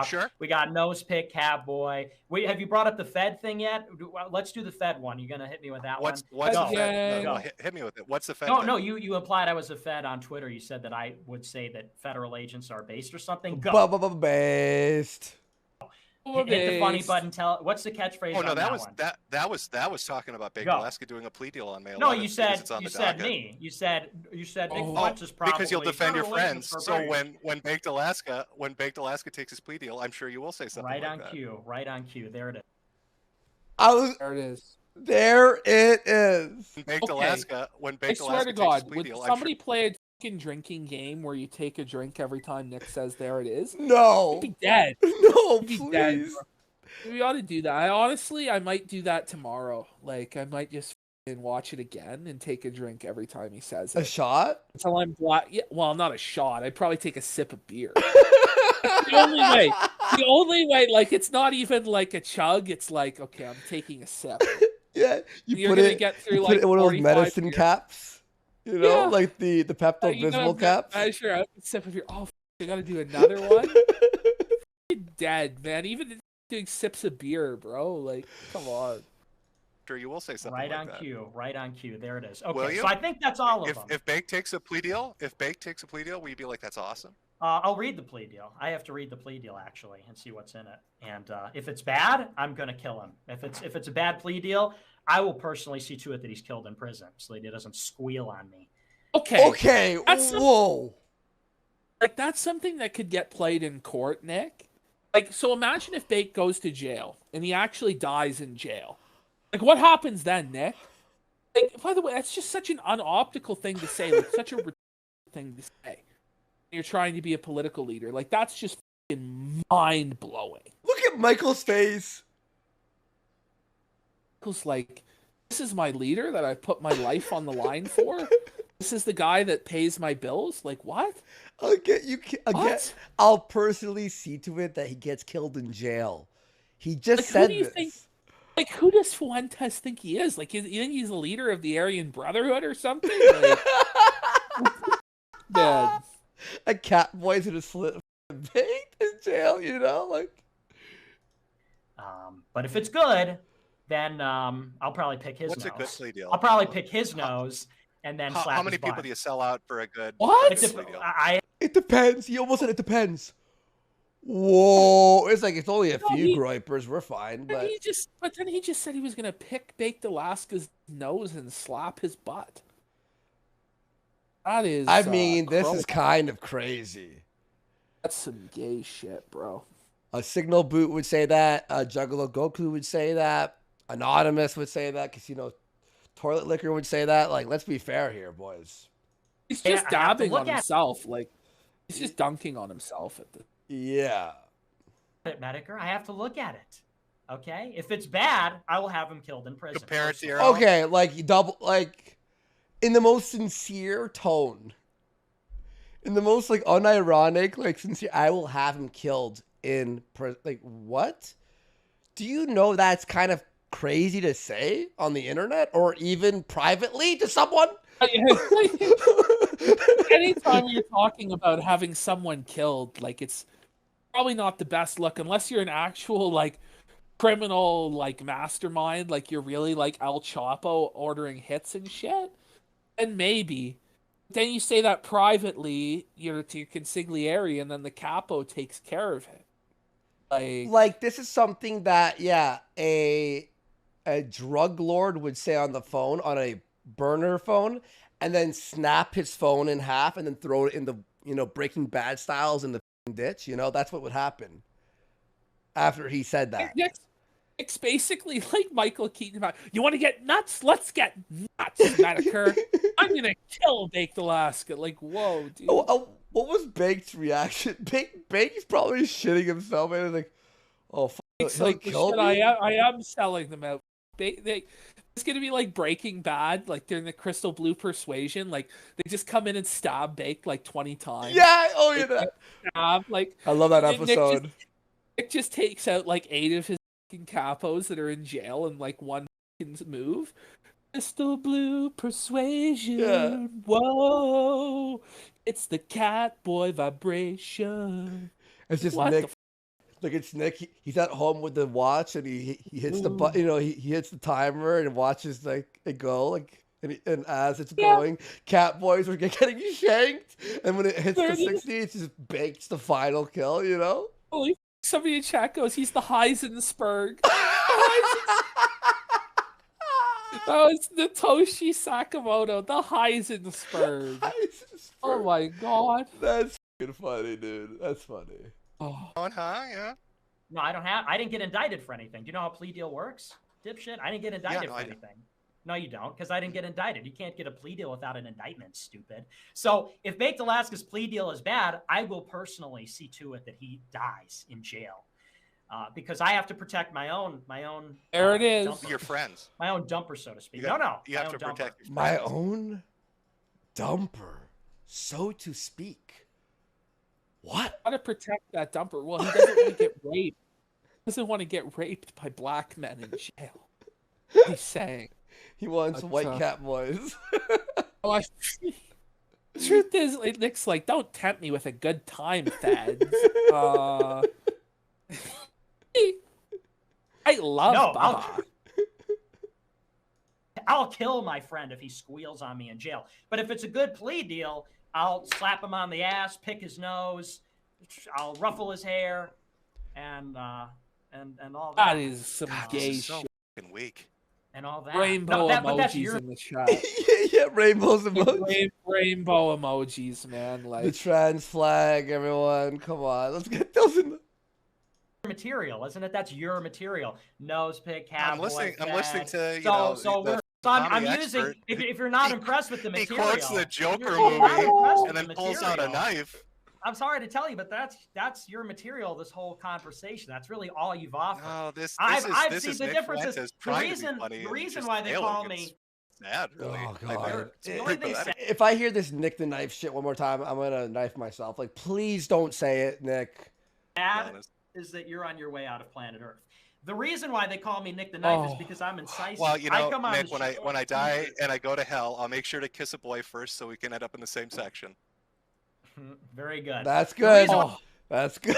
Sure. We got Nose Pick, Cowboy. Have you brought up the Fed thing yet? Let's do the Fed one. You're gonna hit me with that What's one. the Fed? Go. No, hit me with it. What's the Fed? No, thing? no. You implied I was a Fed on Twitter. You said that I would say that federal agents are based or something. Go. Based. Hit the funny button. What's the catchphrase? Oh no, on that was talking about Big Alaska doing a plea deal on May 11th. No, you said me. You said Big Fuentes is probably because you'll defend your friends. So buried. when Baked Alaska takes his plea deal, I'm sure you will say something right like on that. cue. Right on cue. There it is. There it is. There it is. When Baked I Alaska swear to takes God, his plea would deal, somebody play a fucking drinking game where you take a drink every time Nick says there it is? No. You'd be dead. No, You'd be please. dead, bro. We ought to do that. I might do that tomorrow. Like, I might just watch it again and take a drink every time he says it. A shot? Until I'm black. Yeah, well, not a shot. I'd probably take a sip of beer. The only way. The only way. Like, it's not even like a chug. It's like, okay, I'm taking a sip. Yeah, You're gonna get through like put it in one of those 45 medicine beers. caps. You know, Yeah. like the Pepto You gotta Bismol caps. measure out a sip of beer. Oh, I gotta do another one. Dead, man. Even doing sips of beer, bro. Like, come on. Sure, you will say something Right like on that. cue. Right on cue. There it is. Will Okay, you? so I think that's all of them. If Bake takes a plea deal, will you be like, that's awesome? I'll read the plea deal. I have to read the plea deal actually and see what's in it. And if it's bad, I'm gonna kill him. If it's a bad plea deal, I will personally see to it that he's killed in prison so that he doesn't squeal on me. Okay. That's Whoa. Like, that's something that could get played in court, Nick. Like, so imagine if Bake goes to jail and he actually dies in jail. Like, what happens then, Nick? Like, by the way, that's just such an unoptical thing to say. Like, such a ridiculous thing to say. You're trying to be a political leader. Like, that's just fucking mind-blowing. Look at Michael's face. Michael's like, this is my leader that I put my life on the line for? This is the guy that pays my bills? Like, what? What? I'll personally see to it that he gets killed in jail. He just said this. Like, who does Fuentes think he is? Like, you think he's the leader of the Aryan Brotherhood or something? Like, man. A cat boy's in a slit baked in jail, you know? Like, but if it's good, then I'll probably pick his What's nose. a good plea deal? I'll probably pick his nose and then slap How many his butt. people do you sell out for a good What? plea deal? it depends. He almost said it depends. Whoa. It's like, it's only a few gripers. We're fine. But then he just said he was going to pick Baked Alaska's nose and slap his butt. That is. I mean, this is kind of crazy. That's some gay shit, bro. A Signal Boot would say that. A Juggalo Goku would say that. Anonymous would say that. Casino Toilet Liquor would say that. Like, let's be fair here, boys. He's just dabbing on himself. Like, he's just dunking on himself at the. Yeah. Metokur, I have to look at it. Okay, if it's bad, I will have him killed in prison. Compare it to your own. Okay, like in the most sincere tone, in the most like unironic, like sincere, I will have him killed in prison. Like, what? Do you know that's kind of crazy to say on the internet or even privately to someone? Anytime you're talking about having someone killed, like, it's probably not the best look unless you're an actual like criminal like mastermind, like you're really like El Chapo ordering hits and shit. And maybe then you say that privately, you know, to your consigliere, and then the capo takes care of it. Like this is something that a drug lord would say on the phone, on a burner phone, and then snap his phone in half and then throw it in the, you know, Breaking Bad styles in the ditch. You know, that's what would happen after he said that. It's basically like Michael Keaton about, you want to get nuts? Let's get nuts, Metokur. I'm going to kill Baked Alaska. Like, whoa, dude. What was Baked's reaction? Baked's probably shitting himself, and he's like, oh, fuck, It's he'll like, kill me? I am selling them out. It's going to be like Breaking Bad, like during the Crystal Blue Persuasion. Like, they just come in and stab Baked like 20 times. Yeah, oh, yeah. Stab, like, I love that episode. Nick just takes out like 8 of his fucking capos that are in jail in like one fucking move. Crystal blue persuasion. Yeah. Whoa. It's the cat boy vibration. It's just What Nick. the Like it's Nick. He's at home with the watch, and he hits the button. You know, he hits the timer and watches like it go. Like and as it's going, cat boys were getting shanked, and when it hits the 60, it just bakes the final kill. You know. Holy somebody in chat goes, he's the Heisenberg. That was Natoshi Sakamoto, the Heisenberg. Oh my god. That's fucking funny, dude. That's funny. Oh. Yeah. No, I didn't get indicted for anything. Do you know how plea deal works? Dipshit. I didn't get indicted for anything. No, you don't, because I didn't get indicted. You can't get a plea deal without an indictment, stupid. So if Baked Alaska's plea deal is bad, I will personally see to it that he dies in jail. Because I have to protect my own. There it is. Dumper. Your friends. My own dumper, so to speak. You have to protect your my friends. own dumper, so to speak. What? How to protect that dumper? Well, he doesn't want to get raped. He doesn't want to get raped by black men in jail. He's saying. He wants white cat boys. Truth is, Nick's like, don't tempt me with a good time, Feds. I love Baba. I'll kill my friend if he squeals on me in jail. But if it's a good plea deal, I'll slap him on the ass, pick his nose, I'll ruffle his hair, and all that. That is some gay shit. So fucking weak. And all that. Rainbow emojis in the chat. yeah, rainbows emojis. Rainbow emojis, man. Like the trans flag, everyone. Come on, let's get those in the material, isn't it? That's your material. Nose pick, cat. I'm listening to you so. know. So I'm using. If you're not impressed with the material, he quotes the Joker movie and then pulls out a knife. I'm sorry to tell you, but that's your material. This whole conversation. That's really all you've offered. No, this I've is seen the Nick differences. Fuentes The reason why they call me. Sad, really. Oh god! Sad. If I hear this Nick the Knife shit one more time, I'm gonna knife myself. Like, please don't say it, Nick. Sad is that you're on your way out of planet Earth. The reason why they call me Nick the Knife is because I'm incisive. Well, you know, Nick, when I die and I go to hell, I'll make sure to kiss a boy first so we can end up in the same section. Very good. That's good. That's good.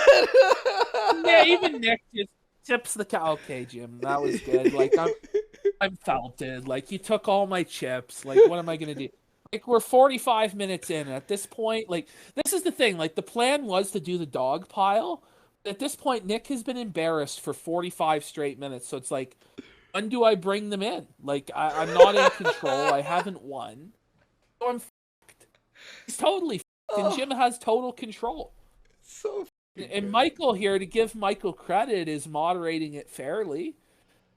Yeah, even Nick just tips the cow. Okay, Jim, that was good. Like I'm felted. Like you took all my chips. Like what am I gonna do? Like we're 45 minutes in. At this point, like this is the thing. Like the plan was to do the dog pile. At this point, Nick has been embarrassed for 45 straight minutes. So it's like, when do I bring them in? Like I'm not in control. I haven't won. So I'm fucked. He's totally fucked. And Jim has total control. So and Michael here, to give Michael credit, is moderating it fairly.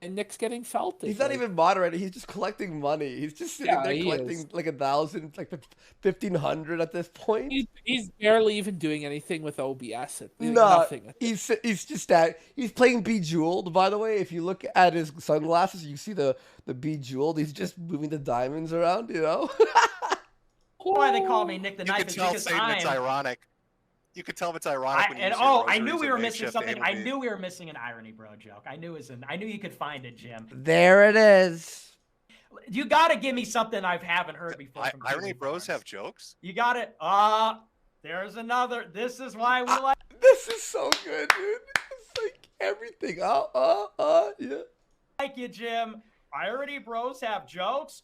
And Nick's getting felted. He's not even moderating. He's just collecting money. He's just sitting there collecting like 1,000, like 1,500 at this point. He's barely even doing anything with OBS. Nothing. He's just that. He's playing Bejeweled, by the way. If you look at his sunglasses, you see the Bejeweled. He's just moving the diamonds around, you know? Why they call me Nick the Knife is because it's ironic. You could tell if it's ironic when you use I knew we were missing something. I knew we were missing an irony, bro joke. I knew you could find it, Jim. There it is. You gotta give me something I haven't heard before. Irony bros have jokes? You got it. There's another. This is why we like. This is so good, dude. It's like everything. Yeah. Thank you, Jim. Irony bros have jokes.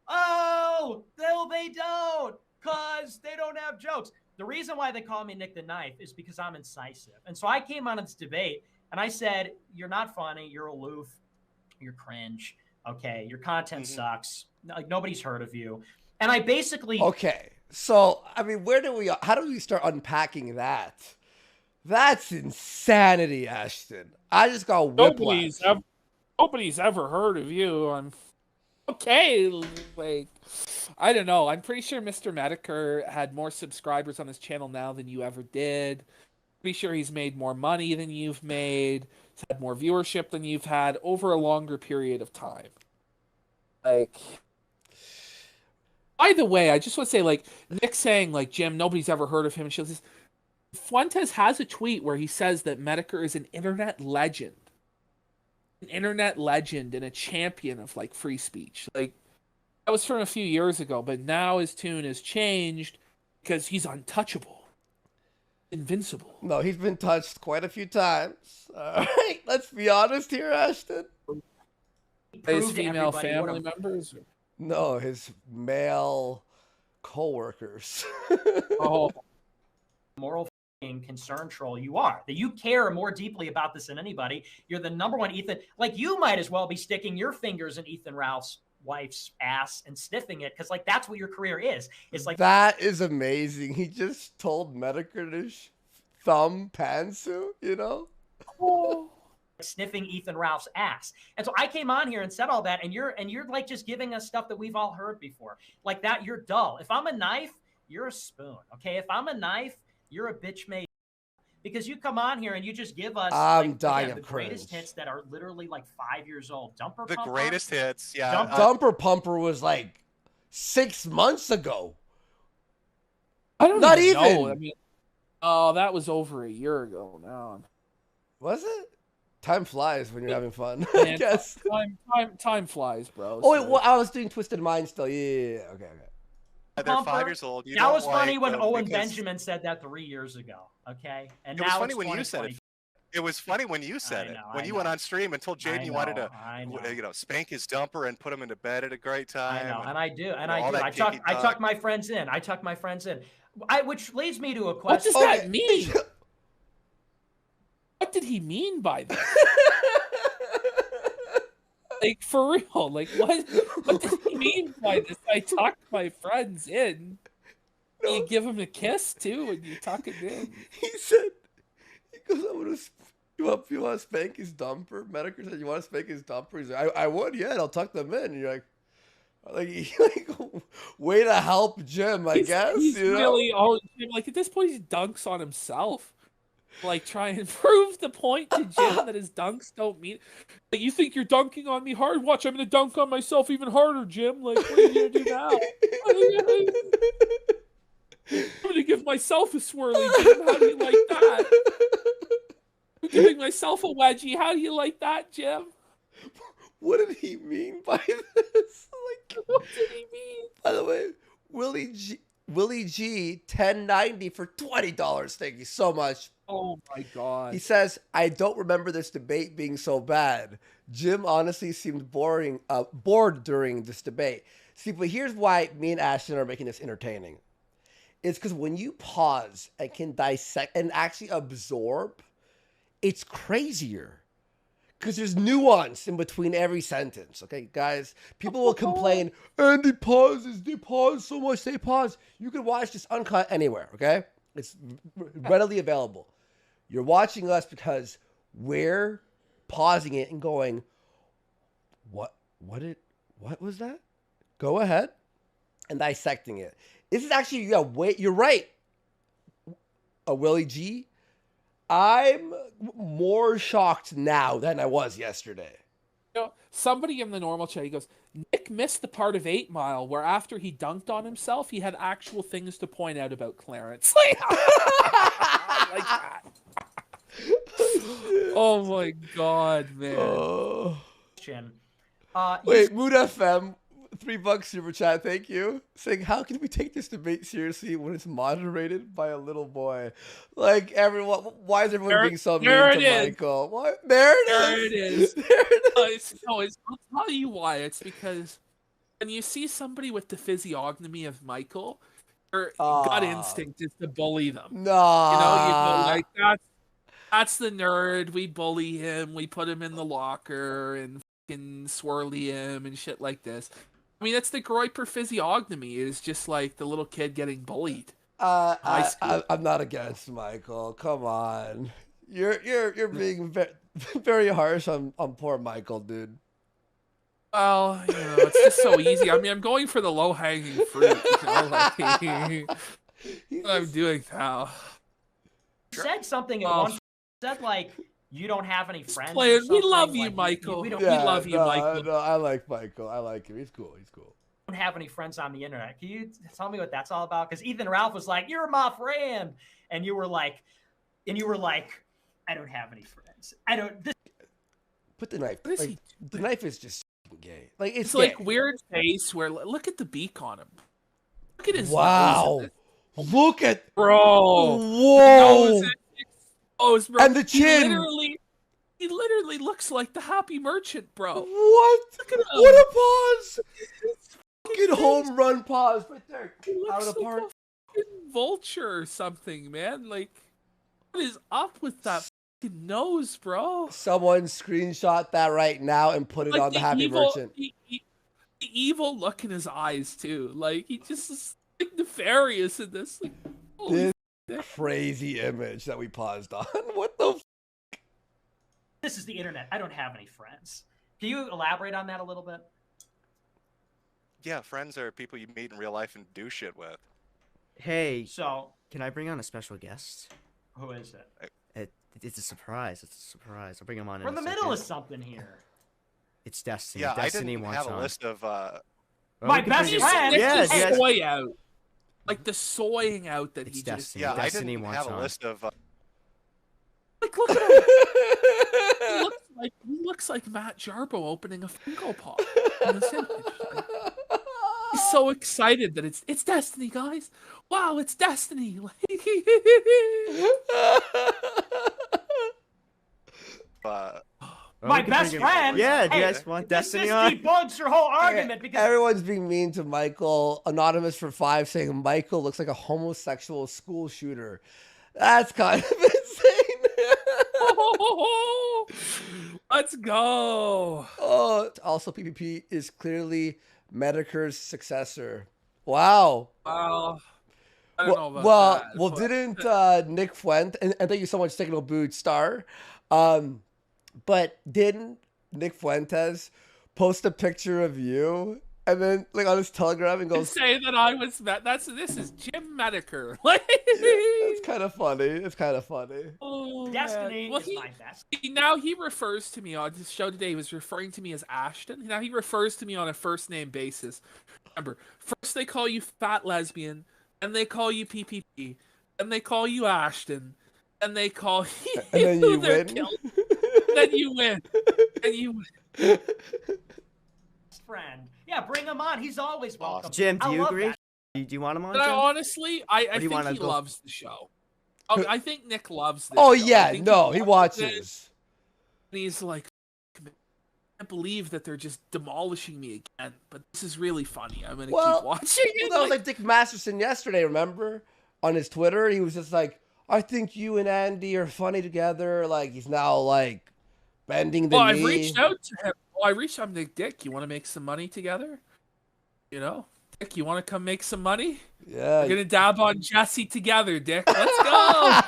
Oh, no, they don't, cause they don't have jokes. The reason why they call me Nick the Knife is because I'm incisive. And so I came on this debate and I said, you're not funny. You're aloof. You're cringe. Okay. Your content sucks. Like nobody's heard of you. And I basically. Okay. So, I mean, how do we start unpacking that? That's insanity, Ashton. I just got whiplash. Nobody's ever heard of you. I'm okay. Like, I don't know. I'm pretty sure Mr. Metokur had more subscribers on his channel now than you ever did. Pretty sure he's made more money than you've made. He's had more viewership than you've had over a longer period of time. Like, by the way, I just want to say, like, Nick saying, like, Jim, nobody's ever heard of him. And she says, Fuentes has a tweet where he says that Metokur is an internet legend. an internet legend and a champion of like free speech. Like that was from a few years ago, but now his tune has changed because he's untouchable, invincible. No, he's been touched quite a few times. All right, let's be honest here, Ashton. His female family members? No, his male co-workers. Oh. Moral concern troll you are. That you care more deeply about this than anybody. You're the number one Ethan. Like, you might as well be sticking your fingers in Ethan Ralph's wife's ass and sniffing it, because like that's what your career is. It's like, that is amazing. He just told Metokur to thumb Pantsu, you know? Oh. Sniffing Ethan Ralph's ass. And so I came on here and said all that, and you're like just giving us stuff that we've all heard before. Like that, you're dull. If I'm a knife, you're a spoon. Okay? If I'm a knife, you're a bitch made. Because you come on here and you just give us the greatest hits that are literally like 5 years old. Dumper the Pumper. Greatest hits, yeah. Dumper Pumper was like 6 months ago. I don't Not even even. know. I mean, oh, that was over a year ago now. Was it? Time flies when you're having fun. Man, I guess. Time flies, bro. Oh, wait, well, I was doing Twisted Mind still. Yeah. Okay. They're 5 years old. That was funny when Owen Benjamin said that 3 years ago. Okay, and it was now funny it's when you said it. It was funny when you said it. When you went on stream and told Jaden you wanted to, spank his dumper and put him into bed at a great time. I know, and I do, and I do. I tuck my friends in. Which leads me to a question. What does that mean? What did he mean by that? Like, for real, like, what did he mean by this? I tucked my friends in. No. You give him a kiss, too, when you tuck him in. He goes, you want to spank his dumper? Metokur said, you want to spank his dumper? He's like, I would, yeah, and I'll tuck them in. And you're like, way to help Jim, I guess. He's really, like, at this point, he dunks on himself. Like, try and prove the point to Jim that his dunks don't mean. Like, you think you're dunking on me hard? Watch, I'm gonna dunk on myself even harder, Jim. Like, what are you gonna do now? I'm gonna give myself a swirly, Jim. How do you like that? I'm giving myself a wedgie. How do you like that, Jim? What did he mean by this? Like, what did he mean? By the way, Willie G 1090 for $20. Thank you so much. Oh my God. He says, I don't remember this debate being so bad. Jim honestly seemed bored during this debate. See, but here's why me and Ashton are making this entertaining. It's because when you pause and can dissect and actually absorb, it's crazier. Because there's nuance in between every sentence. Okay, guys? People will complain, Andy pauses, they pause so much, they pause. You can watch this uncut anywhere, okay? It's readily available. You're watching us because we're pausing it and going, what was that? Go ahead. And dissecting it. This is actually, you're right. Willie G. I'm more shocked now than I was yesterday. Somebody in the normal chat, he goes, Nick missed the part of 8 Mile where after he dunked on himself, he had actual things to point out about Clarence. Like that. Oh my God, man. Wait, Mood FM, $3 super chat, thank you. Saying, how can we take this debate seriously when it's moderated by a little boy? Like, everyone, why is everyone being so mean to Michael? What? There it is. I'll tell you why. It's because when you see somebody with the physiognomy of Michael, your gut instinct is to bully them. No. You know, like, that's the nerd. We bully him. We put him in the locker and fucking swirly him and shit like this. I mean, that's the Groiper physiognomy. Is just like the little kid getting bullied. I'm not against Michael. Come on, you're being very harsh on poor Michael, dude. Well, it's just so easy. I mean, I'm going for the low hanging fruit. Like, what I'm doing now. Said something at one. Said like, you don't have any friends. We love you, Michael. We love you, Michael. No, I like Michael. I like him. He's cool. Don't have any friends on the internet. Can you tell me what that's all about? Because Ethan Ralph was like, "You're my friend," and you were like, "I don't have any friends. I don't." Put the knife. What is Like, he the knife is just gay. Like It's gay. like weird face where look at the beak on him. Look at his Wow. nose. Look at Bro. Whoa. Nose, bro. And the chin. He literally looks like the Happy Merchant, bro. What? Look at him. What a pause. Fucking home run pause right there. He looks Out of the like park. a fucking vulture or something, man. Like, what is up with that fucking nose, bro? Someone screenshot that right now and put it Like on the Happy Merchant. The evil look in his eyes too. Like he just is like nefarious in this. Like, holy This crazy image that we paused on. What the? This is the internet. I don't have any friends. Can you elaborate on that a little bit? Yeah, friends are people you meet in real life and do shit with. Hey, So, can I bring on a special guest? who is it? It's a surprise. It's a surprise. I'll bring him on. We're in the a middle of second. something here. It's Destiny. Yeah, Destiny I didn't wants have a on. list of. Well, My we can best bring friend! it- Yes, the yes. soy out. Like the soying out that It's he just Destiny. Yeah, I Destiny didn't wants have a on. list of. like look at him. He looks like Matt Jarbo opening a Funko Pop. in this image. Like, he's so excited that it's Destiny, guys. Wow, it's Destiny. My we can best bring him- friend? Yeah, do you Hey, guys want This Destiny on? debunks your whole argument because Everyone's being mean to Michael. Anonymous for 5 saying Michael looks like a homosexual school shooter. That's kind of insane. Let's go. Oh, also PPP is clearly Metokur's successor. Wow. Well, I don't know about well, that. well, but- didn't Nick Fuentes, and thank you so much, Technical Boot Star, but didn't Nick Fuentes post a picture of you and then like on his Telegram and and goes, say that I was this is Jim Metokur. Like, it's kind of funny. It's kind of funny. oh, man. Destiny Well, is my best. now he refers to me on this show today. He was referring to me as Ashton. Now he refers to me on a first name basis. Remember, first they call you fat lesbian, then they call you PPP, then they call you Ashton, then they call you. And then you their win. kill- Then you win. And you win. Friend. Yeah, bring him on. He's always welcome. Jim, do I you love agree? that. Do you want him on, But I Jim? honestly, I do you think wanna he go- loves the show. Oh, I think Nick loves this Oh show. I yeah, think no, he watches it, watches. and he's like, I can't believe that they're just demolishing me again. But this is really funny. I'm gonna Well, keep watching it. Well, that was like Dick Masterson yesterday. Remember on his Twitter, he was just like, "I think you and Andy are funny together." Like he's now like bending the well, knee. I've reached out to him. Well, I reached out to Dick. You want to make some money together? You know, Dick, you want to come make some money? Yeah. We're gonna dab on Jesse together, Dick. Let's go.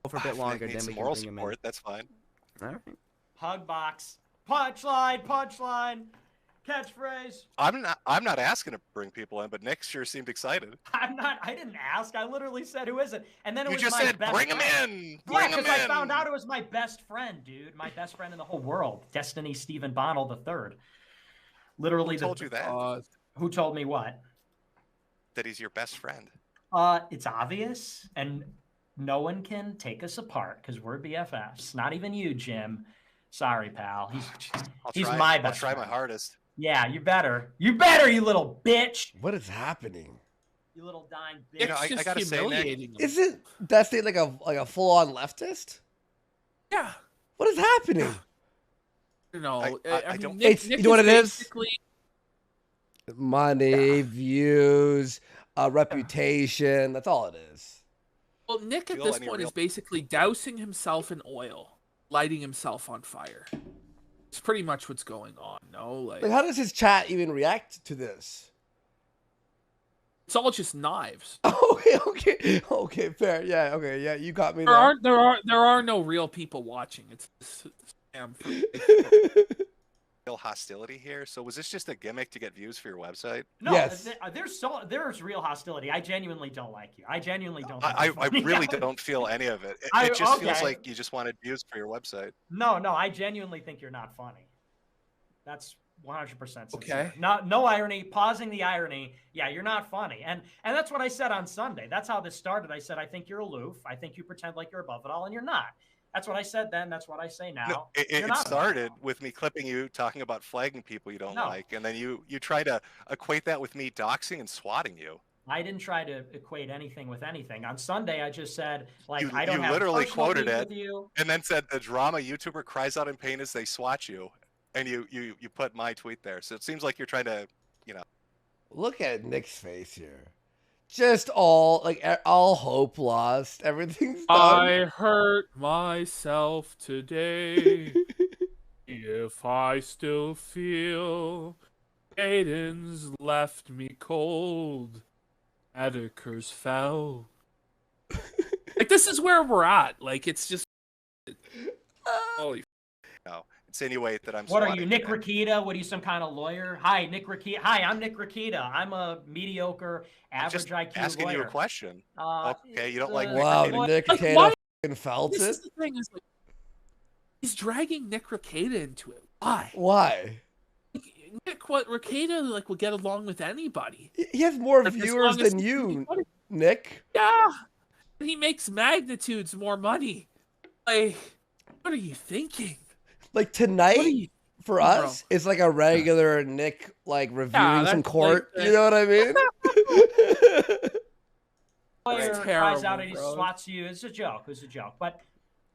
Go for a bit longer, Need then some we can moral bring him in. support. That's fine. All right. Hug box. Punchline. Catchphrase. I'm not asking to bring people in, but Nick sure seemed excited. I didn't ask. I literally said, who is it? And then it You was just my said, best bring him friend. in. Yeah, Bring him because in. I found out it was my best friend, dude. My best friend in the whole world. Destiny Stephen Bonnell III. Literally Who told you that? Who told me what? That he's your best friend. It's obvious, and no one can take us apart because we're BFFs. Not even you, Jim. Sorry, pal. He's my best I'll try friend. my hardest. Yeah, you better. You better, you little bitch. What is happening? You little dying bitch. You know, It's I just gotta say, Nick, humiliating him. Isn't Destiny like a full on leftist? Yeah. What is happening? You know, I mean, don't- Nick, It's- Nick you know what it is? basically- Money, views, reputation. That's all it is. Well, Nick at Feel this any point real- is basically dousing himself in oil, lighting himself on fire. It's pretty much what's going on. No, like Like, how does his chat even react to this? it's all just knives. Okay, fair. Yeah, okay, yeah, you got me There are no real people watching. It's scam. real hostility here. So was this just a gimmick to get views for your website? No, Yes. there's real hostility. I genuinely don't like you. I genuinely don't. I think you're really funny. don't feel any of it. It I- just feels okay. like you just wanted views for your website. No, I genuinely think you're not funny. That's 100% sincere. Okay. No irony. Pausing the irony. Yeah, you're not funny, and that's what I said on Sunday. That's how this started. I said I think you're aloof. I think you pretend like you're above it all, and you're not. That's what I said then. That's what I say now. No, it started with me clipping you talking about flagging people you don't like, and then you try to equate that with me doxing and swatting you. I didn't try to equate anything with anything. On Sunday, I just said, like, I don't have literally personal quoted beef it, with you. and then said the drama YouTuber cries out in pain as they swat you, and you put my tweet there. So it seems like you're trying to, Look at Nick's face here. Just all hope lost. Everything's done. I hurt myself today. If I still feel Aiden's left me cold, Metokur's fell. Like, this is where we're at. Like, it's just holy. No, insinuate that I'm. What are you, Nick Rakita? What are you, some kind of lawyer? Hi, Nick Rakita. Hi, I'm Nick Rakita. I'm a mediocre, average IQ asking lawyer. you a question. Okay, you don't like wow, Nick Nick Rakita. Rakita felt it. This is the thing, is like, he's dragging Nick Rakita into it. Why? Why? Rakita will get along with anybody. He has more viewers than you, Nick. Yeah, he makes magnitudes more money. Like, what are you thinking? Like, tonight for us, it's like a regular Nick reviewing some court. You know what I mean? Player cries out and he swats you. It's a joke. It's a joke. But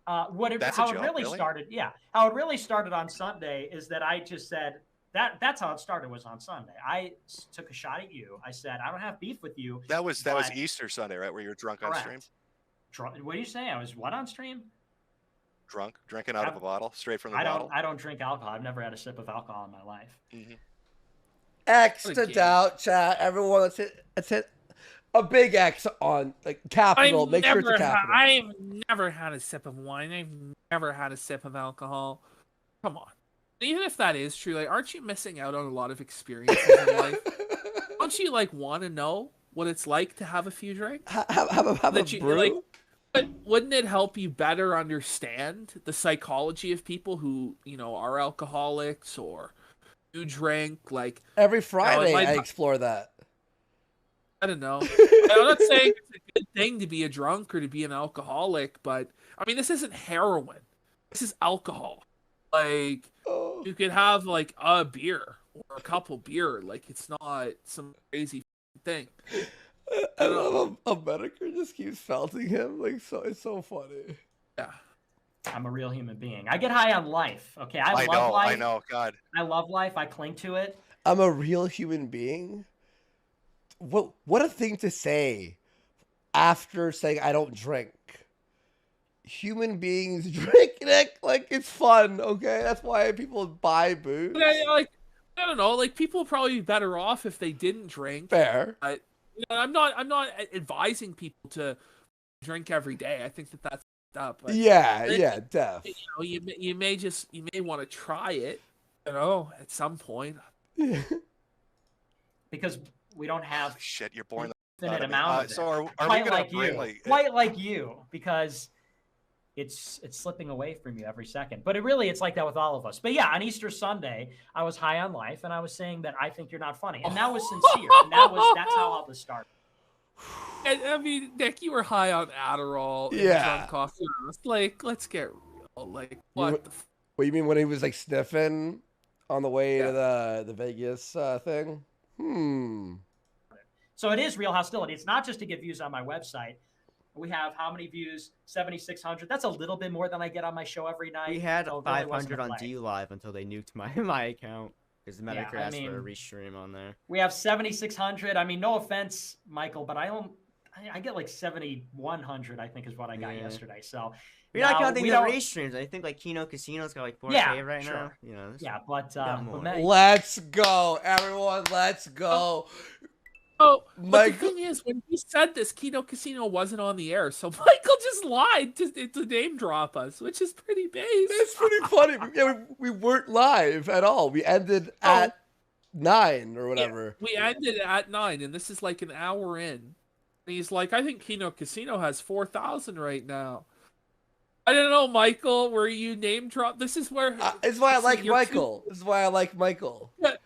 how it really started on Sunday is that I just said that's how it started, was on Sunday. I took a shot at you. I said, I don't have beef with you. That was Easter Sunday, right? Where you were drunk on stream? What do you say? I was what on stream? Drinking out of a bottle, straight from the bottle. I don't drink alcohol. I've never had a sip of alcohol in my life. Mm-hmm. X to doubt, chat. Everyone, let's hit a big X on capital. Make sure it's a capital. I've never had a sip of wine. I've never had a sip of alcohol. Come on. Even if that is true, aren't you missing out on a lot of experiences in life? Don't you want to know what it's like to have a few drinks? Have a brew? But wouldn't it help you better understand the psychology of people who, are alcoholics or do drink? Every Friday, I explore that. I don't know. I'm not saying it's a good thing to be a drunk or to be an alcoholic, but I mean, this isn't heroin. This is alcohol. You could have a beer or a couple beer. It's not some crazy thing. I love a Metokur just keeps felting him. It's so funny. Yeah. I'm a real human being. I get high on life. Okay, I love life. I know. God. I love life. I cling to it. I'm a real human being. What a thing to say after saying I don't drink. Human beings drink, Nick. It's fun. Okay, that's why people buy booze. I don't know. People would probably be better off if they didn't drink. Fair. I'm not advising people to drink every day. I think that's up. But def. You may want to try it, at some point. Because we don't have shit. You're born infinite amount of it. So are quite we gonna like you? Quite like you, because it's slipping away from you every second. But it's like that with all of us. But yeah, on Easter Sunday, I was high on life, and I was saying that I think you're not funny, and that was sincere. And that's how all this started. I mean, Nick, you were high on Adderall. Yeah. Coffee. Let's get real. What? What you mean when he was sniffing on the way to the Vegas thing? So it is real hostility. It's not just to get views on my website. We have how many views? 7,600. That's a little bit more than I get on my show every night. We had 500 on D Live until they nuked my account because the Metokur asked for a restream on there. We have 7,600. I mean, no offense, Michael, but I get 7,100. I think is what I got yesterday. So we're not counting the restreams. I think Kino Casino's got 4K right now. But let's go, everyone. Let's go. Oh, but the thing is, when he said this, Kino Casino wasn't on the air, so Michael just lied to name drop us, which is pretty base. That's pretty funny. We weren't live at all. We ended at 9 or whatever. Yeah, we ended at 9, and this is an hour in. And he's like, I think Kino Casino has 4,000 right now. I don't know, Michael, where you name drop. This is where... it's why I like Michael. This is why I like Michael. Yeah.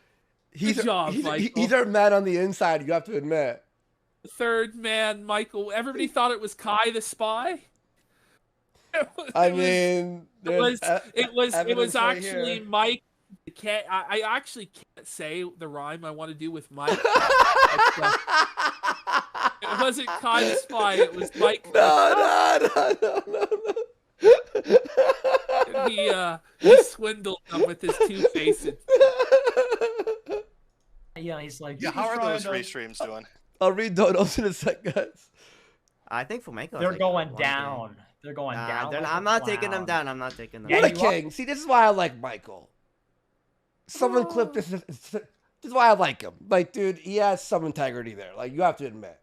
Good job, Michael. He's our man on the inside, you have to admit. The third man, Michael. Everybody thought it was Kai the spy. I mean, it was right actually here. Mike. I actually can't say the rhyme I want to do with Mike. It wasn't Kai Spy. It was Mike. No. He swindled them with his two faces. Yeah, he's like. Yeah, how are those restreams doing? I'll read donos in a sec, guys. I think Flamenco. They're going down. They're going down. I'm not taking them down. I'm not taking them Yeah, What down. a king. See, this is why I like Michael. Someone clip this. This is why I like him. Like, dude, he has some integrity there. Like, you have to admit.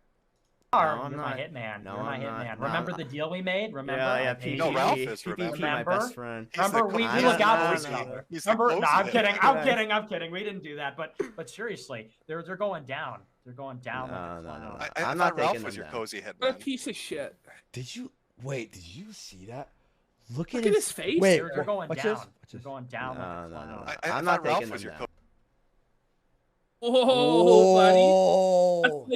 You're I'm my not. hitman. No, You're my I'm not. hitman. No, Remember I'm the deal we made? Remember? Yeah, Hey, No, Ralph is, PvP, remember? my Remember? best friend. Remember, we I look don't out for know. each other. He's the Remember? No, I'm cozy kidding. head. I'm kidding. We didn't do that. But seriously, they're going down. They're going down. No. I I'm thought not Ralph taking was them your down. cozy head What a man. piece of shit. Did you see that? Look at his face. Wait, They're going watch down. this, watch They're this. going down. No. I I'm thought not Ralph taking was them your down. Oh, buddy. Oh.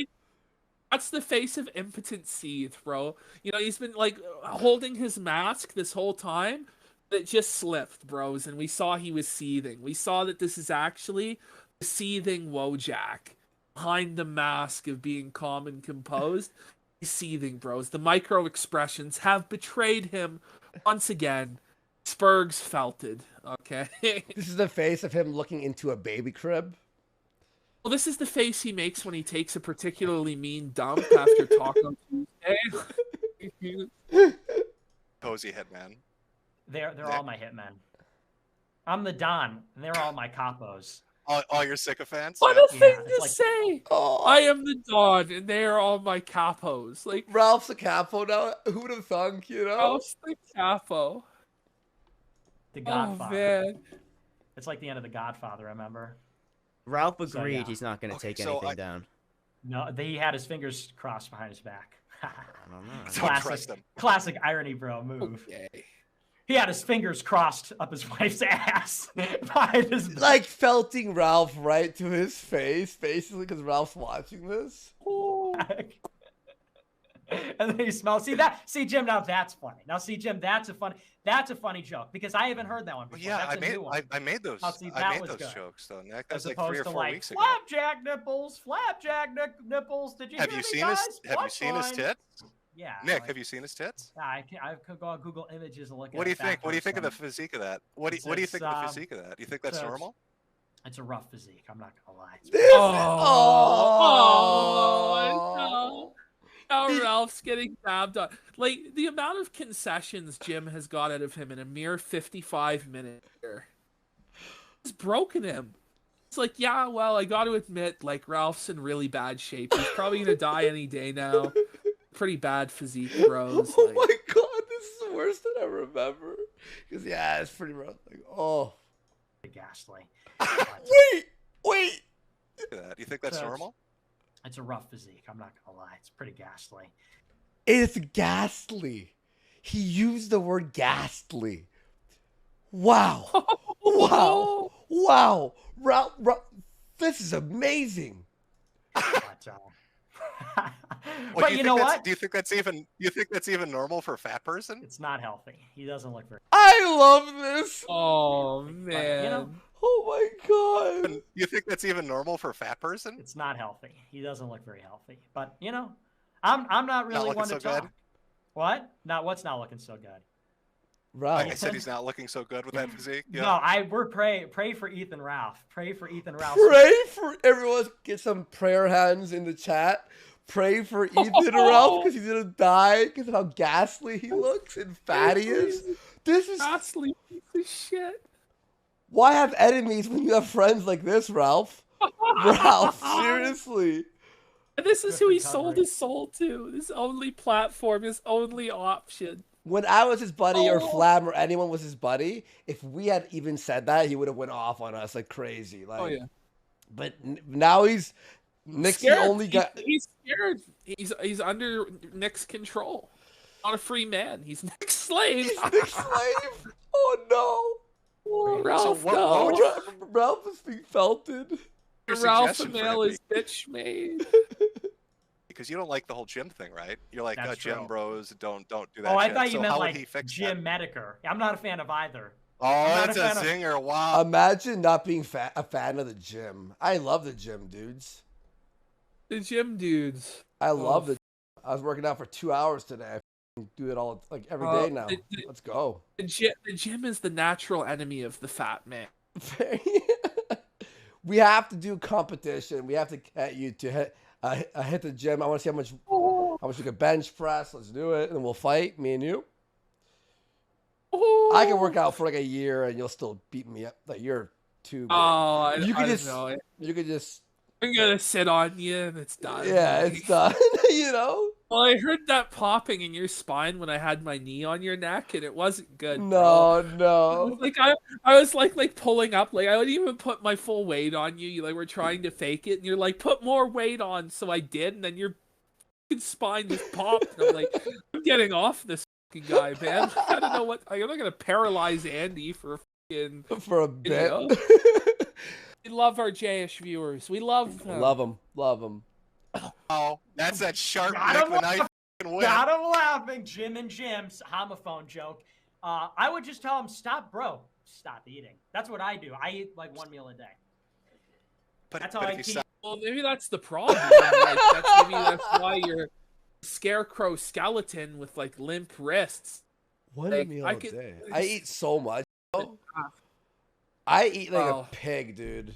That's the face of impotent seethe, bro. You know, he's been like holding his mask this whole time. It just slipped, bros, and we saw he was seething. We saw that this is actually the seething Wojak behind the mask of being calm and composed. He's seething, bros. The micro expressions have betrayed him once again. Spurgs felted. Okay. This is the face of him looking into a baby crib. Well, this is the face he makes when he takes a particularly mean dump after Taco Tuesday. Cozy head man. They're all my hitmen. I'm the Don, and they're all my capos. All your sycophants? What Yeah. a thing it's to like- say! Oh, I am the Don, and they are all my capos. Like, Ralph's a capo now. Who would have thunk, you know? Ralph's the capo. The Oh, Godfather. man. It's like the end of the Godfather. Remember? Ralph So, agreed yeah. he's not going to Okay, take so anything down. No, he had his fingers crossed behind his back. I don't know. Don't Classic. trust him. Classic irony, bro. Move. Okay. He had his fingers crossed up his wife's ass behind his back. Like felting Ralph right to his face, basically, because Ralph's watching this. And then he smells. See, Jim. Now that's funny. Now, see, Jim. That's a funny joke because I haven't heard that one Well, before. yeah, that's a new one. I made those. Oh, see, I that made was those good. jokes though, Nick. That As was like opposed 3 or to 4 like weeks ago. flapjack nipples. Nipples. Did you Have hear you me, seen guys? his? Have you seen his Punchline. tits? Yeah. Nick, like, have you seen his tits? I could go on Google Images and look at. What do you a fat think? What do you think of the person. physique of that? What do you It's, think of the physique of that? Do you think that's it's- normal? It's a rough physique. I'm not gonna lie. It's This Oh, Now Ralph's getting dabbed on. Like, the amount of concessions Jim has got out of him in a mere 55 minutes here. It's broken him. It's like, yeah, well, I got to admit, like, Ralph's in really bad shape. He's probably going to die any day now. Pretty bad physique, bros. Oh Like, my god, this is worse than I remember. Because, yeah, it's pretty rough. Like, oh. ghastly. Wait. Look at that. Do you think that's So- normal? It's a rough physique. I'm not gonna lie. It's pretty ghastly. It's ghastly. He used the word ghastly. Wow. Wow. Ralph, this is amazing. But, Well, but do you think know that's- what? Do you think that's even normal for a fat person? It's not healthy. He doesn't look very. I love this. oh, But, man. you know, Oh my god. Do you think that's even normal for a fat person? it's not healthy. He doesn't look very healthy. But you know, I'm not really looking one so to good? talk. What? What's not looking so good? Ralph. I said he's not looking so good with that physique. Yeah. No, we're pray for Ethan Ralph. Pray for Ethan Ralph. Pray for everyone. Get some prayer hands in the chat. Pray for Ethan Ralph because he's gonna die because of how ghastly he looks and fat he is. This is Ghastly piece of shit. why have enemies when you have friends like this, Ralph? Ralph, seriously. And this is who he Recovery. sold his soul to. His only platform, his only option. When I was his buddy or Flab or anyone was his buddy, if we had even said that, he would have went off on us like crazy. Like, Oh, yeah. But now he's Nick's the Scared. only guy. He's scared. He's under Nick's control. Not a free man. He's Nick's slave. He's Nick's slave. Oh no. Oh, Ralph, what no. would you- Ralph is being felted. Your Ralph suggestion for Emil him is bitch made. because you don't like the whole gym thing, right? You're like, That's gym true. bros don't do that. Oh, I shit. thought you So meant how would like he fix Jim that? Metokur. I'm not a fan of either. Oh, not it's a a fan of- zinger! Wow. Imagine not being a fan of the gym. I love the gym, dudes. The gym dudes. I love the. I was working out for 2 hours today. I do it all like every day now. Let's go. The gym is the natural enemy of the fat man. We have to do competition. We have to get you to hit the gym. I want to see how much you can bench press. Let's do it, and then we'll fight, me and you. I can work out for like a year, and you'll still beat me up. Like you're too big. You could just. I'm gonna sit on you, and it's done. Yeah, it's done. You know. Well, I heard that popping in your spine when I had my knee on your neck, and it wasn't good. No, bro. no. Like I was like pulling up. Like I would even put my full weight on you. You like were trying to fake it, and you're like, put more weight on. So I did, and then your spine just popped. And I'm like, I'm getting off this fucking guy, man. I don't know what. I'm not gonna paralyze Andy for a bit. Video. We love our JH viewers. We love them. Love them. Oh, that's that sharp Got Nick him when I win. Got him laughing. Jim and Jim's homophone joke. I would just tell him, stop, bro. Stop eating. That's what I do. I eat like 1 meal a day. That's how I keep. Well, maybe that's the problem. Like, that's why you're a scarecrow skeleton with like limp wrists. One meal a day. I eat so much. I eat like a pig, dude.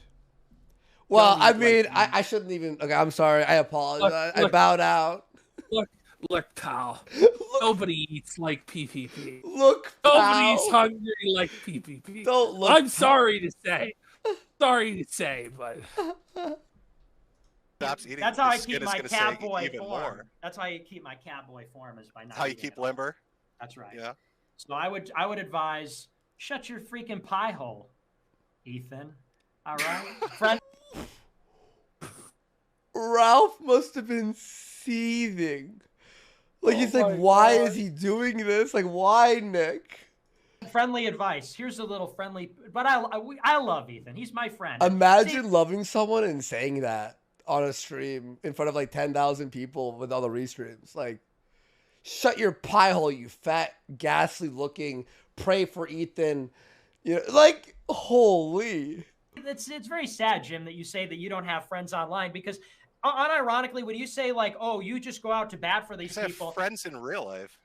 Well, I mean, I shouldn't even. Okay, I'm sorry. I apologize. I bowed out. Look, pal. Nobody eats like PPP. Look, nobody's hungry like PPP. Don't look. I'm sorry to say. Sorry to say, but. Stops eating. That's how I keep my catboy form. That's how you keep my catboy form is by not. How you keep limber. That's right. Yeah. So I would advise shut your freaking pie hole, Ethan. All right, friend. Ralph must have been seething. Like he's like, why is he doing this? Like, why, Nick? Friendly advice. Here's a little friendly, but I love Ethan. He's my friend. Imagine loving someone and saying that on a stream in front of like 10,000 people with all the restreams. Like, shut your pie hole, you fat, ghastly looking. Pray for Ethan. You know, like, holy. It's very sad, Jim, that you say that you don't have friends online because, unironically, when you say like, "Oh, you just go out to bat for these people," have friends in real life.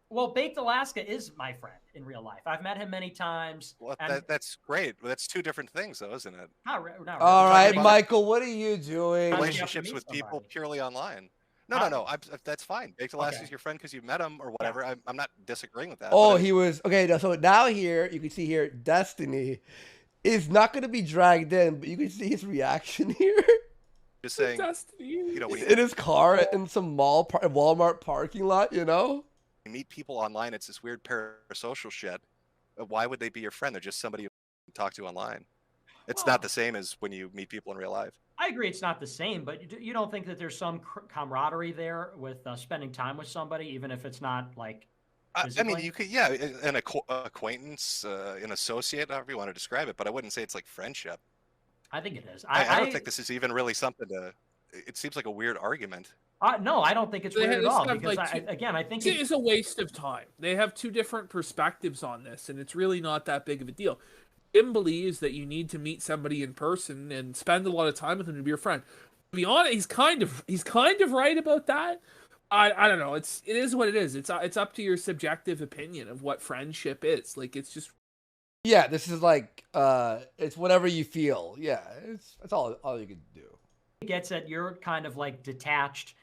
Well, Baked Alaska is my friend in real life. I've met him many times. Well, that's great. That's two different things, though, isn't it? Not really. All right, Michael, what are you doing? Relationships with people purely online. No. That's fine. Baked Alaska is your friend because you met him or whatever. Yeah. I'm not disagreeing with that. Oh, he was okay. So now here you can see here, Destiny is not going to be dragged in, but you can see his reaction here. Just saying, you know, in his car in some Walmart parking lot, you know. You meet people online. It's this weird parasocial shit. Why would they be your friend? They're just somebody you talk to online. It's not the same as when you meet people in real life. I agree, it's not the same, but you don't think that there's some camaraderie there with spending time with somebody, even if it's not like. I mean, you could, an acquaintance, an associate, however you want to describe it, but I wouldn't say it's like friendship. I think it is. I don't think this is even really something to. It seems like a weird argument. No, I don't think it's weird at all. Because I think it's a waste of time. They have two different perspectives on this, and it's really not that big of a deal. Jim believes that you need to meet somebody in person and spend a lot of time with them to be your friend. To be honest, he's kind of right about that. I don't know. It is what it is. It's up to your subjective opinion of what friendship is. Like it's just. Yeah, this is like it's whatever you feel. Yeah, it's all you can do. It gets at your kind of like detached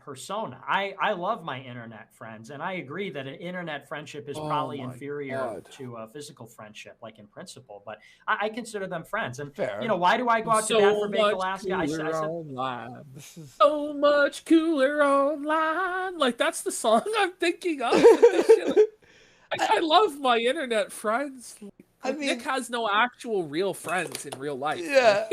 persona. I love my internet friends, and I agree that an internet friendship is probably inferior to a physical friendship, like in principle. But I consider them friends. And fair. You know, why do I go out to bat for Baked Alaska? I said, so much cooler online. Like that's the song I'm thinking of. I love my internet friends. I mean, Nick has no actual real friends in real life. Yeah,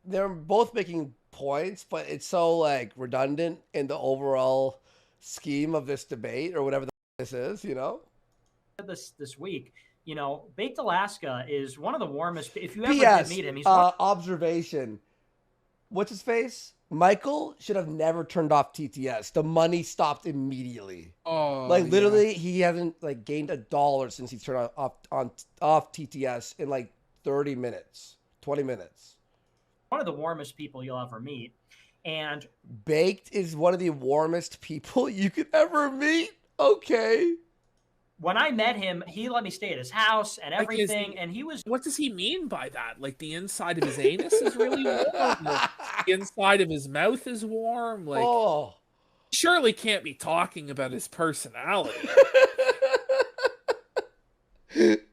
they're both making points, but it's so like redundant in the overall scheme of this debate or whatever this is, you know. This week, you know, Baked Alaska is one of the warmest. If you ever did meet him, he's observation. what's his face? Michael should have never turned off TTS. The money stopped immediately. Oh, Like yeah. literally, he hasn't like gained $1 since he turned off TTS in like 30 minutes, 20 minutes. One of the warmest people you'll ever meet, and Baked is one of the warmest people you could ever meet. Okay. when I met him, he let me stay at his house and Like, is everything, he- and he was What does he mean by that? Like the inside of his anus is really warm. Like, the inside of his mouth is warm. Like Oh. surely can't be talking about his personality.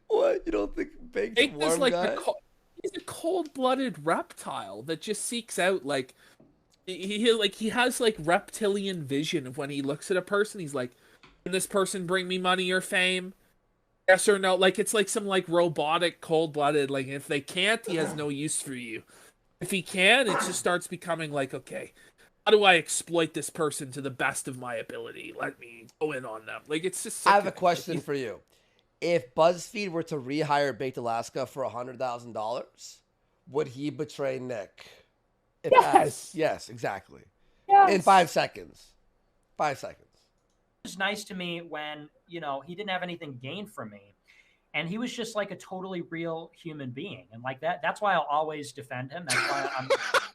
What? You don't think Baked's a Baked warm is like guy? he's a cold-blooded reptile that just seeks out like he has like reptilian vision of when he looks at a person. He's like, can this person bring me money or fame? Yes or no? Like it's like some like robotic cold-blooded. Like if they can't, he has no use for you. If he can, it just starts becoming like, okay, how do I exploit this person to the best of my ability? Let me go in on them. Like it's just. I have a sickening. question for you. If BuzzFeed were to rehire Baked Alaska for $100,000, would he betray Nick? If Yes. asked? Yes, exactly. Yes. In 5 seconds. 5 seconds. was nice to me when, you know, he didn't have anything gained from me. And he was just like a totally real human being. And like that's why I'll always defend him. That's why I'm,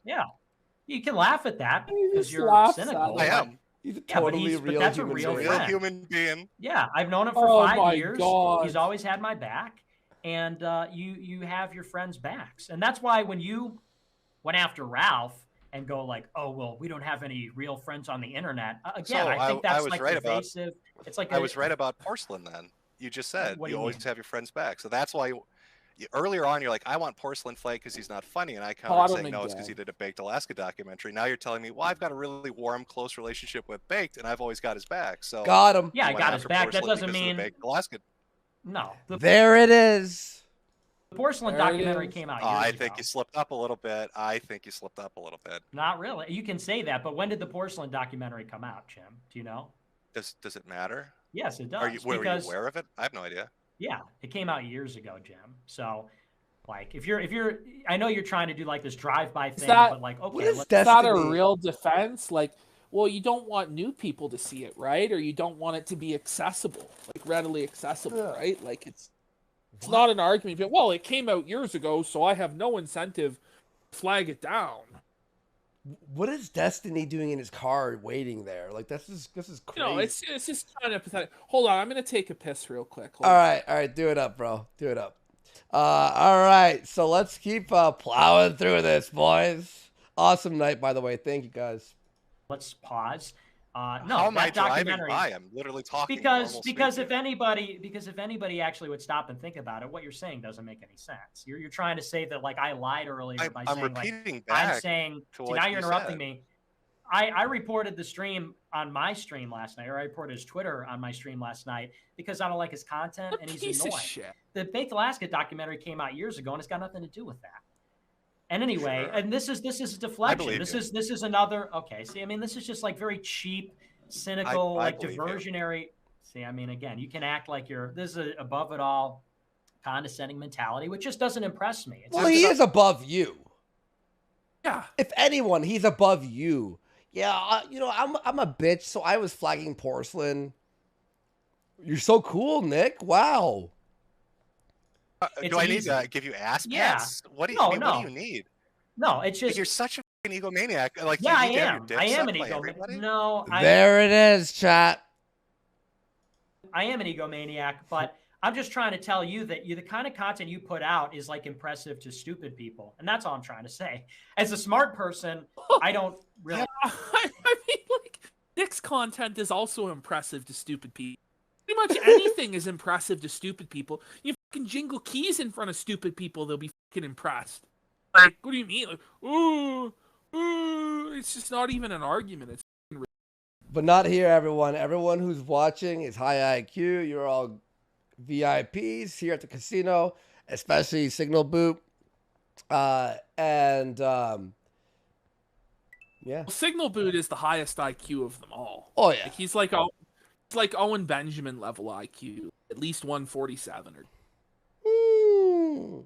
yeah. You can laugh at that because you're laughs at cynical. it. I am. He's a Yeah, but totally he's- but real that's a human real being. Real friend. human being. Yeah, I've known him for Oh my 5 years. God. He's always had my back, and you have your friends' backs, and that's why when you went after Ralph and go like, oh well, we don't have any real friends on the internet. Again, So, I think I that's was like right about- evasive. It's like I was right about porcelain then. You just said What do you you always mean? have your friends back. So that's why earlier on you're like, I want porcelain flake because he's not funny, and I countered saying no, it's because he did a Baked Alaska documentary. Now you're telling me, well, I've got a really warm, close relationship with Baked, and I've always got his back. So Got him. Yeah, I went got his after back. That porcelain doesn't because of the mean Baked Alaska. no. The There it is. porcelain There it documentary is. came out. I years think ago. you slipped up a little bit. I think you slipped up a little bit. Not really. You can say that, but when did the porcelain documentary come out, Jim? Do you know? Does it matter? Yes, it does. Were you because aware of it? I have no idea. yeah, it came out years ago, Jim. So, like, if you're, I know you're trying to do like this drive-by thing, that- but like, What okay, is let's, Is that a Destiny? real defense? Like, well, you don't want new people to see it, right? Or you don't want it to be accessible, like readily accessible, Yeah. right? Like it's not an argument. But, well, it came out years ago, so I have no incentive to flag it down. What is Destiny doing in his car waiting there? Like this is You crazy. know, it's just kind of pathetic. Hold on, I'm gonna take a piss real quick. Hold all on. right, do it up, bro. Do it up. All right, so let's keep plowing through this, boys. Awesome night, by the way. Thank you, guys. let's pause. No, How am I that driving documentary. by? I'm literally talking. Because normal because speed if here. anybody actually would stop and think about it, what you're saying doesn't make any sense. You're trying to say that like I lied earlier by I'm saying like repeating I'm back saying. to See, what now you you're interrupting said. me. I reported the stream on my stream last night, or I reported his Twitter on my stream last night because I don't like his content What and he's piece annoying. of shit. The Baked Alaska documentary came out years ago, and it's got nothing to do with that. And anyway, Sure. and this is deflection. believe This you. is another. Okay, see, I mean, this is just like very cheap, cynical, I like believe you. diversionary. See, I mean, again, you can act like this is a above it all, condescending mentality, which just doesn't impress me. It's Well, just- he is above you. Yeah. If anyone, he's above you. Yeah, you know, I'm a bitch, so I was flagging porcelain. You're so cool, Nick. Wow. It's Do I need easy. to give you ass Yeah. pats? What do you No, What no. do you need? No, it's Like, just you're such a fucking egomaniac. Like yeah, I you need to have am. your dick I am sucked an by ego. everybody? No, There it is, chat. I am an egomaniac, but I'm just trying to tell you that the kind of content you put out is like impressive to stupid people, and that's all I'm trying to say. As a smart person, I don't really. I mean, like, Nick's content is also impressive to stupid people. Pretty much anything is impressive to stupid people. You fucking jingle keys in front of stupid people, they'll be fucking impressed. Like, what do you mean? Like, ooh, it's just not even an argument. It's But not here, everyone. Everyone who's watching is high IQ. You're all VIPs here at the casino, especially Signal Boot. Yeah. Signal Boot is the highest IQ of them all. Oh, yeah. Like, he's like Owen Benjamin level IQ, at least 147 or. Hmm.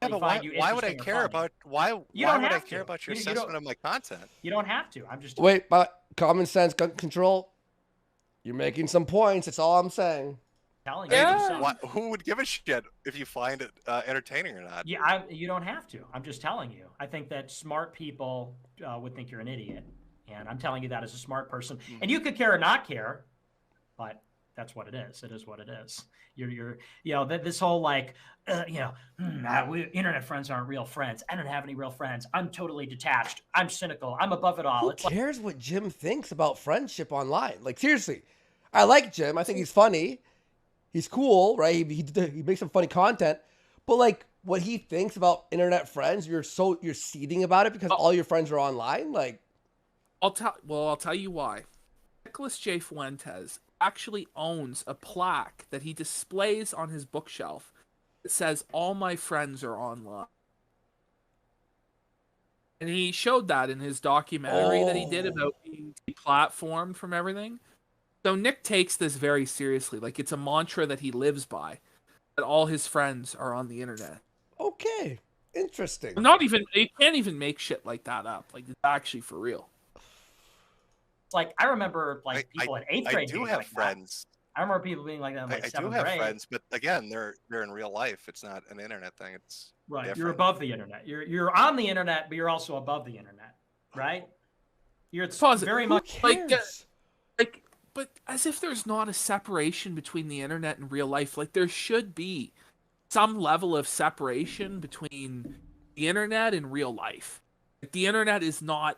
Yeah, but find you why would I interesting or care funny. about why You why don't would I have care to. about your You assessment don't- of my content? You don't have to. I'm just Wait, but common sense, gun control. You're making some points. That's all I'm saying. telling you. Yeah. So, Who would give a shit if you find it entertaining or not? yeah, you don't have to. I'm just telling you. I think that smart people would think you're an idiot, and I'm telling you that as a smart person. And you could care or not care, but that's what it is. It is what it is. You're this whole like, internet friends aren't real friends. I don't have any real friends. I'm totally detached. I'm cynical. I'm above it all. Who cares what Jim thinks about friendship online? Like, seriously, I like Jim. I think he's funny. He's cool, right? He makes some funny content. But, like, what he thinks about internet friends, you're seething about it because all your friends are online? Like, I'll tell you why. Nicholas J. Fuentes actually owns a plaque that he displays on his bookshelf that says, "All my friends are online." And he showed that in his documentary that he did about being deplatformed from everything. So Nick takes this very seriously. Like, it's a mantra that he lives by, that all his friends are on the internet. okay, interesting. You can't even make shit like that up. Like, it's actually for real. like I remember like people in 8th grade. I do being have like that. friends. I remember people being like that in like I 7th do have grade. friends, but again, they're in real life. It's not an internet thing. It's Right. different. You're above the internet. You're on the internet, but you're also above the internet. Right? You're very Who much cares? But as if there's not a separation between the internet and real life. Like, there should be some level of separation between the internet and real life. Like, the internet is not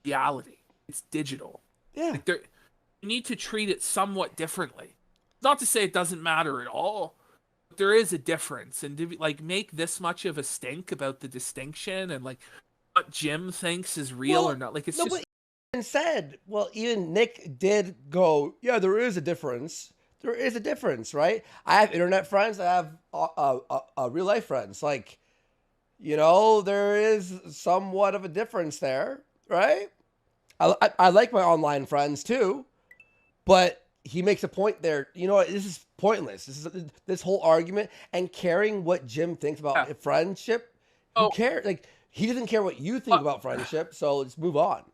reality. It's digital. Yeah. Like, you need to treat it somewhat differently. Not to say it doesn't matter at all. But there is a difference. And to like make this much of a stink about the distinction and like what Jim thinks is real or not. Like, it's just... But even said, well, even Nick did go, yeah, there is a difference. There is a difference, right? I have internet friends. I have real life friends. Like, there is somewhat of a difference there, right? I like my online friends too, but he makes a point there. You know what? This is pointless. This whole argument and caring what Jim thinks about friendship. Who cares? Like, he doesn't care what you think about friendship, so let's move on.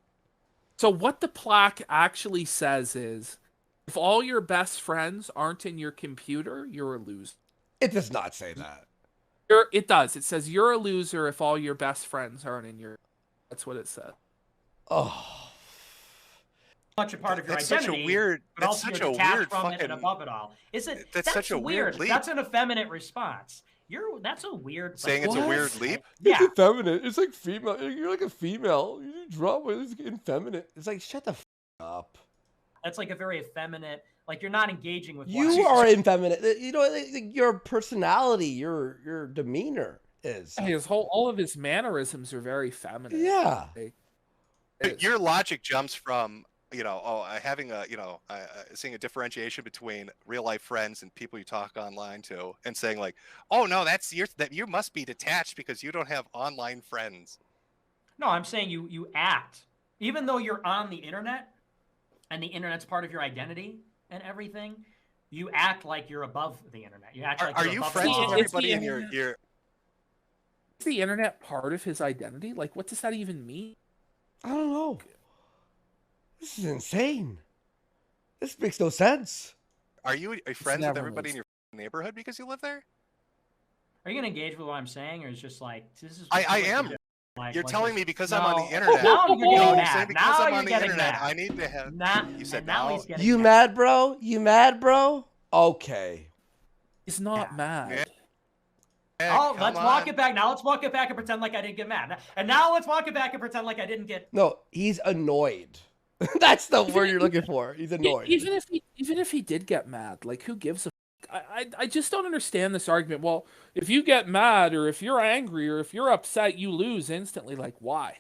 So what the plaque actually says is, if all your best friends aren't in your computer, you're a loser. It does not say that. It does. It says you're a loser if all your best friends aren't in your... That's what it said. Oh. much a part of your That's identity. such a weird. But That's also such you're a detached weird from fucking. it and above it all. That's such a weird leap. That's an effeminate response. That's a weird. Saying it's a weird leap. Yeah. It's effeminate. It's like female. You're like a female. You do drama. It's effeminate. It's like, shut the up. That's like a very effeminate. Like, you're not engaging with. You are effeminate. You know, like, your personality, your demeanor is. All of his mannerisms are very feminine. Yeah. Your logic jumps from having seeing a differentiation between real life friends and people you talk online to, and saying like, oh no, that you must be detached because you don't have online friends. No, I'm saying you act, even though you're on the internet, and the internet's part of your identity and everything. You act like you're above the internet. You act like are you're you above friends the with law. everybody in your? Is the internet part of his identity? Like, what does that even mean? I don't know. This is insane. This makes no sense. Are you friends with everybody in your neighborhood because you live there? Are you gonna engage with what I'm saying, or is just like this is? I am. Like, You're like telling this- me because no. I'm on the internet. Now you're getting No, mad. saying because Now I'm you're on the getting internet, mad. I need to have. Nah, You said and now no. he's getting You mad, bro? You mad, bro? Okay. He's not mad. Yeah. Oh, Come let's walk on. it back. Now let's walk it back and pretend like I didn't get mad. And now let's walk it back and pretend like I didn't get. No, he's annoyed. That's the word you're looking for. He's annoyed. Even if he did get mad, like, who gives a I just don't understand this argument. Well, if you get mad or if you're angry or if you're upset, you lose instantly. Like, why?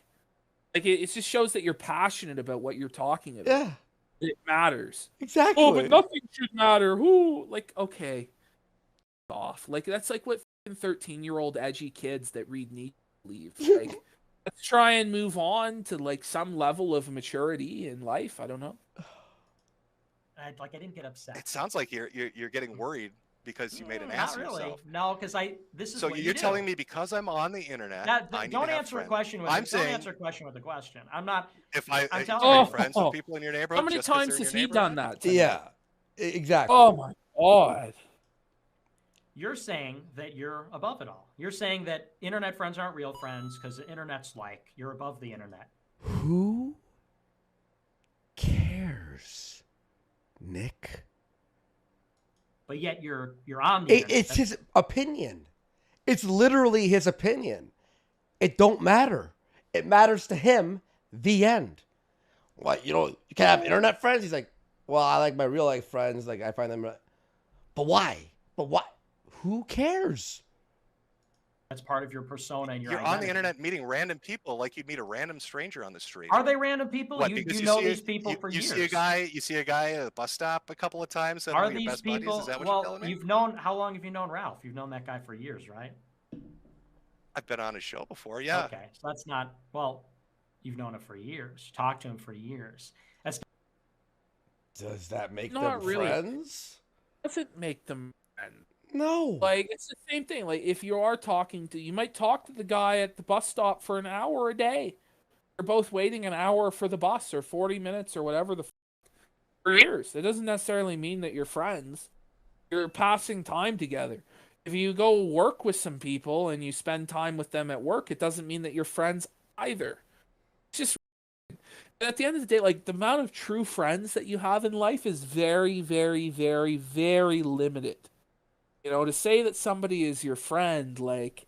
Like, it just shows that you're passionate about what you're talking about. Yeah, It matters. exactly. Oh, but nothing should matter. Who? Like, okay. Off. Like, that's like what 13-year-old edgy kids that read Nietzsche believe. Like, let's try and move on to, like, some level of maturity in life. I don't know. I didn't get upset. It sounds like you're getting worried because you made an ass Not of really. yourself. No, because this is So what you're you do. telling me because I'm on the internet, I need don't to have answer a friends. question with I'm don't saying answer a question with a question. I'm not. if I'm you telling can you. make friends with people in your neighborhood, How many just 'cause times they're in has your he done neighborhood? that tonight? Yeah, exactly. Oh my god. You're saying that you're above it all. You're saying that internet friends aren't real friends because the internet's like you're above the internet. Who cares, Nick? But yet you're on the internet. It's his opinion. It's literally his opinion. It don't matter. It matters to him. The end. What, you can't have internet friends? He's like, well, I like my real life friends. Like, I find them. But why? But what? Who cares? That's part of your persona and your You're identity. on the internet meeting random people like you'd meet a random stranger on the street. Are they random people? What, you because know see these people for you years. You see a guy at a bus stop a couple of times. Are your these best people? buddies? Is that what you're telling me? How long have you known Ralph? You've known that guy for years, right? I've been on his show before. Yeah. Okay, so that's not You've known him for years. Talked to him for years. Does that make Not them really. friends? Doesn't make them friends. No. Like, it's the same thing. Like, if you are you might talk to the guy at the bus stop for an hour a day. You're both waiting an hour for the bus or 40 minutes or whatever for years. It doesn't necessarily mean that you're friends. You're passing time together. If you go work with some people and you spend time with them at work, it doesn't mean that you're friends either. It's just, at the end of the day, like, the amount of true friends that you have in life is very, very, very, very limited. To say that somebody is your friend, like,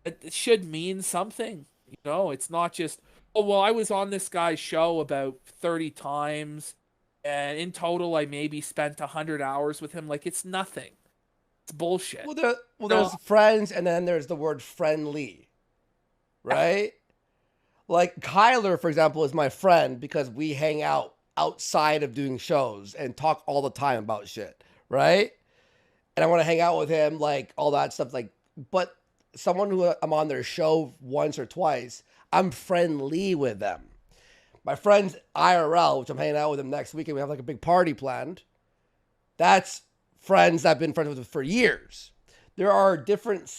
it should mean something. It's not just, oh, well, I was on this guy's show about 30 times, and in total, I maybe spent 100 hours with him. Like, it's nothing. It's bullshit. Well, there's friends, and then there's the word friendly, right? Like, Kyler, for example, is my friend because we hang out outside of doing shows and talk all the time about shit, right? And I want to hang out with him, like, all that stuff. Like, but someone who I'm on their show once or twice, I'm friendly with them. My friends IRL, which I'm hanging out with them next weekend, we have like a big party planned. That's friends I've been friends with for years. There are different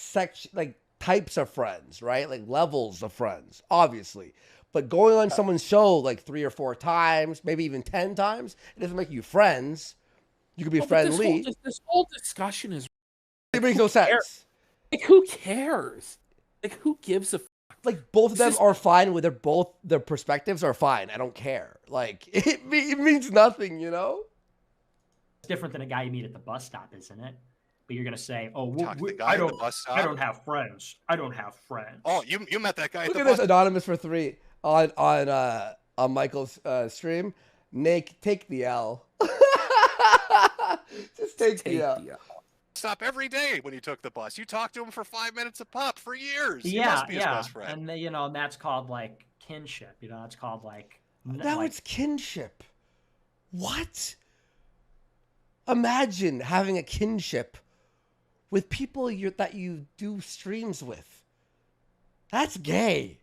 types of friends, right? Like levels of friends, obviously. But going on someone's show like 3 or 4 times, maybe even 10 times, it doesn't make you friends. You could be friendly. This whole discussion is... It makes no sense. Like, who cares? Like, who gives a... Like, both of them are fine with their perspectives are fine. I don't care. Like, it means nothing, It's different than a guy you meet at the bus stop, isn't it? But you're gonna say, "Oh, I don't have friends. I don't have friends." Oh, you met that guy at Look the at bus this anonymous for 3 on Michael's stream. Nick, take the L. Just take the L. stop every day when you took the bus. You talked to him for 5 minutes a pop for years. Yeah, you must be his best friend. And that's called like kinship. It's called like now it's kinship. What? Imagine having a kinship with people that you do streams with. That's gay.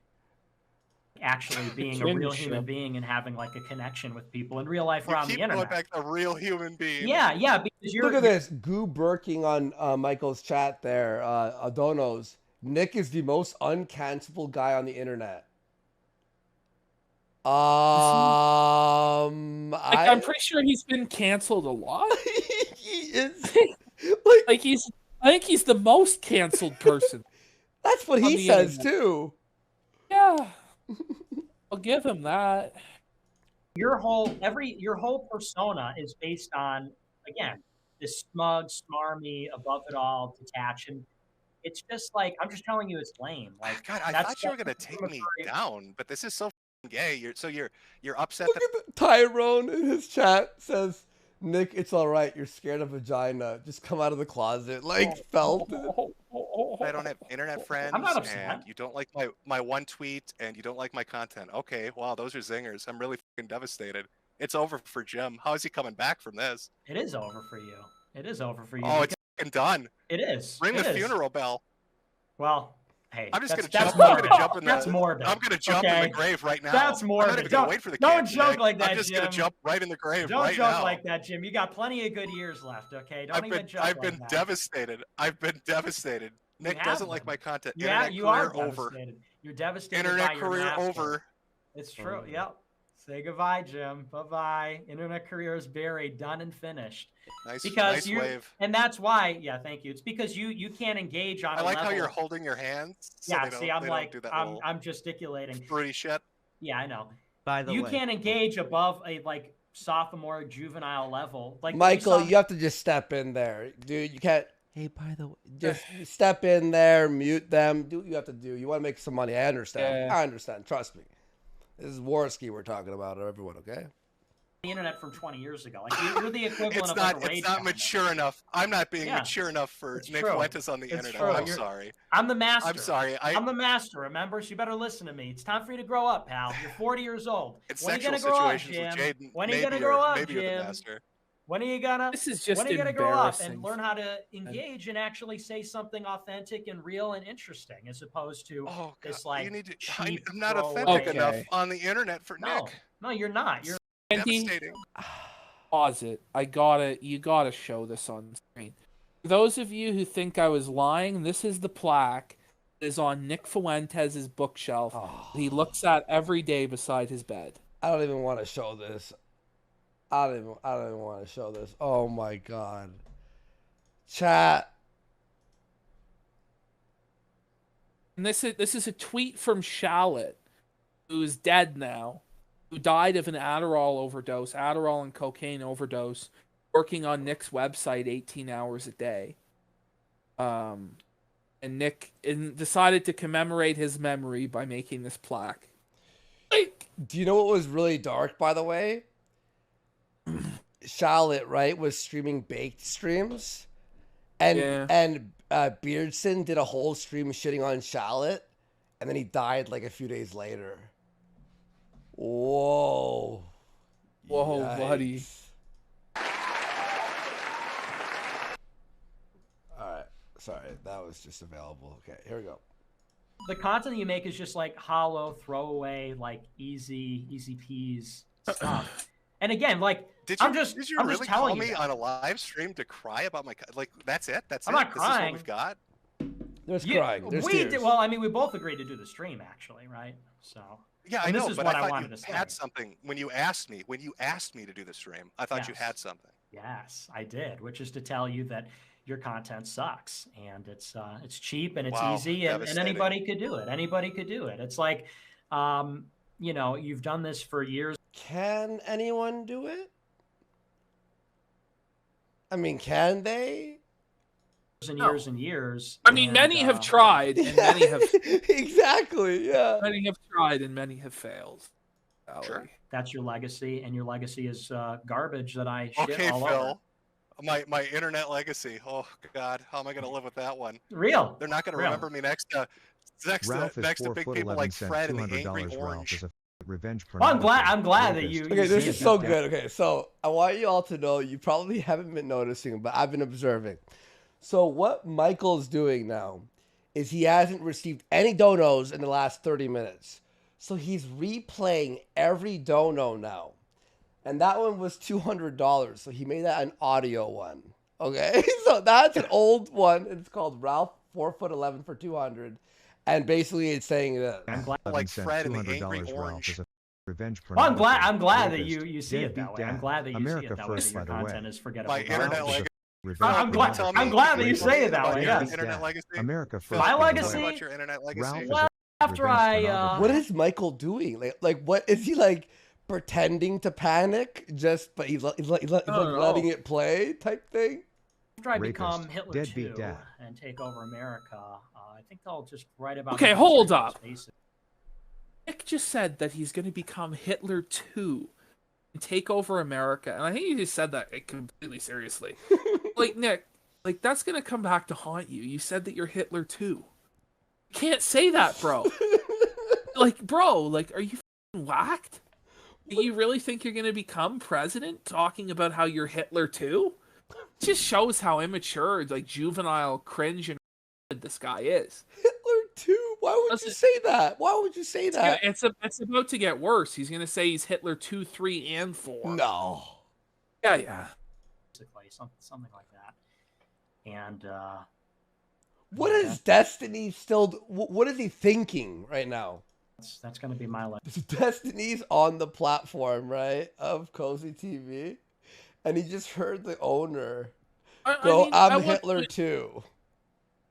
Actually being a real human being and having like a connection with people in real life around the internet. Going back to real human being. Yeah, because Look at this. Goo Burking on Michael's chat there. Adonos. Nick is the most uncancelable guy on the internet. I'm pretty sure he's been canceled a lot. He is. I think he's the most canceled person. That's what he says too. Yeah. I'll give him that. Your whole persona is based on, again, this smug, smarmy, above it all, detached. And it's just like, I'm just telling you, it's lame. Like, God, I thought you were gonna take me down, but this is so gay. You're upset. Look at Tyrone in his chat says, Nick, it's all right. You're scared of vagina. Just come out of the closet. Like, felt it. I don't have internet friends. I'm not upset. And you don't like my one tweet, and you don't like my content. Okay, wow, those are zingers. I'm really fucking devastated. It's over for Jim. How is he coming back from this? It is over for you. It is over for you. Oh, it's fucking done. It is. Ring the funeral bell. Well, Hey, I'm just that's gonna morbid. jump in the. That's morbid. I'm gonna jump in the grave right now. That's morbid. I'm not even gonna wait for the don't game, joke Nick. like that, I'm just Jim. gonna jump right in the grave Don't right joke now. like that, Jim. You got plenty of good years left. Okay, don't even joke I've like been that. devastated. I've been devastated. Nick doesn't like my content. Yeah, Internet you are career over. devastated. You're devastated Internet by your career master. over. It's true. Yep. Say goodbye, Jim. Bye-bye. Internet career is buried, done and finished. Nice wave. And that's why, yeah, thank you. It's because you can't engage on I like level. how you're holding your hands. So yeah, see, I'm gesticulating. Fruity shit. Yeah, I know. By the way, you can't engage above a like sophomore juvenile level. Like Michael, you have to just step in there, dude. You can't. Hey, by the way, just step in there, mute them, do what you have to do. You want to make some money. I understand. Yeah. I understand. Trust me. This is Warski we're talking about, everyone, okay? the internet from 20 years ago. Like you're the equivalent It's of not. like a It's not mature enough. I'm not being Yeah. mature enough for It's Nick true. Fuentes on the It's internet. true. I'm You're- sorry. I'm the master. I'm sorry. I'm the master, remember? So you better listen to me. It's time for you to grow up, pal. You're 40 years old. It's When are you sexual gonna grow up, situations Jim? with Jaden. When are you Maybe gonna grow up, maybe you're the Jim? master. When are you gonna? This is just when are you gonna grow up embarrassing. and learn how to engage and actually say something authentic and real and interesting, as opposed to Oh, this God. like You need to. cheap I'm not throwaway- authentic Okay. enough on the internet for No, Nick. no, you're not. You're Andy, Devastating. pause it. You gotta show this on screen. For those of you who think I was lying, this is the plaque that is on Nick Fuentes' bookshelf that he looks at every day beside his bed. I don't even want to show this. I don't even want to show this. Oh my god. Chat. And this is a tweet from Shallot, who's dead now, who died of an Adderall and cocaine overdose, working on Nick's website 18 hours a day. And Nick decided to commemorate his memory by making this plaque. Like, Do you know what was really dark, by the way? Charlotte, right, was streaming baked streams. And Beardson did a whole stream shitting on Charlotte, and then he died like a few days later. Whoa. whoa, Yikes. buddy. Alright. Sorry, that was just available. Okay, here we go. the content you make is just like hollow, throwaway, like easy peas stuff. And again, like Did I'm you just really call telling me you. on a live stream to cry about my like? That's it. That's I'm it. not This is what crying. we've got. There's You- crying. There's we tears. did, well, I mean, we both agreed to do the stream, actually, right? So Yeah, I And this know, is but what I I thought wanted you to had say. something when you asked me. When you asked me to do the stream, I thought you Yes. had something. yes, I did, which is to tell you that your content sucks and it's cheap and it's Wow, easy and devastating. anybody could do it. Anybody could do it. It's like, you know, you've done this for years. Can anyone do it? I mean, can they? And No. years and years. I mean, and, many have tried, and many have Exactly, yeah. tried, and many have failed. Sure. Valerie. That's your legacy, and your legacy is garbage that I shit Okay, all over. Phil. My internet legacy. Oh God, how am I going to live with that one? Real. They're not going to Real. remember me next to Ralph is big 4 foot people 11 like cent, Fred and the $200 Angry Ralph Orange. is a revenge Well, I'm glad pornographer, that you. rapist, Okay, you this see is it so there. good. Okay, so I want you all to know you probably haven't been noticing, but I've been observing. So what Michael's doing now is he hasn't received any donos in the last 30 minutes. So he's replaying every dono now. And that one was $200. So he made that an audio one. Okay, so that's an old one. It's called Ralph 4 foot 11 for 200. And basically it's saying that. I'm glad. Like Fred and the $200 Angry Ralph Orange. is a revenge Well, I'm pornographer, glad that rapist, you see it that deadbeat way. I'm dad. glad that you see America it that way. first, That your by the way. content is forgettable. My internet garbage. legacy. Revenge I'm glad- pornographer, I'm glad that you rapist, say it that about way, your yes. internet legacy. America Phil, first, My by the way. legacy? About your internet legacy. Ralph is Well, a after revenge I, pornographer. What is Michael doing? Like what is he like pretending to panic? Just but he's letting it play type thing. After I Rapist, become Hitler deadbeat too dad. and take over America, I think I'll just write about. Okay, the hold history of up. space. Nick just said that he's going to become Hitler 2 and take over America. And I think he just said that like, completely seriously. Like, Nick, like that's going to come back to haunt you. You said that you're Hitler 2. You can't say that, bro. Like, bro, like, are you f***ing whacked? Do you really think you're going to become president talking about how you're Hitler 2? It just shows how immature, like, juvenile, cringe, and this guy is. Hitler 2. Why would you say that? Why would you say that? It's about to get worse. He's gonna say he's Hitler 2, 3, and 4. No. Yeah. Basically, something like that. And what is Destiny still? What is he thinking right now? That's gonna be my life. Destiny's on the platform, right, of Cozy TV, and he just heard the owner go, "I'm Hitler too."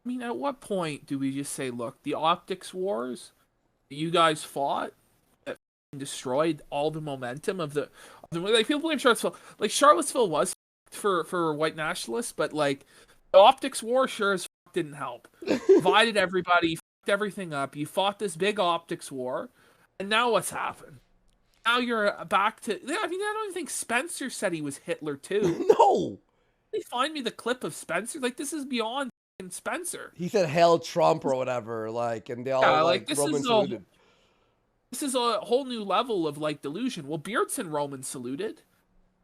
I mean, at what point do we just say, look, the optics wars that you guys fought that destroyed all the momentum of the like, people blame Charlottesville. Like, Charlottesville was for white nationalists, but like the optics war sure as didn't help. Divided everybody, fucked everything up. You fought this big optics war, and now what's happened? Now you're back to. I mean, I don't even think Spencer said he was Hitler too. No. They find me the clip of Spencer. Like, this is beyond Spencer. He said "Hail Trump" or whatever, like, and they all like Roman saluted. This is a whole new level of like delusion. Well, Beardson Roman saluted.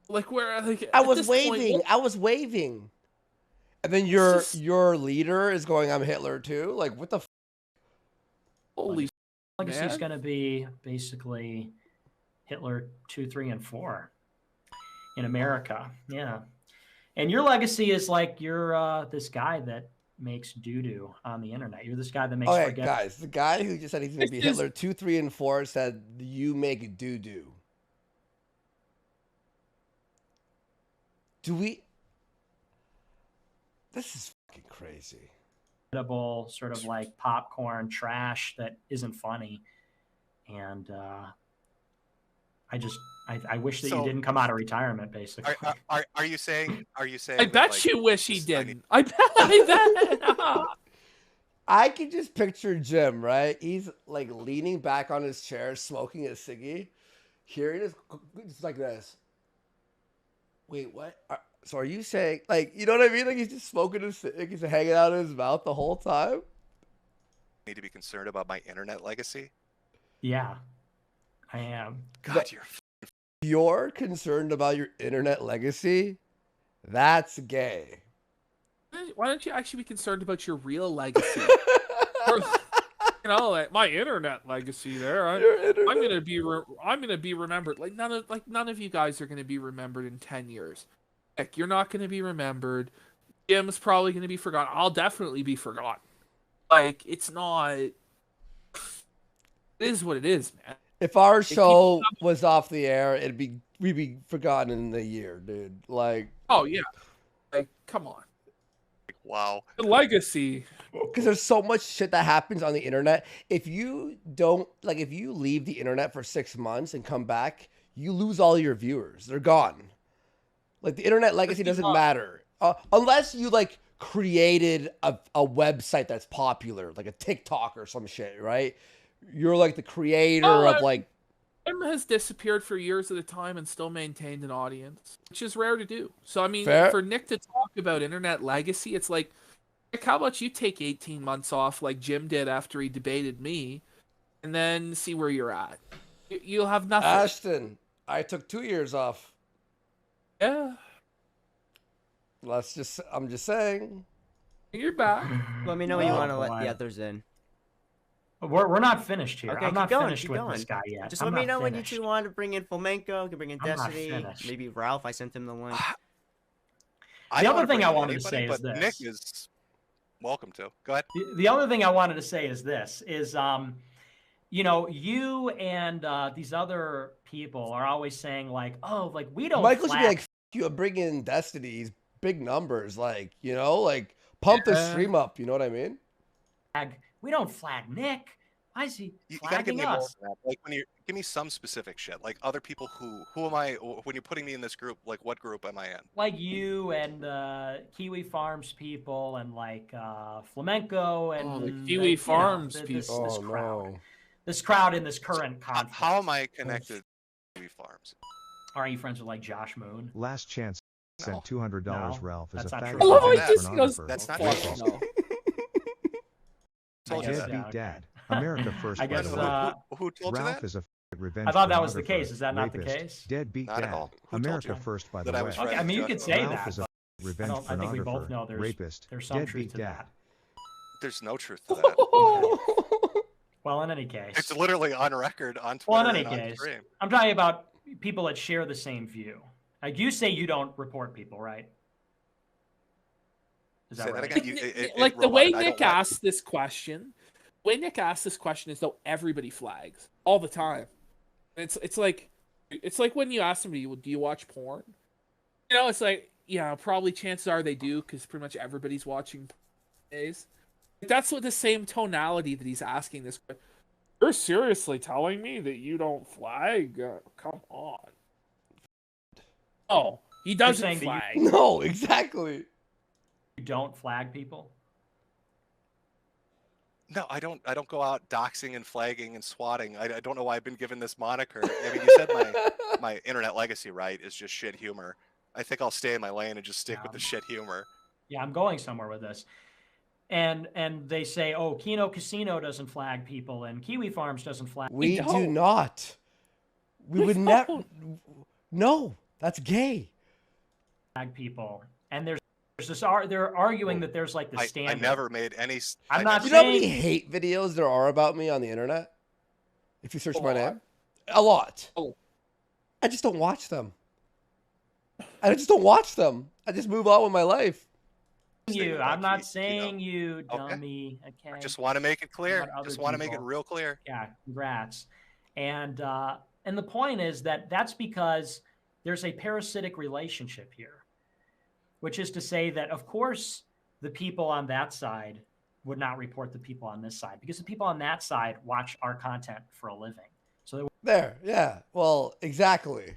Like, where like I was waving. And then your leader is going, "I'm Hitler too." Like, what the? Holy. Legacy's going to be basically Hitler 2, 3, and 4 in America. Yeah. And your legacy is like you're this guy that makes doo-doo on the internet. You're this guy that makes forget. Guys, the guy who just said he's going to be Hitler 2, 3, and 4 said you make doo-doo. Do we? This is fucking crazy. Sort of like popcorn trash that isn't funny. And I wish that you didn't come out of retirement, basically. Are you saying? I bet like, you wish he didn't. I bet. I can just picture Jim, right? He's like leaning back on his chair, smoking a ciggy, hearing this, just like this. Wait, what? So are you saying, like, you know what I mean? Like, he's just smoking his cig, he's hanging out of his mouth the whole time? Need to be concerned about my internet legacy? Yeah, I am. God, you're concerned about your internet legacy? That's gay. Why don't you actually be concerned about your real legacy? You know, like my internet legacy. There, I'm gonna be remembered. Like none of you guys are gonna be remembered in 10 years. Like, you're not gonna be remembered. Jim's probably gonna be forgotten. I'll definitely be forgotten. Like, it's not. It is what it is, man. If our show was off the air, we'd be forgotten in a year, dude. Like, oh yeah, like come on. Wow. The legacy. Because there's so much shit that happens on the internet. If you leave the internet for 6 months and come back, you lose all your viewers. They're gone. Like, the internet legacy doesn't matter. Unless you, like, created a website that's popular, like a TikTok or some shit, right? You're, like, the creator of, like... Jim has disappeared for years at a time and still maintained an audience, which is rare to do. So, I mean, for Nick to talk about internet legacy, it's like, how about you take 18 months off like Jim did after he debated me, and then see where you're at. You'll have nothing. Ashton, I took 2 years off. Yeah. I'm just saying. You're back. Let me know when you want to let the others in. We're not finished here. Okay, I'm not finished with this guy yet. Just let me know when you two want to bring in Flamenco. You can bring in Destiny. Maybe Ralph. I sent him the link. The other thing I wanted to say is this. Nick is welcome to. Go ahead. The other thing I wanted to say is this: you know, you and these other people are always saying like, oh, like we don't. Michael should be like, you bring in Destiny's big numbers, like, you know, like pump the stream up. You know what I mean? We don't flag Nick. Why is he you gotta give flagging me more us? than that. Like when you give me some specific shit, like other people who am I when you're putting me in this group? Like what group am I in? Like you and Kiwi Farms people and like Flamenco and the Kiwi Farms people. This crowd in this current conflict. How am I connected to Kiwi Farms? Are you friends with like Josh Moon? Last chance sent $200. Ralph is a faggot. I love how he just goes. That's not no. Deadbeat dad. America first. I guess who told you Ralph that? is a revenge. I thought that was the case. Is that not the rapist, case? Deadbeat Not at dad. all. Who America told you first, by the that I way. was Okay, I mean you could say Ralph that. is a revenge I think we both pornographer, know there's rapist, some truth deadbeat to dad. that. There's no truth to that. Well, in any case, It's literally on record on Twitter. well, in any and on case, stream. I'm talking about people that share the same view. Like you say, you don't report people, right? Is that Say that right? again? Like the way Nick asked this question, is though everybody flags all the time. It's like when you ask somebody, do you watch porn? You know, it's like, yeah, probably chances are they do because pretty much everybody's watching days. That's what the same tonality that he's asking this. You're seriously telling me that you don't flag? Come on. Oh, he doesn't flag. No, exactly. You don't flag people? No, I don't go out doxing and flagging and swatting. I don't know why I've been given this moniker. I mean, you said my internet legacy, right, is just shit humor. I think I'll stay in my lane and just stick with the shit humor. Yeah, I'm going somewhere with this. And they say, oh, Kino Casino doesn't flag people and Kiwi Farms doesn't flag. We do not. We would never. No, that's gay. Flag people. And there's this. They're arguing that there's like the standard. I never made any. I'm not You know how saying. many hate videos there are about me on the internet? If you search my name, a lot. Oh. I just don't watch them. I just don't watch them. I just move on with my life. I'm not saying you, dummy. Okay. I just want to make it clear. Just want to make it real clear. Yeah, congrats. And the point is that that's because there's a parasitic relationship here, which is to say that, of course, the people on that side would not report the people on this side because the people on that side watch our content for a living. So yeah. Well, exactly.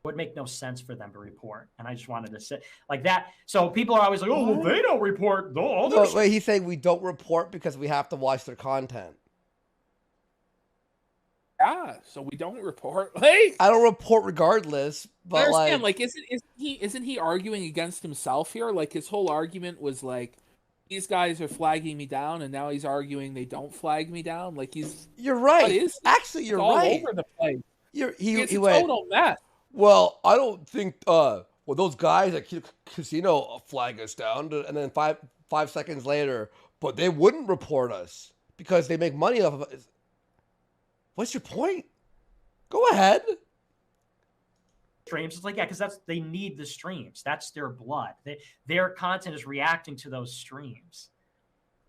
would make no sense for them to report. And I just wanted to say like that. So people are always like, oh, well, they don't report. No, wait, he's saying we don't report because we have to watch their content. Yeah, so we don't report. Like, I don't report regardless, but isn't he arguing against himself here? Like his whole argument was like, these guys are flagging me down, and now he's arguing they don't flag me down. Like you're right. Actually, you're all right. Over the place. He went, total mess. Well, I don't think those guys at Kino Casino flag us down, and then five seconds later, but they wouldn't report us because they make money off of it. What's your point? Go ahead. Streams. It's like, yeah, because they need the streams. That's their blood. Their content is reacting to those streams.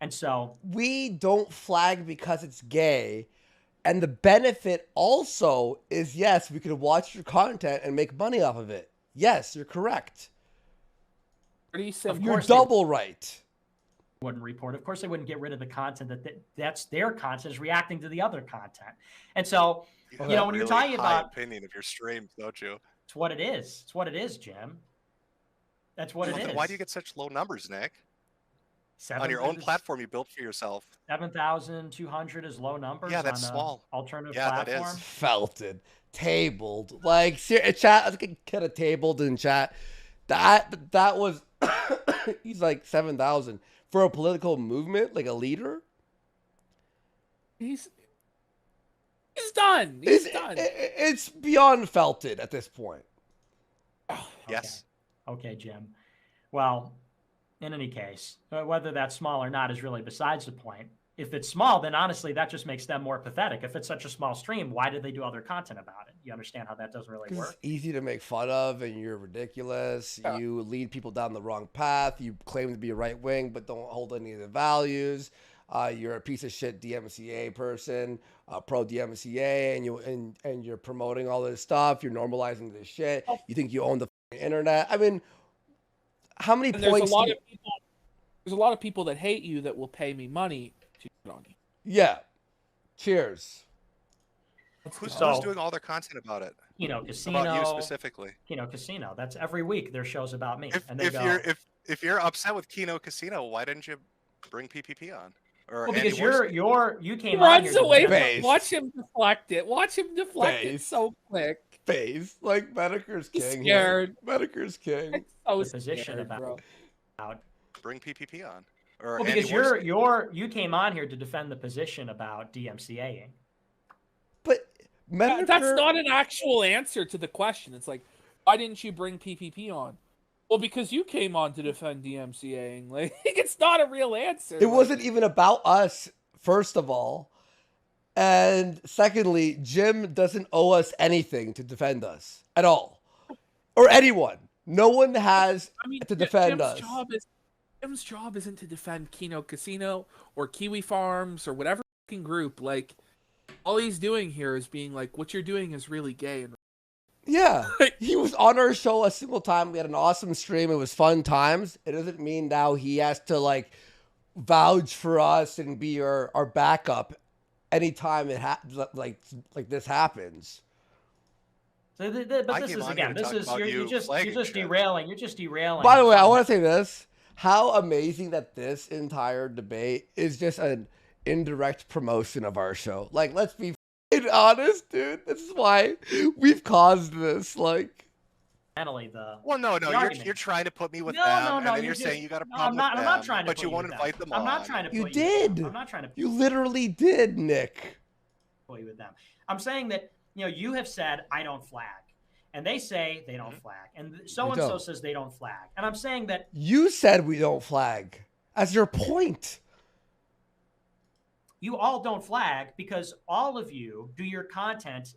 And so we don't flag because it's gay. And the benefit also is, yes, we could watch your content and make money off of it. Yes, you're correct. You're double right. Wouldn't report. Of course, they wouldn't get rid of the content that's their content is reacting to the other content. And so, when you're talking about opinion of your streams, don't you? It's what it is. It's what it is, Jim. That's what it is. Why do you get such low numbers, Nick? On your own platform you built for yourself. 7,200 is low numbers. Yeah, that's on small. Alternative platform. That is. Felted, tabled, like chat. I think I kind of tabled in chat. That was he's like 7,000 for a political movement, like a leader. He's done. He's done. It's beyond felted at this point. Oh, yes. Okay, Jim. Well, in any case, whether that's small or not is really besides the point. If it's small, then honestly, that just makes them more pathetic. If it's such a small stream, why did they do other content about it? You understand how that doesn't really work? It's easy to make fun of, and you're ridiculous. Yeah. You lead people down the wrong path. You claim to be a right wing, but don't hold any of the values. You're a piece of shit DMCA person, pro DMCA, and you're promoting all this stuff. You're normalizing this shit. You think you own the internet. I mean, how many points? There's a lot of people that hate you that will pay me money to get on you. Yeah. Cheers. Who's doing all their content about it? Kino Casino. About you specifically. Kino Casino. That's every week their shows about me. If you're upset with Kino Casino, why didn't you bring PPP on? Or because you came on here. Runs away. Watch him deflect it. Watch him deflect it so quick. Face like Metokur's king. He's scared. Metokur's king. So position about bring PPP on. Well, because you came on here to defend the position about DMCAing. But that's not an actual answer to the question. It's like, why didn't you bring PPP on? Well, because you came on to defend DMCA, like it's not a real answer. It wasn't even about us, first of all. And secondly, Jim doesn't owe us anything to defend us at all. Or anyone. No one has to defend us. Jim's job isn't to defend Kino Casino or Kiwi Farms or whatever fucking group. Like, all he's doing here is being like, what you're doing is really gay. And yeah, he was on our show a single time. We had an awesome stream. It was fun times. It doesn't mean now he has to like vouch for us and be our backup anytime like this happens. So but this is again, you're just derailing. You're just derailing. By the way, I want to say this: how amazing that this entire debate is just an indirect promotion of our show. Like, let's be honest, dude. This is why we've caused this. Like, well, no, you're trying to put me with them, and then you're saying you got a problem with them. I'm not trying to, but you won't invite them on. I'm not trying to. You did. I'm not trying to. You literally did, Nick. Put you with them. I'm saying that you have said I don't flag, and they say they don't flag, and so and so says they don't flag, and I'm saying that you said we don't flag. As your point. You all don't flag because all of you do your content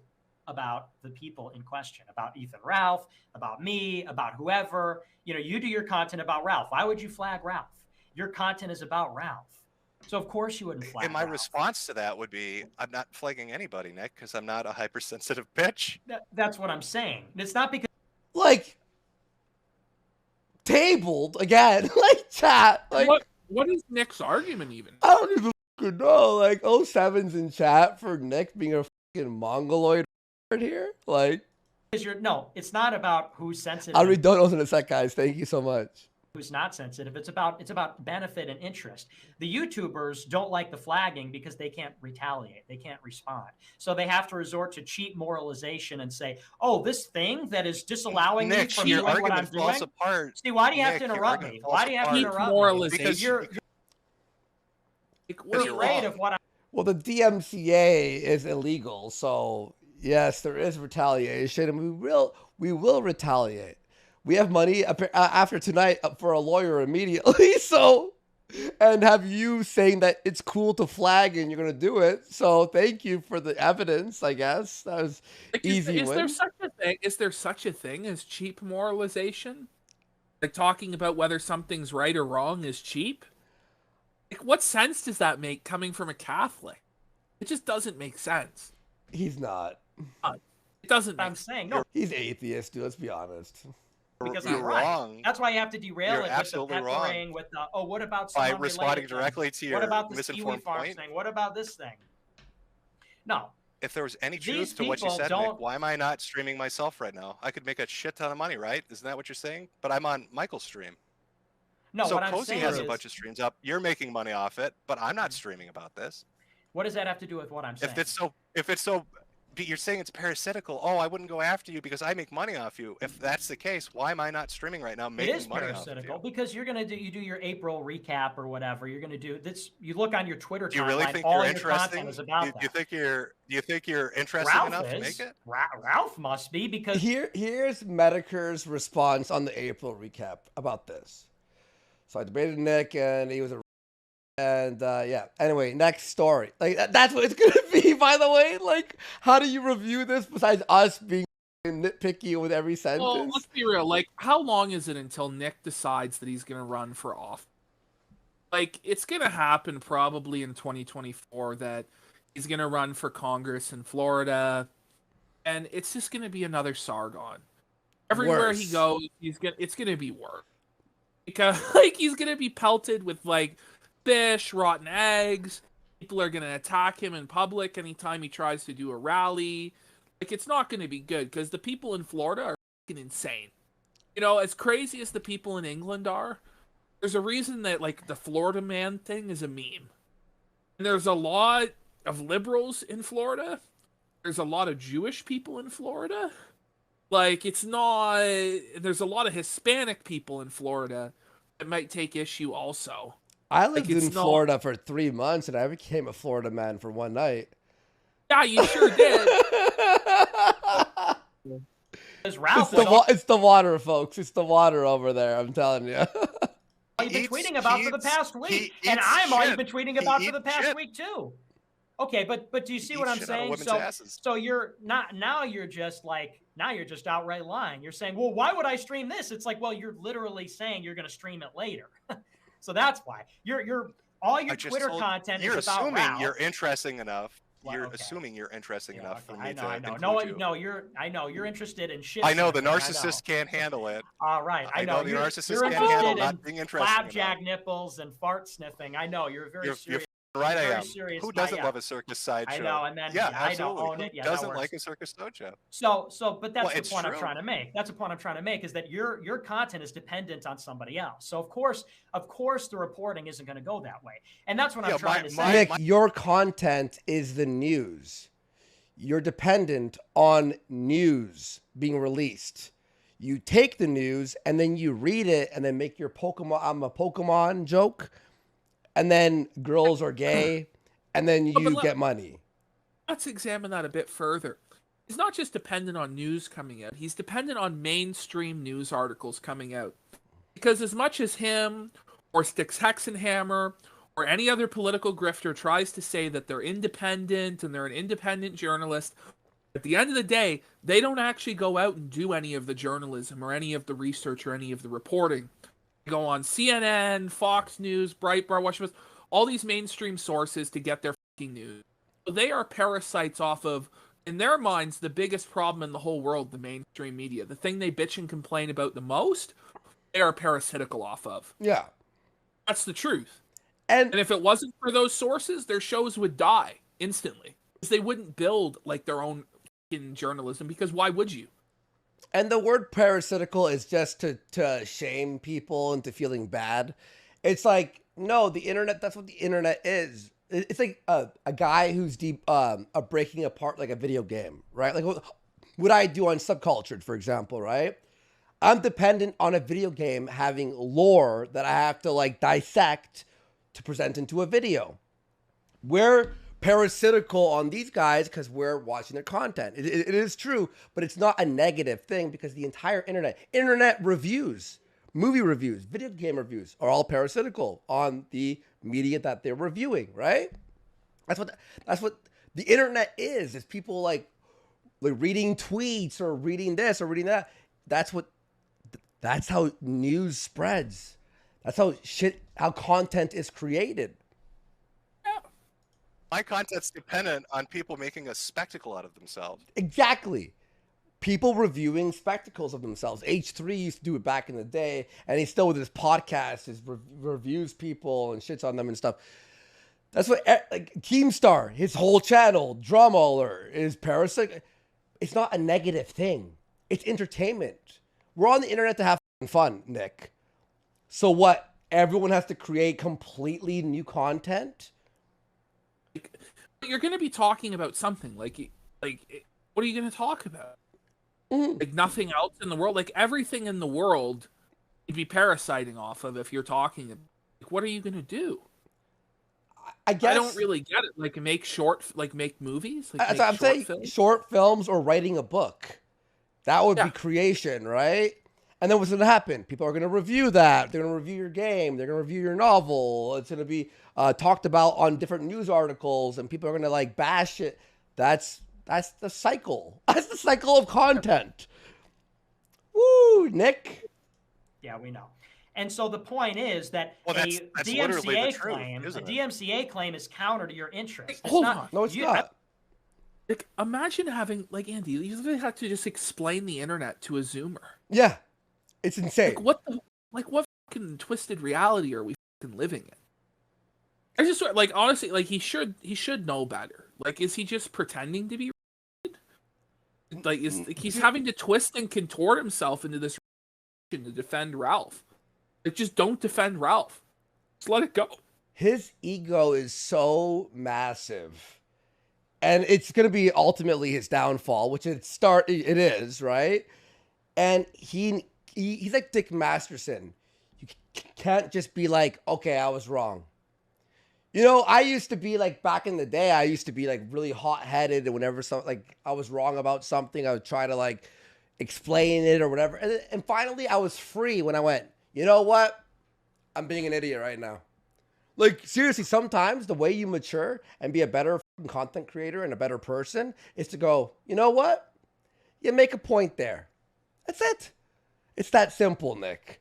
about the people in question, about Ethan Ralph, about me, about whoever. You do your content about Ralph. Why would you flag Ralph? Your content is about Ralph. So of course you wouldn't flag And my Ralph. response to that would be, I'm not flagging anybody, Nick, because I'm not a hypersensitive bitch. That's what I'm saying. It's not because like tabled again, like chat. Like what is Nick's argument even? I don't even know. Like 07's in chat for Nick being a fucking mongoloid right here. Like, it's not about who's sensitive. I'll read donuts in a sec, guys. Thank you so much. Who's not sensitive. It's about benefit and interest. The YouTubers don't like the flagging because they can't retaliate. They can't respond. So they have to resort to cheap moralization and say, oh, this thing that is disallowing Nick, me from doing what I'm doing. Apart. See, why do you have to interrupt me? Why do you have to interrupt me? Because you're afraid of what I'm... Well, the DMCA is illegal, so yes, there is retaliation, and we will retaliate. We have money after tonight for a lawyer immediately, so, and have you saying that it's cool to flag and you're going to do it. So thank you for the evidence, I guess. That was easy win. Is there such a thing as cheap moralization? Like talking about whether something's right or wrong is cheap? Like, what sense does that make coming from a Catholic? It just doesn't make sense. He's not. It doesn't. I'm saying no. He's atheist, dude. Let's be honest. Because you're I'm right. wrong. That's why you have to derail you're it absolutely with the peppering, with the what about by responding directly to your what about this misinformed Kiwi Farms point? thing? What about this thing? No. If there was any truth to what you said, Nick, why am I not streaming myself right now? I could make a shit ton of money, right? Isn't that what you're saying? But I'm on Michael's stream. No, so what I'm Cozy saying has is, a bunch of streams up. You're making money off it, but I'm not streaming about this. What does that have to do with what I'm saying? If it's so, you're saying it's parasitical. Oh, I wouldn't go after you because I make money off you. If that's the case, why am I not streaming right now making money off you? It is parasitical because you're gonna do your April recap or whatever. You're gonna do this. You look on your Twitter timeline. Do you really think all you're your interesting? content is about do you that. think you're interesting enough to make it? Ralph must be because here's Metokur's response on the April recap about this. So I debated Nick, and he was a. And yeah. Anyway, next story. Like that's what it's gonna be. By the way, like how do you review this besides us being nitpicky with every sentence? Well, let's be real. Like, how long is it until Nick decides that he's gonna run for office? Like, it's gonna happen probably in 2024 that he's gonna run for Congress in Florida, and it's just gonna be another Sargon. Everywhere he goes, it's gonna be worse because like he's gonna be pelted with like fish, rotten eggs. People are going to attack him in public anytime he tries to do a rally. Like, it's not going to be good because the people in Florida are fucking insane. You know, as crazy as the people in England are, there's a reason that, like, the Florida man thing is a meme. And there's a lot of liberals in Florida. There's a lot of Jewish people in Florida. Like, it's not... There's a lot of Hispanic people in Florida that might take issue also. I lived in Florida for 3 months, and I became a Florida man for one night. Yeah, you sure did. Ralph It's the water, folks. It's the water over there. I'm telling you. You've been tweeting about for the past week, and I'm all you've been tweeting about for the past week too. Okay, but do you see what I'm saying? So you're not now. You're just outright lying. You're saying, well, why would I stream this? It's like, well, you're literally saying you're going to stream it later. So that's why you're all your Twitter content is about Ralph. You're assuming you're interesting enough. You're assuming you're interesting enough for me to include you. I know you're interested in shit. I know the narcissist can't handle it. All right, I know the narcissist can't handle not being interested. Flapjack nipples and fart sniffing. I know you're very serious. Right, I am. Who doesn't love a circus sideshow? I know, and then absolutely. I don't own it. Who doesn't like a circus dojo? But that's the point I'm trying to make. That's the point I'm trying to make is that your content is dependent on somebody else. So of course, the reporting isn't going to go that way, and that's what I'm trying to say. Nick, your content is the news. You're dependent on news being released. You take the news and then you read it and then make your I'm a Pokemon joke. And then girls are gay, and then you get money. Let's examine that a bit further. He's not just dependent on news coming out. He's dependent on mainstream news articles coming out. Because as much as him or Styx Hexenhammer or any other political grifter tries to say that they're independent and they're an independent journalist, at the end of the day, they don't actually go out and do any of the journalism or any of the research or any of the reporting. Go on CNN, Fox News, Breitbart, Washington Post, all these mainstream sources to get their fucking news. So they are parasites off of, in their minds, the biggest problem in the whole world, the mainstream media. The thing they bitch and complain about the most, they are parasitical off of. Yeah. That's the truth. And if it wasn't for those sources, their shows would die instantly. Because they wouldn't build like their own fucking journalism, because why would you? And the word parasitical is just to shame people into feeling bad. It's like, no, the internet, that's what the internet is. It's like a guy who's breaking apart like a video game, right? Like what I do on Subcultured, for example, right? I'm dependent on a video game having lore that I have to like dissect to present into a video. We're parasitical on these guys because we're watching their content. It is true, but it's not a negative thing because the entire internet reviews, movie reviews, video game reviews are all parasitical on the media that they're reviewing, right? That's what the internet is. It's people like reading tweets or reading this or reading that. That's how news spreads. That's how content is created. My content's dependent on people making a spectacle out of themselves. Exactly. People reviewing spectacles of themselves. H3 used to do it back in the day, and he's still with his podcast, his reviews people and shits on them and stuff. That's what, like, Keemstar, his whole channel, Drumauler, is parasite. It's not a negative thing. It's entertainment. We're on the internet to have fun, Nick. So what? Everyone has to create completely new content? You're going to be talking about something like what are you going to talk about? Mm-hmm. Like nothing else in the world, like everything in the world you'd be parasiting off of if you're talking about, like, what are you going to do? I guess I don't really get it. Like make movies, like I'm saying films? Short films or writing a book. That would be creation, right? And then what's going to happen? People are going to review that. They're going to review your game. They're going to review your novel. It's going to be talked about on different news articles, and people are going to like bash it. That's the cycle. That's the cycle of content. Woo, Nick. Yeah, we know. And so the point is that that's DMCA claim, a DMCA claim is counter to your interest. Hold on. No, it's not. Like, imagine having, like, Andy, you literally have to just explain the internet to a Zoomer. Yeah. It's insane. What fucking twisted reality are we fucking living in? I just, like, honestly, like, he should know better. Like, is he just pretending to be like, he's having to twist and contort himself into this to defend Ralph. Like, just don't defend Ralph. Just let it go. His ego is so massive. And it's going to be ultimately his downfall, which it is, right? And he's like Dick Masterson. You can't just be like, okay, I was wrong. You know, I used to be like, back in the day, I used to be like really hot-headed, and whenever I was wrong about something, I would try to like explain it or whatever. And finally, I was free when I went, you know what? I'm being an idiot right now. Like, seriously, sometimes the way you mature and be a better content creator and a better person is to go, you know what? You make a point there. That's it. It's that simple, Nick.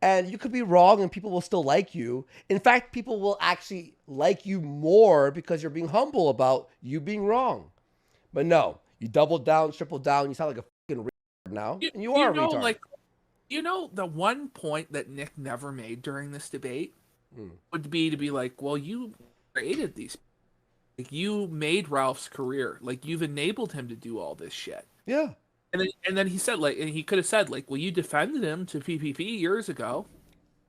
And you could be wrong and people will still like you. In fact, people will actually like you more because you're being humble about you being wrong. But no, you double down, triple down. You sound like a fucking retard now. And you are a retard. Like, the one point that Nick never made during this debate would be to be like, well, you created these. Like, you made Ralph's career. Like, you've enabled him to do all this shit. Yeah. And then he said, like, and he could have said, like, well, you defended him to PPP years ago.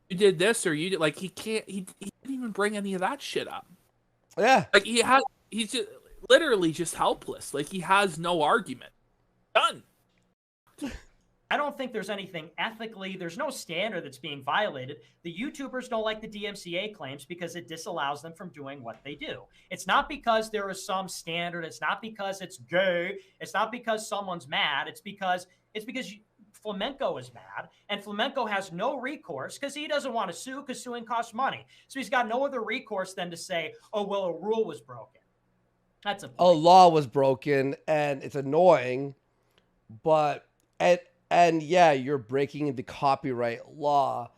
You did this, or you did, like, he didn't even bring any of that shit up. Yeah. Like, he's just literally just helpless. Like, he has no argument. Done. I don't think there's anything ethically, there's no standard that's being violated. The YouTubers don't like the DMCA claims because it disallows them from doing what they do. It's not because there is some standard. It's not because it's gay. It's not because someone's mad. It's because Flamenco is mad, and Flamenco has no recourse because he doesn't want to sue because suing costs money. So he's got no other recourse than to say, oh, well, a rule was broken. That's a point. A law was broken, and it's annoying, but and yeah, you're breaking the copyright law,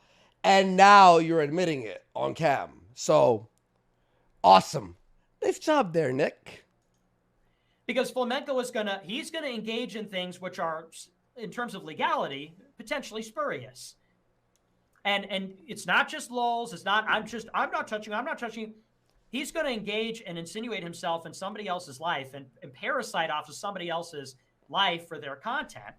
and now you're admitting it on cam. So, awesome. Nice job there, Nick. Because Flamenco is he's gonna engage in things which are, in terms of legality, potentially spurious. And it's not just lulz. It's not, I'm not touching. He's going to engage and insinuate himself in somebody else's life and parasite off of somebody else's life for their content.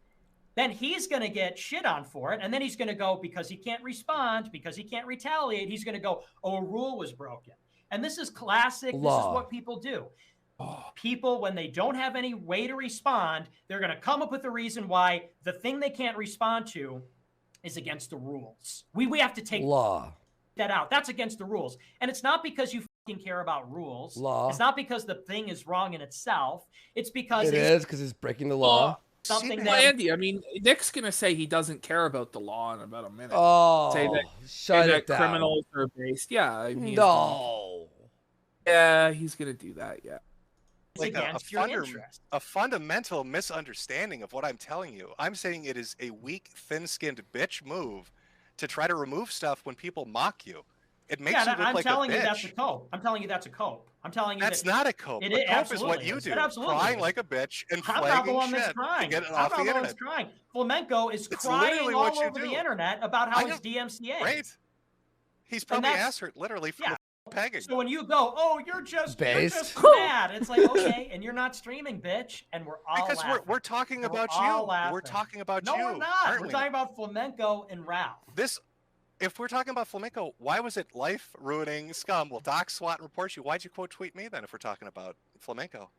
Then he's going to get shit on for it. And then he's going to go, because he can't respond, because he can't retaliate, he's going to go, oh, a rule was broken. And this is classic. Law. This is what people do. People, when they don't have any way to respond, they're going to come up with a reason why the thing they can't respond to is against the rules. We have to take that out. That's against the rules. And it's not because you fucking care about rules. Law. It's not because the thing is wrong in itself. It's because it's breaking the law. Something that, Andy, I mean, Nick's going to say he doesn't care about the law in about a minute. Oh, say that criminals are based. Yeah. I mean, yeah, he's going to do that, yeah. Like a fundamental misunderstanding of what I'm telling you. I'm saying it is a weak, thin-skinned bitch move to try to remove stuff when people mock you. It makes you look like a bitch. I'm telling you that's a cope. I'm telling you that's a cope. I'm telling you that's not a cope. A cope is what you do. Crying like a bitch and flagging shit to get it off the internet. Crying. Flamenco is crying all over the internet about how he's DMCA. Right. He's probably asked her literally for pegging. So when you go, oh, you're just mad. It's like, okay, and you're not streaming, bitch, and we're all because laughing. we're talking about you. Laughing. We're talking about you. No, we're not. We're talking about Flamenco and Ralph. If we're talking about Flamenco, why was it life-ruining scum? Will dox, SWAT, and report you. Why'd you quote tweet me then if we're talking about Flamenco?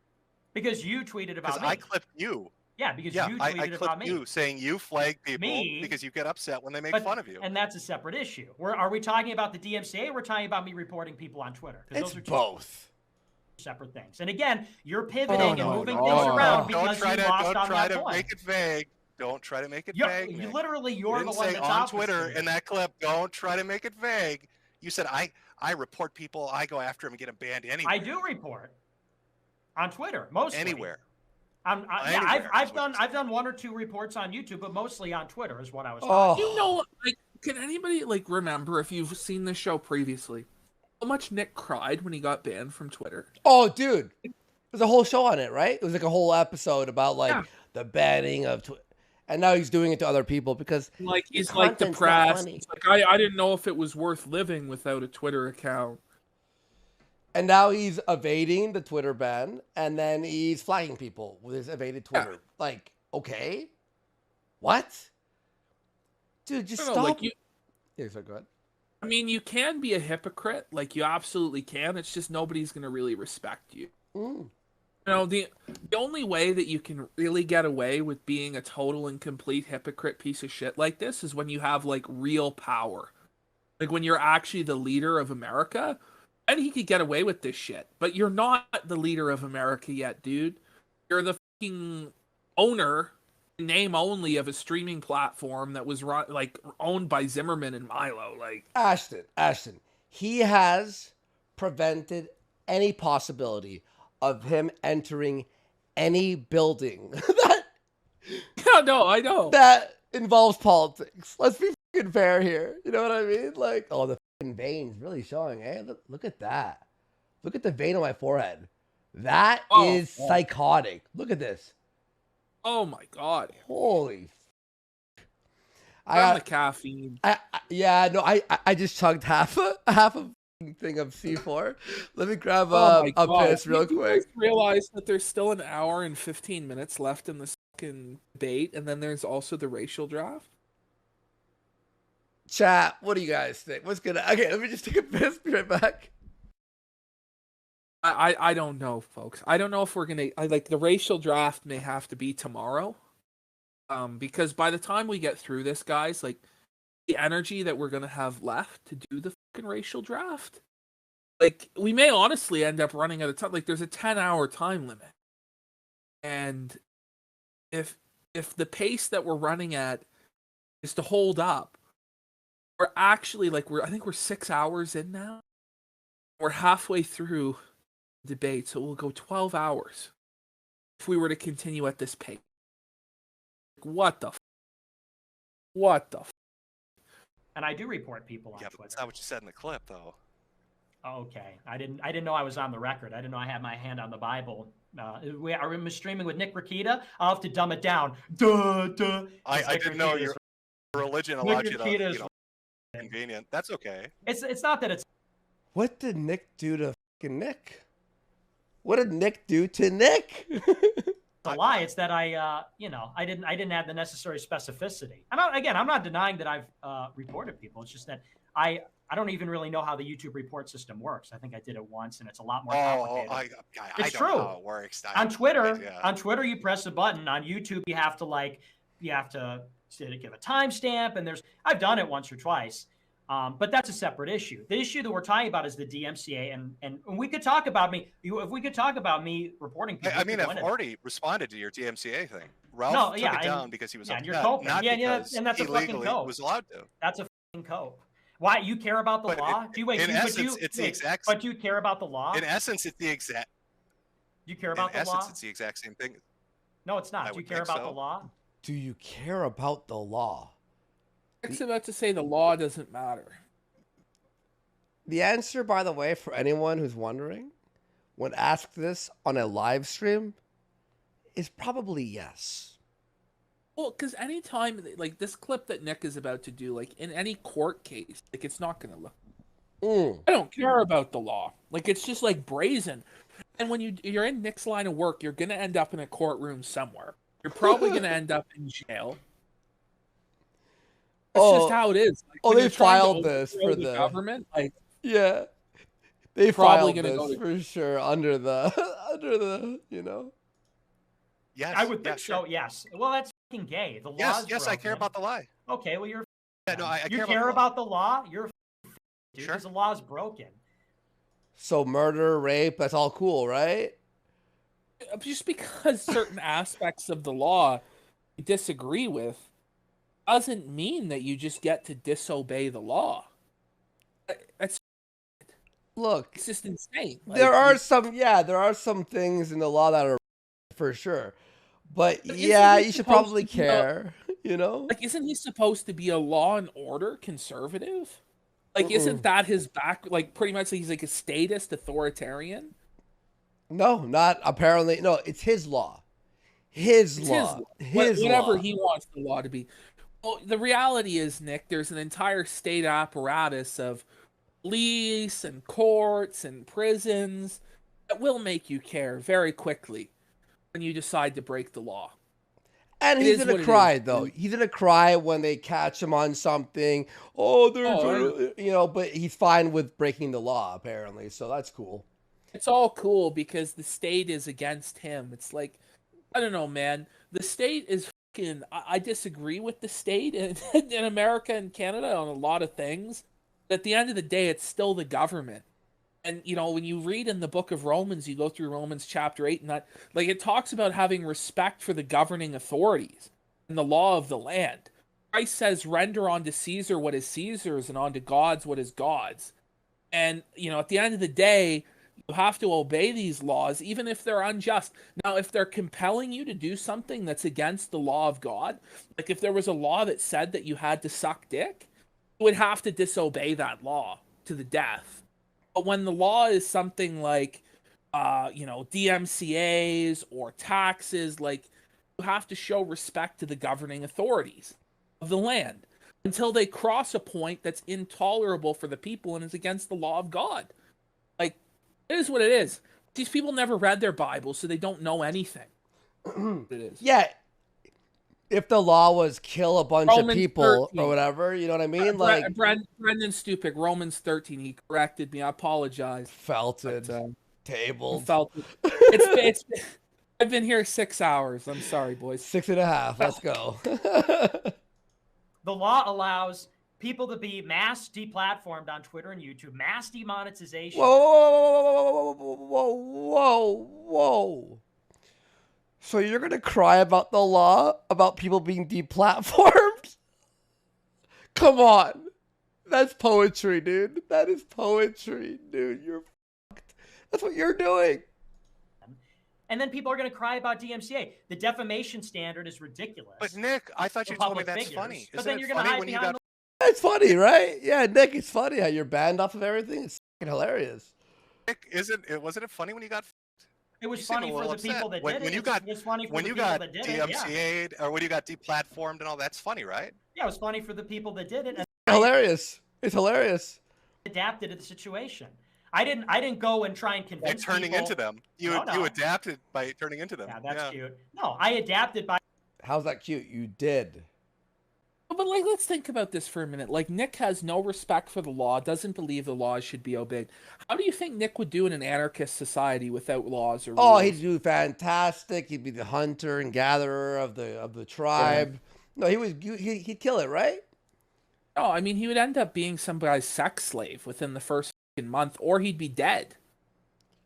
Because you tweeted about me. Because I clipped you. Yeah, because you tweeted about me. You saying you flag people because you get upset when they make fun of you. And that's a separate issue. Are we talking about the DMCA or we're talking about me reporting people on Twitter? It's those are both separate things. And again, you're pivoting and moving things around because you lost on that point. Don't try to make it vague. Don't try to make it vague. You're the one that's on Twitter in that clip. Don't try to make it vague. You said I report people. I go after them and get them banned anywhere. I do report on Twitter mostly. Anywhere. I've done one or two reports on YouTube, but mostly on Twitter is what I was talking. You know, like, can anybody remember if you've seen this show previously? How much Nick cried when he got banned from Twitter? Oh, dude, there's a whole show on it, right? It was like a whole episode about the banning of Twitter. And now he's doing it to other people because he's depressed. It's like I didn't know if it was worth living without a Twitter account. And now he's evading the Twitter ban, and then he's flagging people with his evaded Twitter. Yeah. Like, okay, what? Dude, just stop. Yeah, so go ahead. I mean, you can be a hypocrite. Like, you absolutely can. It's just nobody's going to really respect you. You know, the only way that you can really get away with being a total and complete hypocrite piece of shit like this is when you have, real power. Like, when you're actually the leader of America, and he could get away with this shit. But you're not the leader of America yet, dude. You're the fucking owner name only of a streaming platform that was owned by Zimmerman and Milo. Like Ashton, he has prevented any possibility of him entering any building that yeah, no, I know that involves politics. Let's be fucking fair here. You know what I mean? Like, oh, the fucking veins really showing. Hey, look at that. Look at the vein on my forehead. That is psychotic. Look at this. Oh my god! Holy. I got the caffeine. I just chugged half a thing of C4. Let me grab a piss real quick. Realize that there's still an hour and 15 minutes left in this fucking debate, and then there's also the racial draft. Chat, what do you guys think? What's gonna? Okay, let me just take a piss. Be right back. I don't know, folks. I don't know if we're gonna like the racial draft may have to be tomorrow. Because by the time we get through this, guys, like the energy that we're gonna have left to do the fucking racial draft, like we may honestly end up running out of time. Like there's a 10-hour time limit, and if the pace that we're running at is to hold up, we're actually I think we're 6 hours in now. We're halfway through debate, so we'll go 12 hours if we were to continue at this pace. What the And I do report people on Twitter. Twitter. That's not what you said in the clip, though. Oh, okay. I didn't know I was on the record. I didn't know I had my hand on the Bible. We are streaming with Nick Rakita. I'll have to dumb it down. I didn't know your religion allowed you to, convenient. That's okay. It's not that it's. What did Nick do to fucking Nick? What did Nick do to Nick? A lie. It's that I didn't add the necessary specificity. I'm not denying that I've reported people. It's just that I don't even really know how the YouTube report system works. I think I did it once, and it's a lot more complicated. It's true. Know how it works. On Twitter, you press a button. On YouTube, you have to give a timestamp, and I've done it once or twice. But that's a separate issue. The issue that we're talking about is the DMCA, and we could talk about me. If we could talk about me reporting people. I mean, I've already responded to your DMCA thing. Ralph took it down because he was upset, and you're coping. And that's a fucking cope. Was allowed to. That's a fucking cope. Why you care about the law? But do you care about the law? In essence, it's the exact. You care about the law? In essence, it's the exact same thing. No, it's not. Do you care about the law? Do you care about the law? Nick's about to say the law doesn't matter. The answer, by the way, for anyone who's wondering, when asked this on a live stream, is probably yes. Well, because anytime, like this clip that Nick is about to do, like in any court case, like it's not going to look. I don't care about the law. Like it's just like brazen. And when you're in Nick's line of work, you're going to end up in a courtroom somewhere. You're probably going to end up in jail. That's just how it is. Like, they filed this for the government. Like, yeah, they filed this for sure under the Yes, I would think so. Yes. Well, that's fucking gay. The law. Yes, I care about the lie. Okay, well you're. Yeah, no, I you care about the law. You're. Dude, sure. Because the law is broken. So murder, rape, that's all cool, right? Just because certain aspects of the law you disagree with doesn't mean that you just get to disobey the law. Look, it's just insane. There are some things in the law that are for sure. But yeah, you should probably care, you know? Like, isn't he supposed to be a law and order conservative? Like, isn't that his back? Like, pretty much he's like a statist authoritarian? No, not apparently. No, it's his law. His law. Whatever he wants the law to be. Well, the reality is, Nick, there's an entire state apparatus of police and courts and prisons that will make you care very quickly when you decide to break the law. And he's gonna cry though. He's gonna cry when they catch him on something. But he's fine with breaking the law apparently, so that's cool. It's all cool because the state is against him. It's like, I don't know, man. The state is fucking. I disagree with the state in America and Canada on a lot of things. But at the end of the day, it's still the government. And, you know, when you read in the book of Romans, you go through Romans chapter 8, and that, like, it talks about having respect for the governing authorities. and the law of the land. Christ says, render unto Caesar what is Caesar's and unto God's what is God's. And, at the end of the day, you have to obey these laws, even if they're unjust. Now, if they're compelling you to do something that's against the law of God, like if there was a law that said that you had to suck dick, you would have to disobey that law to the death. But when the law is something like, DMCAs or taxes, like, you have to show respect to the governing authorities of the land until they cross a point that's intolerable for the people and is against the law of God. Like, it is what it is. These people never read their Bible, so they don't know anything. It is. Yeah. If the law was kill a bunch Romans of people 13. or whatever, you know what I mean? Like Brendan Stupic, Romans 13. He corrected me. I apologize. felted, tabled. Felted. It's I've been here 6 hours. I'm sorry, boys. 6.5. Let's go. The law allows people to be mass deplatformed on Twitter and YouTube, mass demonetization. Whoa. So you're going to cry about the law, about people being deplatformed? Come on. That's poetry, dude. That is poetry, dude. You're fucked. That's what you're doing. And then people are going to cry about DMCA. The defamation standard is ridiculous. But Nick, I thought you told me that's figures. funny. But Isn't then it you're going to funny hide when you behind got? It's funny, right? Yeah, Nick, it's funny how you're banned off of everything. It's fucking hilarious. Nick, wasn't it funny when you got? It was You seemed funny a for little the people upset. that did it. When you It got was funny for when the you people got that did it. Yeah. DMCA'd or when you got deplatformed and all, that's funny, right? Yeah, it was funny for the people that did it. And Hilarious. It's hilarious. adapted to the situation. I didn't go and try and By convince turning people. into them, you No. adapted by turning into them. Yeah, that's cute. No, I adapted by. How's that cute? You did. But let's think about this for a minute. Like, Nick has no respect for the law, doesn't believe the laws should be obeyed. How do you think Nick would do in an anarchist society without laws or rules? Oh, he'd do fantastic. He'd be the hunter and gatherer of the tribe. Yeah. No, he'd kill it, right? No, I mean, he would end up being some guy's sex slave within the first month, or he'd be dead.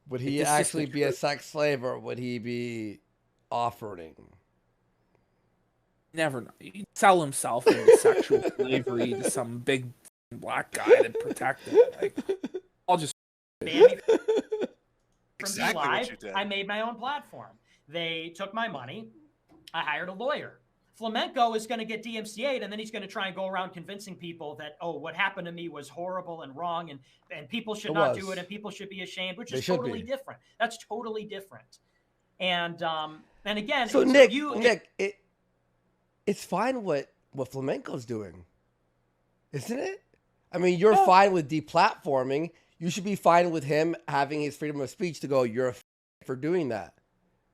Would he actually be a sex slave, or would he be offering? Never know. He'd sell himself into sexual slavery to some big black guy to protect him. Like, I'll just Exactly what you did. I made my own platform. They took my money. I hired a lawyer. Flamenco is going to get DMCA'd, and then he's going to try and go around convincing people that, oh, what happened to me was horrible and wrong, and people should not do it, and people should be ashamed, which is totally different. That's totally different. And again, so Nick, it's fine what Flamenco's doing, isn't it? I mean, you're fine with deplatforming. You should be fine with him having his freedom of speech to go, you're a for doing that.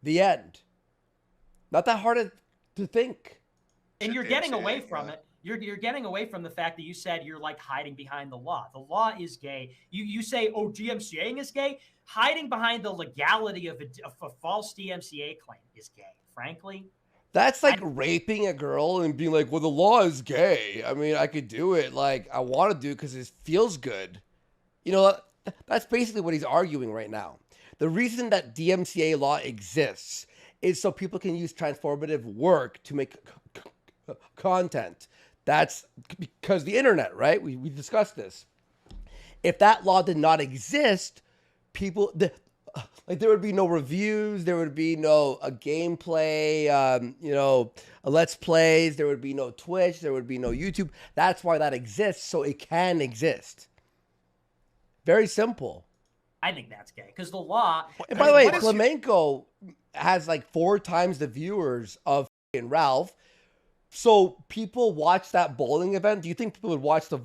The end. Not that hard to think. And you're getting away from it. You're getting away from the fact that you said you're like hiding behind the law. The law is gay. You say, oh, DMCAing is gay. Hiding behind the legality of a false DMCA claim is gay, frankly. That's like raping a girl and being like, well, the law is gay. I mean, I could do it. Like, I want to do it because it feels good. You know, that's basically what he's arguing right now. The reason that DMCA law exists is so people can use transformative work to make content. That's because the internet, right? We discussed this. If that law did not exist, there would be no reviews, there would be no gameplay, a let's plays, there would be no Twitch, there would be no YouTube. That's why that exists, so it can exist. Very simple. I think that's gay because the law. And by the way, Flamenco has like 4 times the viewers of Ralph. So people watch that bowling event. Do you think people would watch the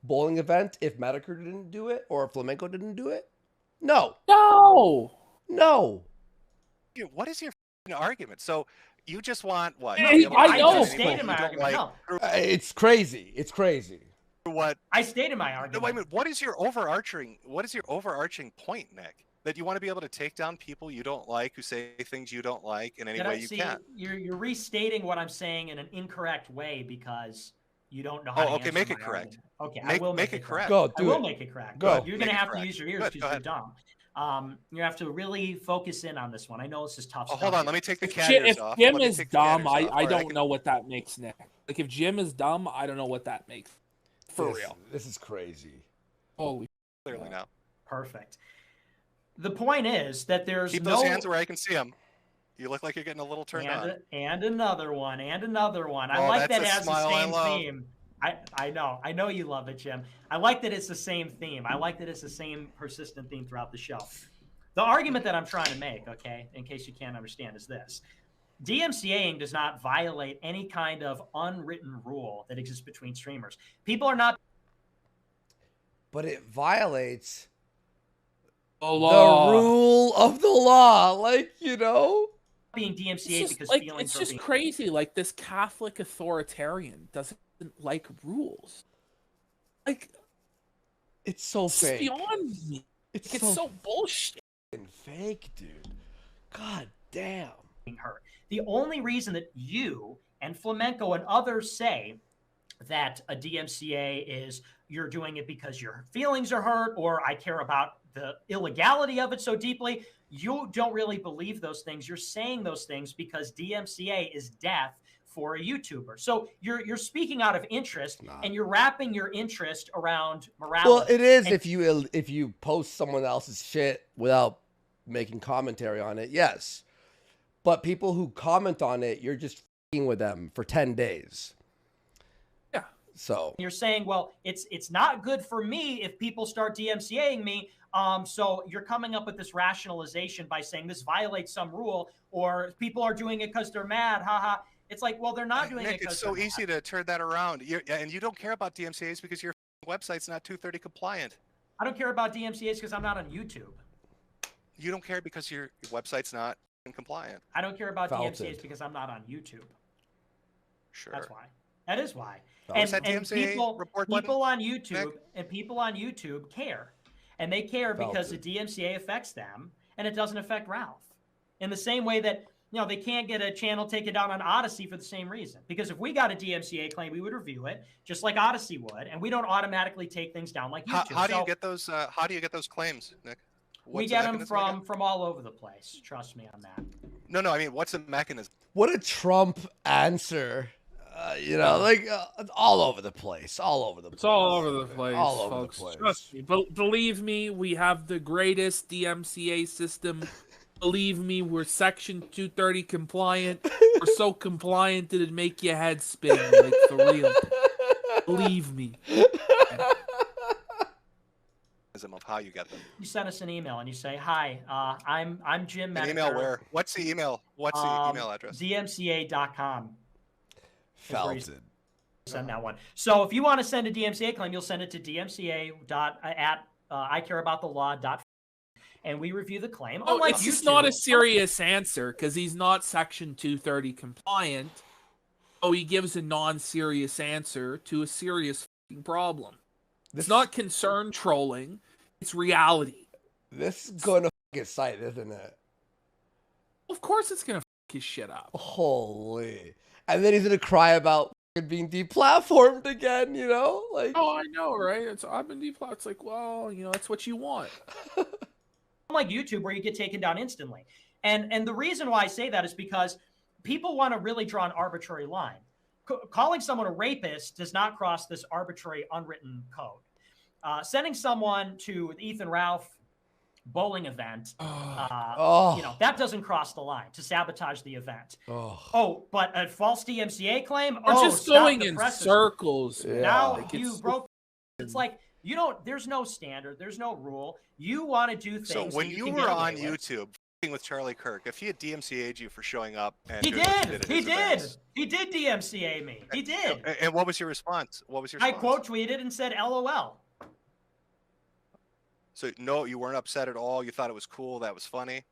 bowling event if Metokur didn't do it or if Flamenco didn't do it? No. What is your argument? So you just want what? I know. Stated my argument. It's crazy. It's crazy. What? I stated my argument. No, wait a minute. What is your overarching point, Nick? That you want to be able to take down people you don't like who say things you don't like in any way you can. You're restating what I'm saying in an incorrect way because you don't know how to answer make my it correct. argument. Okay, I will make it correct. Go, do I will it. make it correct. Go. You're going to have to use your ears because you're dumb. You have to really focus in on this one. I know this is tough. Oh, hold on, let me take the cat If ears off. Jim Let me is take the cat dumb, ears off. I Or don't can- know what that makes Nick. Like if Jim is dumb, I don't know what that makes. For real. This is crazy. Holy. Clearly now. Perfect. The point is that there's Keep no those hands where I can see them. You look like you're getting a little turned on. and another one, and another one. I Oh, like that's that it a has the smile I same love. theme. I know you love it, Jim. I like that it's the same theme. I like that it's the same persistent theme throughout the show. The argument that I'm trying to make, okay, in case you can't understand, is this. DMCAing does not violate any kind of unwritten rule that exists between streamers. People are not. But it violates The law. the rule of the law. Like, you know? being DMCA because like, feelings it's are just being crazy. Like this Catholic authoritarian doesn't like rules. Like It's so it's fake. beyond me. It's Like, it's so bullshit. fake, dude. God damn. hurt. The only reason that you and Flamenco and others say that a DMCA is you're doing it because your feelings are hurt or I care about the illegality of it so deeply, you don't really believe those things. You're saying those things because DMCA is death for a YouTuber. So you're speaking out of interest and you're wrapping your interest around morality. Well, it is And if you post someone else's shit without making commentary on it, yes. But people who comment on it, you're just f***ing with them for 10 days. Yeah. So you're saying, well, it's not good for me if people start DMCAing me. So you're coming up with this rationalization by saying this violates some rule or people are doing it because they're mad. Haha. It's like, well, they're not doing Nick, it because it's so easy to turn that around. And you don't care about DMCAs because your website's not 230 compliant. I don't care about DMCAs because I'm not on YouTube. You don't care because your website's not compliant. I don't care about Felted. DMCAs because I'm not on YouTube. Sure. That's why. That is why. What's And, that and DMCA people, report button, people on YouTube Nick? and people on YouTube care. And they care because the Felted. DMCA affects them and it doesn't affect Ralph. In the same way that, you know, they can't get a channel taken down on Odyssey for the same reason. Because if we got a DMCA claim, we would review it just like Odyssey would, and we don't automatically take things down like YouTube. How do you get those? How do you get those claims, Nick? We What's the get them mechanism from all over the place. Trust me on that. No. I mean, what's the mechanism? what a Trump answer. You know, like it's all over the place. All over the place. It's all over the place, All over folks. the place. Trust me. Believe me, we have the greatest DMCA system. Believe me, we're Section 230 compliant. We're so compliant it'd make your head spin, like for real. Believe me. Of how you get them. You send us an email and you say, "Hi, I'm Jim." An email where? What's the email? What's the email address? DMCA.com. Felted. Send that one. So if you want to send a DMCA claim, you'll send it to DMCA@ICareAboutTheLaw. And we review the claim. Oh, Unlike it's just YouTube- not a serious answer because he's not Section 230 compliant. Oh, he gives a non-serious answer to a serious f***ing problem. It's not concern trolling. It's reality. This is gonna get cited, isn't it? Of course it's going to f*** his shit up. Holy. And then he's gonna cry about being deplatformed again, you know? Like, Oh, I know, right? I've been deplatformed. It's like, well, you know, that's what you want. Unlike YouTube, where you get taken down instantly. And the reason why I say that is because people want to really draw an arbitrary line. Calling someone a rapist does not cross this arbitrary, unwritten code. Sending someone to the Ethan Ralph bowling event, you know, that doesn't cross the line to sabotage the event. But a false DMCA claim? We're just going in circles. Yeah. Now Like, you it's- broke. It's like, you don't, there's no standard, there's no rule. You want to do things. So when that you can were get on away with. YouTube f***ing with Charlie Kirk, if he had DMCA'd you for showing up, and He doing what you did. at He his did. events, He did DMCA me. He did. And what was your response? What was your I response? quote tweeted and said LOL. So no, you weren't upset at all. You thought it was cool. That was funny.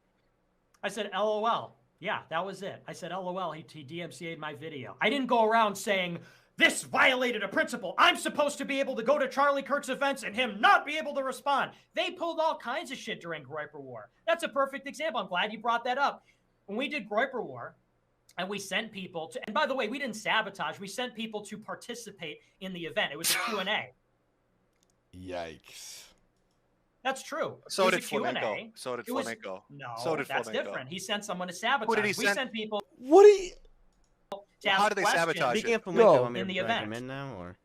I said LOL. Yeah, that was it. I said LOL. He DMCA'd my video. I didn't go around saying this violated a principle. I'm supposed to be able to go to Charlie Kirk's events and him not be able to respond. They pulled all kinds of shit during Groiper War. That's a perfect example. I'm glad you brought that up. When we did Groiper War, and we sent people to, and by the way, we didn't sabotage. We sent people to participate in the event. It was a Q&A. yikes. That's true. So It was did a Q&A. Flamenco. So did It was- Flamenco. No, So did that's Flamenco. different. He sent someone to sabotage. Who did he We send? sent people What do you? to ask How did they questions. sabotage Speaking it? of Flamenco, No. want me In to the drag him event. in now, or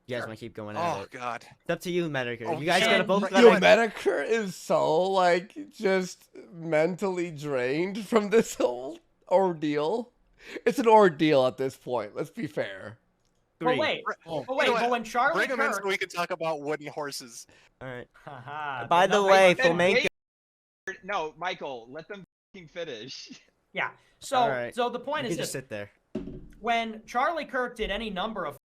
you guys Sure. want to keep going at Oh it? God. It's up to you, Metokur. Oh, You guys gotta and- both You Yo, know gotta. what? Metokur is so like just mentally drained from this whole ordeal. It's an ordeal at this point. Let's be fair. But wait, Oh, but wait, you know but what? when Charlie Bring him in so Kirk, we can talk about wooden horses. All right. Haha, By no, the wait, way, Then Flamenco. wait. No, Michael, let them fucking finish. yeah. So, All right. so the point You is can just this: sit there. when Charlie Kirk did any number of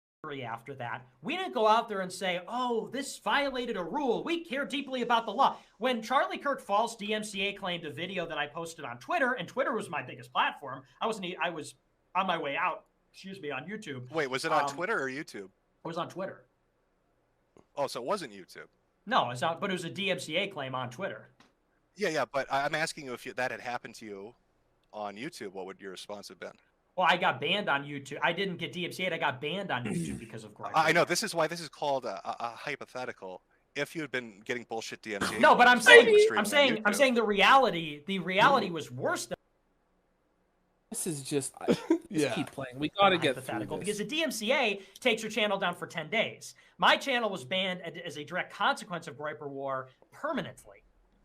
after that, we didn't go out there and say, "Oh, this violated a rule. We care deeply about the law." When Charlie Kirk false DMCA claimed a video that I posted on Twitter, and Twitter was my biggest platform, I was on my way out. Excuse me, on YouTube. Wait, was it on Twitter or YouTube? I was on Twitter. Oh, so it wasn't YouTube. No, it's not. But it was a DMCA claim on Twitter. Yeah, but I'm asking you if that had happened to you on YouTube, what would your response have been? Well, I got banned on YouTube. I didn't get DMCA'd. I got banned on YouTube because of gripe. I know, this is why this is called a hypothetical. If you had been getting bullshit DMCA. No, but I'm claims saying, streaming on I'm YouTube. saying the reality was worse than This is just Yeah. keep playing. We got to get through hypothetical this. because the DMCA takes your channel down for 10 days. My channel was banned as a direct consequence of Griper War permanently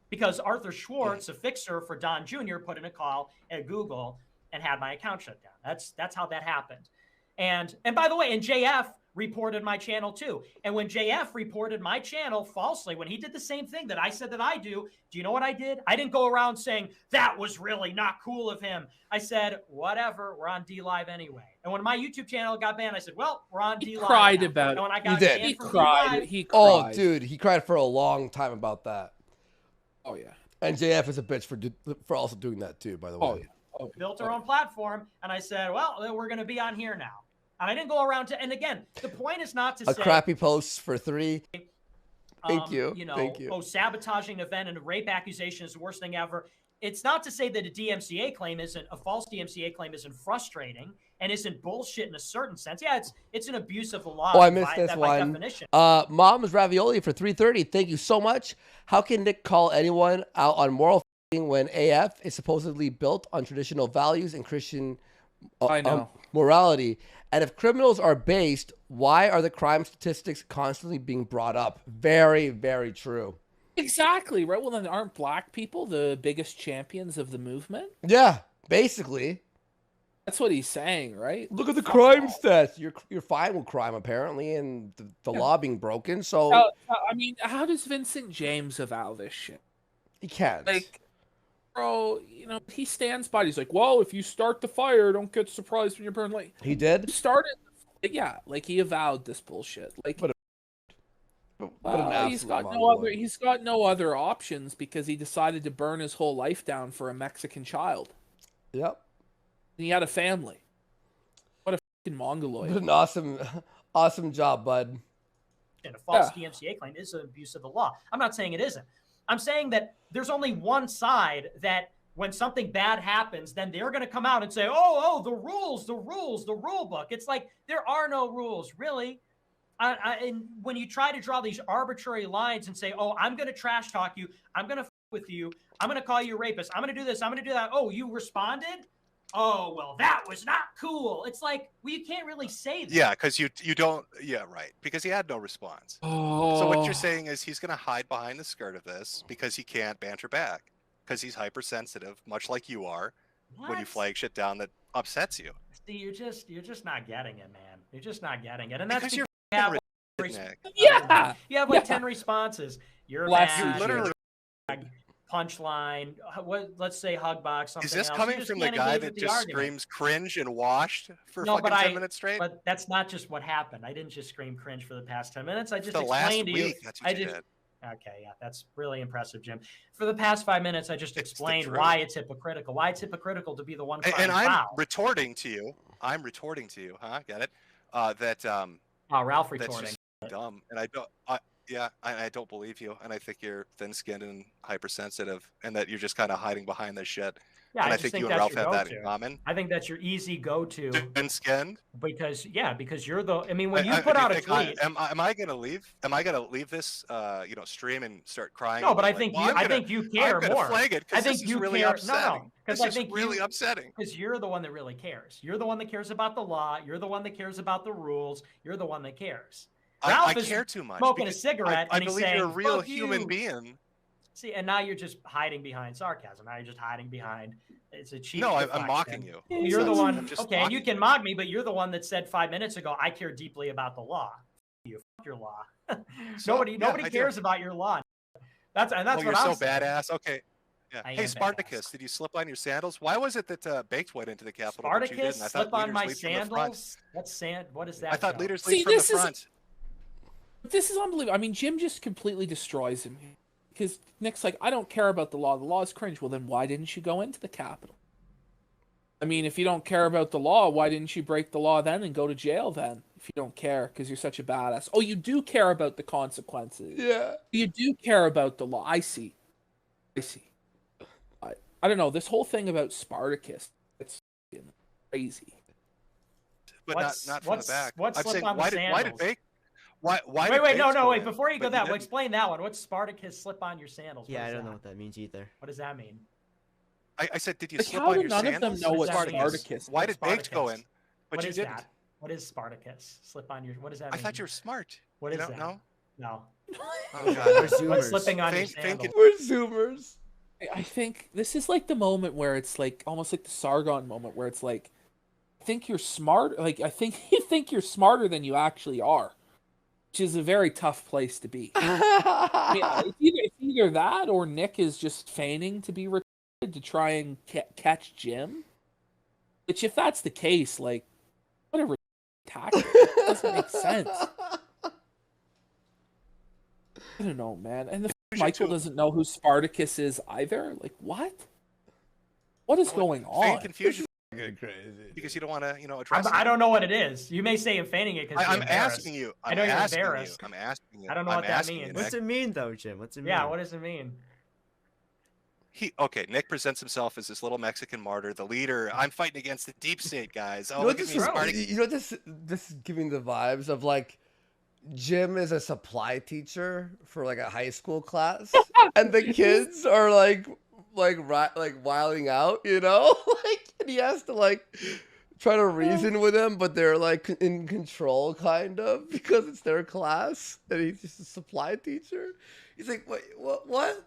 because Arthur Schwartz, a fixer for Don Jr., put in a call at Google and had my account shut down. That's how that happened. And by the way, and JF reported my channel too. And when JF reported my channel falsely, when he did the same thing that I said that I do you know what I did? I didn't go around saying that was really not cool of him. I said, whatever, we're on D Live anyway. And when my YouTube channel got banned, I said, well, we're on D Live. cried now. about And it. when I got He did. banned He from cried. D-Live, He Oh, cried. dude, he cried for a long time about that. Oh yeah. And JF is a bitch for also doing that too, by the way. Oh yeah. Oh, yeah. built our own platform, and I said, well, then we're going to be on here now. And I didn't go around to, and again, the point is not to A say, crappy post for 3. Thank you. You know, Thank you. oh, sabotaging an event and a rape accusation is the worst thing ever. It's not to say that a DMCA claim isn't, a false DMCA claim isn't frustrating and isn't bullshit in a certain sense. Yeah, it's an abuse of the law. Oh, I missed this by one. definition. Mom's Ravioli for 330. Thank you so much. How can Nick call anyone out on moral when AF is supposedly built on traditional values and Christian I know. morality? And if criminals are based, why are the crime statistics constantly being brought up? Very, very true. Exactly, right? Well, then aren't black people the biggest champions of the movement? Yeah, basically. That's what he's saying, right? Look at the crime stats. You're fine with crime, apparently, and the law being broken. So I mean, how does Vincent James avow this shit? he can't. Like, bro, you know, he stands by it. He's like, well, if you start the fire, don't get surprised when you're burned. Like, He did. he started, yeah, like he avowed this bullshit. Like, What What an he's absolute got no mongoloid. other. He's got no other options because he decided to burn his whole life down for a Mexican child. Yep. And he had a family. What a fucking mongoloid. What an awesome job, bud. And a false DMCA claim is an abuse of the law. I'm not saying it isn't. I'm saying that there's only one side that when something bad happens, then they're going to come out and say, oh, the rules, the rule book. It's like there are no rules, really. And when you try to draw these arbitrary lines and say, oh, I'm going to trash talk you, I'm going to with you, I'm going to call you a rapist, I'm going to do this, I'm going to do that. Oh, you responded? Oh, well, that was not cool. It's like, well, you can't really say that. Yeah, because you don't. Yeah, right. Because he had no response. Oh. So what you're saying is he's going to hide behind the skirt of this because he can't banter back because he's hypersensitive, much like you are when you What? flag shit down that upsets you. See, you're just not getting it, man. You're just not getting it, and that's Because you're you have, Nick. Yeah. you have like Yeah. 10 responses. You're Bless mad. you, You literally. punchline. Let's say hug box. Something Is this else. coming You just from the can't guy engage that with the just argument. screams cringe and washed for No, fucking but 10 minutes straight? But that's not just what happened. I didn't just scream cringe for the past 10 minutes. I just the last explained to you. week, that's what you did. Okay, yeah, that's really impressive, Jim. For the past 5 minutes, I just It's the explained truth. why it's hypocritical. Why it's hypocritical to be the one And crying I'm foul. retorting to you. I'm retorting to you, huh? Get it? That Oh, Ralph that's retorting. just dumb, and I don't. I don't believe you, and I think you're thin-skinned and hypersensitive, and that you're just kind of hiding behind this shit Yeah, and I I just think think you and that's Ralph your have that in go-to. common. I think that's your easy go-to Thin-skinned. because you're the. I mean, when you put out a tweet, am I gonna leave? Am I gonna leave this stream and start crying? no, and but be I like, think well, you. I think you care I'm gonna more. flag it I because think this is you really care. upsetting. Because This I is think really upsetting. Because you're the one that really cares. You're the one that cares about the law. You're the one that cares about the rules. You're the one that cares. I care too much. Smoking a cigarette, I and he's believe saying, you're a real "Fuck human you." being. See, and now you're just hiding behind sarcasm. Now you're just hiding behind. It's a cheap. No, I'm deflection. mocking you. You're the one. Just Okay, and you mocking can mock me, but you're the one that said 5 minutes ago, "I care deeply about the law." You fuck your law. Nobody cares about your law. That's what you're I'm so saying. badass. Okay. Yeah. I Hey, am Spartacus, badass. did you slip on your sandals? Why was it that Baked went into the Capitol? Spartacus, but you didn't? I thought slip on leaders my lead from the front. sandals. What is that? I thought Joe? leaders See, lead from the this is- front. This is unbelievable. I mean, Jim just completely destroys him. Because Nick's like, I don't care about the law. The law is cringe. Well, then why didn't you go into the Capitol? I mean, if you don't care about the law, why didn't you break the law then and go to jail then? If you don't care, because you're such a badass. Oh, you do care about the consequences. Yeah. You do care about the law. I see. I don't know. This whole thing about Spartacus, it's crazy. But not from the back. What's I'm slip saying, on the wait, sandals? did Wait, Baked go wait. in, Before you go but that, didn't? explain that one. What's Spartacus slip on your sandals? Yeah, What I is don't know that? what that means either. What does that mean? I said, did you Like, slip how on do your none of sandals? them know what Spartacus- Spartacus? Why did Baked go in, Spartacus? but What you is didn't? that? What is Spartacus? Slip on your. What does that I mean? thought you were smart. What You is don't that? know? No. Oh God. We're What's Zoomers. slipping on your Think- sandals? We're Zoomers. I think this is like the moment where it's like almost like the Sargon moment where it's like, I think you're smart. Like, I think you think you're smarter than you actually are, which is a very tough place to be. I mean, it's either that or Nick is just feigning to be retarded to try and catch Jim. Which, if that's the case, like, what a retarded tactic. It doesn't make sense. I don't know, man. And the Michael doesn't know who Spartacus is either. Like, what? What is going Feign on? confusion Get crazy. because you don't want to, address it. I don't know what it is. You may say I'm feigning it because I'm asking you. I know you're asking you. embarrassed. I'm asking you. I don't know I'm what that asking you, means. What's Nick. it mean though, Jim? What's it mean? Yeah, what does it mean? Nick presents himself as this little Mexican martyr, the leader. I'm fighting against the deep state guys. Oh, You know what look at this me, is? Spartacus. You know what this is giving the vibes of like Jim is a supply teacher for like a high school class, and the kids are like wilding out, like, and he has to like try to reason with them, but they're like in control kind of because it's their class, and he's just a supply teacher. He's like, wait, what?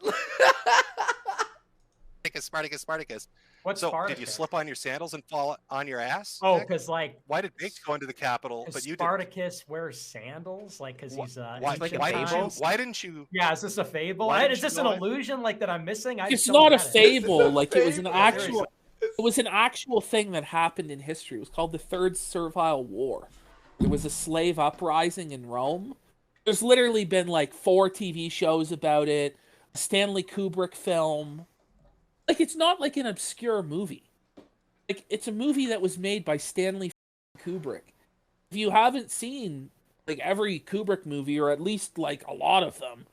Spartacus. What's So, Spartacus? did you slip on your sandals and fall on your ass? Oh, Nick? because like Why did Baked go into the Capitol, but you didn't? Spartacus wears sandals, like because he's Why, ancient why, times? why didn't you? Yeah, is this a fable? Why didn't Is you this an go in? illusion like that I'm missing? I It's just don't not a get it. fable. Like, it was an Fable. actual. It was an actual thing that happened in history. It was called the Third Servile War. There was a slave uprising in Rome. There's literally been like 4 TV shows about it. A Stanley Kubrick film. Like, it's not like an obscure movie. Like, it's a movie that was made by Stanley Kubrick. If you haven't seen like every Kubrick movie, or at least like a lot of them,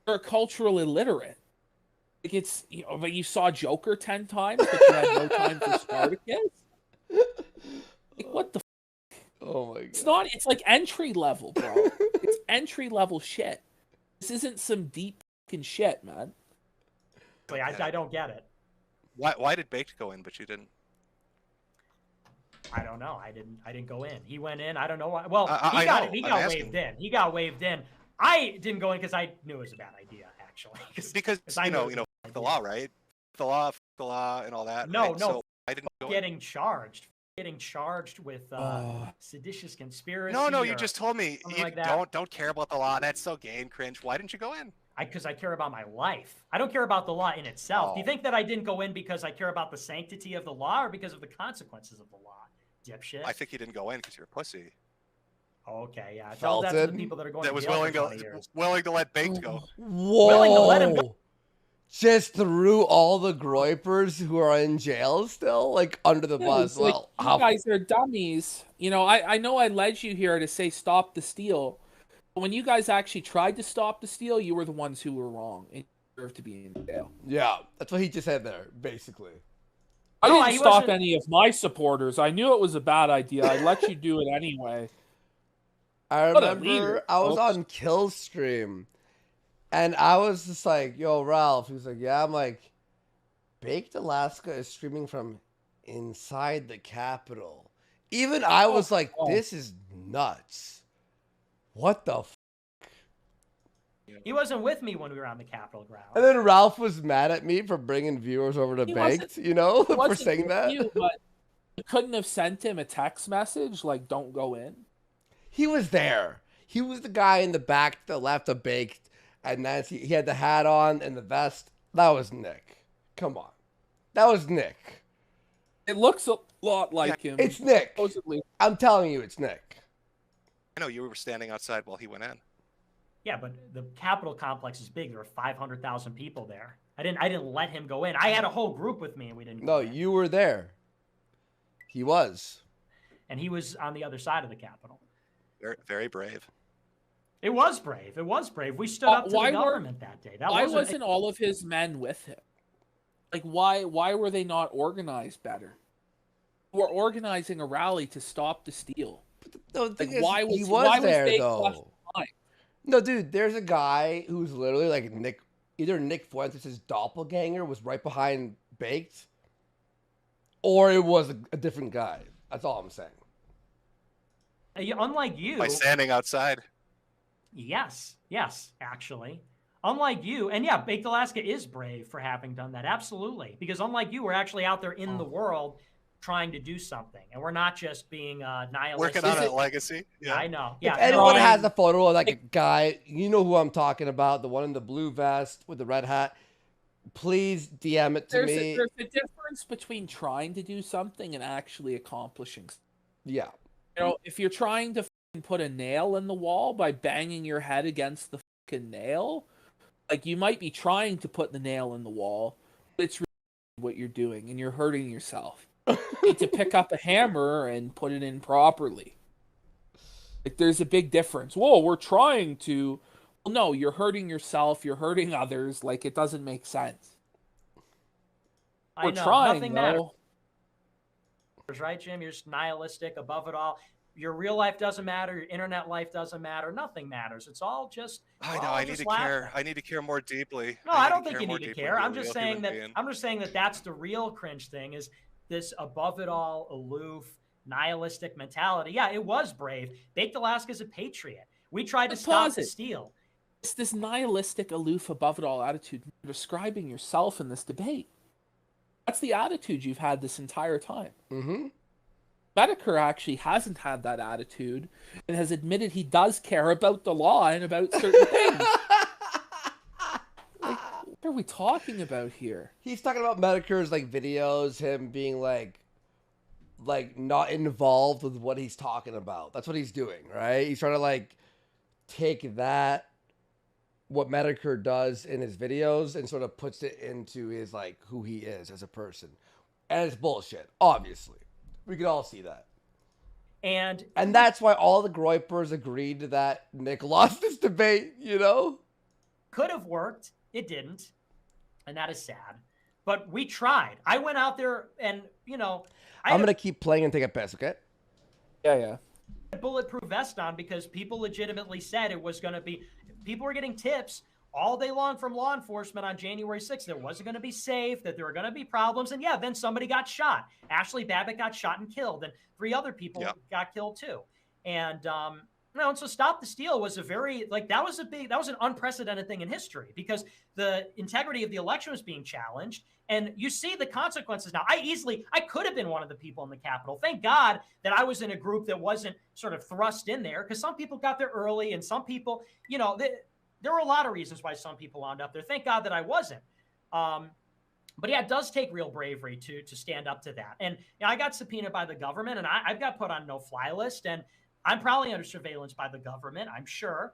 you're cultural illiterate. Like, it's, but you saw Joker 10 times, but you had no time for Spartacus. Like, what the? Oh my god! It's not. It's like entry level, bro. It's entry level shit. This isn't some deep fucking shit, man. Like, I don't get it. Why did Baked go in, but you didn't? I don't know. I didn't go in. He went in. I don't know why. Well, I he got know. he I'm got asking. waved in. He got waved in. I didn't go in because I knew it was a bad idea, actually. Because I you knew know, it was a bad the idea. law, right? The law, and all that. No, right? no. So I didn't go in. Getting charged with seditious conspiracy. No, you or just told me something you like that. don't care about the law. That's so gay and cringe. Why didn't you go in? Because I care about my life. I don't care about the law in itself. Do you Oh. think that I didn't go in because I care about the sanctity of the law, or because of the consequences of the law? Dipshit. I think you didn't go in because you're a pussy. Okay, yeah. Tell that to the Felton? people that are going That to was jail willing for 20 to years. let Baked go. Whoa! Willing to let him go. Just threw all the groypers who are in jail still, like, under the Yeah, bus. it's like, Well, you guys are dummies. I know I led you here to say stop the steal. But when you guys actually tried to stop the steal, you were the ones who were wrong and you deserve to be in jail. yeah, that's what he just said there, basically. I No, didn't he stop wasn't- any of my supporters. I knew it was a bad idea. I let you do it anyway. I What a remember leader, I was folks. on Kill Stream, and I was just like, "Yo, Ralph." He was like, "Yeah." I'm like, "Baked Alaska is streaming from inside the Capitol." Even I was like, oh. "This is nuts. What the?" He wasn't with me when we were on the Capitol grounds. And then Ralph was mad at me for bringing viewers over to He Baked, wasn't- you know, It for wasn't saying with that. you, but you couldn't have sent him a text message like, "Don't go in." He was there. He was the guy in the back to the left of Baked, and he had the hat on and the vest. That was Nick. Come on. That was Nick. It looks a lot like him. It's Nick. Supposedly. I'm telling you, it's Nick. I know you were standing outside while he went in. Yeah, but the Capitol complex is big. There were 500,000 people there. I didn't let him go in. I had a whole group with me, and we didn't. No, go in. you were there. He was. And he was on the other side of the Capitol. Very, very brave. It was brave. It was brave. We stood up to why the were- government that day. That Why wasn't, wasn't all of his men with him? Like, why were they not organized better? We're organizing a rally to stop the steal. No, the thing Like, is, why was he why was there Baked left though. behind? No, dude, there's a guy who's literally like Nick. Either Nick Fuentes' doppelganger was right behind Baked, or it was a different guy. That's all I'm saying. Unlike you. By standing outside. Yes, actually. Unlike you, and yeah, Baked Alaska is brave for having done that. Absolutely. Because unlike you, we're actually out there in the world trying to do something. And we're not just being nihilistic. Working on a legacy. Yeah, I know. Yeah. If anyone no, has a photo of like a guy, you know who I'm talking about, the one in the blue vest with the red hat, please DM it to me. There's a difference between trying to do something and actually accomplishing. Yeah. You know, if you're trying to put a nail in the wall by banging your head against the fucking nail, like, you might be trying to put the nail in the wall, but it's really what you're doing, and you're hurting yourself. You need to pick up a hammer and put it in properly. Like, there's a big difference. Whoa, we're trying to. Well, no, you're hurting yourself. You're hurting others. Like, it doesn't make sense. I We're know. trying, Nothing though. matters, right, Jim? You're just nihilistic above it all. Your real life doesn't matter. Your internet life doesn't matter. Nothing matters. It's all just. I know. I need to care. I need to care more deeply. No, I don't think you need to care. I'm just saying that that's the real cringe thing, is this above it all, aloof, nihilistic mentality. Yeah, it was brave. Baked Alaska's a patriot. We tried to stop the steal. It's this nihilistic, aloof, above it all attitude. You're describing yourself in this debate. That's the attitude you've had this entire time. Mm-hmm. Metokur actually hasn't had that attitude and has admitted he does care about the law and about certain things. Like, what are we talking about here? He's talking about Metokur's like videos, him being like not involved with what he's talking about. That's what he's doing, right? He's trying to like take that, what Metokur does in his videos, and sort of puts it into his like who he is as a person. And it's bullshit, obviously. We can all see that. And that's why all the Groypers agreed to that Nick lost this debate, you know? Could have worked. It didn't. And that is sad. But we tried. I went out there and, you know. I'm going to keep playing and take a piss, okay? Yeah. Bulletproof vest on because people legitimately said it was going to be. People were getting tips all day long from law enforcement on January 6th. That it wasn't going to be safe, that there were going to be problems. And yeah, then somebody got shot. Ashley Babbitt got shot and killed. And 3 other people got killed too. And, and so Stop the Steal was a very, that was an unprecedented thing in history because the integrity of the election was being challenged. And you see the consequences now. I could have been one of the people in the Capitol. Thank God that I was in a group that wasn't sort of thrust in there, because some people got there early and some people, there were a lot of reasons why some people wound up there. Thank God that I wasn't. But yeah, it does take real bravery to stand up to that. And I got subpoenaed by the government, and I've got put on no-fly list, and I'm probably under surveillance by the government, I'm sure,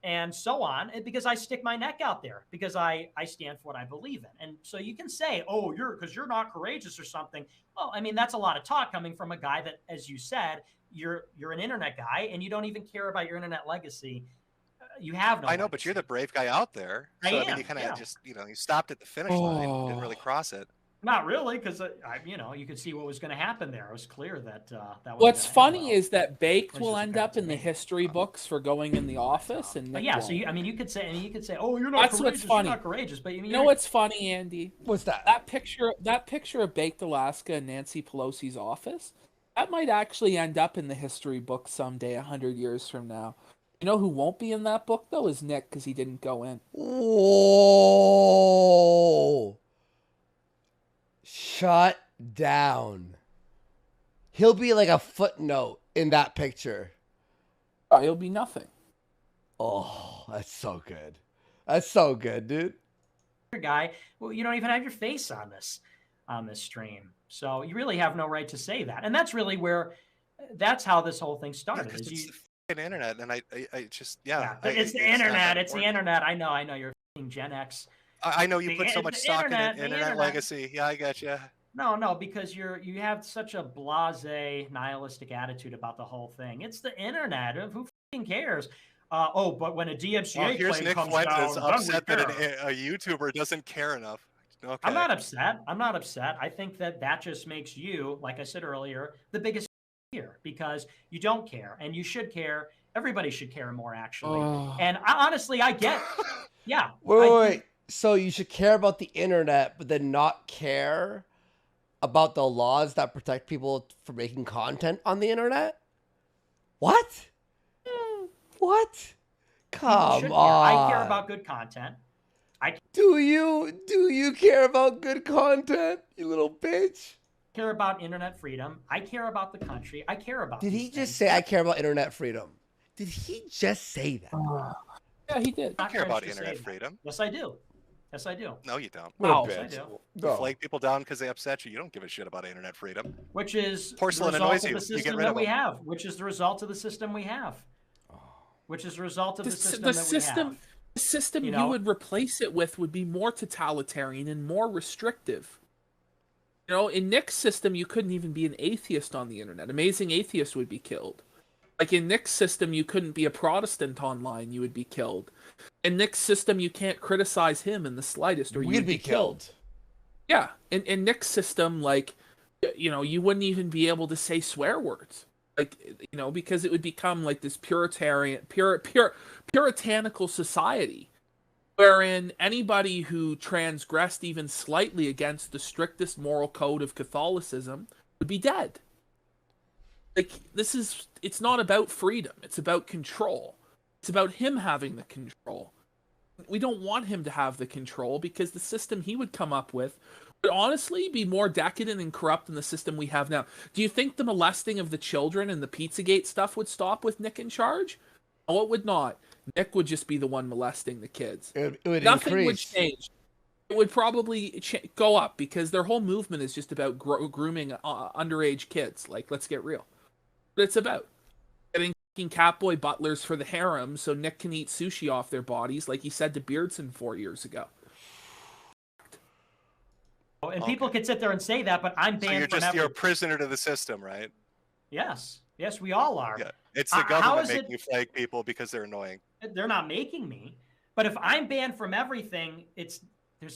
and so on, because I stick my neck out there, because I stand for what I believe in. And so you can say, oh, because you're not courageous or something. Well, I mean, that's a lot of talk coming from a guy that, as you said, you're an internet guy, and you don't even care about your internet legacy. You have no. I know, but you're the brave guy out there. So I mean, you kind of just, you stopped at the finish line, didn't really cross it. Not really, because you know, you could see what was going to happen there. It was clear that that was. What's funny well. is that Baked It's will just end apparent up to in the me. history books for going in the office, and But Nick yeah, won't. so I mean, you could say, oh, you're not That's courageous. what's funny. You're not courageous, but I mean, You know what's funny, Andy? What's that? That picture of Baked Alaska in Nancy Pelosi's office, that might actually end up in the history book someday, 100 years from now. You know who won't be in that book though is Nick, because he didn't go in. Whoa! Shut down. He'll be like a footnote in that picture. Oh, he'll be nothing. Oh, that's so good. That's so good, dude. guy. Well, you don't even have your face on this stream, so you really have no right to say that. And that's really that's how this whole thing started. It's the fucking internet, and I just it's the internet. It's the internet. I know. You're Gen X. I know you put so much stock in internet legacy. Yeah, I got you. No, because you have such a blasé, nihilistic attitude about the whole thing. It's the internet. Who fucking cares? But when a DMCA here's claim Nick comes Fuentes down, upset that a YouTuber doesn't care enough. Okay. I'm not upset. I think that just makes you, like I said earlier, the biggest here, because you don't care, and you should care. Everybody should care more, actually. And honestly, I get. Yeah. Wait. So you should care about the internet, but then not care about the laws that protect people for making content on the internet? What? What? Come on. I care about good content. Do you care about good content, you little bitch? I care about internet freedom. I care about the country. I care about. Did he just say I care about internet freedom? Did he just say that? Yeah, he did. I care about internet freedom. Yes, I do. No, you don't. Wow. Yes, I do. You flag people down because they upset you. You don't give a shit about internet freedom. Which is porcelain the result annoys of you. the system You get rid that of we them. have. Which is the result of the system we have. Which is the result of the system that we have. The system You you know? would replace it with would be more totalitarian and more restrictive. You know, in Nick's system, you couldn't even be an atheist on the internet. Amazing Atheist would be killed. Like in Nick's system, you couldn't be a Protestant online, you would be killed. In Nick's system, you can't criticize him in the slightest, or you would be killed. Yeah, in Nick's system, like, you know, you wouldn't even be able to say swear words. Like, you know, because it would become like this puritanical society, wherein anybody who transgressed even slightly against the strictest moral code of Catholicism would be dead. Like, it's not about freedom. It's about control. It's about him having the control. We don't want him to have the control because the system he would come up with would honestly be more decadent and corrupt than the system we have now. Do you think the molesting of the children and the Pizzagate stuff would stop with Nick in charge? No, it would not. Nick would just be the one molesting the kids. It would Nothing increase. would change. It would probably go up because their whole movement is just about grooming underage kids. Like, let's get real. But it's about getting catboy butlers for the harem so Nick can eat sushi off their bodies, like he said to Beardson 4 years ago. And people could sit there and say that, but I'm banned from you're a prisoner to the system, right? Yes, we all are. Yeah, it's the government making you flag people because they're annoying. They're not making me, but if I'm banned from everything, there's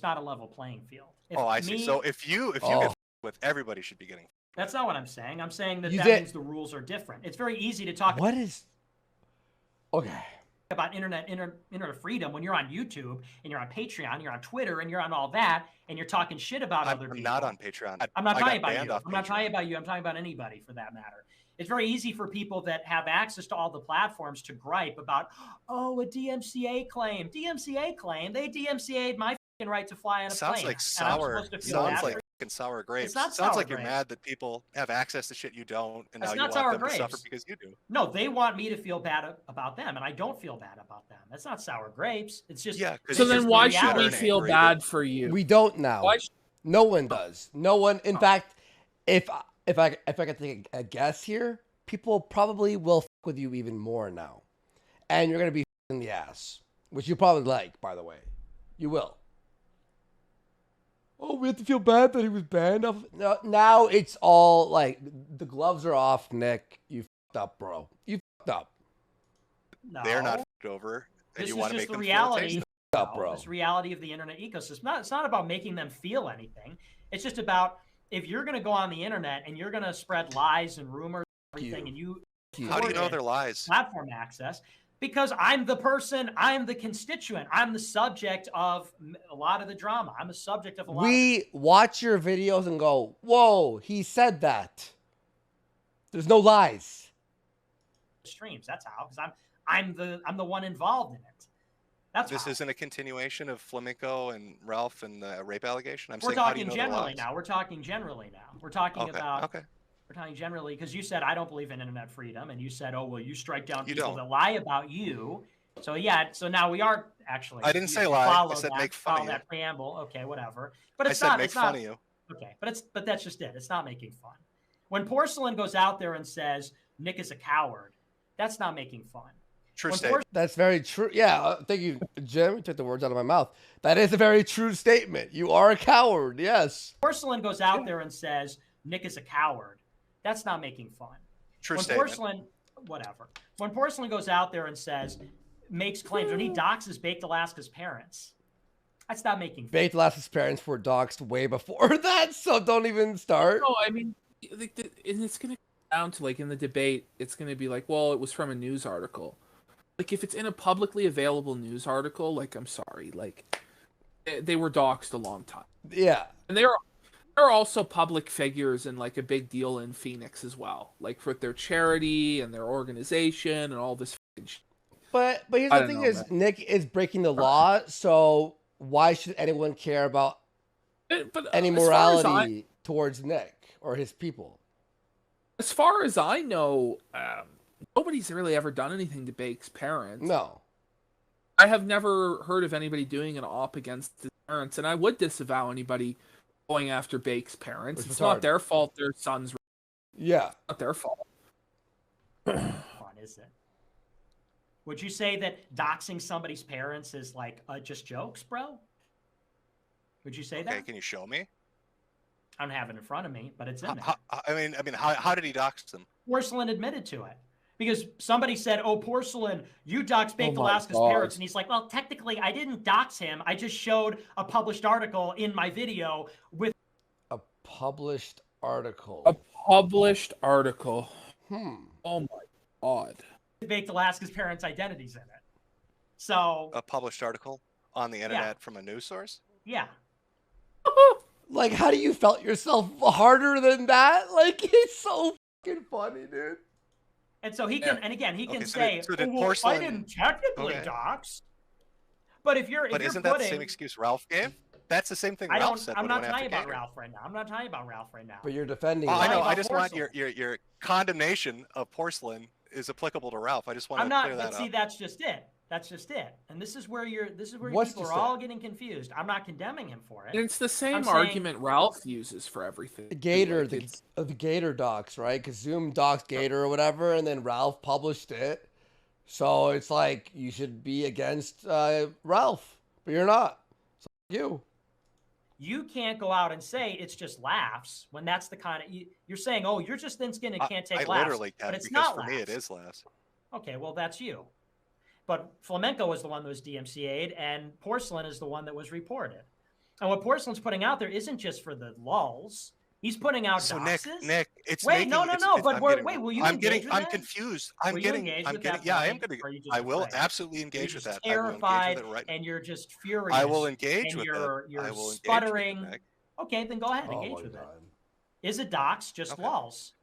not a level playing field. I see. So if you get with, everybody should be getting. That's not what I'm saying. I'm saying that means the rules are different. It's very easy to talk. What is? Okay. About internet freedom when you're on YouTube and you're on Patreon, you're on Twitter, and you're on all that, and you're talking shit about other people. I'm not on Patreon. I'm not talking about you. I'm not talking about you. I'm talking about anybody for that matter. It's very easy for people that have access to all the platforms to gripe about, a DMCA claim. DMCA claim. They DMCA'd my fucking right to fly on a plane. Sounds like sour. Sounds like sour grapes. It's not Sounds sour like you're mad that people have access to shit you don't, and now you want them to suffer because you do. No, they want me to feel bad about them, and I don't feel bad about them. That's not sour grapes. It's just So then why should we feel bad for you? We don't now. No one does. No one. In fact, if I could take a guess here, people probably will fuck with you even more now, and you're gonna be in the ass, which you probably like, by the way. You will. Oh, we have to feel bad that he was banned off. No, now it's all like the gloves are off, Nick. You fucked up, bro. You fucked up. No. They're not fucked over, and This you is want to just make the them feel reality. taste. bro. This reality of the internet ecosystem. It's not about making them feel anything. It's just about if you're going to go on the internet and you're going to spread lies and rumors and everything, and you how do you know they're lies? Platform access. Because I'm the person, I'm the constituent, I'm the subject of a lot of the drama. I'm the subject of a lot. We watch your videos and go, "Whoa, he said that." There's no lies. Streams. That's how. Because I'm the one involved in it. That's this how. Isn't a continuation of Flamenco and Ralph and the rape allegation. We're talking generally now. We're talking generally now. We're talking about. Okay. We're talking generally because you said I don't believe in internet freedom, and you said, "Oh, well, you strike down people that lie about you." So yeah, so now we are actually. I didn't say lie. I said make fun of you. That preamble, okay, whatever. But it's I said not. Make fun of you. Okay, but that's just it. It's not making fun. When Porcelain goes out there and says Nick is a coward, that's not making fun. True statement. That's very true. Yeah, thank you, Jim. You took the words out of my mouth. That is a very true statement. You are a coward. Yes. Porcelain goes out there and says Nick is a coward. That's not making fun. True when statement. Porcelain, whatever. When Porcelain goes out there and makes claims, when he doxes Baked Alaska's parents, that's not making fun. Baked Alaska's parents were doxed way before that, so don't even start. No, I mean, and it's going to come down to, like, in the debate, it's going to be like, well, it was from a news article. Like, if it's in a publicly available news article, like, I'm sorry, like, they were doxed a long time. Yeah. And they're also public figures and, like, a big deal in Phoenix as well, like with their charity and their organization and all this fucking shit. But here's the thing is, Nick is breaking the law, so why should anyone care about any morality towards Nick or his people? As far as I know, nobody's really ever done anything to Bake's parents. No. I have never heard of anybody doing an op against his parents, and I would disavow anybody going after Bake's parents. It's not their fault their son's. Yeah. Not their fault. What is it? Would you say that doxing somebody's parents is like just jokes, bro? Would you say that? Okay, can you show me? I don't have it in front of me, but it's in there. I mean, how did he dox them? Porcelain admitted to it. Because somebody said, "Oh, Porcelain, you doxed Baked Alaska's parents," and he's like, "Well, technically, I didn't dox him. I just showed a published article in my video with a published article." A published article. Oh my god. Baked Alaska's parents' identities in it. So a published article on the internet from a news source. Yeah. Like, how do you felt yourself harder than that? Like, it's so fucking funny, dude. And so he can, and again, he can say, so well, I didn't technically dox. But if you're, isn't that the same excuse Ralph gave? That's the same thing Ralph said. I'm not talking about Ralph right now. I'm not talking about Ralph right now. But you're defending. I know. I just want your condemnation of Porcelain is applicable to Ralph. I just want to clear that up. See, that's just it. That's just it. And this is where people are all getting confused. I'm not condemning him for it. And it's the same argument Ralph uses for everything. The Gator, the Gator docs, right? Because Zoom docs Gator or whatever, and then Ralph published it. So it's like you should be against Ralph, but you're not. So you. You can't go out and say it's just laughs when that's the kind of you're saying. Oh, you're just thin-skinned and can't take laughs. I literally can, but it's because not for laughs. me it is laughs. Okay, well that's you. But Flamenco was the one that was DMCA'd, and Porcelain is the one that was reported. And what Porcelain's putting out there isn't just for the lulls. He's putting out doxes. Nick, it's wait, no. But will you engage with I'm that? confused. I'm getting. Yeah, I am going to. I will absolutely engage with that. Terrified, and you're just furious. I will engage with that. You're sputtering. Okay, then go ahead, engage with it. Is a dox just lulls?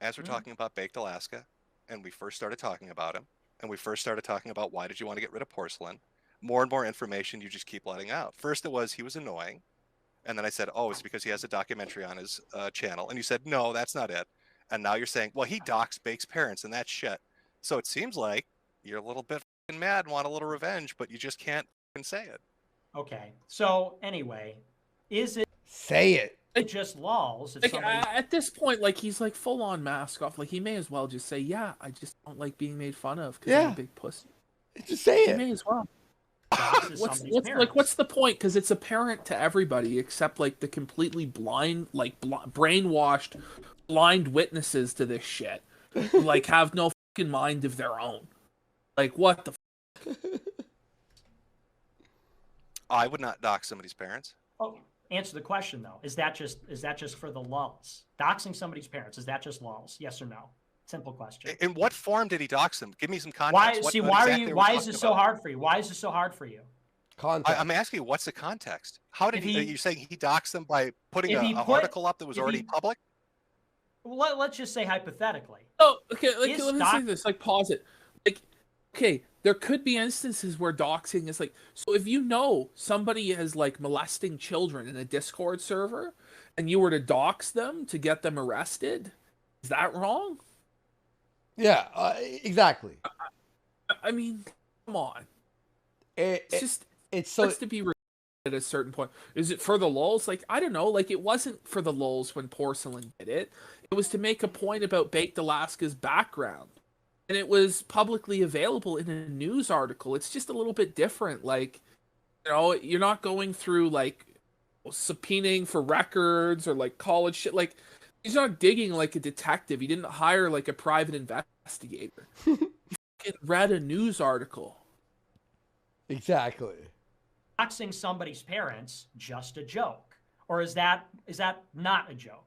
As we're talking about Baked Alaska, and we first started talking about him, and we first started talking about why did you want to get rid of Porcelain, more and more information you just keep letting out. First it was he was annoying, and then I said, oh, it's because he has a documentary on his channel, and you said, no, that's not it. And now you're saying, well, he doxed Bake's parents, and that's shit. So it seems like you're a little bit mad and want a little revenge, but you just can't say it. Okay, so anyway, is it... Say it. Just lulls. Like, at this point, like, he's like full on mask off. Like, he may as well just say, yeah, I just don't like being made fun of because I'm a big pussy. Just say it. He may as well. What's the point? Because it's apparent to everybody except like the completely blind, like brainwashed, blind witnesses to this shit, who, like, have no fucking mind of their own. Like, what the? I would not dox somebody's parents. Oh, answer the question though. Is that just for the lulz? Doxing somebody's parents, is that just lulz? Yes or no? Simple question. In what form did he dox them? Give me some context. Why is this so hard for you? Why is this so hard for you? Context. I'm asking you, what's the context? How did you're saying he doxed them by putting an article up that was already public? Well, let's just say hypothetically. Oh, okay. Like, let me say this. Like, pause it. Like, okay, there could be instances where doxing is like. So if you know somebody is like molesting children in a Discord server, and you were to dox them to get them arrested, is that wrong? Yeah, exactly. I mean, come on. It's to be at a certain point. Is it for the lulz? Like, I don't know. Like, it wasn't for the lulz when Porcelain did it. It was to make a point about Baked Alaska's background. And it was publicly available in a news article. It's just a little bit different. Like, you know, you're not going through, like, subpoenaing for records or, like, college shit. Like, he's not digging like a detective. He didn't hire, like, a private investigator. He read a news article. Exactly. Doxing somebody's parents just a joke, or is that not a joke?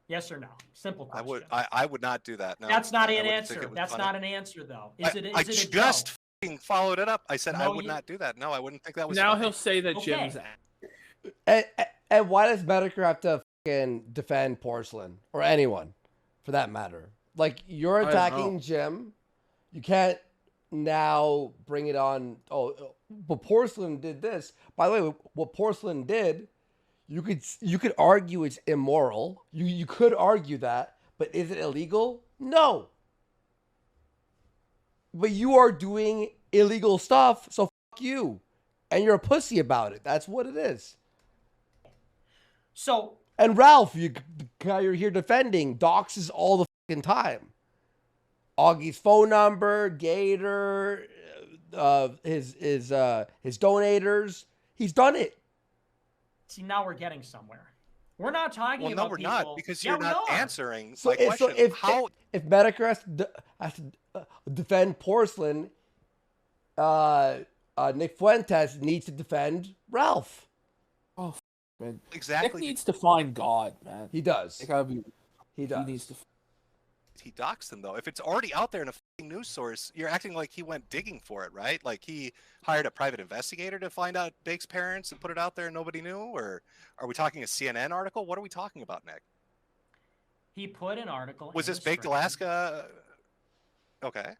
Yes or no? Simple question. I would not do that. No, that's not an answer. That's not an answer, though. Is it a just joke? Followed it up. I said I would not do that. No, I wouldn't think that was. Now funny. He'll say that Jim's. And why does Metokur have to fucking defend Porcelain or anyone, for that matter? Like, you're attacking Jim, you can't now bring it on. Oh, but Porcelain did this. By the way, what Porcelain did, you could argue it's immoral. You could argue that, but is it illegal? No. But you are doing illegal stuff, so fuck you, and you're a pussy about it. That's what it is. So. And Ralph, you're here defending, doxes all the fucking time. Augie's phone number, Gator, his donators. He's done it. See, now we're getting somewhere. We're not talking about. No, we're people. not, because you're not answering my question. So if Metokur has to defend Porcelain, Nick Fuentes needs to defend Ralph. Oh, man. Exactly. Nick needs to find God, man. He does. He needs to. He doxed them, though. If it's already out there in a news source, you're acting like he went digging for it, right? Like he hired a private investigator to find out Bake's parents and put it out there and nobody knew? Or are we talking a CNN article? What are we talking about, Nick? He put an article. Was this Baked Alaska? Okay.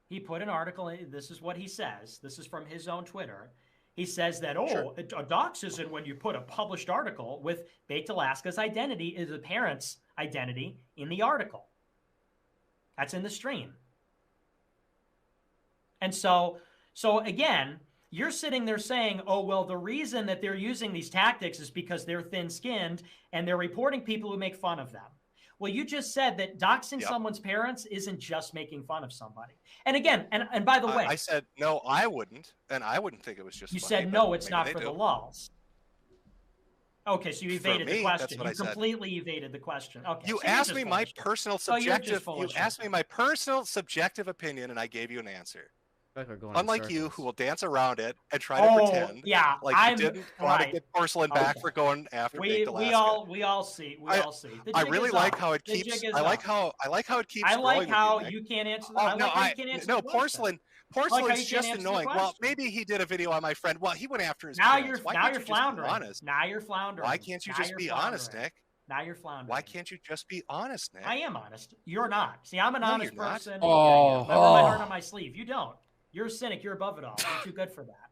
He put an article. This is what he says. This is from his own Twitter. He says that, a dox isn't when you put a published article with Baked Alaska's identity, is the parent's identity in the article. That's in the stream. And so again, you're sitting there saying, oh, well, the reason that they're using these tactics is because they're thin-skinned and they're reporting people who make fun of them. Well, you just said that doxing someone's parents isn't just making fun of somebody. And again, and by the way. I said, no, I wouldn't. And I wouldn't think it was just You funny, said, no, it's not for the lulz. Okay, so you evaded the question. You completely evaded the question. Okay. You asked me my personal subjective. You asked me my personal subjective opinion, and I gave you an answer. Unlike you, who will dance around it and try to pretend like you didn't want to get Porcelain back for going after Baked Alaska. We all see. I really like how it keeps. I like how it keeps. I like how you can't answer. No, Porcelain. Porcelain's just annoying. Well, maybe he did a video on my friend. Well, he went after his parents. Now you're floundering. Now you're floundering. Why can't you just be honest, Nick? Now you're floundering. Why can't you just be honest, Nick? I am honest. You're not. See, I'm an honest person. Oh. I wear my heart on my sleeve. You don't. You're a cynic. You're above it all. You're too good for that.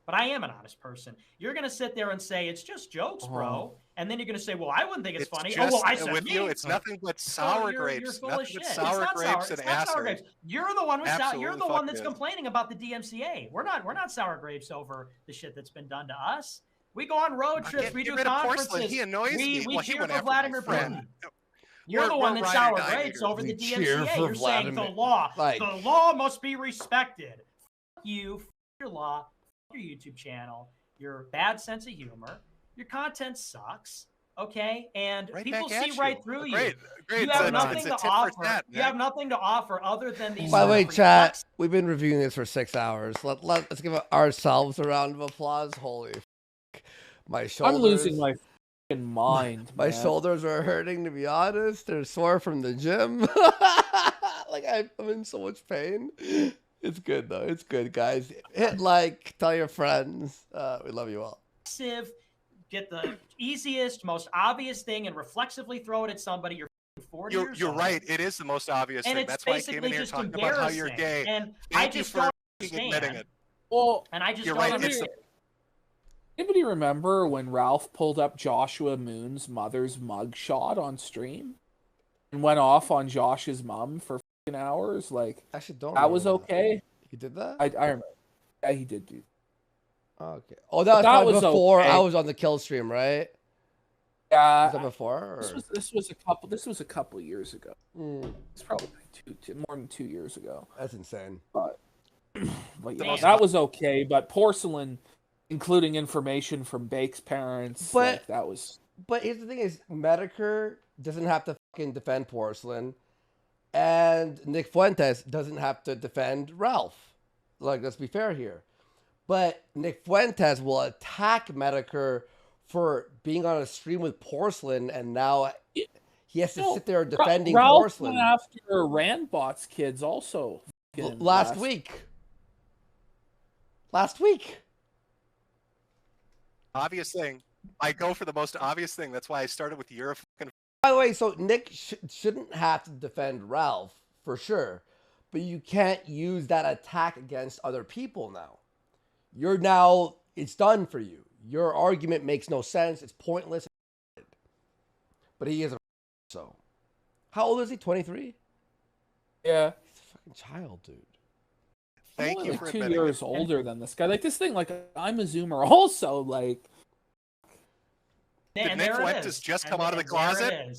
But I am an honest person. You're going to sit there and say, it's just jokes, bro. And then you're going to say, well, I wouldn't think it's funny. I said with you, it's nothing but sour grapes. You're nothing but sour grapes and acid. You're the one you're the one that's complaining about the DMCA. We're not sour grapes over the shit that's been done to us. We go on road trips. We do conferences. He annoys me. We cheer for Vladimir Putin. You're the one that's sour grapes over the DMCA. You're saying the law must be respected. Fuck you. Fuck your law. Fuck your YouTube channel. Your bad sense of humor. Your content sucks. okay? And Right people back see at right you. through Great, you. great. You have It's nothing a to tit for offer. tat, You have Nick. nothing to offer other than these. By the way, chat, chat, we've been reviewing this for 6 hours. Let's give ourselves a round of applause. Holy f***. My shoulders. I'm losing my fucking mind. My man. shoulders are hurting, to be honest. They're sore from the gym. Like, I'm in so much pain. It's good, though. It's good, guys. Hit like, tell your friends. We love you all. Get the easiest, most obvious thing and reflexively throw it at somebody. You're 40 years You're old. right. It is the most obvious And thing. it's That's why I came basically in here just talking about how you're embarrassing. gay. And Thank I you just for don't admitting understand. it. Well, And I just You're don't right. understand. anybody remember when Ralph pulled up Joshua Moon's mother's mugshot on stream and went off on Josh's mom for fucking hours? Like, Actually, don't. that was remember okay. You did that? I remember. Yeah, he did do. Okay. Oh, that was that probably was before okay. I was on the kill stream, right? Yeah, Was that before? Or? this was a couple years ago. It's probably more than 2 years ago. That's insane. But yeah, that was okay. But porcelain, including information from Bake's parents, But- like, that was. But here's the thing: is Metokur doesn't have to fucking defend Porcelain, and Nick Fuentes doesn't have to defend Ralph. Like, let's be fair here. But Nick Fuentes will attack Metokur for being on a stream with Porcelain, and now he has to sit there defending Ralph Porcelain. went after Randbot's kids also. Last week. Last week. Obvious thing. I go for the most obvious thing. That's why I started with your fucking. By the way, so Nick shouldn't have to defend Ralph, for sure. But you can't use that attack against other people now. You're now, it's done for you. Your argument makes no sense. It's pointless. But he is a so. How old is he? 23? Yeah. He's a fucking child, dude. Thank I'm you only for like 2 admitting years it. older than this guy. Like, this thing, like, I'm a Zoomer also, like. Did Nick Fuentes just come out of the closet?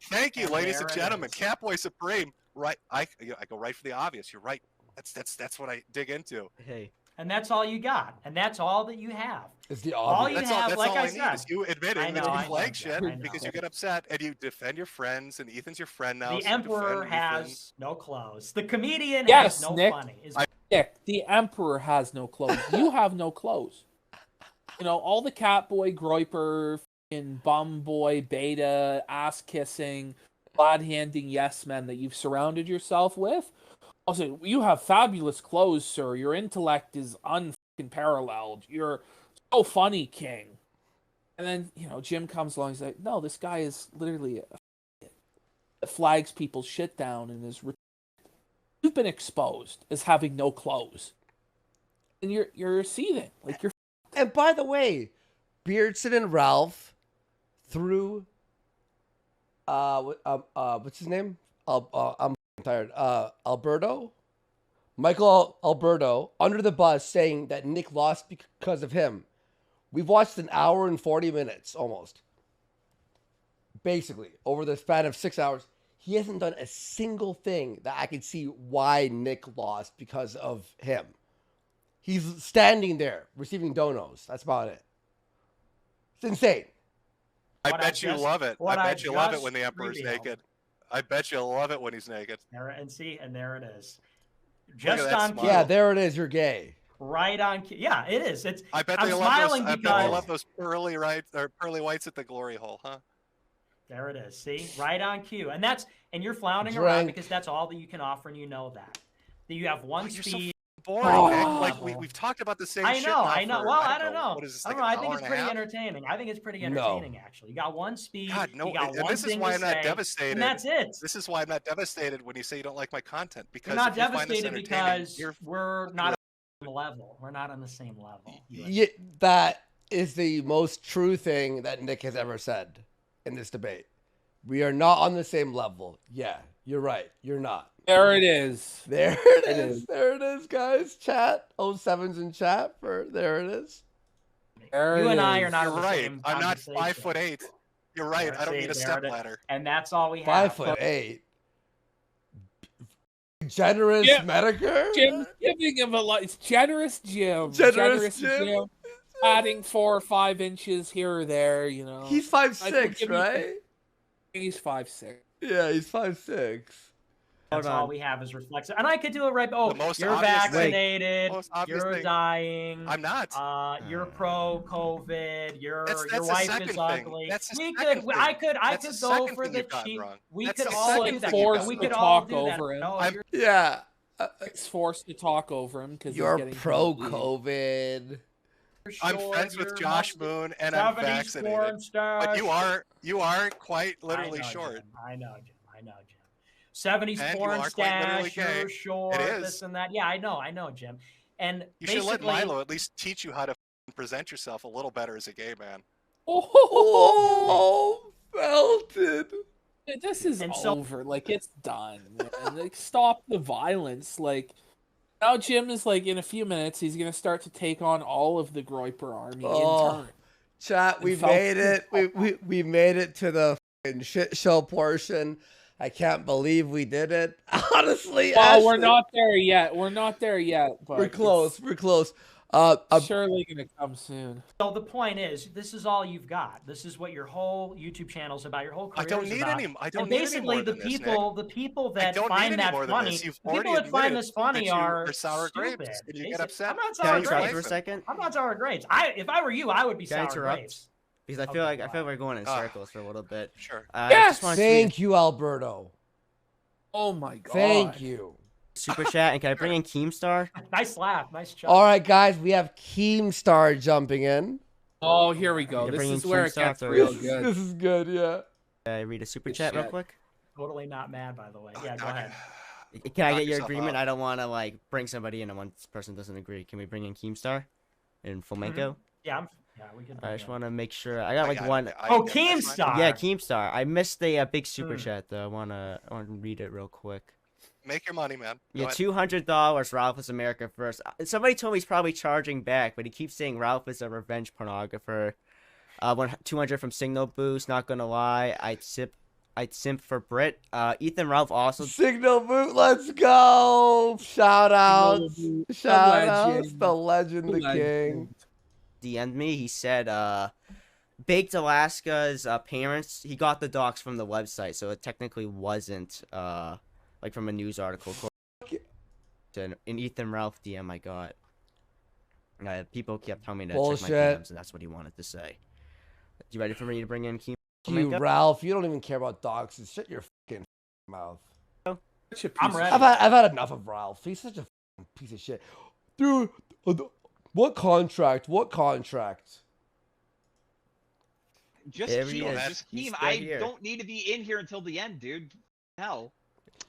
Thank you, And ladies there and it gentlemen. is. Catboy Supreme. Right. I go right for the obvious. You're right. That's what I dig into. Hey. And that's all you got. And that's all that you have. It's the All obvious. you That's all. have, That's like all I I need said. is you admitting I know, that you I know, flag Jeff, shit I know. because you get upset and you defend your friends and Ethan's your friend now. The so you Emperor defend has Ethan. no clothes. The comedian Yes, has no Nick. funny. Nick, the Emperor has no clothes. You have no clothes. You know, all the Catboy, Groiper, fucking bum boy, beta, ass kissing, glad handing yes men that you've surrounded yourself with. Also, you have fabulous clothes, sir. Your intellect is unparalleled. You're so funny, King. And then, you know, Jim comes along. He's like, no, this guy is literally that flags people's shit down and is. You've been exposed as having no clothes, and you're seething like you're. And by the way, Beardson and Ralph threw what's his name? I'm tired. Alberto? Michael Alberto under the bus saying that Nick lost because of him. We've watched an hour and 40 minutes almost. Basically, over the span of 6 hours. He hasn't done a single thing that I can see why Nick lost because of him. He's standing there receiving donos. That's about it. It's insane. I bet you love it. I bet you love it when the just Emperor's revealed. naked. I bet you love it when he's naked. And there it is. Look Just at that on smile. cue. Yeah, there it is. You're gay. Right on cue. Yeah, it is. I bet I'm they smiling love those. I bet because they love those pearly whites at the glory hole, huh? there it is. See, right on cue. And you're floundering Drink. around because that's all that you can offer, and you know that. That you have one You're so speed. boring, Oh. Nick. Like we've talked about the same I shit. know, now I know. for, Well, I don't know. What is this? I Like don't know. I an think hour it's and a pretty half? entertaining. I think it's pretty No. entertaining, actually. You got one speed. God, no. You got And one this is thing why to I'm not say, devastated. And that's it. This is why I'm not devastated when you say you don't like my content. Because You're not if you find this devastated entertaining, because you're we're not on the same level. We're not on the same level. Yeah, that is the most true thing that Nick has ever said in this debate. We are not on the same level. Yeah, you're right. You're not. There it is. There it It is. is. There it is, guys. Chat. 07's in chat for there it is. There You it and I is. are not You're on the right. same I'm not conversation. 5'8". You're right. There, I don't see, need a there step it is. ladder. And that's all we have. 5'8". Generous Yeah. Metokur. Jim giving him a lot. It's generous, Jim. Generous Jim. adding 4 or 5 inches here or there, you know. He's I will 5'6", give you- right? He's 5'6". Yeah, he's 5'6". That's all we have is reflexive. And I could do it right. Oh, The most you're obvious thing- vaccinated. most obvious You're thing- dying. I'm not. You're pro-COVID. Your the wife second is thing. ugly. That's the We second could. I thing. could. I That's could the go second for thing the you've gotten cheap. wrong. We That's could the all second do thing that. you've Forced gotten We to could wrong. all talk do that. over him. No, I'm- you're- Yeah. It's forced to talk over him because You're getting pro-COVID. I'm short, friends with you're Josh musty. Moon, and I'm 70s vaccinated. porn stars. But you are quite literally I know, short. Jim. I know, Jim. 70s And you porn are quite literally stash, you're gay. short, It is. this and that. Yeah, I know, Jim. And You should let basically, Milo at least teach you how to present yourself a little better as a gay man. Oh, Felton. This is And so- over. Like, it's done, man. Like, stop the violence. Like, now Jim is like, in a few minutes, he's gonna start to take on all of the Groiper army Oh. in turn. Chat, we And Falcon- made it. We made it to the fucking shit show portion. I can't believe we did it. Honestly, Well, we're Ashton, not there yet. We're not there yet. But We're close. We're close. It's surely gonna come soon. so the point is, this is all you've got. This is what your whole YouTube channel's about. Your whole I career don't is need about. any. I don't And need any basically, more the than this, Nick. people I that don't need find any that more than funny, this. You've the people already that find admitted this funny that you are are sour stupid. grapes, and you get Basic- upset. I'm not Can I sour interrupt grapes. for a second? I'm not sour grapes. If I were you, I would be Can I sour interrupt? grapes. Because I Okay, feel like go we're going in Ah. circles for a little bit. Sure. I Yes! just want to Thank you, Alberto. Oh my god. Thank you. super chat, and can I bring in Keemstar? Nice laugh. Nice job. All right, guys, we have Keemstar jumping in. Oh, here we go. You're This bringing is where it Keemstar gets for real us. good. This is good, yeah. Can I read a super Good chat real shit. quick? Totally not mad, by the way. Yeah, go ahead. Can I Knock get your yourself agreement? out. I don't want to like bring somebody in and one person doesn't agree. Can we bring in Keemstar and Flamenco? Yeah, we can. I just want to make sure. I got like got one. it. Oh, that's fine. Keemstar. Yeah, Keemstar. I missed a big super Hmm. chat though. I wanna read it real quick. Make your money, man. Go Yeah, ahead. $200. Ralph is America first. Somebody told me he's probably charging back, but he keeps saying Ralph is a revenge pornographer. 200 from Signal Boost. Not gonna lie, I'd simp for Brit. Ethan Ralph also. Signal boot, let's go. Shout outs. The Shout outs. legend. The legend, the king. DM'd me. He said, Baked Alaska's parents. He got the docs from the website, so it technically wasn't like from a news article. An Ethan Ralph DM I got. People kept telling me to check my Bullshit. DMs, and that's what he wanted to say. You ready for me to bring in Keem? You, Ralph, you don't even care about dogs. Shut your fucking mouth. Such a I'm piece of ready. I've had enough of Ralph. He's such a fucking piece of shit. Dude, what contract? What contract? Just There he Keem. is. Just He's Keem. right I here. don't need to be in here until the end, dude. Hell.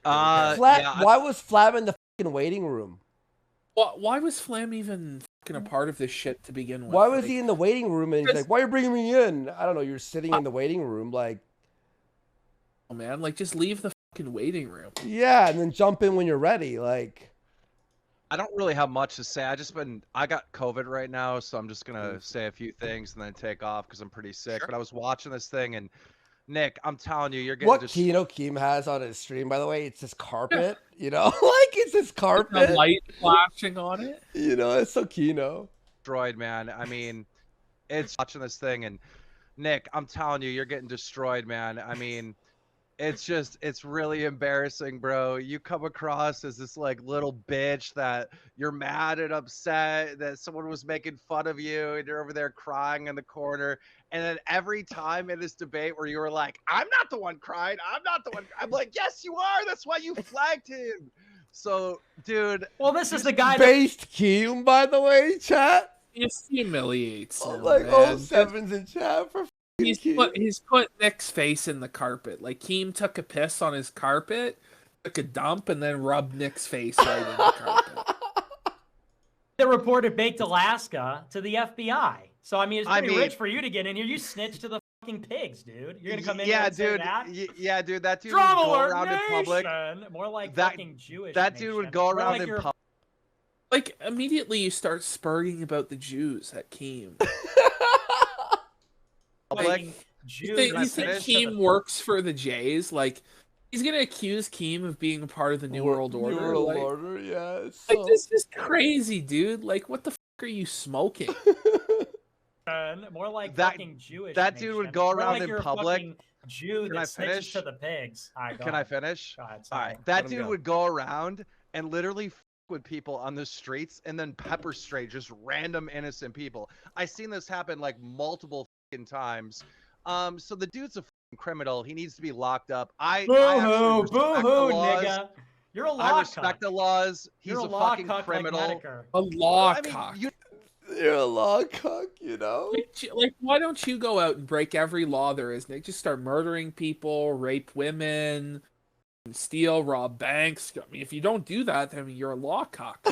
Flat, Yeah, why was Flab in the fucking waiting room? Why was Flam even fucking a part of this shit to begin with? Why was Like, he in the waiting room and he's Because- like, why are you bringing me in? I don't know. You're sitting in the waiting room like, oh, man, like, just leave the fucking waiting room. yeah, and then jump in when you're ready. Like, I don't really have much to say. I got COVID right now, so I'm just Mm. gonna say a few things and then take off because I'm pretty sick. Sure. But I was watching this thing, and Nick, I'm telling you, you're getting what just Kino Keem has on his stream, by the way, it's his carpet. You know, like it's his The carpet. light flashing on it. You know, it's so Kino. destroyed, man. I mean, it's watching this thing, and Nick, I'm telling you, you're getting destroyed, man. I mean, it's really embarrassing, bro. You come across as this like little bitch that you're mad and upset that someone was making fun of you and you're over there crying in the corner. And then every time in this debate where you were like, I'm not the one crying, I'm not the one. I'm like, yes, you are. That's why you flagged him. So, dude, Well, this is the guy that Based Keem, by the way, chat. Just humiliates Oh, him, like, man. oh, sevens in chat for He's Keem. he's put Nick's face in the carpet. Like, Keem took a piss on his carpet, took a dump, and then rubbed Nick's face right in the carpet. reported Baked Alaska to the FBI. So I mean, it's I pretty mean- rich for you to get in here. You snitched to the fucking pigs, dude. You're gonna come in yeah, here and say dude. that? Yeah, dude. That dude would Drama go alert around in public. nation! More like That- fucking Jewish. That dude would nation. go More around like in you're public. Like, immediately you start spurting about the Jews at Keem. fucking You Jews. think that Keem snitched to the- works for the Jays? Like, he's gonna accuse Keem of being a part of the New World Order? New World like, Order, yeah. It's like, so... this is crazy, dude. Like, what the fuck are you smoking? More like That- fucking Jewish. that dude would nation. go More around like in you're a public. fucking Jew Can I that snitches finish? to the pigs. All right, go Can I ahead. finish? Go ahead, All sorry. right. That Let him dude go. would go around and literally with people on the streets and then pepper spray just random innocent people. I've seen this happen like multiple times. So the dude's a criminal. He needs to be locked up. I Boo-hoo, respect the boo-hoo, laws. nigga. You're a law I respect cuck. the laws. He's You're a a law fucking cuck criminal. like Metokur. A law I mean, cock. You're a law cuck, you know? Like, why don't you go out and break every law there is, Nick? Just start murdering people, rape women, steal, rob banks. I mean, if you don't do that, then you're a law cock.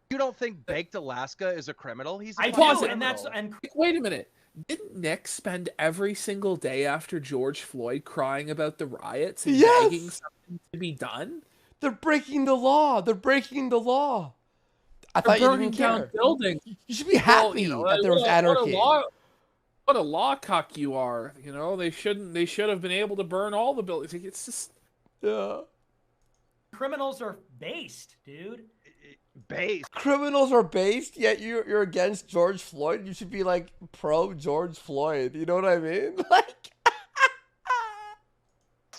You don't think Baked Alaska is a criminal? He's a I fucking do, criminal. and that's and Wait a minute. Didn't Nick spend every single day after George Floyd crying about the riots and Yes! begging something to be done? They're breaking the law. They're breaking the law. I They're thought you burning didn't down care. buildings. You should be happy Well, you know, that there was what anarchy. What a law cock you are. You know, they should have been able to burn all the buildings. Like, it's just Yeah. criminals are based, dude. Base. Criminals are based, yet you're against George Floyd. You should be like pro George Floyd. You know what I mean? Like,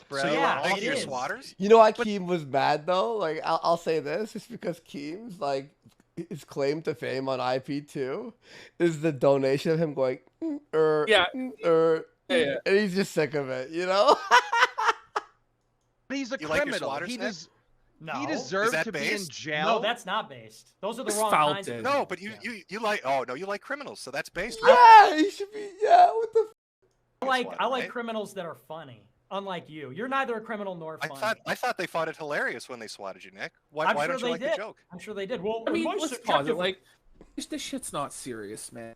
Bro. So you Yeah, like it your is. swatters? you know why Keem was mad though? Like, I'll say this, just because Keem's like his claim to fame on IP2 is the donation of him going, Yeah. Yeah. and he's just sick of it, you know? But he's a You like your criminal. swatters, He Nick? does. No. He Is deserved that to be in based? jail. No, that's not based. Those are the It's wrong kinds of Fountain. No, but you like you like criminals, so that's based. right? Yeah, he should be. Yeah, what the? I like Swatter, right? criminals that are funny. Unlike you, you're neither a criminal nor funny. I thought they found it hilarious when they swatted you, Nick. Why I'm why sure don't you they like did. the joke? I'm sure they did. Well, I mean, my let's pause it. subjective- Like, this shit's not serious, man.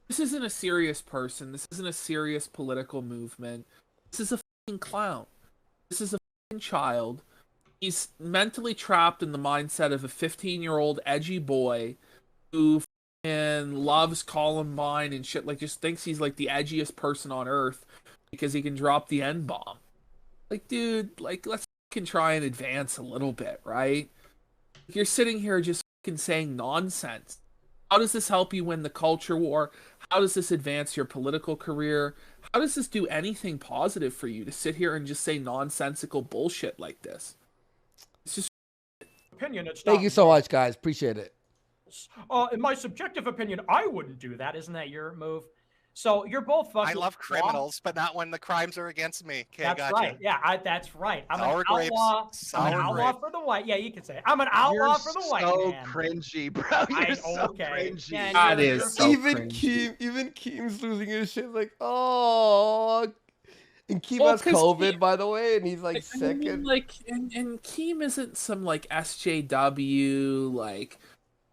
This isn't a serious person. This isn't a serious political movement. This is a fucking clown. This is a fucking child. He's mentally trapped in the mindset of a 15-year-old edgy boy who fucking loves Columbine and shit. Like, just thinks he's like the edgiest person on earth because he can drop the N-bomb. Like, dude, like, let's fucking try and advance a little bit, right? You're sitting here just fucking saying nonsense. How does this help you win the culture war? How does this advance your political career? How does this do anything positive for you to sit here and just say nonsensical bullshit like this? It's just opinion. It's Thank not you so much, guys. Appreciate it. In my subjective opinion, I wouldn't do that. Isn't that your move? So you're both fucking. I love criminals, but not when the crimes are against me. Okay, That's gotcha. right. Yeah, that's right. I'm Sour an grapes. outlaw. I'm an Sour outlaw grape. for the white. Yeah, you can say it. I'm an outlaw You're for the white so man. cringy, bro. You're so okay. cringy. Yeah, That you're- is you're- so even cringy. Keem's losing his shit. Like, oh, and Keem Well, has 'cause COVID, Keem- by the way, and he's like I sick. mean, And like, and Keem isn't some like SJW like,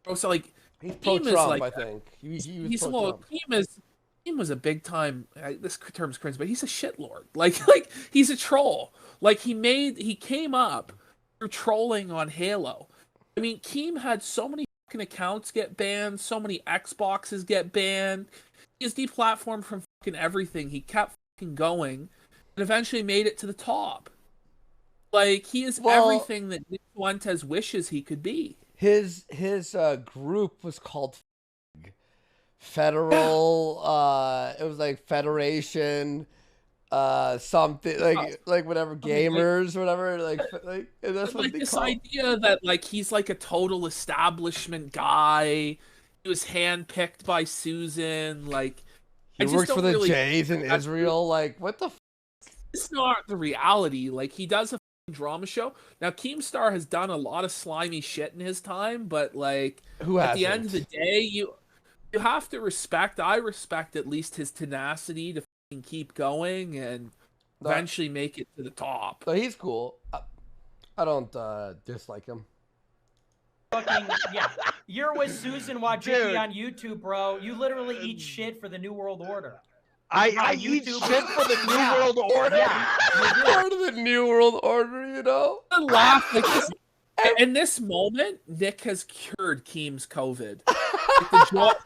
also like he's pro Keem is Trump, like I think. He was he's pro well, Trump. Keem was a big time. This term's cringe, but he's a shitlord. Like he's a troll. Like he came up through trolling on Halo. I mean, Keem had so many fucking accounts get banned, so many Xboxes get banned. He was deplatformed from fucking everything. He kept fucking going, and eventually made it to the top. Like he is Well- everything that Nick Fuentes wishes he could be. His group was called Federal. It was like Federation. Something like whatever gamers, whatever. Like and that's what Like they this call. idea that like he's like a total establishment guy. He was handpicked by Susan. Like He I just works for don't the really- Jays in Israel. Like what the? it's not the reality. Like he does a fucking drama show. Now Keemstar has done a lot of slimy shit in his time, but like Who at has the end of the day, you have to respect. I respect at least his tenacity to fucking keep going and No. eventually make it to the top. No, he's cool. I don't dislike him. Fucking, yeah. You're with Susan Wojcicki Dude. on YouTube, bro. You literally eat shit for the New World Order. I on eat YouTube. shit for the New Yeah. World Order. Yeah. Part of the New World Order, you know. I laugh like this. In this moment, Nick has cured Keem's COVID. Like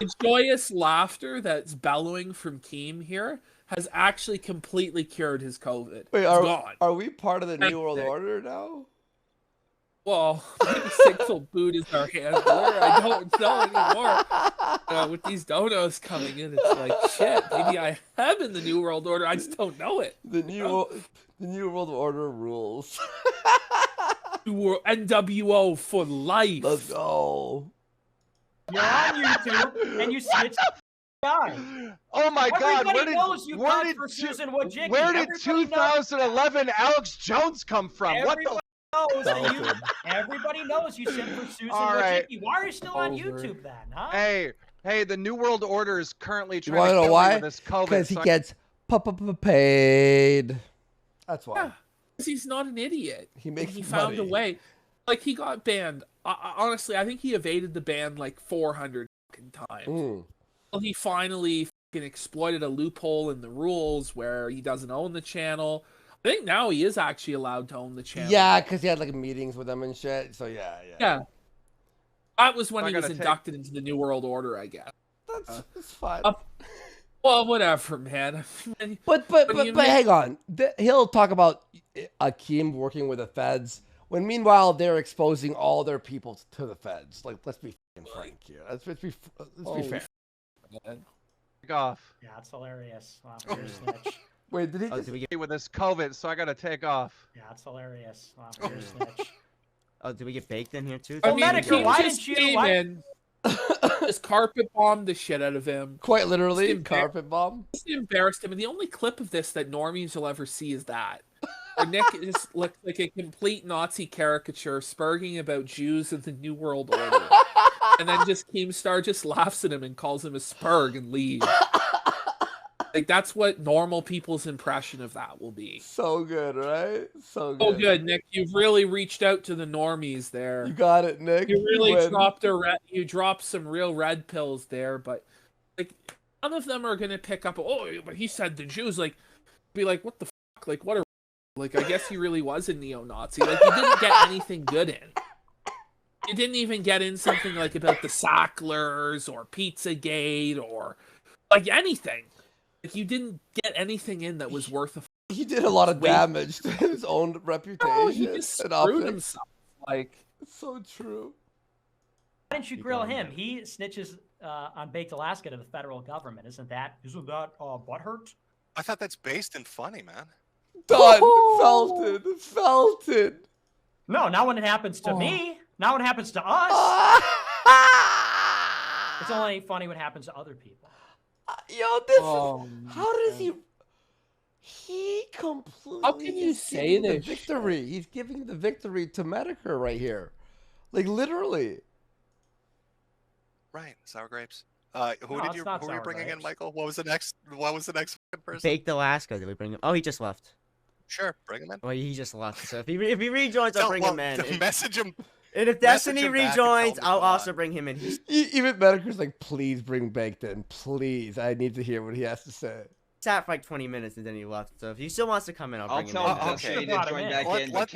the joyous laughter that's bellowing from Keem here has actually completely cured his COVID. Wait, It's gone. are we part of the New World Nick. Order now? Well, maybe Sixel Boot is our handler. I don't know anymore. With these donos coming in, it's like, shit, maybe I am in the New World Order. I just don't know it. The New World Order rules. NWO for life. Let's go. You're on YouTube and you snitch guy. Oh my God! Everybody knows you fought for Susan Wojcicki. Where did 2011 Alex Jones come from? Everybody knows you sent for Susan right. Wojcicki. Why are you still on YouTube then, huh? Hey, the New World Order is currently You trying want to to know kill why? me with this COVID. Because he gets paid. That's why. Yeah, because he's not an idiot. He found a money. way. Like, he got banned. Honestly, I think he evaded the ban like 400 times. Well, he finally exploited a loophole in the rules where he doesn't own the channel. I think now he is actually allowed to own the channel. Yeah, because he had like meetings with them and shit. So yeah. That was when he was inducted into the New World Order, I guess. That's fine. Well, whatever, man. But hang on. He'll talk about Akeem working with the feds when meanwhile they're exposing all their people to the feds. Like, let's be frank here. Let's be fair. Take off. Yeah, it's hilarious. Wow, you're a snitch. Wait, did he? Did we get? With this COVID, so I gotta take off. Yeah, it's hilarious. Wow, you're a snitch. Oh, did we get baked in here too? I mean, Metokur, why didn't you? Just carpet bombed the shit out of him. Quite literally, carpet bomb. Just embarrassed him, and the only clip of this that normies will ever see is that. Where Nick just looks like a complete Nazi caricature, spurging about Jews and the New World Order, and then just Keemstar just laughs at him and calls him a spurg and leaves. Like, that's what normal people's impression of that will be. So good, right? So good. Oh, good, Nick. You've really reached out to the normies there. You got it, Nick. You really dropped some real red pills there, but like none of them are gonna pick up. Oh, but he said the Jews. Like, be like, what the fuck? Like, what a like. I guess he really was a neo-Nazi. Like, you didn't get anything good in. You didn't even get in something like about the Sacklers or Pizzagate or like anything. Like, you didn't get anything in that was worth a. He did a lot of damage to his own reputation. No, he just screwed himself. Like, it's so true. Why didn't you grill him? He snitches on Baked Alaska to the federal government. Isn't that butthurt? I thought that's based in funny, man. Done. Felted. No, not when it happens to me. Not when it happens to us. It's only funny when it happens to other people. Yo, this is... How does he... He completely... How can you say this? Victory. He's giving the victory to Metokur right here. Like, literally. Right, sour grapes. Who were you bringing in, Michael? What was the next person? Baked Alaska. Did we bring him? Oh, he just left. Sure, bring him in. Well, he just left. So if he rejoins, I'll bring him in. Message him. And if Destiny rejoins, I'll also bring him in. Even Metokur's like, please bring Baked in. Please. I need to hear what he has to say. He sat for like 20 minutes and then he left. So if he still wants to come in, I'll bring him in. I'll tell him Okay. to join back in, but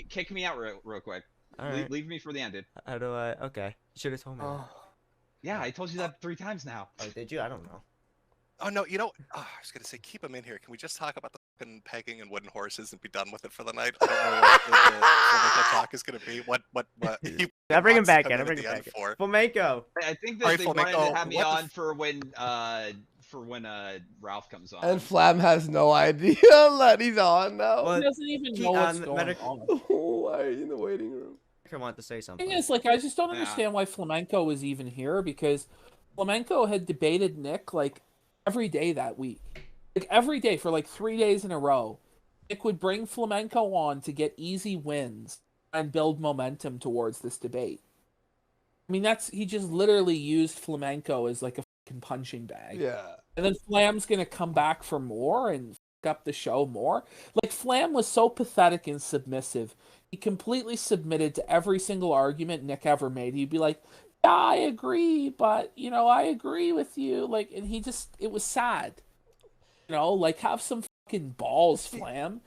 kick me out real quick. All right. Leave me for the end, dude. How do I? Okay. You should have told me. Yeah, I told you that 3 times now. Oh, did you? I don't know. Oh, no, you know, I was going to say, keep him in here. Can we just talk about the fucking pegging and wooden horses and be done with it for the night? I don't know what the talk is going to be. What I'll bring him back in. I'll bring him back in. Flamenco. I think that they wanted to have me on for when Ralph comes on. And Flam has no idea that he's on now. He doesn't even know what's going on. Why are you in the waiting room? I want to say something. The thing is, like, I just don't understand why Flamenco was even here, because Flamenco had debated Nick like every day that week. Like every day for like 3 days in a row. Nick would bring Flamenco on to get easy wins and build momentum towards this debate. I mean, he just literally used Flamenco as like a fucking punching bag. Yeah. And then Flam's gonna come back for more and fuck up the show more. Like, Flam was so pathetic and submissive. He completely submitted to every single argument Nick ever made. He'd be like, yeah, I agree, but, you know, I agree with you. Like, and it was sad. You know, like, have some fucking balls, Flam.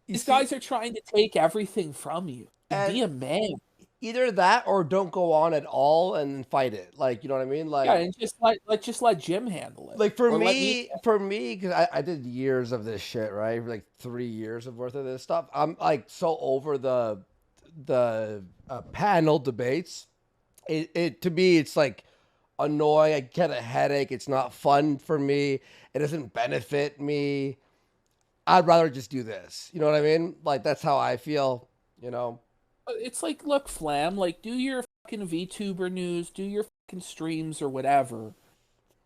These guys are trying to take everything from you. Be a man. Either that or don't go on at all and fight it. Like, you know what I mean? Like, yeah, and just let Jim handle it. Like, for me, because I did years of this shit, right? Like 3 years of worth of this stuff. I'm like so over the panel debates. It to me, it's like annoying. I get a headache. It's not fun for me. It doesn't benefit me. I'd rather just do this. You know what I mean? Like, that's how I feel, you know? It's like, look, Flam, like, do your fucking VTuber news, do your fucking streams or whatever.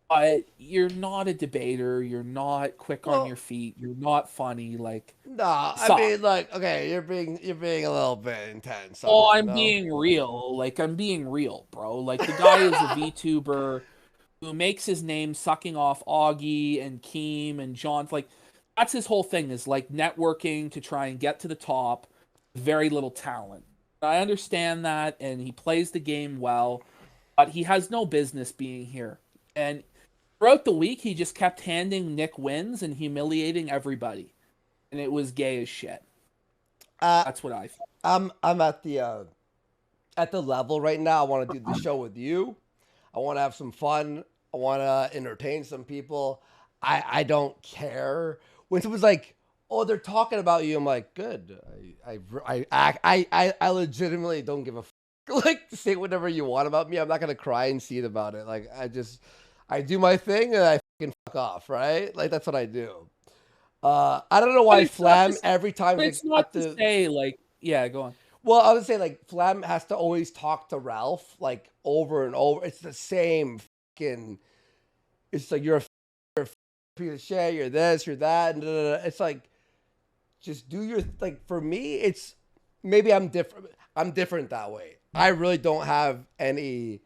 But you're not a debater. You're not quick on your feet. You're not funny. Like, nah, I mean, like, okay, you're being a little bit intense. Oh, I'm being real. Like, I'm being real, bro. Like, the guy is a VTuber who makes his name sucking off Augie and Keem and John's. Like, that's his whole thing, is like networking to try and get to the top. Very little talent. I understand that, and he plays the game well, but he has no business being here. And throughout the week, he just kept handing Nick wins and humiliating everybody, and it was gay as shit. That's what I thought. I'm at the level right now. I want to do the show with you. I want to have some fun. I want to entertain some people. I don't care when someone's like, "Oh, they're talking about you." I'm like, "Good." I legitimately don't give a fuck. Like, say whatever you want about me. I'm not gonna cry and seethe about it. Like, I do my thing and I fucking fuck off. Right? Like, that's what I do. I don't know why Flam every time. It's not to say like, yeah, go on. Well, I would say like Flam has to always talk to Ralph like over and over. It's the same fucking. It's like you're a piece of shit. You're this. You're that. And it's like, just do your like. For me, it's maybe I'm different. I'm different that way. I really don't have any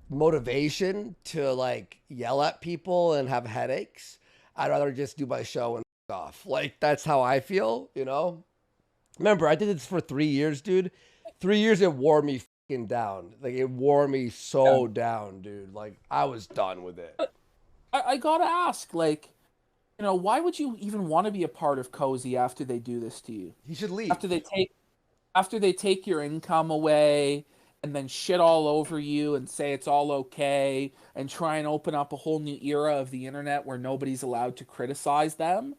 motivation to like yell at people and have headaches. I'd rather just do my show and off. Like, that's how I feel, you know? Remember, I did this for 3 years, dude. 3 years, it wore me fucking down. Like, it wore me so down, dude. Like, I was done with it. I gotta ask, like, you know, why would you even want to be a part of Cozy after they do this to you? He should leave. After they take your income away and then shit all over you and say it's all okay and try and open up a whole new era of the internet where nobody's allowed to criticize them.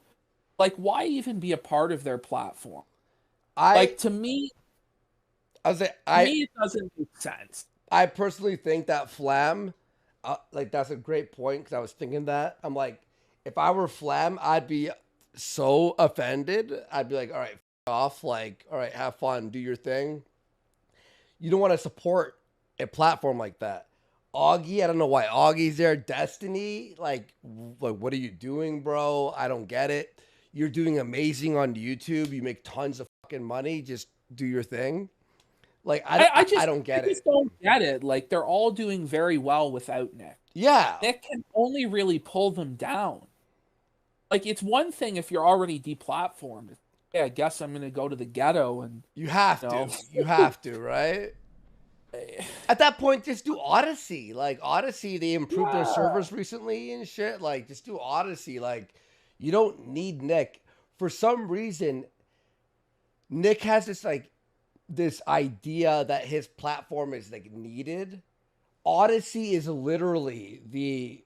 Like, why even be a part of their platform? To me, it doesn't make sense. I personally think that Flam, like, that's a great point, because I was thinking that. I'm like, if I were Flam, I'd be so offended. I'd be like, all right, f off. Like, all right, have fun, do your thing. You don't want to support a platform like that. Augie, I don't know why Augie's there. Destiny, like what are you doing, bro? I don't get it. You're doing amazing on YouTube. You make tons of fucking money. Just do your thing. Like, I don't get it. I just don't get it. Like, they're all doing very well without Nick. Yeah. Nick can only really pull them down. Like, it's one thing if you're already deplatformed. Yeah, I guess I'm gonna go to the ghetto and you have to, right? At that point, just do Odyssey. Like, Odyssey, they improved their servers recently and shit. Like, just do Odyssey. Like, you don't need Nick. For some reason, Nick has this idea that his platform is like needed. Odyssey is literally the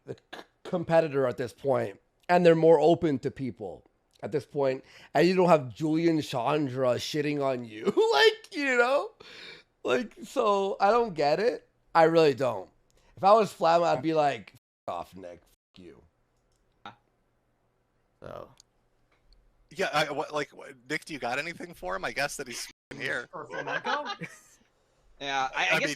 competitor at this point, and they're more open to people at this point, and you don't have Julian Chandra shitting on you. Like, you know? Like, so I don't get it. I really don't. If I was Flam, I'd be like, F off, Nick. F you. So. Yeah, Nick, do you got anything for him? I guess that he's here. Yeah, I guess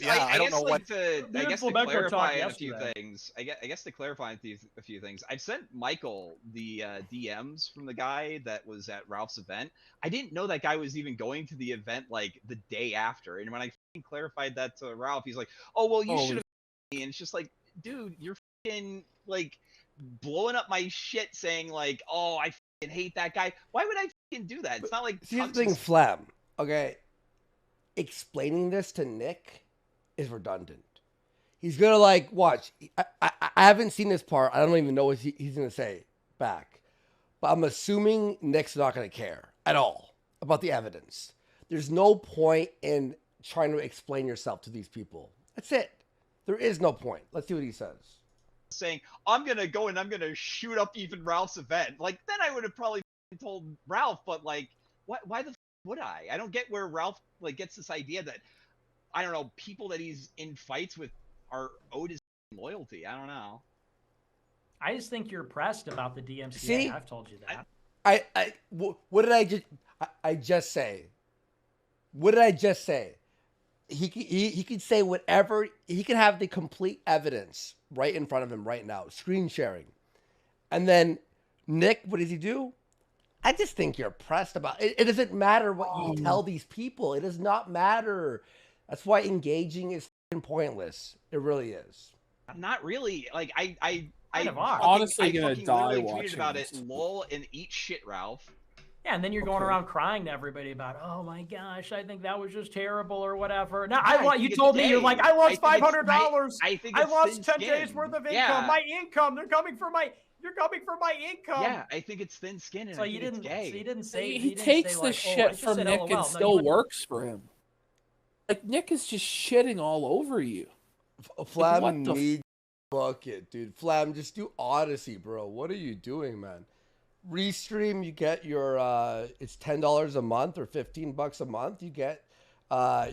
to clarify a few things. I guess to clarify a few things. I've sent Michael the DMs from the guy that was at Ralph's event. I didn't know that guy was even going to the event like the day after. And when I clarified that to Ralph, he's like, "Oh well, you should have." And it's just like, dude, you're fucking like blowing up my shit, saying like, "Oh, I fucking hate that guy." Why would I fucking do that? It's not like. See the thing, Flam. Okay. Explaining this to Nick is redundant. He's gonna like watch. I haven't seen this part. I don't even know what he's gonna say back, but I'm assuming Nick's not gonna care at all about the evidence. There's no point in trying to explain yourself to these people. That's it. There is no point. Let's see what he says. Saying I'm gonna go and I'm gonna shoot up even Ralph's event. Like, then I would have probably told Ralph, but like, why the would I? I don't get where Ralph like gets this idea that, I don't know, people that he's in fights with are owed his loyalty. I don't know. I just think you're pressed about the DMCA. See? I've told you that. What did I just say? What did I just say? He could say whatever. He could have the complete evidence right in front of him right now, screen sharing. And then Nick, what does he do? I just think you're pressed about it. It doesn't matter what you tell these people. It does not matter. That's why engaging is pointless. It really is. Not really. Like I honestly gonna die tweeted watching about this. it. Lol and eat shit, Ralph. Yeah, and then you're going around crying to everybody about, oh my gosh, I think that was just terrible or whatever. Now, you told me, you're like, I lost $500. I lost 10 days worth of income. Yeah. My income, you're coming for my income. Yeah, I think it's thin skin and So I you think didn't, it's gay. so you didn't say He takes the shit from Nick and still works for him. Like, Nick is just shitting all over you. Flam needs bucket, dude. Flam, just do Odyssey, bro. What are you doing, man? Restream, you get your it's $10 a month or $15 a month. You get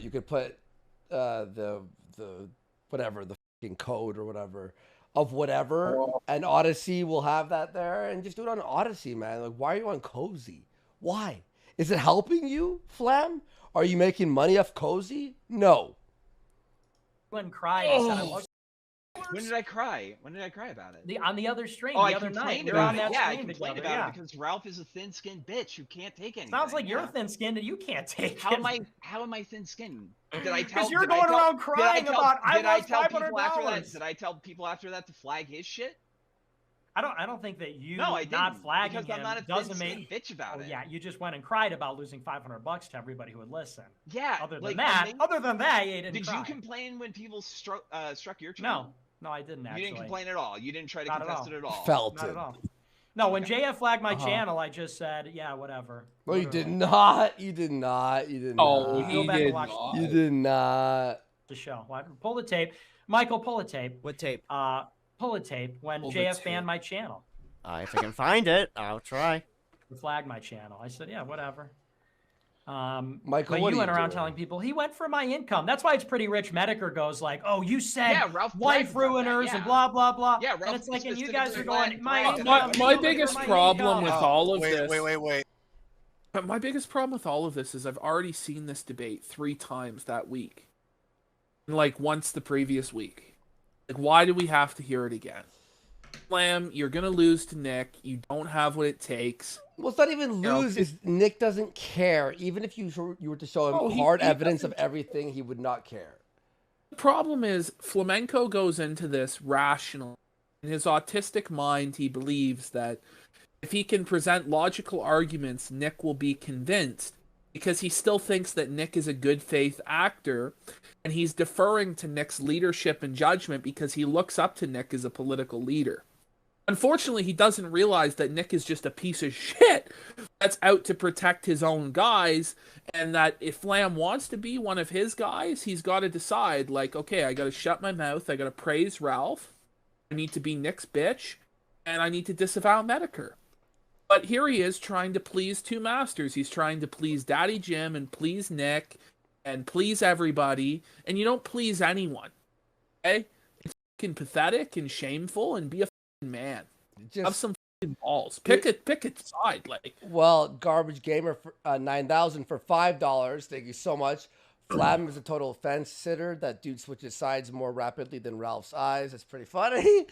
you could put the whatever, the fucking code or whatever of whatever, and Odyssey will have that there, and just do it on Odyssey, man. Like, why are you on Cozy? Why? Is it helping you, Flam? Are you making money off Cozy? No. When crying. When did I cry? When did I cry about it? On the other stream, the the other night. You're on that stream. I complained about it because Ralph is a thin-skinned bitch who can't take anything. Sounds like you're thin-skinned and you can't take it. How am I thin-skinned? Did I tell? Because you're going around crying about I lost $500. Did I tell people after that to flag his shit? I don't think that you not flagging because I'm not a doesn't make bitch about it. Yeah, you just went and cried about losing $500 to everybody who would listen. Yeah. Other than that, you didn't. Did cry. you complain when people struck your channel? No, I didn't actually. You didn't complain at all. You didn't try to contest it at all. Felt Not it. at all. No, when JF flagged my channel, I just said, yeah, whatever. No, you did not. You did not. You did not. Oh, he did not. You did not. The show. Pull the tape. Michael, pull a tape. What tape? Pull a tape when JF banned my channel. If I can find it, I'll try. He flagged my channel. I said, yeah, whatever. Michael, but you went around telling people he went for my income. That's why it's pretty rich. Metokur goes like, "Oh, you said wife ruiners and blah blah blah." Yeah, Ralph, and it's like, and you guys are going, my biggest problem with all of this. Wait. My biggest problem with all of this is I've already seen this debate 3 times that week, and like once the previous week. Like, why do we have to hear it again? Slam, you're gonna lose to Nick. You don't have what it takes. Well, it's not even lose. Is Nick doesn't care. Even if you were to show him hard evidence of everything, he would not care. The problem is Flamenco goes into this rational. In his autistic mind, he believes that if he can present logical arguments, Nick will be convinced, because he still thinks that Nick is a good faith actor, and he's deferring to Nick's leadership and judgment because he looks up to Nick as a political leader. Unfortunately, he doesn't realize that Nick is just a piece of shit that's out to protect his own guys, and that if Flam wants to be one of his guys, he's got to decide, like, okay, I got to shut my mouth, I got to praise Ralph, I need to be Nick's bitch, and I need to disavow Metokur. But here he is trying to please two masters. He's trying to please Daddy Jim and please Nick and please everybody, and you don't please anyone, okay? It's fucking pathetic and shameful, and be a man. Have some balls. Pick a side. Like, well, Garbage Gamer for 9,000 for $5. Thank you so much. Flam is a total fence sitter. That dude switches sides more rapidly than Ralph's eyes. That's pretty funny.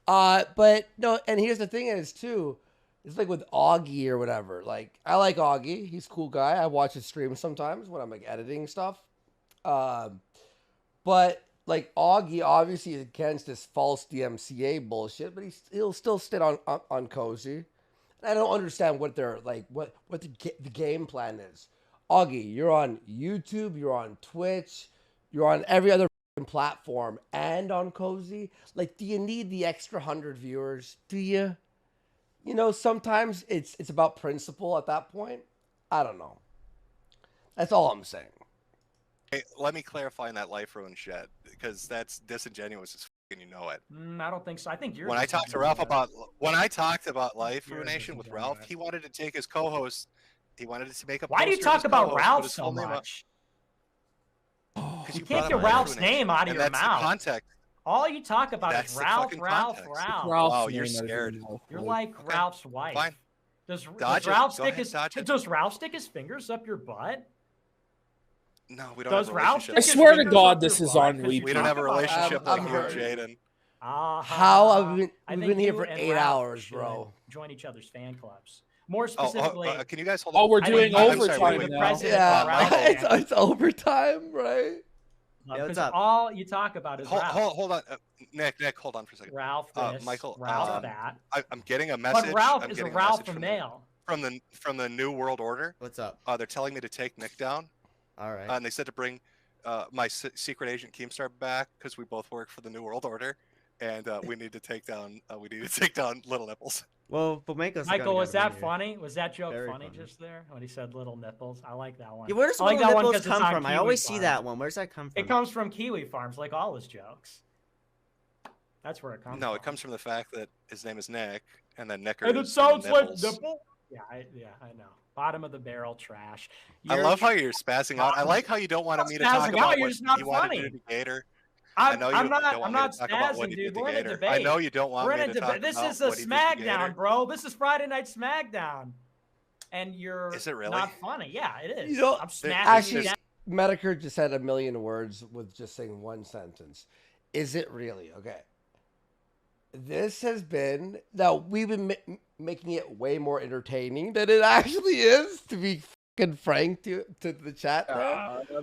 But no, and here's the thing is too, it's like with Augie or whatever. Like, I like Augie. He's a cool guy. I watch his streams sometimes when I'm like editing stuff. But like, Augie obviously is against this false DMCA bullshit, but he'll still sit on Cozy. And I don't understand what they're like, what the game plan is. Augie, you're on YouTube, you're on Twitch, you're on every other platform, and on Cozy. Like, do you need the extra 100 viewers? Do you? You know, sometimes it's about principle at that point. I don't know. That's all I'm saying. Hey, let me clarify on that life ruin shit, because that's disingenuous as fucking, you know it. I don't think so. I think you're. When I talked to Ralph about life ruination with Ralph, he wanted to take his co-host He wanted to make a. Why do you talk about Ralph so much? You can't get Ralph's name out of your mouth. Context. All you talk about is Ralph. Oh, you're scared. You're like Ralph's wife. Fine. Does Ralph stick his fingers up your butt? No, we don't have a relationship. I swear to God, this is on repeat. We don't have a relationship like you and Jaden. How? We've been here for 8 hours, bro. Join each other's fan clubs. More specifically, can you guys hold on? Oh, we're doing overtime now. Yeah, it's overtime, right? Because all you talk about is Ralph. Hold on, Nick, hold on for a second. Ralph this, Michael, Ralph that. I'm getting a message. But Ralph is a Ralph from male. From the New World Order. What's up? They're telling me to take Nick down. All right. And they said to bring my secret agent Keemstar back because we both work for the New World Order, and we need to take down Little Nipples. Well, Flamenco's Michael, was that funny? Was that joke funny just there when he said little nipples? I like that one. Yeah, where does little nipples come from? I always see that one. Where's that come from? It comes from Kiwi Farms, like all his jokes. That's where it comes from. No, it comes from the fact that his name is Nick, and then Nickers. And it sounds like nipple? Yeah, I know. Bottom of the barrel trash. I love how you're spazzing out. I like how you don't want me to talk about what you want to do to Gator. I'm not spazzing, dude. We're in a debate. I know you don't want me to talk about this is a SmackDown, bro. This is Friday Night SmackDown. And you're not funny. Yeah, it is. I'm smacking you down. Metokur just said 1 million words with just saying one sentence. Is it really? Okay. This has been... Now, we've been making it way more entertaining than it actually is, to be fucking frank to the chat.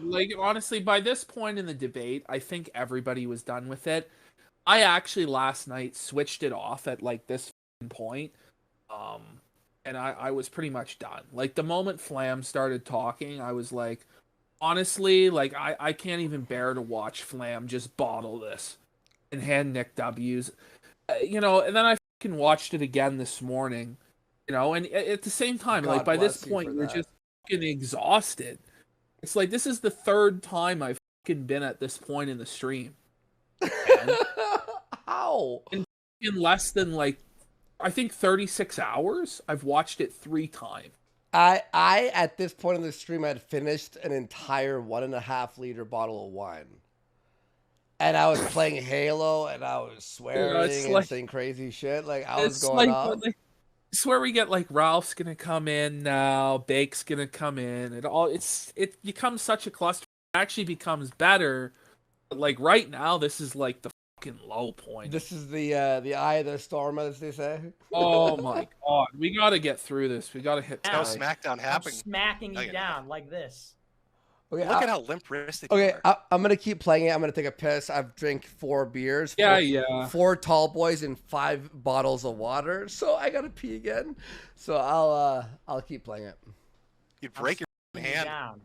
Like, honestly, by this point in the debate, I think everybody was done with it. I actually, last night, switched it off at, like, this point. And I was pretty much done. Like, the moment Flam started talking, I was like, honestly, like, I can't even bear to watch Flam just bottle this and hand Nick W's. You know, and then I fucking watched it again this morning, you know, and at the same time, like, by this point, you're just fucking exhausted. It's like, this is the 3rd time I've fucking been at this point in the stream. How? In less than, like, I think 36 hours, I've watched it 3 times. I at this point in the stream, had finished an entire 1.5 liter bottle of wine. And I was playing Halo, and I was swearing and saying crazy shit. Like, I was going off. I swear we get, like, Ralph's gonna come in now, Bake's gonna come in. It becomes such a cluster. It actually becomes better. But, like, right now, this is, like, the fucking low point. This is the eye of the storm, as they say. Oh, my God. We gotta get through this. We gotta hit How SmackDown happening. I'm smacking you down like this. Okay, Look at how limp-wristed you are. Okay, I'm going to keep playing it. I'm going to take a piss. I've drank 4 beers. Yeah. 4 tall boys and 5 bottles of water. So I got to pee again. So I'll keep playing it. You break your hand.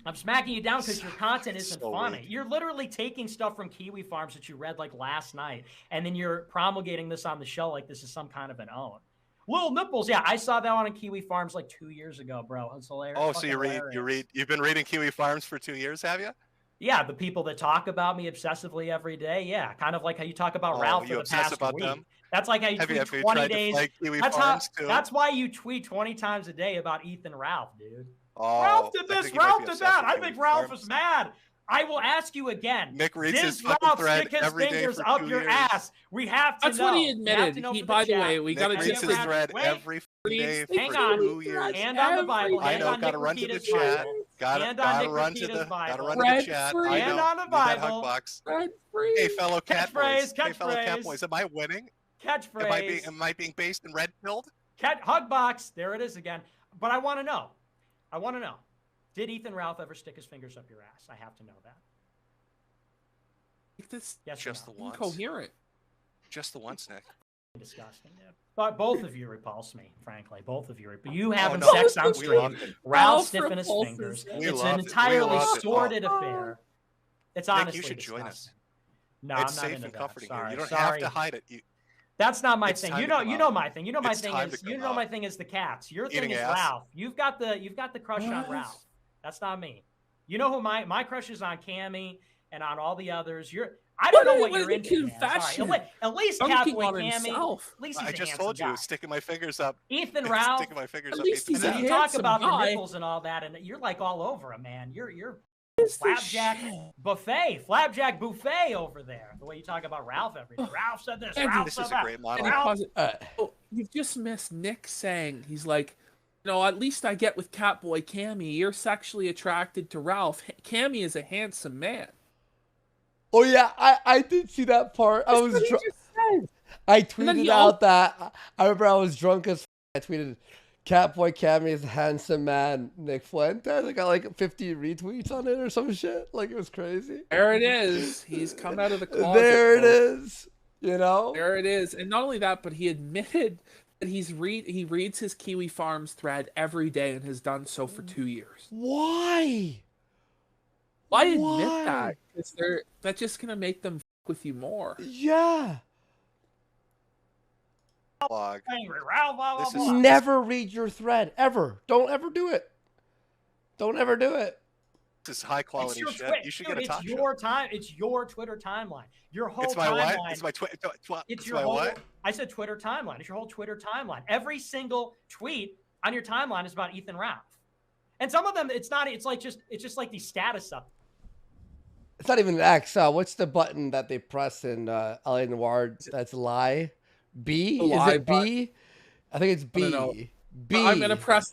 I'm smacking you down because your content isn't funny. You're literally taking stuff from Kiwi Farms that you read, like, last night, and then you're promulgating this on the show like this is some kind of an own. Little nipples, yeah, I saw that one on Kiwi Farms like 2 years ago, bro. It's hilarious. Oh, so you've been reading Kiwi Farms for 2 years, have you? Yeah, the people that talk about me obsessively every day, yeah, kind of like how you talk about Ralph for the past week. Them? That's like how you tweet 20 days. That's why you tweet 20 times a day about Ethan Ralph, dude. Oh, Ralph did this, Ralph did that. I think Ralph is mad. I will ask you again. Nick reads his Ralph thread stick his fingers up your ass? We have to know. That's what he admitted. By the way, we got to read his thread every day for 2 years. Hand on the Bible. I know. Got to run to the chat. Got to run to the chat. Hand on the Bible. Hey, fellow cat boys. Catchphrase. Hey, fellow cat boys. Am I winning? Catchphrase. Am I being based and red pilled? Hug box. There it is again. But I want to know. Did Ethan Ralph ever stick his fingers up your ass? I have to know that. This just the once. Incoherent. Just the once, Nick. Disgusting, yeah. But both of you repulse me, frankly. Both of you. You having sex on stream. Ralph stiffing his fingers. It's an entirely sordid affair. It's honestly Nick, you should join us. No, it's I'm not safe into and that. comforting Sorry. here. You don't have to hide it. That's not my thing. You know my thing. My thing is the cats. Your thing is Ralph. You've got the crush on Ralph. That's not me. You know who my crush is on Cammy and on all the others. I don't know what What you're a into, man. confession. Sorry. At least Dunking Catboy on Cammy. himself. At least he's I a just handsome told you, guy. sticking my fingers up. Ethan Ralph. Sticking my fingers At up. least Ethan he's And a then Ralph. you talk about the guy. nipples and all that, and you're like all over him, man. You're It's the flapjack shit. buffet, flapjack buffet over there. The way you talk about Ralph every day. Ralph said this. And Ralph This said is a that. great And model. he Ralph. calls it, oh, you've just missed Nick saying, he's like, at least I get with Catboy Cammy. You're sexually attracted to Ralph. Cammy is a handsome man. Oh yeah, I did see that part. I was That's what he just said. I And then tweeted he out that I remember I was drunk as I tweeted Catboy Cammy is a handsome man, Nick Fuentes. I got like 50 retweets on it or some shit. Like it was crazy. There it is. He's come out of the closet. There it folks. is. You know? There it is. And not only that, but he admitted that he reads his Kiwi Farms thread every day and has done so for 2 years. Why? Why admit Why? that? Because that's just gonna make them fuck with you more. Yeah. Blog. Angry Ralph. Blah, blah, This is- blah. Never read your thread. Ever. Don't ever do it. Don't ever do it. This is high It's quality your shit. Twi- You should dude, get a talk it's show. your time. It's your Twitter timeline. Your whole It's my timeline. what? It's my Twitter. It's It's your my whole. what? I said Twitter timeline. It's your whole Twitter timeline. Every single tweet on your timeline is about Ethan Ralph, and some of them it's not. It's just like these status up. It's not even an X. What's the button that they press in LA Noir that's lie? B? The Is lie it B? I think it's B. I don't know. B. I'm gonna press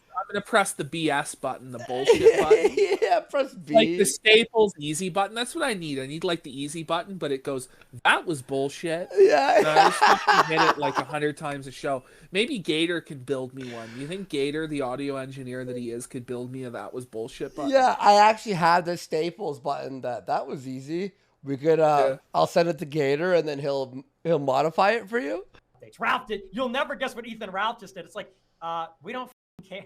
the BS button, the bullshit button. Yeah, press B. Like the Staples easy button. That's what I need. I need like the easy button, but it goes, that was bullshit. Yeah. And I just fucking hit it like 100 times a show. Maybe Gator could build me one. You think Gator, the audio engineer that he is, could build me a that was bullshit button? Yeah, I actually have the Staples button. That was easy. We could I'll send it to Gator and then he'll modify it for you. Ralph did. You'll never guess what Ethan Ralph just did. It's like, we don't care.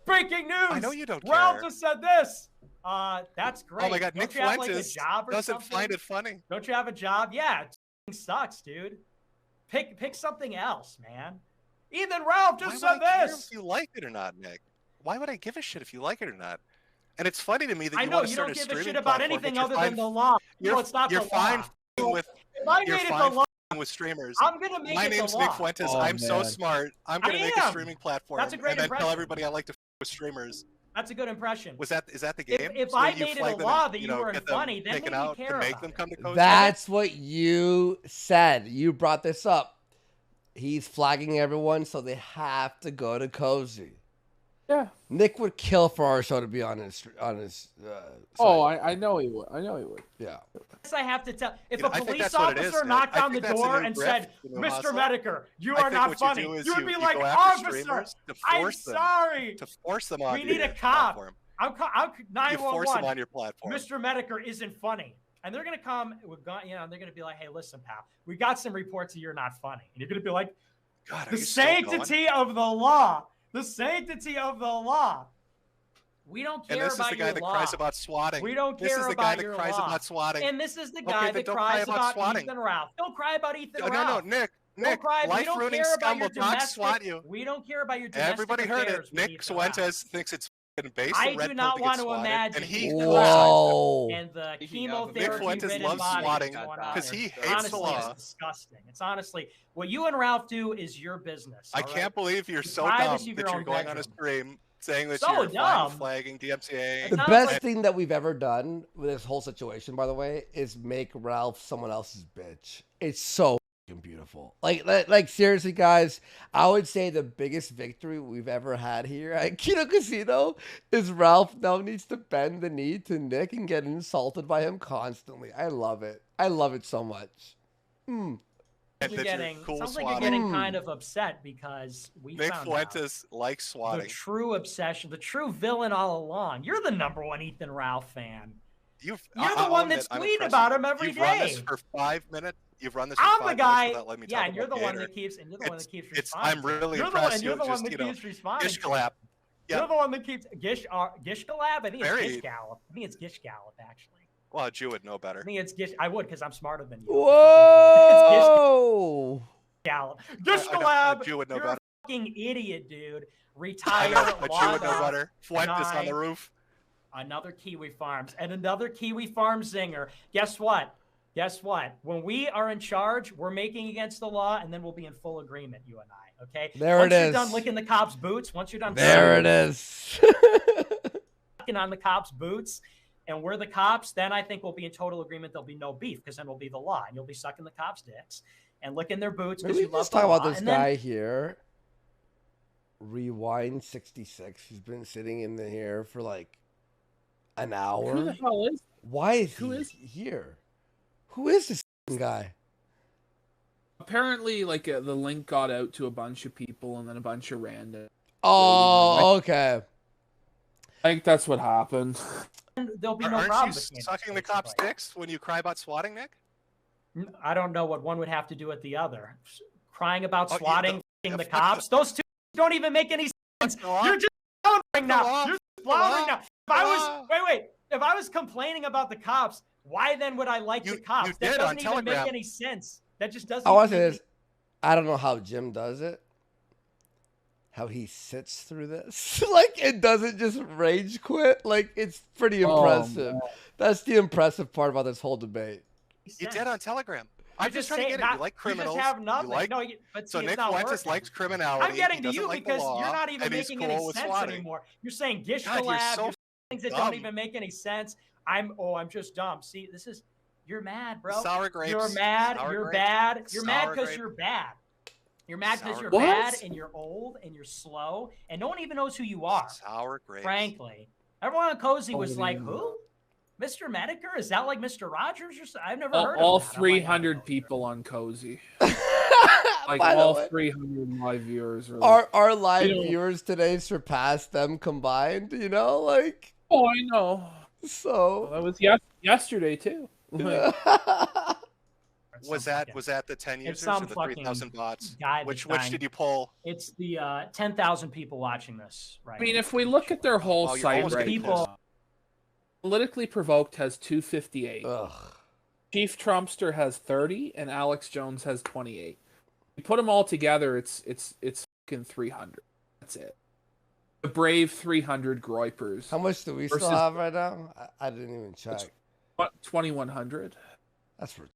Breaking news. I know you don't Ralph care. just said this. That's great. Oh my God, Don't Nick you have, like, a Fuentes job or doesn't something? find it funny. Don't you have a job? Yeah, it sucks, dude. Pick something else, man. Ethan Ralph just Why said would I care this. if you like it or not, Nick? Why would I give a shit if you like it or not? And it's funny to me that I you know want to you start don't a give a streaming shit about platform, anything but other you're than the fine- law. No, it's not You're the fine law. f***ing with If I you're made it the fine law, f***ing with streamers. I'm gonna make My it name's the Nick law. Fuentes. Oh, I'm so man. smart. I'm gonna make a am. streaming platform That's a great and then tell impression. everybody I like to f with streamers. That's a good impression. Is that the game? If So I you made it flag a them law and, that you know, weren't get them funny, then taken maybe out care to make about them it. come to Coast That's what you said. You brought this up. He's flagging everyone, so they have to go to Cozy. Yeah. Nick would kill for our show to be on his Oh, site. I know he would. I know he would. Yeah. Yes, I have to tell. If You know, a I think police that's what it is, officer Nick. knocked I on the think that's a door new and grift, said, you know, "Mr. hustle. Metokur, you I are think not what funny," you do is you would be you like, go after "Officer, streamers to I'm force them sorry. to force them on We need your a cop. platform. I'm You force them 911. on your platform. Mr. Metokur isn't funny." And they're gonna come. They're gonna be like, "Hey, listen, pal, we got some reports that you're not funny." And you're gonna be like, God, are "The you still going? sanctity of the law. The sanctity of the law. We don't And care this is about the guy your that law. cries about swatting. We don't This care is the about guy that your cries law. about swatting. And this is the Okay, guy then that don't cry cries about about swatting. Ethan Ralph. Don't cry about Ethan No, Ralph. Nick, Don't cry. We don't life-ruining care about scum your will not domestic. swat you. We don't care about your domestic Everybody heard affairs it. with Nick Ethan Ralph. Fuentes thinks it's f***ing base I and red do pill not to want get to swatted, imagine and he Ethan Whoa. and the Speaking of, Nick Fuentes chemotherapy-ridden loves body swatting going on because there. he hates Honestly, the law. it's disgusting. It's honestly what you and Ralph do is your business. I all right? can't believe you're so Privacy dumb of that your you're own going on a bedroom. stream saying that So you're dumb. flagging DMCA. It's The not best like- thing that we've ever done with this whole situation, by the way, is make Ralph someone else's bitch. It's so fucking beautiful. Like seriously, guys, I would say the biggest victory we've ever had here at Kino Casino is Ralph now needs to bend the knee to Nick and get insulted by him constantly. I love it. I love it so much. That You're you're getting, cool sounds like you're swatting. getting kind of upset because we Nick found out Fuentes likes the swatting. true obsession, the true villain all along. You're the #1 Ethan Ralph fan. You're the one that's tweeting about him every You've run this day. for 5 minutes. You've run this for I'm 5 the guy. minutes without letting me Yeah, talk and you're the about one Gator. that keeps. And you're the one that keeps It's responding. I'm really you're impressed. and you're the one just, that you know, keeps responding. Gish collab. You're Yeah. the one that keeps Gish Collab. I think it's Very. Gish Gallop. I think it's Gish Gallop actually. Well, a Jew would know better. I think it's Gish. I would because I'm smarter than you. Whoa! Gallop. Gish I know, Collab. a Jew would know You're better. a fucking idiot, dude. I Retire. know, a Jew log would know off. better. Fuentes on Nine. the roof. Another Kiwi Farms and another Kiwi Farm zinger. Guess what? Guess what? When we are in charge, we're making against the law, and then we'll be in full agreement, you and I. Okay. Once you're done licking the cops' boots, once you're done. There it is. Sucking on the cops' boots, and we're the cops, then I think we'll be in total agreement. There'll be no beef because then we'll be the law, and you'll be sucking the cops' dicks and licking their boots because you love Let's the talk law. about this guy here. Rewind 66. He's been sitting in here for like an hour. Who the hell is? Why is he here? Who is this guy? Apparently, like the link got out to a bunch of people, and then a bunch of random. Oh, okay. I think that's what happened. There'll be no Aren't problem. you sucking the cops' dicks when you cry about swatting, Nick? I don't know what one would have to do with the other. Crying about swatting, the cops. Those two don't even make any sense. You're just floundering now. You're just floundering now. If I was wait. If I was complaining about the cops, why then would I like the cops? That doesn't even make any sense. That just doesn't. I want to say this. I don't know how Jim does it. How he sits through this. Like, it doesn't just rage quit. Like, it's pretty impressive. That's the impressive part about this whole debate. You did on Telegram. I'm just trying to get it. You like criminals. You just have nothing. Like, no, but see, so Nick Fuentes likes criminality. I'm getting to you like because you're not even making any sense anymore. You're saying gish collab, you're things that don't even make any sense. I'm just dumb. See, this is, you're mad, bro. Sour grapes. You're mad. You're bad. You're mad because you're bad. You're mad because you're bad and you're old and you're slow and no one even knows who you are. Sour grapes. Frankly, everyone on Cozy was like, "Who? Mr. Metokur? Is that like Mr. Rogers or something?" I've never heard of all that. 300 people on Cozy. Like all 300 live viewers. Our live viewers today surpassed them combined. You know, like. Oh, I know. So that was yesterday too. Was that the 10 users or the 3,000 bots? Which did you pull? It's the 10,000 people watching this right I mean, if we look at their whole site right now, Politically Provoked has 258. Ugh. Chief Trumpster has 30 and Alex Jones has 28. You put them all together, it's fucking 300. That's it. The brave 300 groypers. How much do we still have right now? I didn't even check. 2,100. That's for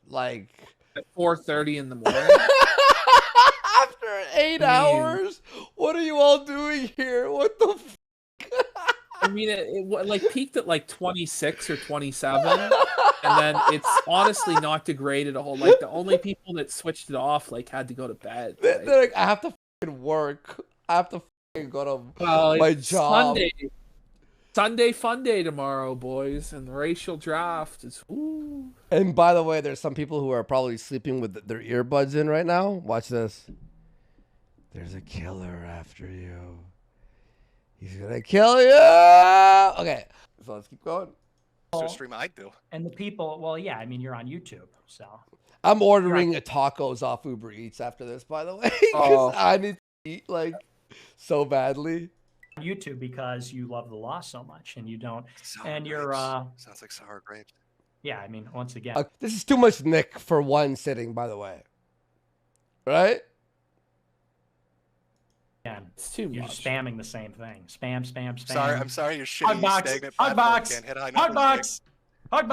like at 4:30 in the morning. After 8 hours, what are you all doing here? What the? I mean, it like peaked at like 26 or 27, and then it's honestly not degraded a whole. Like the only people that switched it off like had to go to bed. They're like, I have to fucking work. I have to fucking go to my job. Sunday fun day tomorrow, boys, and the racial draft is. Ooh. And by the way, there's some people who are probably sleeping with their earbuds in right now. Watch this. There's a killer after you. He's gonna kill you. Okay, so let's keep going. So stream I'd do. And the people, well, yeah, I mean, you're on YouTube, so. I'm ordering tacos off Uber Eats after this, by the way, because I need to eat like so badly. YouTube because you love the law so much and you don't you're sounds like sour grapes. Yeah, I mean, once again, this is too much Nick for one sitting, by the way, right? Yeah, it's too much. You're spamming the same thing. Spam. I'm sorry, you're shitty. Hugbox. I'm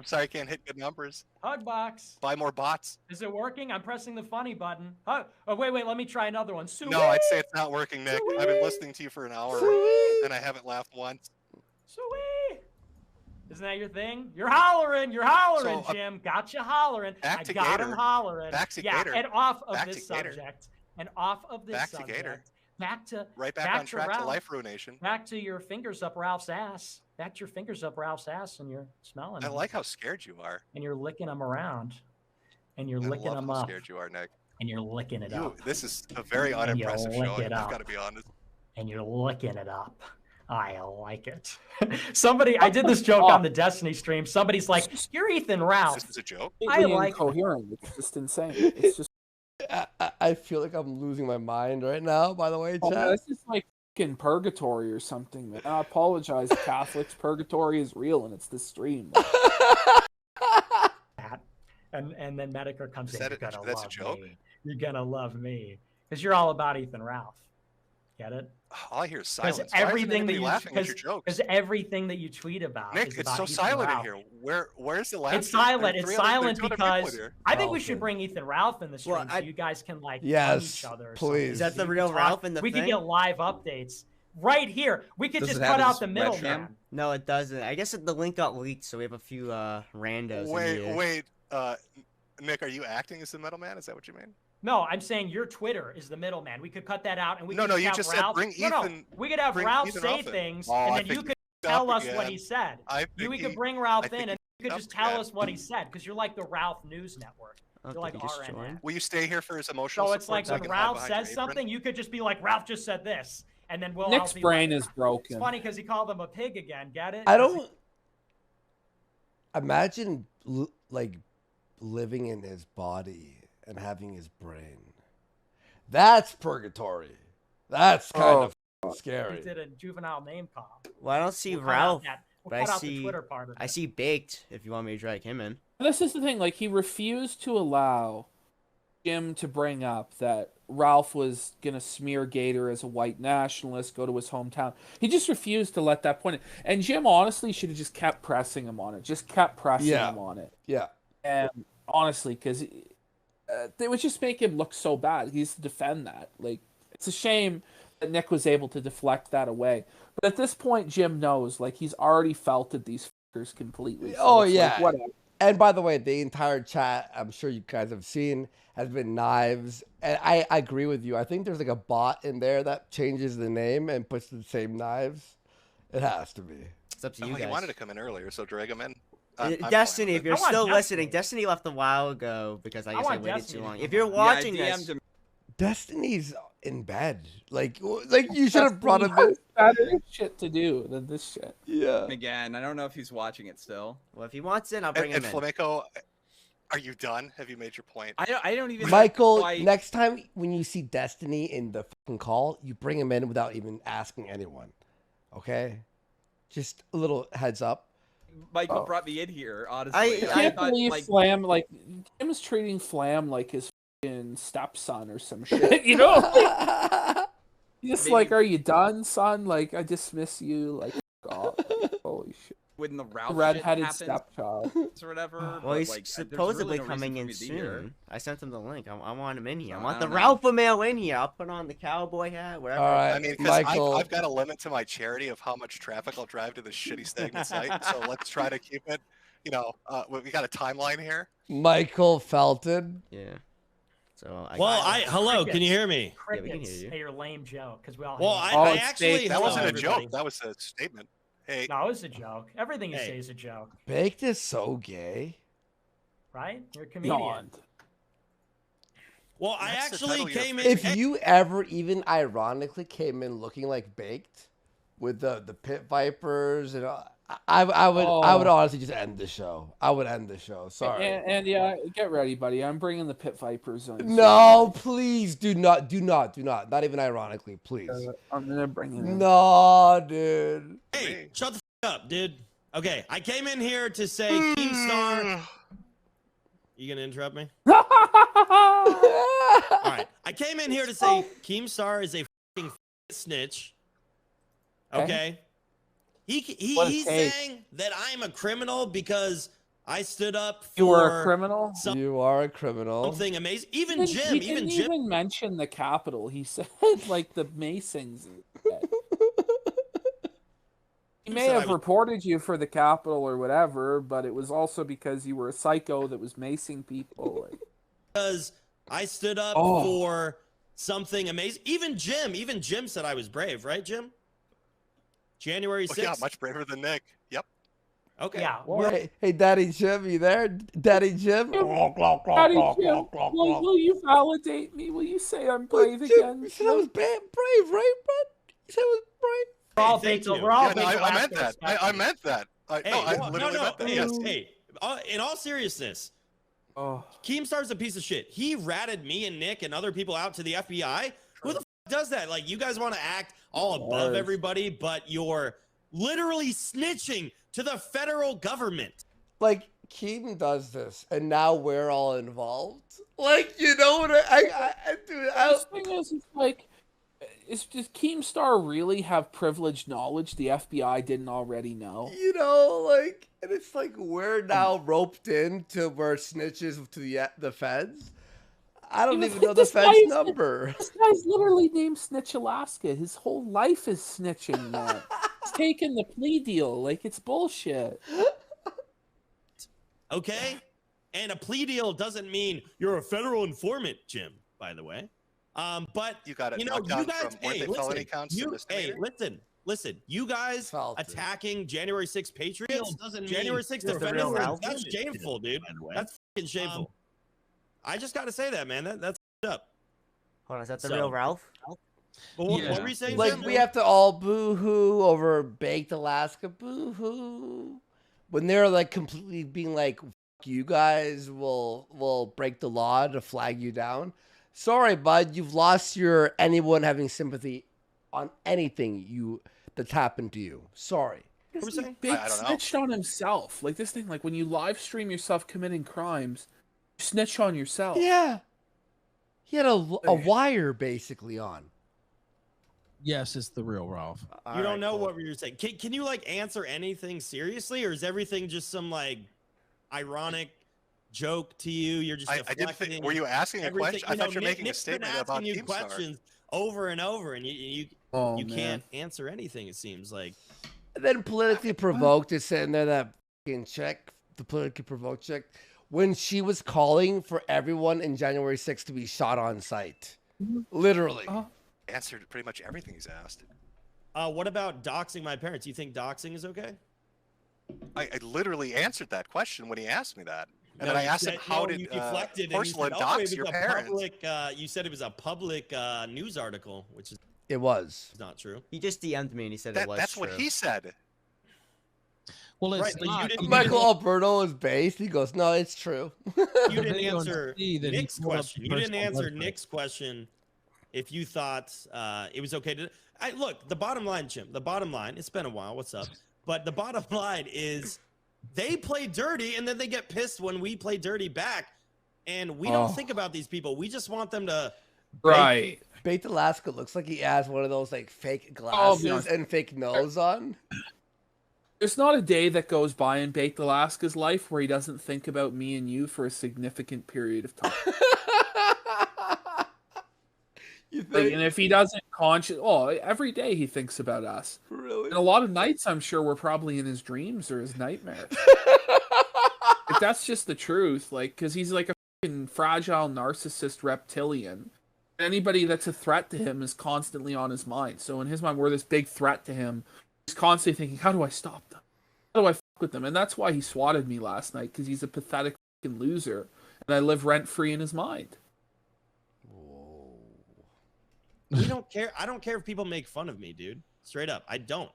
sorry, I can't hit good numbers. Hugbox. Buy more bots. Is it working? I'm pressing the funny button. Oh, wait, let me try another one. No, I'd say it's not working, Nick. I've been listening to you for an hour, and I haven't laughed once. Sweet. Isn't that your thing? You're hollering, Jim. Got you hollering. I got him hollering. Back to yeah, Gator. and off of this subject. Back to right back on track to life ruination. Back to your fingers up Ralph's ass. Back to your fingers up Ralph's ass, and you're smelling. I like how scared you are. And you're licking them around, and you're licking them up. How scared you are, Nick. And you're licking it up. This is a very unimpressive show. I've got to be honest. And you're licking it up. I like it. I did this joke on the Destiny stream. Somebody's like, "You're Ethan Ralph." This is a joke. I like coherent. It's just insane. It's just. I feel like I'm losing my mind right now, by the way, chat. This is like in purgatory or something, man. I apologize, Catholics. Purgatory is real, and it's this stream. And then Metokur comes in. That's a joke? Me. You're gonna love me. Because you're all about Ethan Ralph. Get it? All I hear is silence. Because Why isn't everything that anybody you laughing at your jokes? because everything that you tweet about Nick, is it's about so Ethan silent Ralph. in here. Where's the laughter? It's silent. There's It's 300 silent there's 200 people in because here. I think we Okay. should bring Ethan Ralph in the stream Well, so you guys can like Yes, on each other. Or please. Is that the something. real We could Ralph in the We thing? could get live updates right here. We could Does just it have cut out his the webcam? middleman. No, it doesn't. I guess the link got leaked, so we have a few randos in here. Wait. Nick, are you acting as the middleman? Is that what you mean? No, I'm saying your Twitter is the middleman. We could cut that out and we could No, just you have just said Ralph. bring No, Ethan. we could have bring Ralph Ethan say Ralph in. things, Oh, and I then you think could he's tell up us what again. he said. I think We could he- bring I Ralph think in, and you could he's just up tell again. us what he said, because you're like the Ralph News Network. You're like Did he just RNN. join? Will you stay here for his emotional So it's support like so I when can hide Ralph behind your says apron? something, you could just be like, Ralph just said this, and then we'll Nick's all be brain like, is broken. It's funny because he called him a pig again. Get it? I don't imagine like living in his body and having his brain. That's purgatory. That's kind of He scary. did a juvenile name call. Well, I don't see We'll cut out Ralph, that- we'll but cut I out the see Twitter part of I it. see Baked. If you want me to drag him in. This is the thing. Like, he refused to allow Jim to bring up that Ralph was going to smear Gator as a white nationalist, go to his hometown. He just refused to let that point in. And Jim honestly should have just kept pressing him on it. Just kept pressing him on it. Yeah. And honestly, because they would just make him look so bad. He used to defend that. Like, it's a shame that Nick was able to deflect that away. But at this point, Jim knows. Like, he's already felted these fuckers completely. So Oh, it's yeah. like, whatever. And by the way, the entire chat, I'm sure you guys have seen, has been knives. And I agree with you. I think there's like a bot in there that changes the name and puts the same knives. It has to be. It's up to Oh, you he guys. wanted to come in earlier, so drag him in. I'm fine Destiny, with if it. you're I want still Destiny. listening, Destiny left a while ago because I guess I want waited Destiny too to long. come If you're on. watching yeah, I this, DM'd him. Destiny's in bed. Like you should have brought him in. Has better shit to do than this shit. Yeah. Again, I don't know if he's watching it still. well, if he wants in, I'll bring And him in. Flamenco, are you done? Have you made your point? I don't even. Michael, quite- next time when you see Destiny in the fucking call, you bring him in without even asking anyone. Okay? Just a little heads up. Michael brought me in here. Honestly, I I can't thought, believe like, Flam, like, Jim's treating Flam like his fucking stepson or some shit, you know? Like, just Maybe- like, are you done, son? Like, I dismiss you. Like, God, holy shit. when the Ralph Red-headed shit happens stepchild. or whatever. Well, but, he's like, there's supposedly really no reason coming for in me to be here. soon. I sent him the link. I want him in here. I So, want I the don't know. Ralph mail in here. I'll put on the cowboy hat, whatever. All right, I mean, because Michael. I've got a limit to my charity of how much traffic I'll drive to this shitty stagnant site. So let's try to keep it. You know, we got a timeline here. Michael Felton. Yeah. So Hello, can you hear me? Yeah, we can Crickets hear you. are your lame joke because we all. Well, hate I it. actually That hello, wasn't a everybody. joke. That was a statement. Hey, No, it's a joke. Everything you Hey. say is a joke, Baked is so gay. right? You're a comedian. God. Well, I That's the actually title of your- came in. If you ever even ironically came in looking like Baked with the pit vipers and I would honestly just end the show. I would end the show. Sorry. And yeah, get ready, buddy. I'm bringing the pit vipers on. No, please do not. Not even ironically, please. I'm gonna bring it in. No, dude. Hey, shut the up, dude. Okay, I came in here to say Keemstar. You gonna interrupt me? All right, I came in here to say Keemstar is a fucking snitch. Okay. What a He's take. saying that I'm a criminal because I stood up for You were a criminal. You are a criminal. something amazing. Even He Jim, didn't Jim. even mention the Capitol. He said like the Masons. He may said I have was- reported you for the Capitol or whatever, but it was also because you were a psycho that was macing people. Like, Because I stood up Oh. for something amazing. Even Jim said I was brave, right, Jim? January 6th. yeah, much braver than Nick. Yep. Okay. Yeah. Hey, Daddy Jim, you there? Daddy Jim? Daddy Jim, will you validate me? Will you say I'm brave Jim, again? you said I was brave, right, bud? You said I was brave. We're all Hey, big. thank you. We're all Yeah, no, big. I meant that. Alaskans. I meant that. Hey, I literally meant that. Yes. Hey, in all seriousness, Oh, Keemstar's a piece of shit. He ratted me and Nick and other people out to the FBI. Who the does that? Like, you guys want to act all above Yes. everybody, but you're literally snitching to the federal government. Like, Keaton does this, and now we're all involved. Like, you know what I dude, the thing is, it's like does Keemstar really have privileged knowledge the FBI didn't already know? You know, like, and it's like we're now roped into where snitches to the feds. I don't even know the feds number. This guy's literally named Snitch Alaska. His whole life is snitching, man. He's taking the plea deal. Like, it's bullshit. Okay? And a plea deal doesn't mean you're a federal informant, Jim, by the way. But you got it. You know, you guys, hey, listen. You guys attacking January 6th Patriots, January 6th defenders, that's shameful, dude. That's fucking shameful. I just got to say that, man. That's up. Hold on, is that the real Ralph? But what were you saying? Like, Jim? we have to all boo-hoo over Baked Alaska, boo-hoo. When they're, like, completely being like, you guys will break the law to flag you down. Sorry, bud, you've lost your anyone having sympathy on anything that's happened to you. Sorry. Big snitched on himself. Like, this thing, like, when you live stream yourself committing crimes, you snitch on yourself. Yeah. He had a wire basically on. Yes, it's the real Ralph. You don't know what you're saying. Can you like answer anything seriously, or is everything just some like ironic joke to you? You're just I didn't think. Were you asking a question? I thought you were making a statement about you questions over and over, and you can't answer anything. It seems like. And then politically provoked is sitting there, that fucking chick, the politically provoked chick, when she was calling for everyone in January 6th to be shot on sight. Literally. Answered pretty much everything he's asked. What about doxing my parents? You think doxing is okay? I literally answered that question when he asked me that. And then I asked him, how did porcelain dox your parents? You said it was a public news article, which is it was not true. He just DM'd me and he said it was That's true. what he said. Well, it's right, not. Michael Alberto is based. He goes, no, it's true. You didn't answer Nick's question. You didn't answer Nick's question if you thought it was okay to... Look, the bottom line, Jim, the bottom line, it's been a while, what's up? But the bottom line is they play dirty and then they get pissed when we play dirty back. And we don't think about these people. We just want them to... Right. Baked Alaska looks like he has one of those like fake glasses and fake nose on. There's not a day that goes by in Baked Alaska's life where he doesn't think about me and you for a significant period of time. Like, and if he doesn't every day he thinks about us. Really? And a lot of nights, I'm sure we're probably in his dreams or his nightmares. Like, that's just the truth. Like, because he's like a fucking fragile narcissist reptilian. Anybody that's a threat to him is constantly on his mind. So in his mind, we're this big threat to him. He's constantly thinking, how do I stop them? How do I fuck with them? And that's why he swatted me last night, because he's a pathetic fucking loser. And I live rent-free in his mind. We don't care. I don't care if people make fun of me, dude. Straight up. I don't.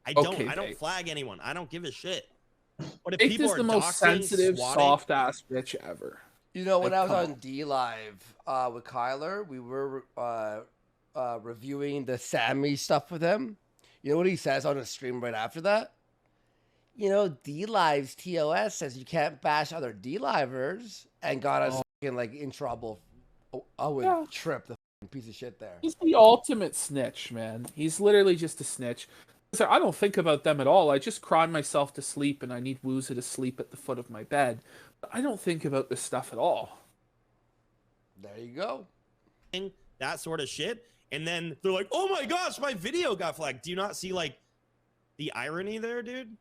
I don't flag anyone. I don't give a shit. But if Baked people is are the most sensitive, soft-ass bitch ever. You know, when I was on D Live with Kyler, we were reviewing the Sammy stuff with him. You know what he says on the stream right after that? You know, D Live's TOS says you can't bash other D Livers, and got us like in trouble. I would trip the piece of shit there. He's the ultimate snitch, man. He's literally just a snitch. I don't think about them at all. I just cry myself to sleep, and I need Wooza to sleep at the foot of my bed. But I don't think about this stuff at all. There you go. That sort of shit. And then they're like, oh my gosh, my video got flagged. Do you not see, like, the irony there, dude?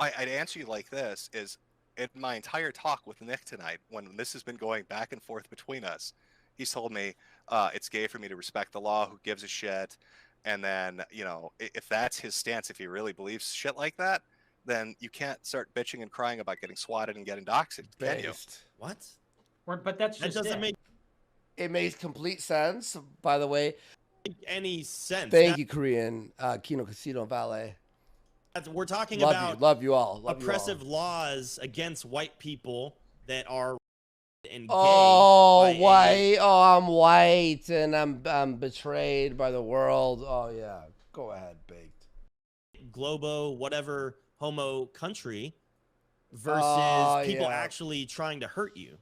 I'd answer you like this, is in my entire talk with Nick tonight, when this has been going back and forth between us, he's told me it's gay for me to respect the law, who gives a shit. And then, you know, if that's his stance, if he really believes shit like that, then you can't start bitching and crying about getting swatted and getting doxxed, can you? What? But that doesn't make it makes complete sense. By the way, any sense. Thank you, Korean Kino Casino Valet. We're talking about love you all. Oppressive laws against white people that are and gay. Oh, white. I'm white, and I'm betrayed by the world. Oh yeah, go ahead, Baked. Globo, whatever homo country versus people actually trying to hurt you,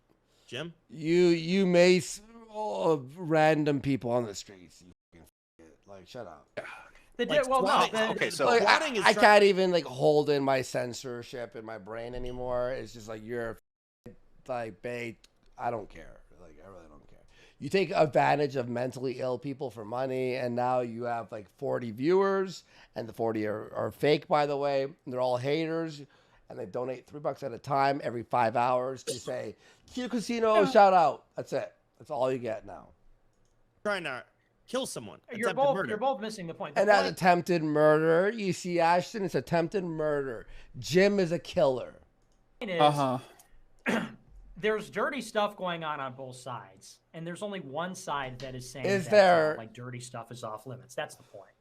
Jim. You may. random people on the streets. Like, shut up. They did well. No, okay, so like, I can't even like hold in my censorship in my brain anymore. It's just like you're like bait. I don't care. Like, I really don't care. You take advantage of mentally ill people for money, and now you have like 40 viewers, and the 40 are fake, by the way. And they're all haters, and they donate $3 at a time every 5 hours to say Kino Casino shout out. That's it. That's all you get now. Trying to kill someone. You're both missing the point. And that's attempted murder. You see, Ashton, it's attempted murder. Jim is a killer. There's dirty stuff going on both sides, and there's only one side that is saying like dirty stuff is off limits. That's the point.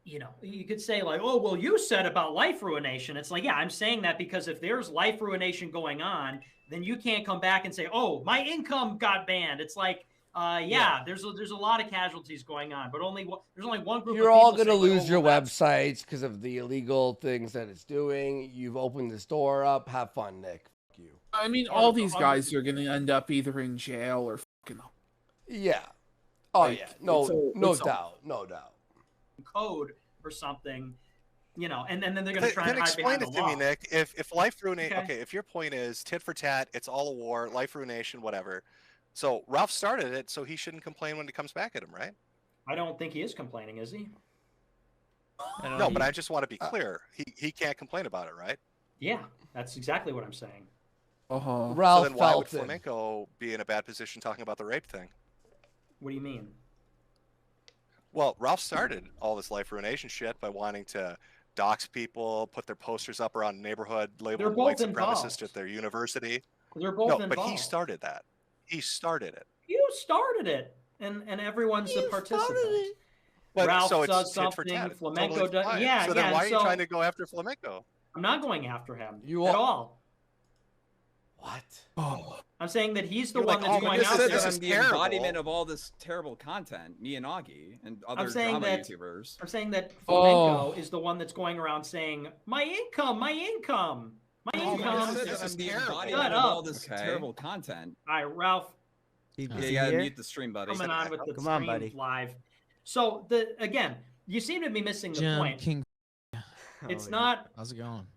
You could say like, oh, well, you said about life ruination. It's like, yeah, I'm saying that because if there's life ruination going on, then you can't come back and say, oh, my income got banned. It's like, there's a lot of casualties going on, but there's only one group. You're all gonna lose your websites because of the illegal things that it's doing. You've opened this door up. Have fun, Nick. Fuck you. I mean, all these guys are gonna end up either in jail or fucking. Yeah. Oh yeah. No doubt. Code or something. And then they're gonna try and hide explain behind it the to me, law. Nick. If life ruination, okay, if your point is tit for tat, it's all a war, life ruination, whatever. So Ralph started it, so he shouldn't complain when it comes back at him, right? I don't think he is complaining, is he? No, but I just want to be clear. He can't complain about it, right? Yeah, that's exactly what I'm saying. Ralph so then why would Flamenco be in a bad position talking about the rape thing? What do you mean? Well, Ralph started all this life ruination shit by wanting to dox people, put their posters up around the neighborhood, label them white supremacist at their university. They're both involved. But he started that. He started it. You started it, and everyone's a participant. But, Ralph so does something, Flamenco does. Fine. Yeah, so then why are you trying to go after Flamenco? I'm not going after him at all. What? Oh. I'm saying that he's the one like, that's going out there. This is the embodiment of all this terrible content, Miyagi and other drama YouTubers. I'm saying that Flamenco is the one that's going around saying, my income, my income. My income. This is the embodiment of all this terrible content. All right, Ralph. You gotta mute the stream, buddy. Coming on with the stream live. So again, you seem to be missing the point. King. It's not. How's it going?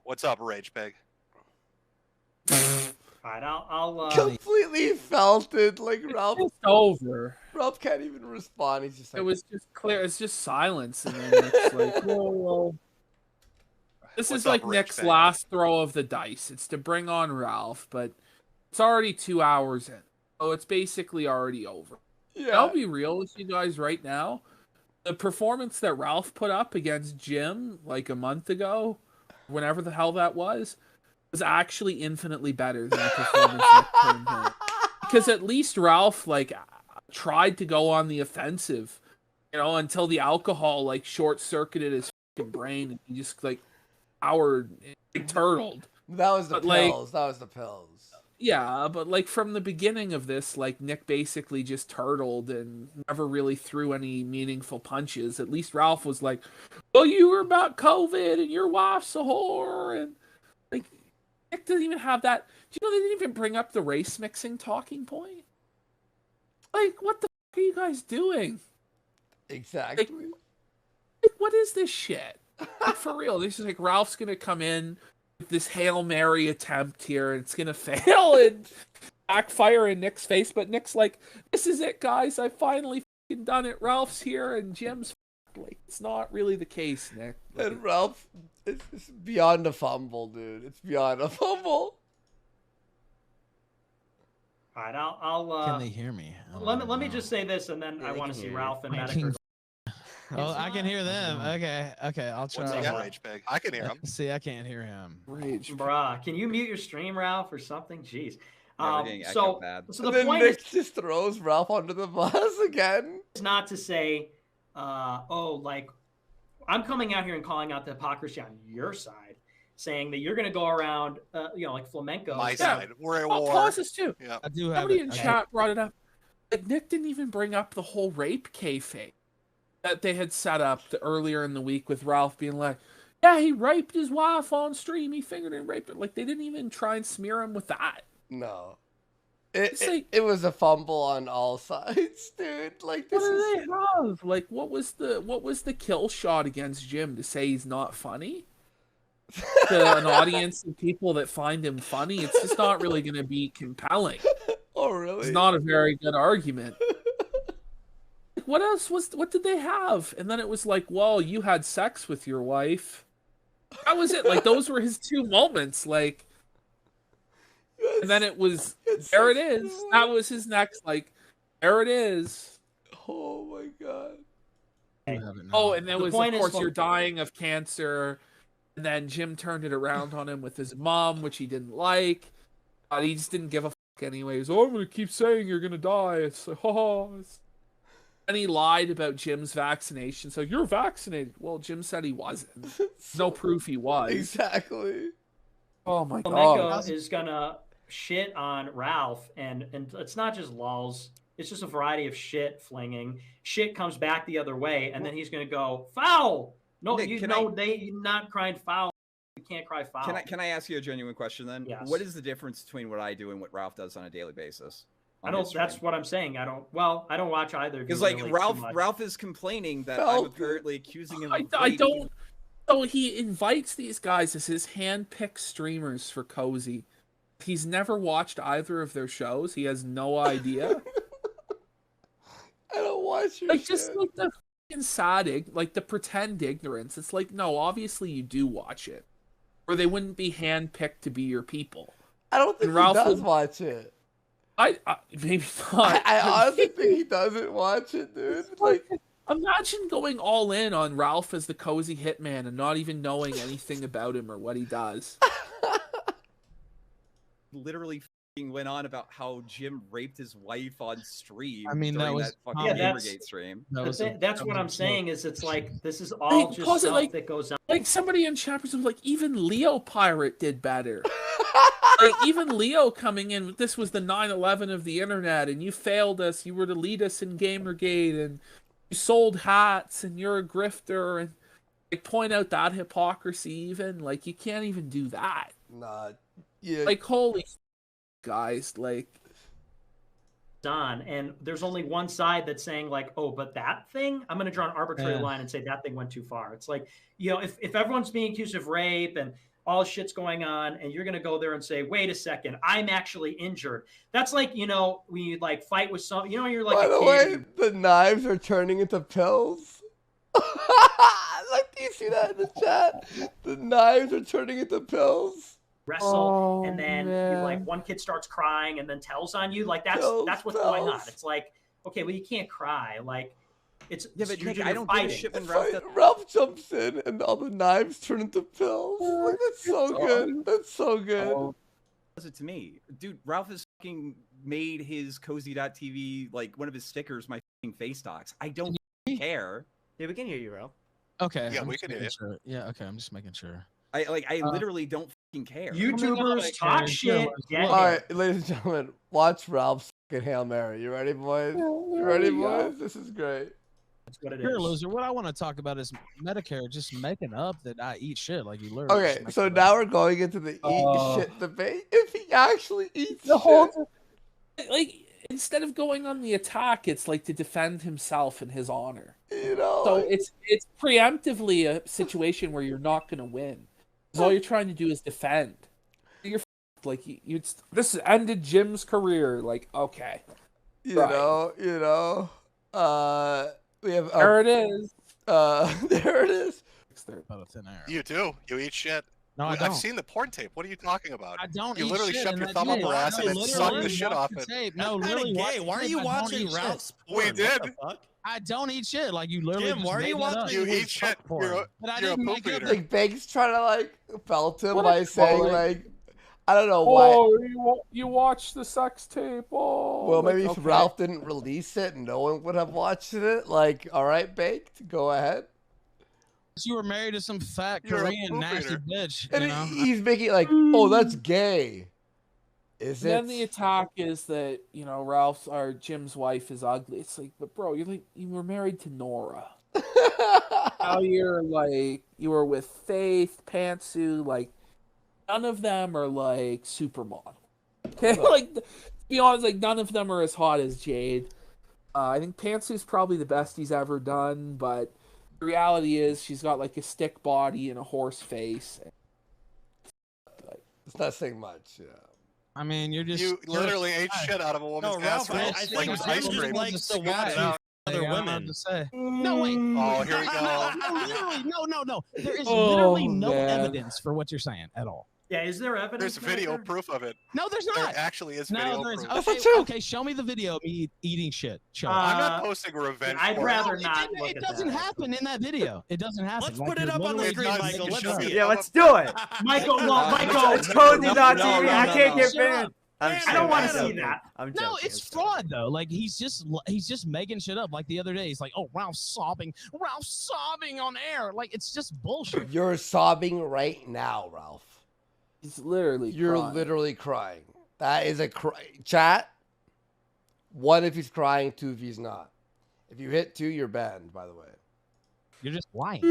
What's up, Rage Pig? All right, I'll completely felt it. Like Ralph. It's over. Ralph can't even respond. He's just like. It was just clear. It's just silence, and then it's like, whoa. This is like Nick's last throw of the dice. It's to bring on Ralph, but it's already 2 hours in. So it's basically already over. Yeah. I'll be real with you guys right now. The performance that Ralph put up against Jim like a month ago, whenever the hell that was actually infinitely better than the performance Nick turned in. Because at least Ralph like tried to go on the offensive, until the alcohol like short-circuited his fucking brain and he just like turtled. That was the pills. That was the pills. Yeah, but like from the beginning of this, like Nick basically just turtled and never really threw any meaningful punches. At least Ralph was like, "Well, you were about COVID and your wife's a whore," and like Nick didn't even have that. Do you know they didn't even bring up the race mixing talking point? Like, what the fuck are you guys doing? Exactly. Like, what is this shit? Like, for real, this is like Ralph's gonna come in with this Hail Mary attempt here, and it's gonna fail and backfire in Nick's face. But Nick's like, "This is it, guys. I finally fucking done it. Ralph's here, and Jim's like, it's not really the case, Nick." Like, and Ralph, it's beyond a fumble, dude. It's beyond a fumble. All right, I'll. Can they hear me? Let me just say this, and then I want to see Ralph and Metokur. Oh, I can hear them. Okay, I'll try. What's that, Rage Pig? I can hear him. See, I can't hear him. Rage, bruh. Can you mute your stream, Ralph, or something? Jeez. So the point Nick is, just throws Ralph under the bus again. It's not to say, like, I'm coming out here and calling out the hypocrisy on your side, saying that you're going to go around, like Flamenco. My side. We're at war. Pauses too. Yeah. I do have Somebody in chat brought it up. Like, Nick didn't even bring up the whole rape kayfabe that they had set up earlier in the week with Ralph being like, "Yeah, he raped his wife on stream. He fingered and raped her." Like, they didn't even try and smear him with that. No. It was a fumble on all sides, dude. Like, this what do they have? Like, what was the kill shot against Jim to say he's not funny? To an audience of people that find him funny, it's just not really going to be compelling. Oh, really? It's not a very good argument. What else what did they have? And then it was like, well, you had sex with your wife. That was it. Like, those were his two moments. Like, and then it was, there it is. That was his next, like, there it is. Oh my god. Oh, and then was, of course, you're dying of cancer. And then Jim turned it around on him with his mom, which he didn't like. He just didn't give a fuck anyways. Oh, I'm going to keep saying you're going to die. It's like, oh. And he lied about Jim's vaccination. So, you're vaccinated. Well, Jim said he wasn't. No proof he was. Exactly. Oh my god. Flamenco is gonna shit on Ralph, and it's not just lulls. It's just a variety of shit flinging. Shit comes back the other way, and then he's gonna go foul. No, Nick, they not crying foul. You can't cry foul. Can I ask you a genuine question then? Yes. What is the difference between what I do and what Ralph does on a daily basis? I don't. That's what I'm saying. I don't watch either. Because like Ralph is complaining that I'm apparently accusing him. I don't. So he invites these guys as his hand-picked streamers for Cozy. He's never watched either of their shows. He has no idea. I don't watch your like shit. Just like the fucking sad, like the pretend ignorance. It's like, no, obviously you do watch it, or they wouldn't be hand-picked to be your people. I don't think Ralph does watch it. I maybe not. I honestly think he doesn't watch it, dude. Like, imagine going all in on Ralph as the cozy hitman and not even knowing anything about him or what he does. Literally went on about how Jim raped his wife on stream. I mean, during that fucking Gamergate stream. That's what I'm saying. Is it's like this is all just stuff that goes on. Like somebody in chat was like, even Leo Pirate did better. Like even Leo coming in, this was the 9/11 of the internet, and you failed us. You were to lead us in Gamergate, and you sold hats, and you're a grifter, and like point out that hypocrisy. Even like you can't even do that. Nah, yeah. Like holy guys, like. Done, and there's only one side that's saying like, oh, but that thing, I'm going to draw an arbitrary line and say that thing went too far. It's like, you know, if everyone's being accused of rape and all shit's going on, and you're going to go there and say, wait a second, I'm actually injured. That's like, you know, when you like fight with some, you know, you're like, by the way, the knives are turning into pills. Like, do you see that in the chat? The knives are turning into pills. Wrestle, and then you like one kid starts crying and then tells on you. Like that's what's going on. It's like, okay, well, you can't cry. Like it's but Nick, I don't give a shit when Ralph jumps in and all the knives turn into pills. Like, that's so good. That's so good. Does it to me, dude? Ralph has fucking made his cozy.tv like one of his stickers my fucking face docs. I don't care. Yeah, we can hear you, Ralph. Okay. Yeah, we can hear you. Sure. Yeah, okay. I'm just making sure. I literally don't fucking care. YouTubers talk shit. All right, ladies and gentlemen, watch Ralph's fucking Hail Mary. You ready, boys? You ready, boys? This is great. That's what it You're is. a loser. What I want to talk about is Medicare just making up that I eat shit. Like you literally. Okay, so now we're going into the eat shit debate. If he actually eats the whole, like instead of going on the attack, it's like to defend himself and his honor. You know, so it's preemptively a situation where you're not going to win. Because all you're trying to do is defend. You're like this ended Jim's career. Like okay, you know. We have there it is. There it is. Out of thin air. You do. You eat shit. No, I don't. I've seen the porn tape. What are you talking about? I don't. You eat literally shit shoved your thumb up her ass and then sucked the shit off it. No, literally. Why are you watching Ralph's porn? We did. I don't eat shit. Like you literally. Jim, why are you watching? You eat shit. You're a poop eater. Like Banks trying to like felt him by saying like, I don't know why. Oh, you watched the sex tape. Oh. Well, maybe if Ralph didn't release it, no one would have watched it. Like, all right, Baked, go ahead. You were married to some fat Korean nasty bitch. And you know? he's making like, oh, that's gay. Is it? Then the attack is that, you know, Ralph's or Jim's wife is ugly. It's like, but bro, you were married to Nora. Now you're like, you were with Faith, Pantsu, like, none of them are like supermodel. Okay, like be honest, like none of them are as hot as Jade. I think Pantsu's probably the best he's ever done, but the reality is she's got like a stick body and a horse face. It's not saying much, yeah. I mean, you literally ate shit out of a woman's ass. I think it was ice cream. likes to watch other women. No, wait. Oh, here we go. No. There is literally no evidence for what you're saying at all. Yeah, is there evidence? There's video proof of it. No, there's not. There actually is video proof. Okay, show me the video of me eating shit. Show I'm not posting revenge. I'd rather not. It doesn't happen in that video. It doesn't happen. Let's put it up on the screen, Michael. Let's see it. Yeah, let's do it. Michael, Cozy.tv. I can't get banned. I don't want to see that. No, it's fraud though. Like he's just making shit up. Like the other day, he's like, "Oh, Ralph's sobbing on air." Like it's just bullshit. You're sobbing right now, Ralph. He's literally. You're literally crying. That is a cry. Chat. 1 if he's crying, 2 if he's not. If you hit 2, you're banned. By the way. You're just lying.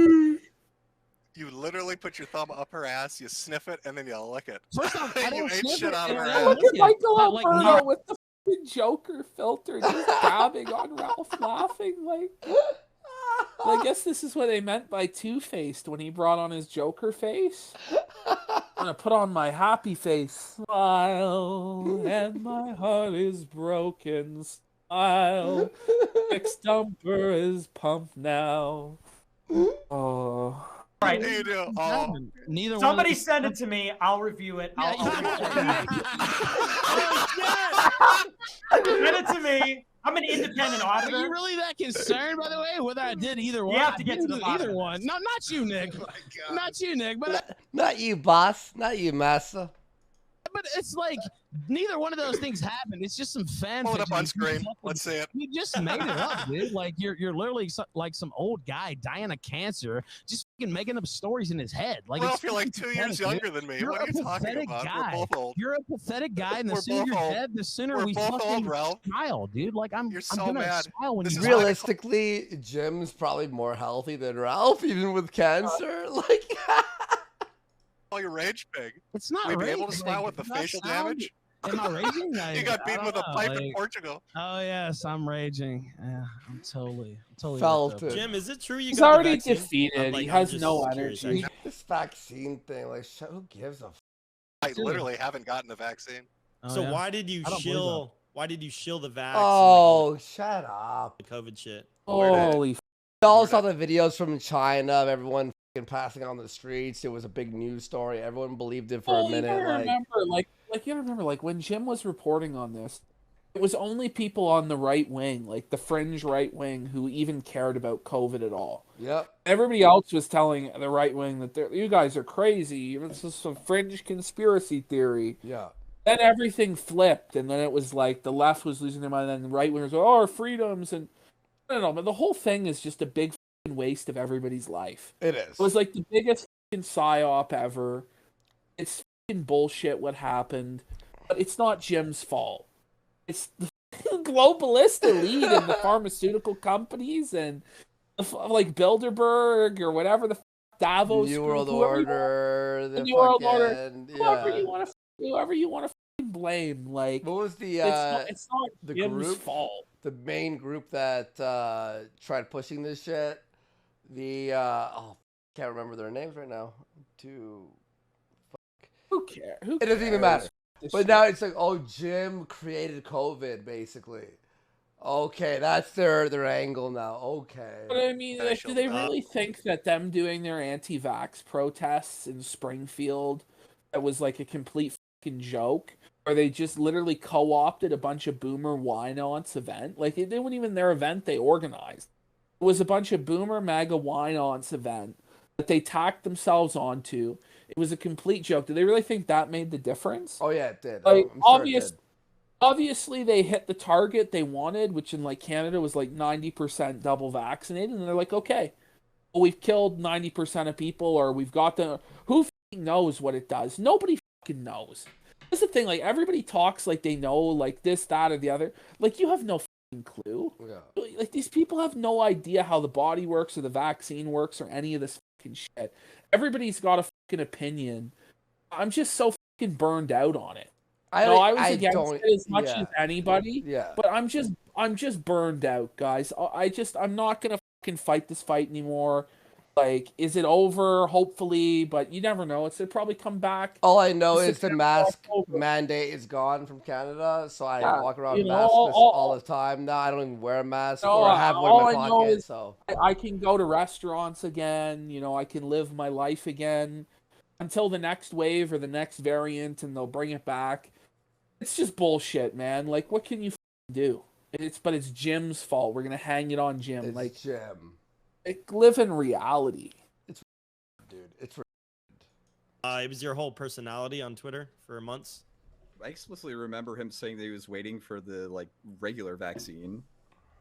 You literally put your thumb up her ass, you sniff it, and then you lick it. First off, I don't ate sniff shit it, out of her and ass. Look at Michael Like, Alberto with the fucking Joker filter, just dabbing on Ralph, laughing like. I guess this is what they meant by two-faced when he brought on his Joker face. I'm gonna put on my happy face, smile, and my heart is broken. Smile, next dumper is pumped now. Oh. Right. Neither Somebody send it to me. I'll review it. Send it to me. I'm an independent auditor. Are you really that concerned, by the way, whether I did either one? You have to get to the either one. No, not you, Nick. Not you, Nick. But not you, boss. Not you, master. But it's like neither one of those things happened. It's just some fan Pull it fiction. up on screen. Let's see it. You just made it up, dude. Like you're literally like some old guy dying of cancer, just fucking making up stories in his head. Like Ralph, you're like 2 years younger than me. What are you talking about? Guy. We're both old. You're a pathetic guy, and the We're sooner you're both dead, the sooner We're we both fucking old, Ralph. smile, dude. Like I'm gonna mad. smile when you Realistically, Jim's probably more healthy than Ralph, even with cancer. Like. Oh, you're rage pig. It's not. We'd be rage, able to smile with the facial damage. Am I raging? You got beat with a pipe in Portugal. Oh yes, I'm raging. Yeah, I'm totally felt it. Jim, is it true you He's got already the vaccine? defeated. Like, he has just no curious, energy. This vaccine thing, like, who gives a? I literally haven't gotten the vaccine. So why did you shill? Why did you shill the vax? Oh, shut up! The COVID shit. Holy. We all saw the videos from China of everyone passing on the streets. It was a big news story. Everyone believed it for a minute. You remember, like when Jim was reporting on this, it was only people on the right wing, like the fringe right wing, who even cared about COVID at all. Yep. Everybody else was telling the right wing that you guys are crazy. This is some fringe conspiracy theory. Yeah. Then everything flipped, and then it was like the left was losing their mind, and then the right wingers were, our freedoms, and I don't know, but the whole thing is just a big waste of everybody's life. It is. It was like the biggest psyop ever. It's bullshit what happened, but it's not Jim's fault. It's the globalist elite and the pharmaceutical companies and like Bilderberg or whatever the Davos New group, World Order, the New World Order, yeah. whoever you want to blame. Like, what was the it's not the Jim's group fault. The main group that tried pushing this shit. The can't remember their names right now. Who cares? It doesn't even matter. But now it's like, oh, Jim created COVID, basically. Okay, that's their angle now. Okay. But I mean, like, do they really think that them doing their anti-vax protests in Springfield that was like a complete fucking joke? Or they just literally co-opted a bunch of boomer wine-aunts event? Like, it wasn't even their event they organized. It was a bunch of boomer MAGA wine-aunts event that they tacked themselves onto. It was a complete joke. Do they really think that made the difference? Oh, yeah, it did. Like, sure obviously they hit the target they wanted, which in like Canada was like 90% double vaccinated, and they're like, okay, well, we've killed 90% of people, or we've got the... Who fucking knows what it does? Nobody fucking knows. That's the thing, like, everybody talks like they know, like, this, that, or the other. Like, you have no fucking clue. Yeah. Like, these people have no idea how the body works, or the vaccine works, or any of this fucking shit. Everybody's got a fucking opinion. I'm just so fucking burned out on it. I was against it as much as anybody. Yeah. But I'm just burned out, guys. I'm not gonna fucking fight this fight anymore. Like, is it over? Hopefully, but you never know. It'll probably come back. All I know is the mask mandate is gone from Canada, so I walk around maskless all the time now. I don't even wear a mask or have one in my pocket. So I can go to restaurants again. I can live my life again until the next wave or the next variant, and they'll bring it back. It's just bullshit, man. Like, what can you do? But it's Jim's fault. We're gonna hang it on Jim. It's Jim. Live in reality. It's it was your whole personality on Twitter for months. I explicitly remember him saying that he was waiting for the regular vaccine.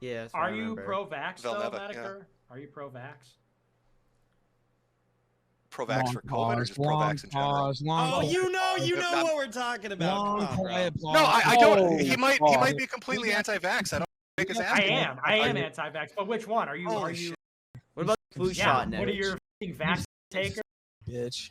Yeah. Are you pro-vax though, Metokur? Are you pro-vax? Pro-vax for COVID or just pro-vax in general? Oh, you know what we're talking about. Come on, bro. No, I don't. He might be completely anti-vax. I don't think his ass. I am anti-vax, but which one? Are you? What about flu shot? What are your vax takers? Bitch.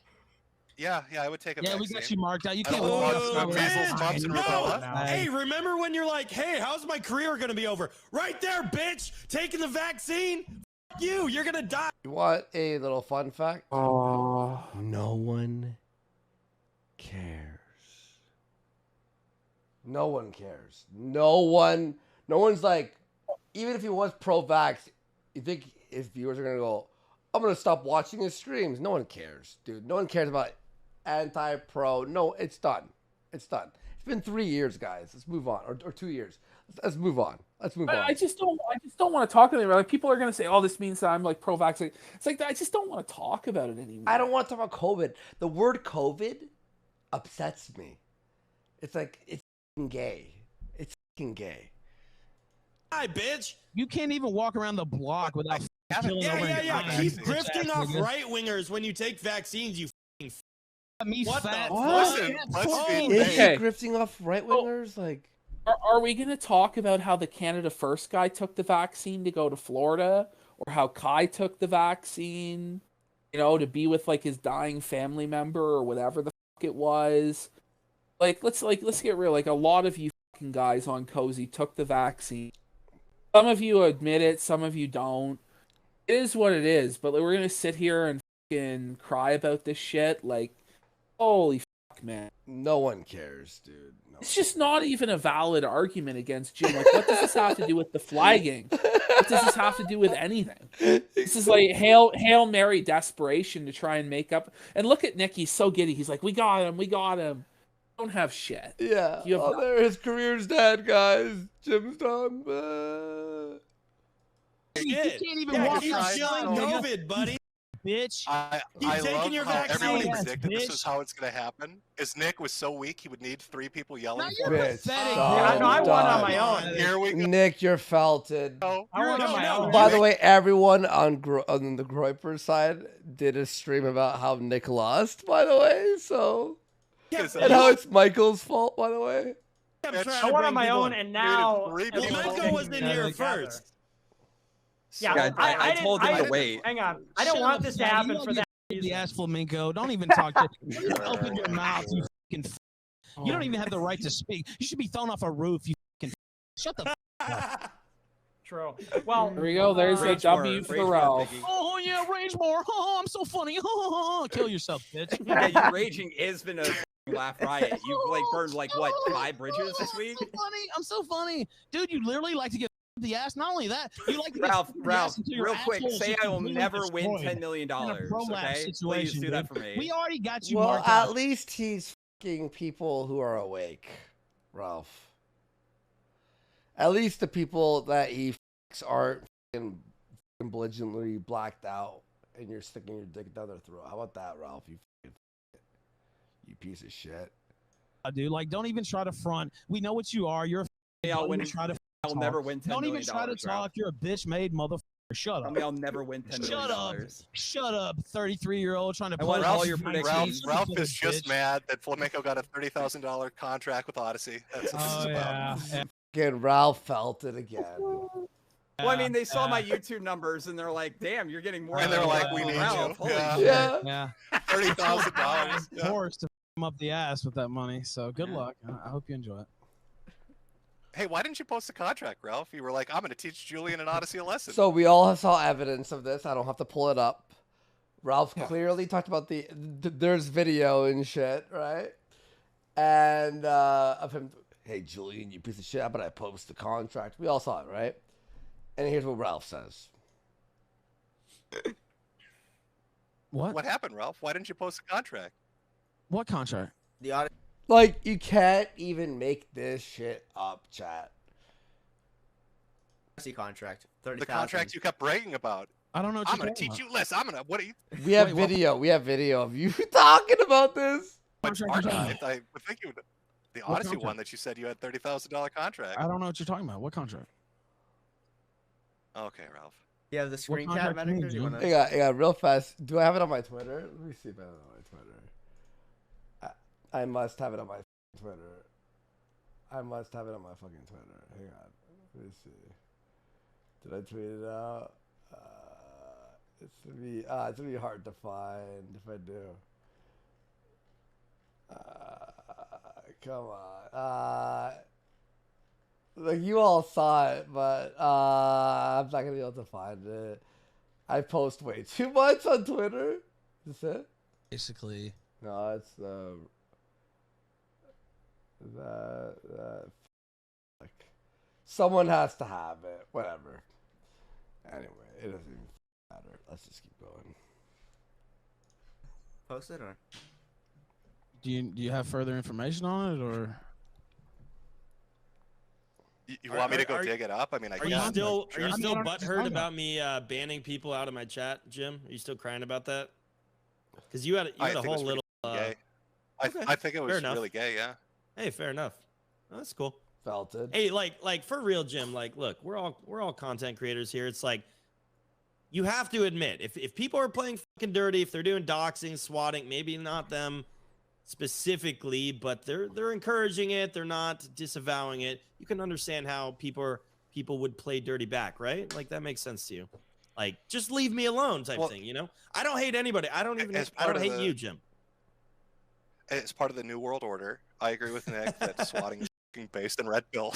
Yeah, I would take a vaccine. We got you marked out. You can't measles, mumps, and rubella. Hey, remember when you're like, hey, how's my career going to be over? Right there, bitch! Taking the vaccine? F you're going to die. You want a little fun fact? No one cares. No one cares. No one's like, even if he was pro-vax, you think his viewers are going to go, I'm going to stop watching his streams? No one cares, dude. No one cares about anti-pro. No, it's done. It's done. It's been 3 years, guys. Let's move on. Or 2 years. Let's move on. I just don't want to talk about it. Like, people are going to say, oh, this means that I'm like pro-vax. It's like, I just don't want to talk about it anymore. I don't want to talk about COVID. The word COVID upsets me. It's like, it's gay. It's gay. Hi, bitch. You can't even walk around the block without killing Yeah. Keep grifting off right-wingers when you take vaccines, you f***ing what the fuck? Is he grifting off right-wingers? Like, are we going to talk about how the Canada First guy took the vaccine to go to Florida, or how Kai took the vaccine, to be with like his dying family member or whatever the fuck it was? Let's get real. Like, a lot of you fucking guys on Cozy took the vaccine. Some of you admit it, some of you don't. It is what it is, but we're gonna sit here and fucking cry about this shit. Like, holy fuck, man. No one cares, dude. It's just not even a valid argument against Jim. Like, what does this have to do with the flagging? What does this have to do with anything? This is like Hail Mary desperation to try and make up. And look at Nick, he's so giddy. He's like, we got him. Don't have shit. Yeah. There, his career's dead, guys. Jim's done. You can't even walk outside. COVID, buddy. Bitch. I love how everybody predicted this is how it's going to happen. Is Nick was so weak he would need 3 people yelling for him. I won on my own. Here we go. Nick, you're felted. I won on my own. By the way, everyone on the Groiper side did a stream about how Nick lost, by the way, so... and how it's Michael's fault, by the way. I won on my own, and now... Michael was in here first. Yeah, I told him to wait. Hang on. I don't want this to happen for that reason. The ass flamenco. Don't even talk to open your mouth, you fucking You don't even have the right to speak. You should be thrown off a roof, you fucking shut the up. True. Well, there we go. There's a W for the Ralph. Oh yeah, rage more. Oh, I'm so funny. Oh, kill yourself, bitch. Yeah, your raging has been a laugh riot. You've burned what 5 bridges this week? I'm so funny, dude. You literally like to get the ass. Not only that, you like to Ralph, real quick, say I will never win $10 million. Okay, please do that for me. We already got you. Well, at least he's fucking people who are awake, Ralph. At least the people that he fucks aren't fucking belligerently blacked out, and you're sticking your dick down their throat. How about that, Ralph? You piece of shit. Dude, don't even try to front. We know what you are. You're a I'll never win $10 million. Don't even try to talk. You're a bitch-made motherfucker. Shut up. I'll never win $10 million. Shut up, 33-year-old trying to play all your predictions. Ralph is just mad that Flamenco got a $30,000 contract with Odyssey. That's what this is about. Again, Ralph felt it again. Well, I mean, they saw my YouTube numbers and they're like, "Damn, you're getting more." And they're like, "We need Ralph. you." Holy yeah. $30,000. Forced to him up the ass with that money. So good luck. I hope you enjoy it. Hey, why didn't you post a contract, Ralph? You were like, I'm going to teach Julian and Odyssey a lesson. So we all saw evidence of this. I don't have to pull it up. Ralph clearly talked about there's video and shit, right? And of him, hey, Julian, you piece of shit, how about I post the contract? We all saw it, right? And here's what Ralph says. What happened, Ralph? Why didn't you post a contract? What contract? Like, you can't even make this shit up, chat. Contract. The contract you kept bragging about. I don't know what I'm you're going to talking teach you less. I'm going to, what are you? We have video. We have video of you talking about this. Archived. I would think you would. The Odyssey contract? one that you said you had $30,000 contract. I don't know what you're talking about. What contract? Okay, Ralph. Yeah, the screen What cap contract do you manager. mean, You Jim? wanna... Yeah, real fast. Do I have it on my Twitter? Let me see if I have it on my Twitter. I must have it on my Twitter. I must have it on my fucking Twitter. Hang on. Let me see. Did I tweet it out? It's gonna be hard to find if I do. Come on. Like, you all saw it, but I'm not gonna be able to find it. I post way too much on Twitter. Is this it? Basically. No, it's like, someone has to have it. Whatever. Anyway, it doesn't even matter. Let's just keep going. Post it or? Do you have further information on it, or? You want me to go dig it up? I mean, I Are you can. still Sure. butthurt about me banning people out of my chat, Jim? Are you still crying about that? Because you had a whole little. Gay. Okay. I think it was Fair enough. really gay. Yeah. Hey, fair enough. Oh, that's cool. Felted. Hey, like for real, Jim. Like, look, we're all content creators here. It's like, you have to admit, if people are playing fucking dirty, if they're doing doxing, swatting, maybe not them specifically, but they're encouraging it, they're not disavowing it. You can understand how people would play dirty back, right? Like, that makes sense to you. Like, just leave me alone type thing, you know? I don't hate anybody. I don't hate you, Jim. It's part of the New World Order. I agree with Nick that swatting is fucking based in red pill.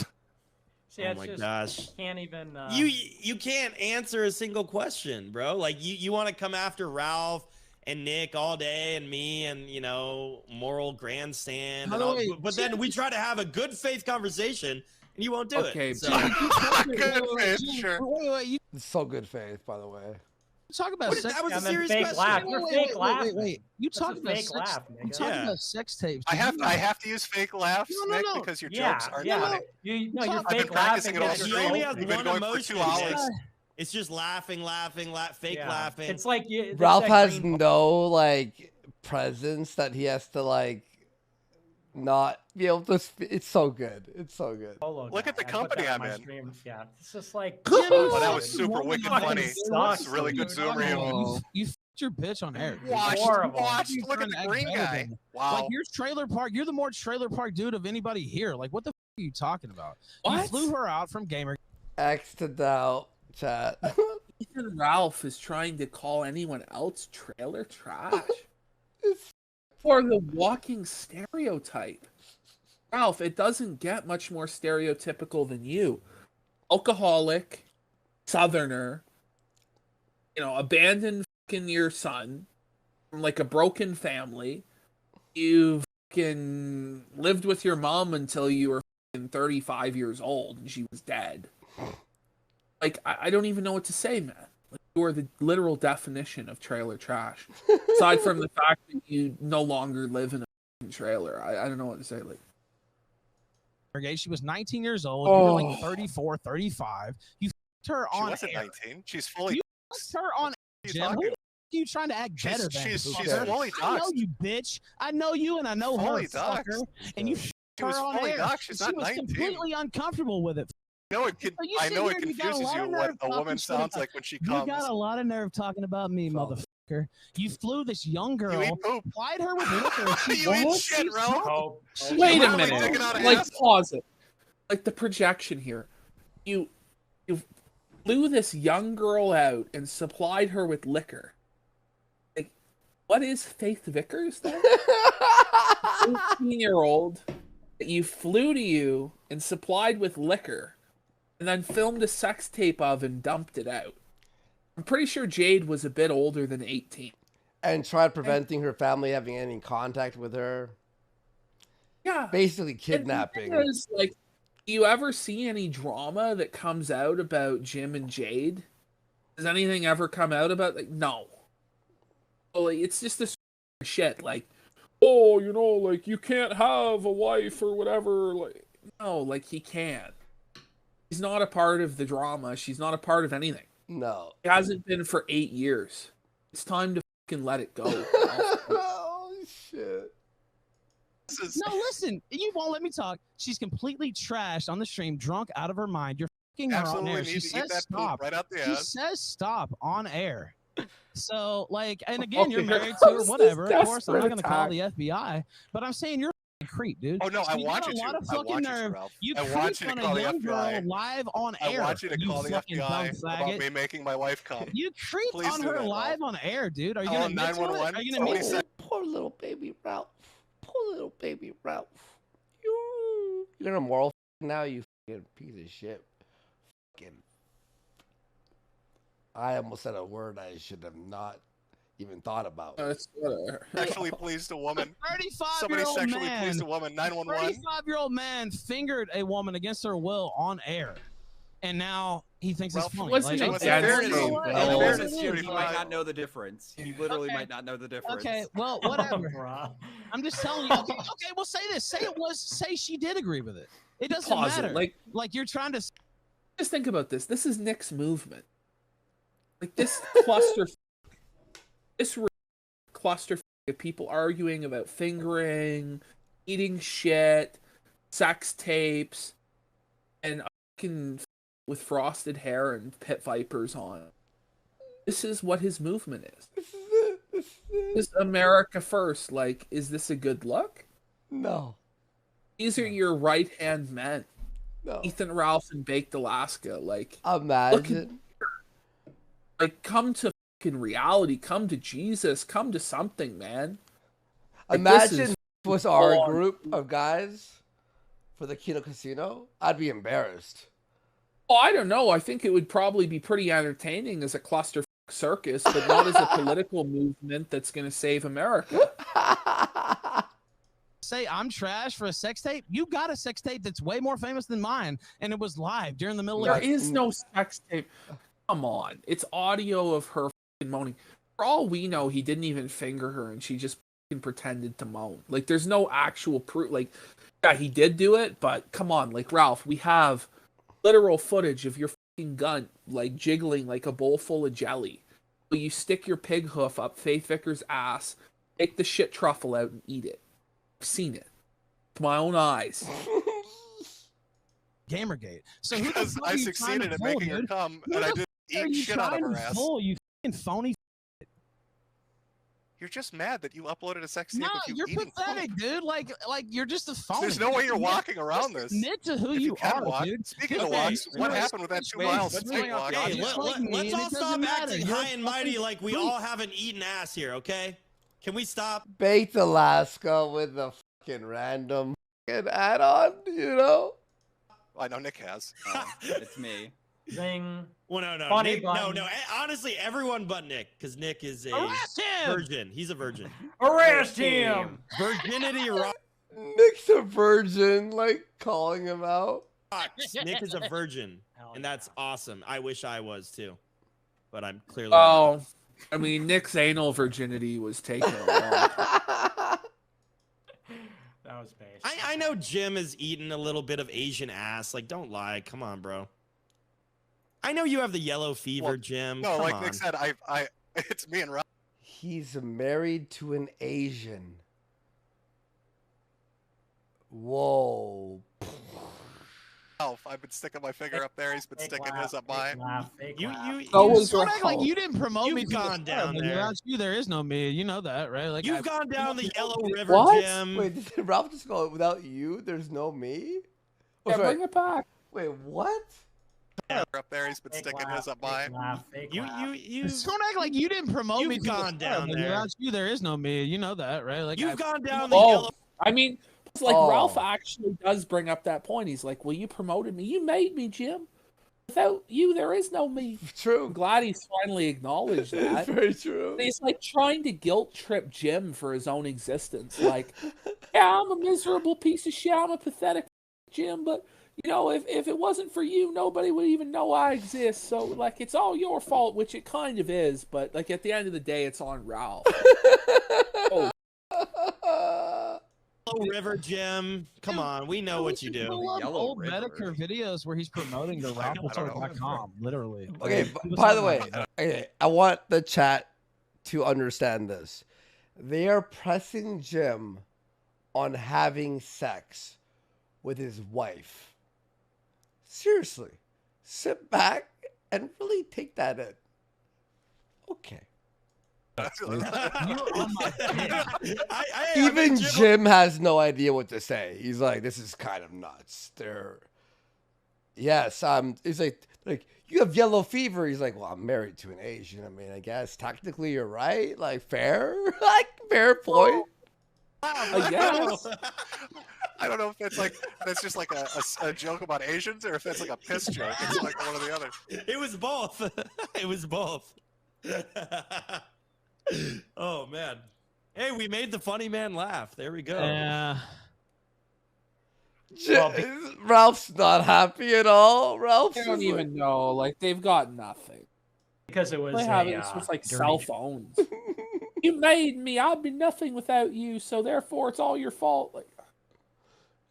See, oh my gosh. Can't even. You can't answer a single question, bro. Like, you want to come after Ralph and Nick all day and me and, you know, moral grandstand. And all, but then we try to have a good faith conversation and you won't do it. So. Good faith, sure. It's so good faith, by the way. Talk about sex. That was a serious fake question. laugh. You're fake laugh. Wait. You talk about fake sex. laugh, You talking about sex tapes? I have to use fake laughs, Nick, because your jokes aren't funny. You're I've been fake practicing it all laughing. He stream. only has We've been one going emotion. for 2 hours. It's just laughing, fake laughing. It's like Ralph has no like presence that he has to like not be able to. It's so good. It's so good. Look at the company I'm in. Yeah, it's just like. Oh, that was super wicked funny. Sucks, It's a really good dude. zoom reel. You f***ed your bitch on air. dude. Watch. You're Look at trying to the act green better guy. than- Wow. Like, you're trailer park. You're the more trailer park dude of anybody here. Like, what the f*** are you talking about? You What? flew her out from Gamer. X to doubt, chat. Ethan Ralph is trying to call anyone else trailer trash. For the walking stereotype. Ralph, it doesn't get much more stereotypical than you. Alcoholic, southerner, you know, abandoned fucking your son from like a broken family. You fucking lived with your mom until you were fucking 35 years old and she was dead. Like, I don't even know what to say, man. Like, you are the literal definition of trailer trash. Aside from the fact that you no longer live in a fucking trailer. I don't know what to say. Like, She was 19 years old. You were like 34, 35. You f***ed her She on wasn't air. 19. She's fully. You f***ed her on She's Jim. talking. Who the f*** are you trying to act better than? She's fucker? fully I know doxxed. you, bitch. I know you and I know Fully her, fucker. doxxed. And you She f***ed was her on fully air. doxxed. She's She not was 19. completely uncomfortable with it. I know it confuses you what a woman sounds like when she comes. You got a lot of nerve talking about me, motherfucker. You flew this young girl, plied her with liquor. You eat shit, Ralph. wait a minute. Like, pause it. Like, the projection here. You flew this young girl out and supplied her with liquor. Like, What is Faith Vickers then? 18-year-old that you flew to you and supplied with liquor and then filmed a sex tape of and dumped it out. I'm pretty sure Jade was a bit older than 18. And tried preventing her family having any contact with her. Yeah. Basically kidnapping. Is, like, do you ever see any drama that comes out about Jim and Jade? Does anything ever come out about, like, no. So, like, it's just this shit, like, oh, you know, like, you can't have a wife or whatever. Like, no, like, he can. He's not a part of the drama. She's not a part of anything. No. It hasn't been for 8 years. It's time to fucking let it go. Oh, shit. No, listen. You won't let me talk. She's completely trashed on the stream, drunk out of her mind. You're fucking her on air. She says stop. Right out the She ass. says stop on air. So, like, and again, you're married to her, whatever. Of course, I'm not going to call the FBI, but I'm saying you're a creep, dude. Oh, no, I You want got you a lot to. of I fucking want you to, nerve. Ralph. You I want you creeped to on call a the young girl FBI. live on air. I want you to call the fucking dumb FBI about faggot. me making my wife come. You creeped Please on do her that, live Ralph. on air, dude. Are you Call going to admit to it? 911. Are you going to admit to it? Poor little baby Ralph. Poor little baby Ralph. You're gonna moral now, you fucking piece of shit. Fucking. I almost said a word I should have not even thought about. Sexually pleased a woman. 35-year-old Somebody sexually man. pleased a woman. 911. 35-year-old man fingered a woman against her will on air, and now he thinks it's funny. wasn't Like, a okay, fairness, you know what? In It is fairness, what it here, is. he might not know the difference. He literally Okay. might not know the difference. Okay, well, whatever. I'm just telling you. Okay, well, say this. Say she did agree with it. It doesn't Pause it, matter. Like you're trying to. Just think about this. This is Nick's movement. Like, this cluster, cluster of people arguing about fingering, eating shit, sex tapes, and fucking with frosted hair and pit vipers on. This is what his movement is. This is America first. Like, is this a good look? No. These are your right-hand men. No. Ethan, Ralph, and Baked Alaska. Like, imagine. Like, come to fucking reality. Come to Jesus. Come to something, man. Like, Imagine was our group of guys for the Kino Casino. I'd be embarrassed. Oh, I don't know. I think it would probably be pretty entertaining as a cluster circus, but not as a political movement that's going to save America. Say I'm trash for a sex tape. You got a sex tape that's way more famous than mine, and it was live during the middle of. There is no sex tape. Come on, it's audio of her fucking moaning. For all we know, he didn't even finger her, and she just fucking pretended to moan. Like, there's no actual proof. Like, yeah, he did do it, but come on, like, Ralph, we have literal footage of your fucking gun, like, jiggling like a bowl full of jelly. You stick your pig hoof up Faith Vickers' ass, take the shit truffle out, and eat it. I've seen it with my own eyes. Gamergate. So who Because I succeeded at making her come, and I didn't eat shit out of her ass. You fucking phony. You're just mad that you uploaded a sex tape No, of you you're eating pathetic, dude. Like you're just a phony. There's no way you're walking around this. Admit to who If you can are, walk. dude. Speaking of walks, what happened with that 2 miles straight walk? Hey, Just like me, let's and all it stop doesn't matter. acting You're high and mighty fucking like we freak. all haven't eaten ass here, okay? Can we stop? Baked Alaska with the fucking random fucking add-on, you know? I know Nick has. It's me. Zing. Well, no. Funny Nick, button. no. Honestly, everyone but Nick, because Nick is a Arrest him! virgin. He's a virgin. Arrest him! Virginity rocks. Nick's a virgin, like, calling him out. Nick is a virgin, and that's awesome. I wish I was too, but I'm clearly. Oh, I mean, Nick's anal virginity was taken a while. That was base. I know Jim has eaten a little bit of Asian ass. Like, don't lie. Come on, bro. I know you have the yellow fever, Well, Jim. No, Come like on. Nick said, it's me and Ralph. He's married to an Asian. Whoa. I've been sticking my finger up there. He's been sticking his up mine. You Don't act like you didn't promote me. You've gone down there. Without you, there is no me. You know that, right? Like You've gone down the Yellow River, What? Jim. Wait, did Ralph just go, without you, there's no me? Oh, Yeah, sorry. bring it back. Wait, what? Up there, he's been sticking his up mine. You Don't act like you didn't promote me. You've gone down there. Without you, there is no me. You know that, right? Like You've gone down the yellow. I mean, it's like Ralph actually does bring up that point. He's like, "Well, you promoted me. You made me, Jim. Without you, there is no me." True. I'm glad he's finally acknowledged that. It's very true. And he's like trying to guilt trip Jim for his own existence. Like, yeah, I'm a miserable piece of shit. I'm a pathetic Jim, but you know, if it wasn't for you, nobody would even know I exist. So, like, it's all your fault, which it kind of is. But, like, at the end of the day, it's on Ralph. Oh. River Jim, come on, we know what you do. Old Metokur videos where he's promoting the RalphMetokur.com, literally. Okay, by the way, okay, I want the chat to understand this. They are pressing Jim on having sex with his wife. Seriously, sit back and really take that in. Okay. Even Jim has no idea what to say. He's like, "This is kind of nuts." Yes, he's like, "You have yellow fever." He's like, "Well, I'm married to an Asian. I mean, I guess technically you're right. Like, fair, like fair point." I don't know if it's like that's just like a joke about Asians or if it's like a piss joke. It's like one or the other. It was both. It was both. Oh man. Hey, we made the funny man laugh. There we go. Yeah. Ralph's not happy at all. Ralph's I don't even know. Like, they've got nothing. Because it was it's just like cell phones. You made me. I'd be nothing without you. So therefore, it's all your fault. Like,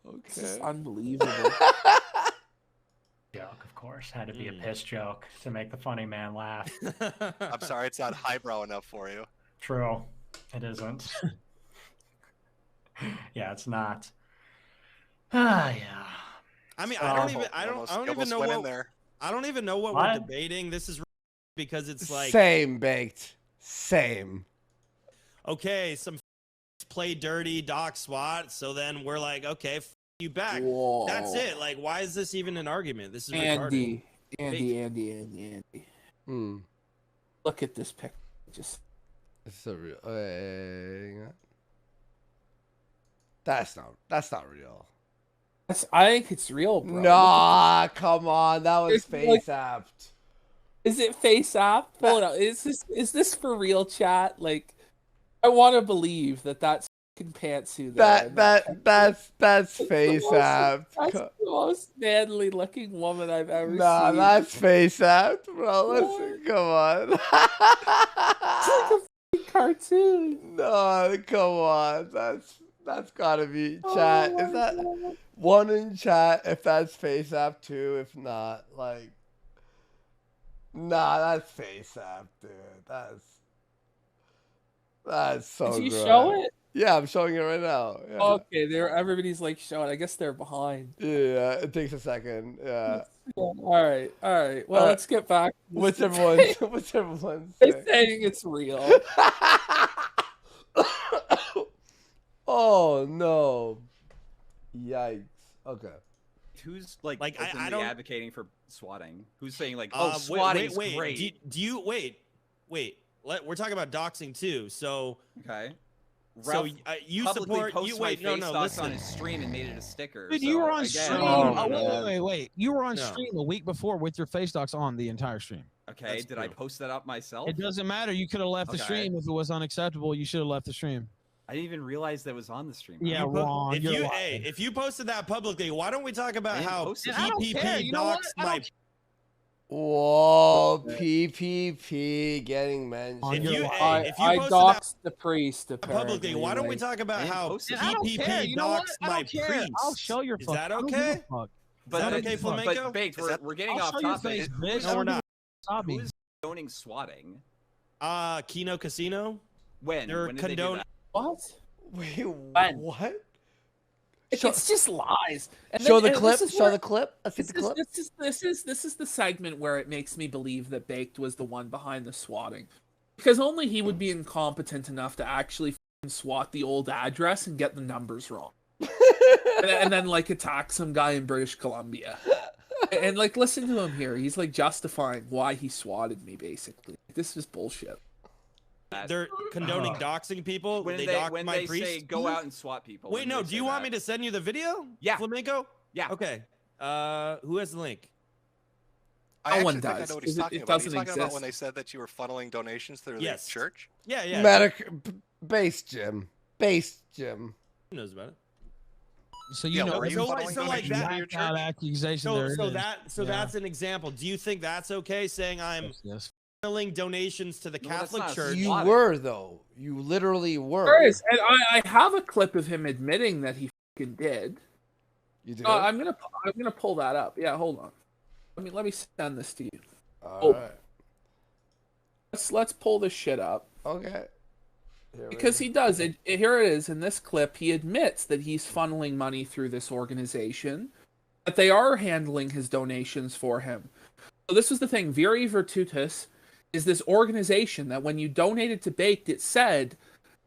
okay, this is unbelievable. Joke, of course, had to be a piss joke to make the funny man laugh. I'm sorry, it's not highbrow enough for you. True, it isn't. Yeah, it's not. Yeah. I mean, I don't even know what we're debating. This is because it's like same baked, same. Okay, some play dirty, doc SWAT. So then we're like, okay, you back. Whoa. That's it. Like, why is this even an argument? This is Andy. retarded. Look at this picture. Just it's a real. That's not real. I think it's real, bro. Nah, come on. That was face apped. Is it face app? Hold on. Is this for real, chat? Like, I want to believe that's fucking pantsuit. That's face apped. That's the most manly looking woman I've ever seen. Nah, that's face apped, bro. Listen, come on. It's like a fucking cartoon. No, come on. That's gotta be chat. Is that one in chat? If that's face app, two. If not, like, nah, that's face app, dude. That's so. Did you gross. show it? Yeah, I'm showing it right now. Yeah. Okay, everybody's like showing. I guess they're behind. Yeah, it takes a second. Yeah. All right. Well, let's get back. What's everyone's They're saying it's real. Oh no! Yikes. Okay. Who's like I don't advocating for swatting? Who's saying like, oh, swatting's great? Do you wait? We're talking about doxing too. So okay. Ralph you support you wait no listen on his stream and made it a sticker. Dude, so you were on stream. Oh, Wait. You were on stream a week before with your face docs on the entire stream. Okay, That's did true. I post that up myself? It doesn't matter. You could have left the stream if it was unacceptable. You should have left the stream. I didn't even realize that was on the stream. Yeah, wrong. If you posted that publicly, why don't we talk about how PPP doxed my? Whoa, PPP getting mentioned. I doxed the priest publicly. Why don't we talk about how PPP doxed my priest? I'll show your. Is that okay? But is that okay, Flamenco? But Baked, we're getting off topic. No, we're not. Who's condoning swatting? Kino Casino. When? They're when did they do condoning. that? What? Wait, what? It's just lies. And show the clip. Show the clip. Let's see the clip. This is the segment where it makes me believe that Baked was the one behind the swatting, because only he would be incompetent enough to actually swat the old address and get the numbers wrong, and then like attack some guy in British Columbia. And like, listen to him here. He's like justifying why he swatted me. Basically, this is bullshit. They're condoning doxing people. When they they, dox when my they priest. say go out and swat people. Wait, no. Do you want me to send you the video? Yeah. Flamenco? Yeah. Okay. Who has the link? I No actually one think I does, know what he's 'cause talking it about. He's doesn't talking about exist. when they said that you were funneling donations through the church. Yeah, yeah. Base Jim. Base Jim. Who knows about it? So you know, so like that accusation. That's an example. Do you think that's okay? Saying I'm funneling donations to the Catholic Church. You were though. You literally were. There is, and I have a clip of him admitting that he fucking did. You did? I'm gonna pull that up. Yeah, hold on. Let me send this to you. Alright. Let's pull this shit up. Okay. Because he does it. Here it is in this clip. He admits that he's funneling money through this organization, that they are handling his donations for him. So this was the thing. Viri Virtutis is this organization that when you donated to Baked, it said,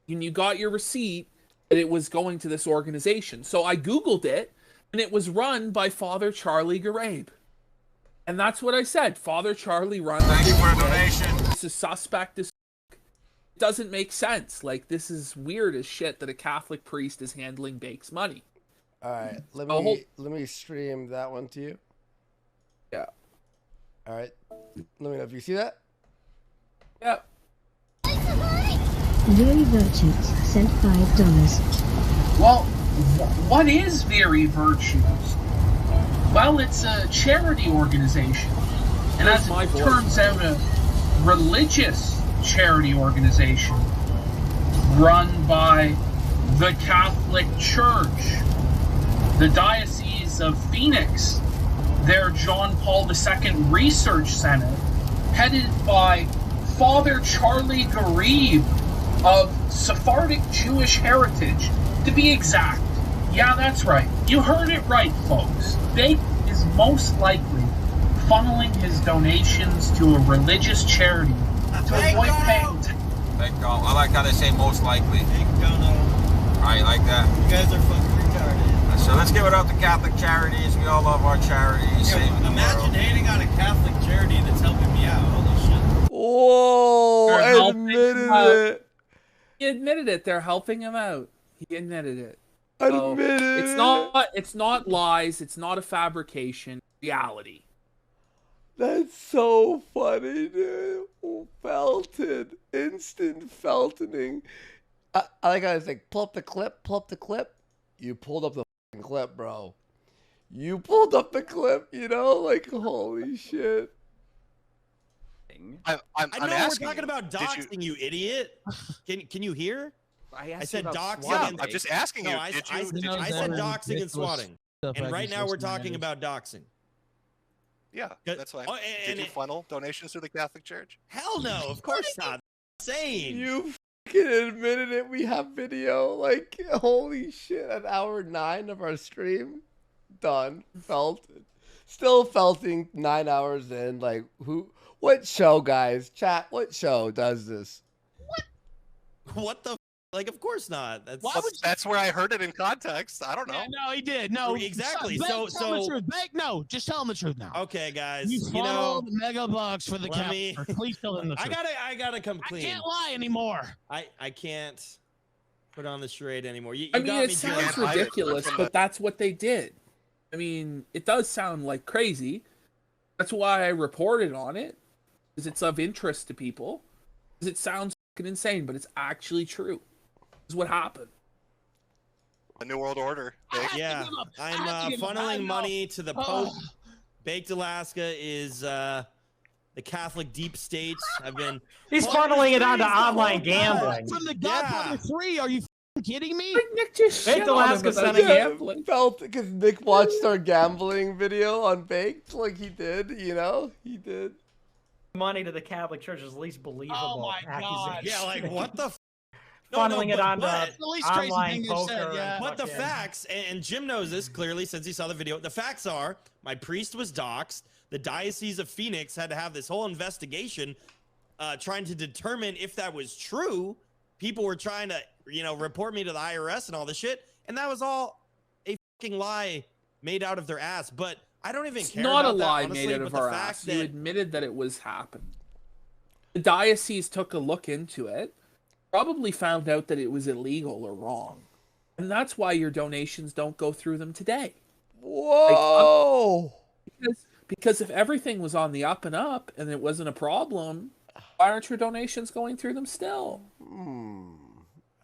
and you got your receipt, that it was going to this organization. So I Googled it, and it was run by Father Charlie Garabe. And that's what I said. Father Charlie runs. Thank you for a donation. This is suspect as f***. It doesn't make sense. Like, this is weird as shit that a Catholic priest is handling Bake's money. All right, let me stream that one to you. Yeah. All right. Let me know if you see that. Yep. Very Virtues sent $5. Well, what is Very Virtues? Well, it's a charity organization. And as it turns out, a religious charity organization run by the Catholic Church, the Diocese of Phoenix, their John Paul II Research Center, headed by Father Charlie Garabe of Sephardic Jewish heritage, to be exact. Yeah, that's right. You heard it right, folks. Bake is most likely funneling his donations to a religious charity to avoid paying. Bingo. I like how they say most likely. I like that. You guys are fucking retarded. So let's give it up to Catholic charities. We all love our charities. Yeah, imagine hating on a Catholic charity that's helping me out. Holy shit. Whoa! Admitted it. He admitted it. They're helping him out. He admitted it. Admitted. It's not lies. It's not a fabrication. Reality. That's so funny, dude. Felton. Instant feltoning. I like how it's like, pull up the clip, pull up the clip. You pulled up the clip, bro. You pulled up the clip, you know? Like, holy shit. I know we're talking about doxing, you idiot. Can you hear? I said doxing. Yeah, I'm just asking you. I said doxing and swatting. And right now we're talking about doxing. Yeah, that's fine. Did you funnel donations to the Catholic Church? Hell no, of course not. Insane. You fucking admitted it. We have video. Like, holy shit. At hour 9 of our stream. Done. Felted. Still felting 9 hours in. Like, what show, guys? Chat, what show does this? What the? Like, of course not. That's where I heard it in context. I don't know. Yeah, no, he did. No, exactly. Tell the truth. No, just tell him the truth now. Okay, guys. You know, mega bucks for the Catholic. Please tell him the truth. I gotta come clean. I can't lie anymore. I can't put on the charade anymore. You I mean, got it me sounds doing ridiculous, but that's what they did. I mean, it does sound like crazy. That's why I reported on it, because it's of interest to people. Because it sounds fucking insane, but it's actually true. This is what happened. A new world order. Yeah, I'm funneling money to the Pope. Baked Alaska is the Catholic deep state. He's funneling it onto online gambling. From the Godfather 3, are you kidding me? Nick just Baked Alaska sending gambling. Felt because Nick watched our gambling video on Baked, like he did, you know? He did. Money to the Catholic Church is the least believable. Oh my God. Yeah, like what the funneling it onto online poker. But the facts, and Jim knows this clearly since he saw the video, the facts are my priest was doxxed. The Diocese of Phoenix had to have this whole investigation trying to determine if that was true. People were trying to, report me to the IRS and all this shit. And that was all a fucking lie made out of their ass. But I don't even It's care not about a lie that, honestly, made out of but the our fact ass. that You admitted that it was happening. The diocese took a look into it, probably found out that it was illegal or wrong. And that's why your donations don't go through them today. Whoa! Because if everything was on the up and up and it wasn't a problem, why aren't your donations going through them still?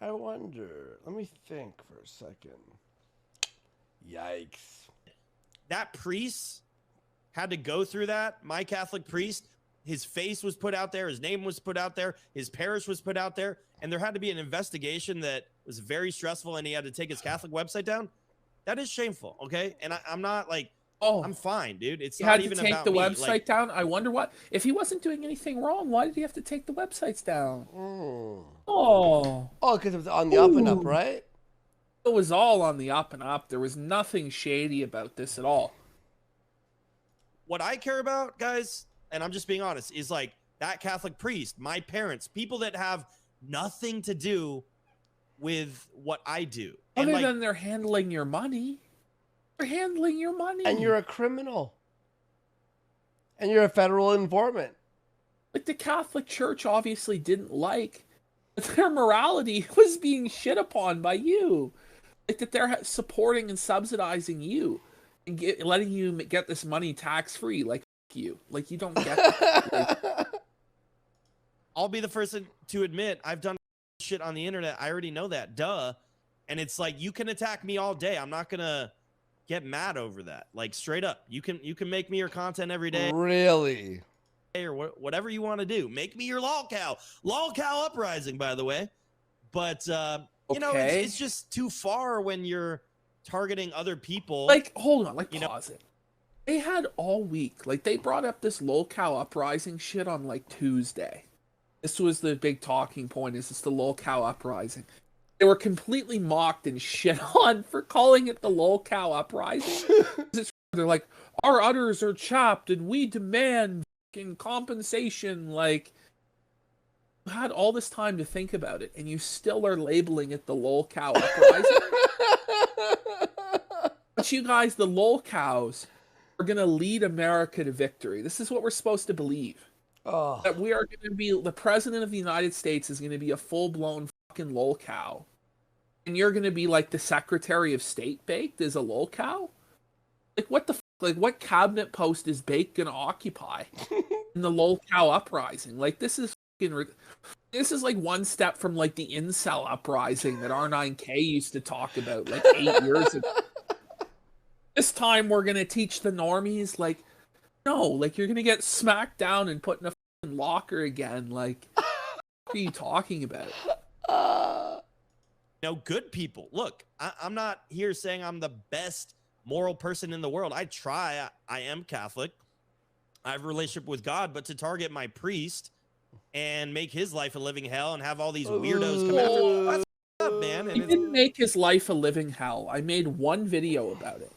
I wonder. Let me think for a second. Yikes. that priest had to go through that. My Catholic priest, his face was put out there, his name was put out there, his parish was put out there, and there had to be an investigation that was very stressful, and he had to take his Catholic website down. That is shameful, okay? And I'm not like, I'm fine, dude. It's not even about me. He had to take the website down. I wonder what if he wasn't doing anything wrong. Why did he have to take the websites down? Because it was on the up and up, right? It was all on the up and up. There was nothing shady about this at all. What I care about, guys, and I'm just being honest, is like that Catholic priest, my parents, people that have nothing to do with what I do. Other and than they're handling your money. They're handling your money. And you're a criminal. And you're a federal informant. Like, the Catholic Church obviously didn't like that their morality was being shit upon by you. Like, that they're supporting and subsidizing you and letting you get this money tax-free. Like, you. Like, you don't get that. I'll be the first to admit I've done shit on the internet. I already know that. Duh. And it's like, you can attack me all day. I'm not going to get mad over that. Like, straight up. You can make me your content every day. Really? Or whatever you want to do. Make me your lolcow. Lolcow uprising, by the way. But, you know, it's just too far when you're targeting other people. Like, hold on. Like, pause it. They had all week. Like, they brought up this lolcow uprising shit on, like, Tuesday. This was the big talking point, is it's the lolcow uprising. They were completely mocked and shit on for calling it the lolcow uprising. They're like, our udders are chopped and we demand compensation. Like, you had all this time to think about it and you still are labeling it the lolcow uprising. But you guys, the lolcows, are going to lead America to victory. This is what we're supposed to believe. That we are going to be, the president of the United States is going to be a full-blown fucking lolcow. And you're going to be like the Secretary of State baked as a lolcow? Like, what the like, what cabinet post is Bake going to occupy in the lolcow uprising? Like, this is fucking, this is like one step from like the incel uprising that R9K used to talk about like 8 years ago. This time we're going to teach the normies, like, no, like, you're going to get smacked down and put in a fucking locker again. Like, what are you talking about? You know, good people. Look, I'm not here saying I'm the best moral person in the world. I try. I am Catholic. I have a relationship with God, but to target my priest and make his life a living hell and have all these weirdos come after, that's up, man. I didn't make his life a living hell. I made one video about it.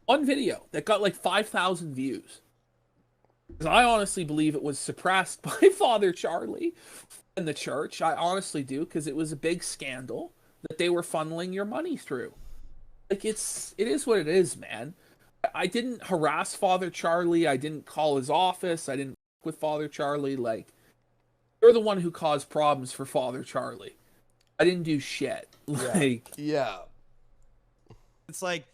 One video that got like 5,000 views. Because I honestly believe it was suppressed by Father Charlie and the church. I honestly do, because it was a big scandal that they were funneling your money through. Like, it is what it is, man. I didn't harass Father Charlie. I didn't call his office. I didn't fuck with Father Charlie. Like, you're the one who caused problems for Father Charlie. I didn't do shit. Like, yeah. It's like,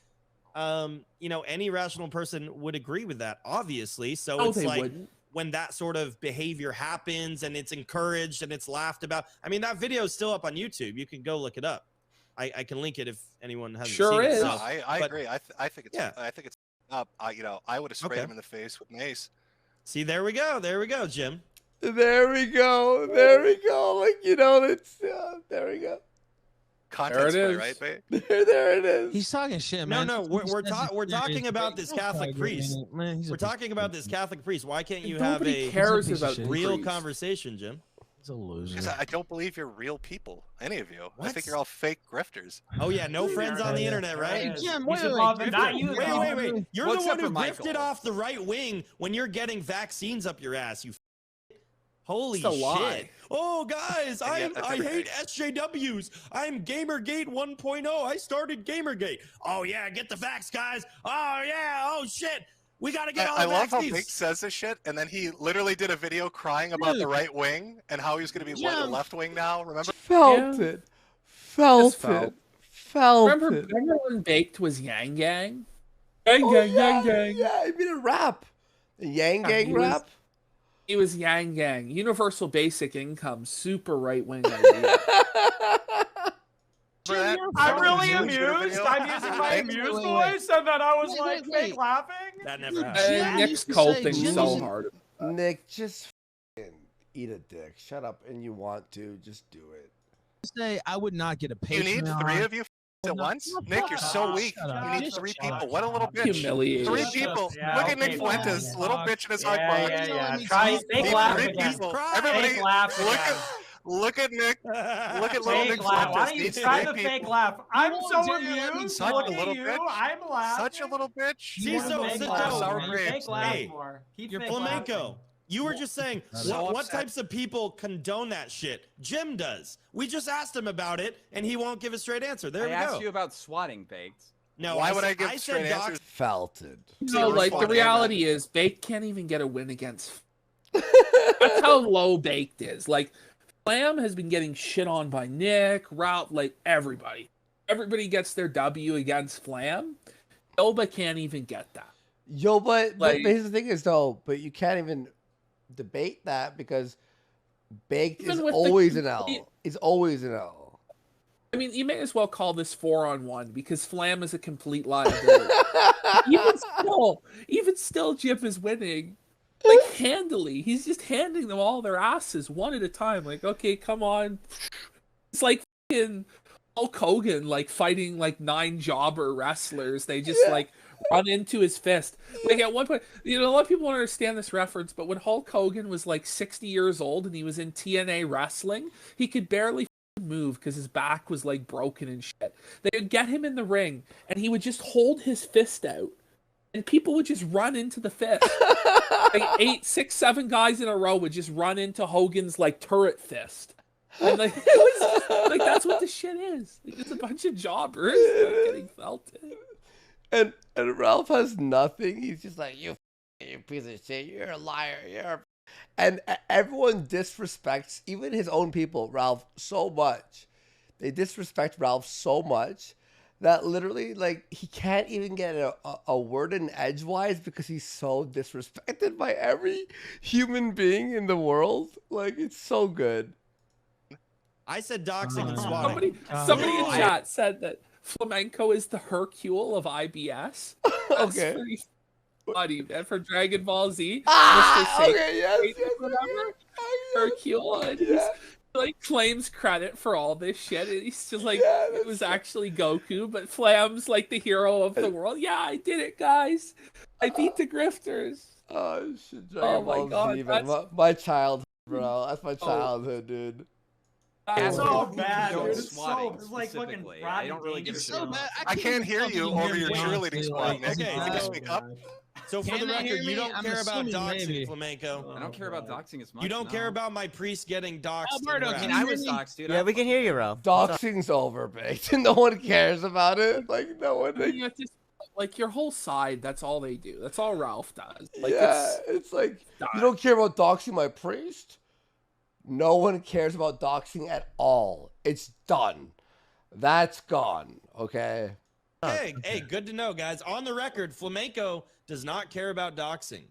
you know, any rational person would agree with that, obviously. So no, it's they like, wouldn't. When that sort of behavior happens and it's encouraged and it's laughed about. I mean, that video is still up on YouTube. You can go look it up. I can link it if anyone hasn't seen it. No, I agree. I think it's I think it's up. You know, I would have sprayed him in the face with mace. See, there we go. There we go, Jim. There we go. There we go. Like, you know, it's there we go. Content spray, right, babe? There it is. He's talking shit, man. No, we're talking about this Catholic priest. We're talking about this Catholic priest. Why can't you have a real conversation, Jim? He's a loser. Because I don't believe you're real people, any of you. I think you're all fake grifters. Oh yeah, no friends on the internet, right? Hey, Jim, wait. You're the one who grifted Michael. off the right wing when you're getting vaccines up your ass. You holy It's a shit! lie. Oh guys, And yet, I that's hate SJWs. I'm Gamergate 1.0. I started Gamergate. Oh yeah, get the facts, guys. Oh yeah. Oh shit. We gotta get all I the love how vaccines. Big says this shit, and then he literally did a video crying about the right wing and how he was going to be left wing now. Remember? Felt it. Remember when Baked was Yang Gang? Yang Gang. Yeah, he made a rap. The Yang Gang rap. He was Yang Gang. Universal Basic Income, super right wing idea. I'm really amused. I'm using my amused voice, and then I was like fake laughing. That never happened. Nick's culting so hard. Nick, just eat a dick. Shut up, and you want to just do it. Say I would not get a Patreon. You need 3 of you at once? Nick, you're so weak. You need 3 people. What a little bitch. Humiliating. 3 people. Yeah, Look at Nick okay, Fuentes, fine. little bitch in his hot Yeah. Try fake laugh again. Everybody, Fake laugh again. look at Nick. Look at little Fake Nick laugh. Why Fuentes. don't you Needs try 3 the fake people. laugh? I'm so amused. Such a Look little at you. bitch. I'm laughing. Such a little bitch. See, so Sour Fake grapes. laugh Hey, more. Keep You're fake flamenco. laughing. You were just saying So what upset. types of people condone that shit. Jim does. We just asked him about it, and he won't give a straight answer. There I we go. asked you about swatting, Baked. No, Why I would said- I give I straight said answers? Felted. No, like the respond to reality is, Baked can't even get a win against. That's how low Baked is. Like, Flam has been getting shit on by Nick, Ralph, like everybody. Everybody gets their W against Flam. Yoba can't even get that. Yo, but Like- here's the thing is though, but you can't even debate that because Baked Even is with the always an complete- L. He's always an L. I mean, you may as well call this 4-on-1 because Flam is a complete liability. even still, Jim is winning. Like, handily. He's just handing them all their asses one at a time. Like, okay, come on. It's like fucking Hulk Hogan, like, fighting, like, 9 jobber wrestlers. They just, like, run into his fist. Like, at one point, you know, a lot of people don't understand this reference, but when Hulk Hogan was, like, 60 years old and he was in TNA wrestling, he could barely move because his back was, like, broken and shit. They would get him in the ring, and he would just hold his fist out. And people would just run into the fist. Like 8, 6, 7 guys in a row would just run into Hogan's like turret fist. And like it was like that's what the shit is. Like, it's a bunch of jobbers getting felted. And Ralph has nothing. He's just like, you piece of shit. You're a liar. And everyone disrespects even his own people, Ralph, so much. They disrespect Ralph so much that literally, like, he can't even get a word in edgewise because he's so disrespected by every human being in the world. Like, it's so good. I said doxing and swatting. Somebody in chat said that Flamenco is the Hercule of IBS. That's Okay. pretty funny, man. For Dragon Ball Z. Ah, Mr. okay, yes, Whatever. Hercule. And he's, like, claims credit for all this shit. And he's just like, it was actually Goku, but Flam's like the hero of the world. Yeah, I did it, guys. I beat the grifters. Oh, shit. Oh my God, Man. My childhood, bro. That's my childhood, dude. It's so bad. Don't Dude. It's swatting so like fucking specifically. I don't really give a shit. I can't hear you over your cheerleading squad, Nick. Okay, Can you speak up? So for the record, you don't care about doxing, flamenco. I don't care about doxing as much. You don't care about my priest getting doxed. Alberto, and can wrapped. you I was doxed, dude. Yeah, we can hear you, Ralph. Doxing's overbaked. No one cares about it. Like, no one. I mean, it's just, like, your whole side, that's all they do. That's all Ralph does. Like, Yeah, it's like, you don't care about doxing my priest? No one cares about doxing at all. It's done. That's gone, okay? Hey, good to know, guys. On the record, flamenco does not care about doxing.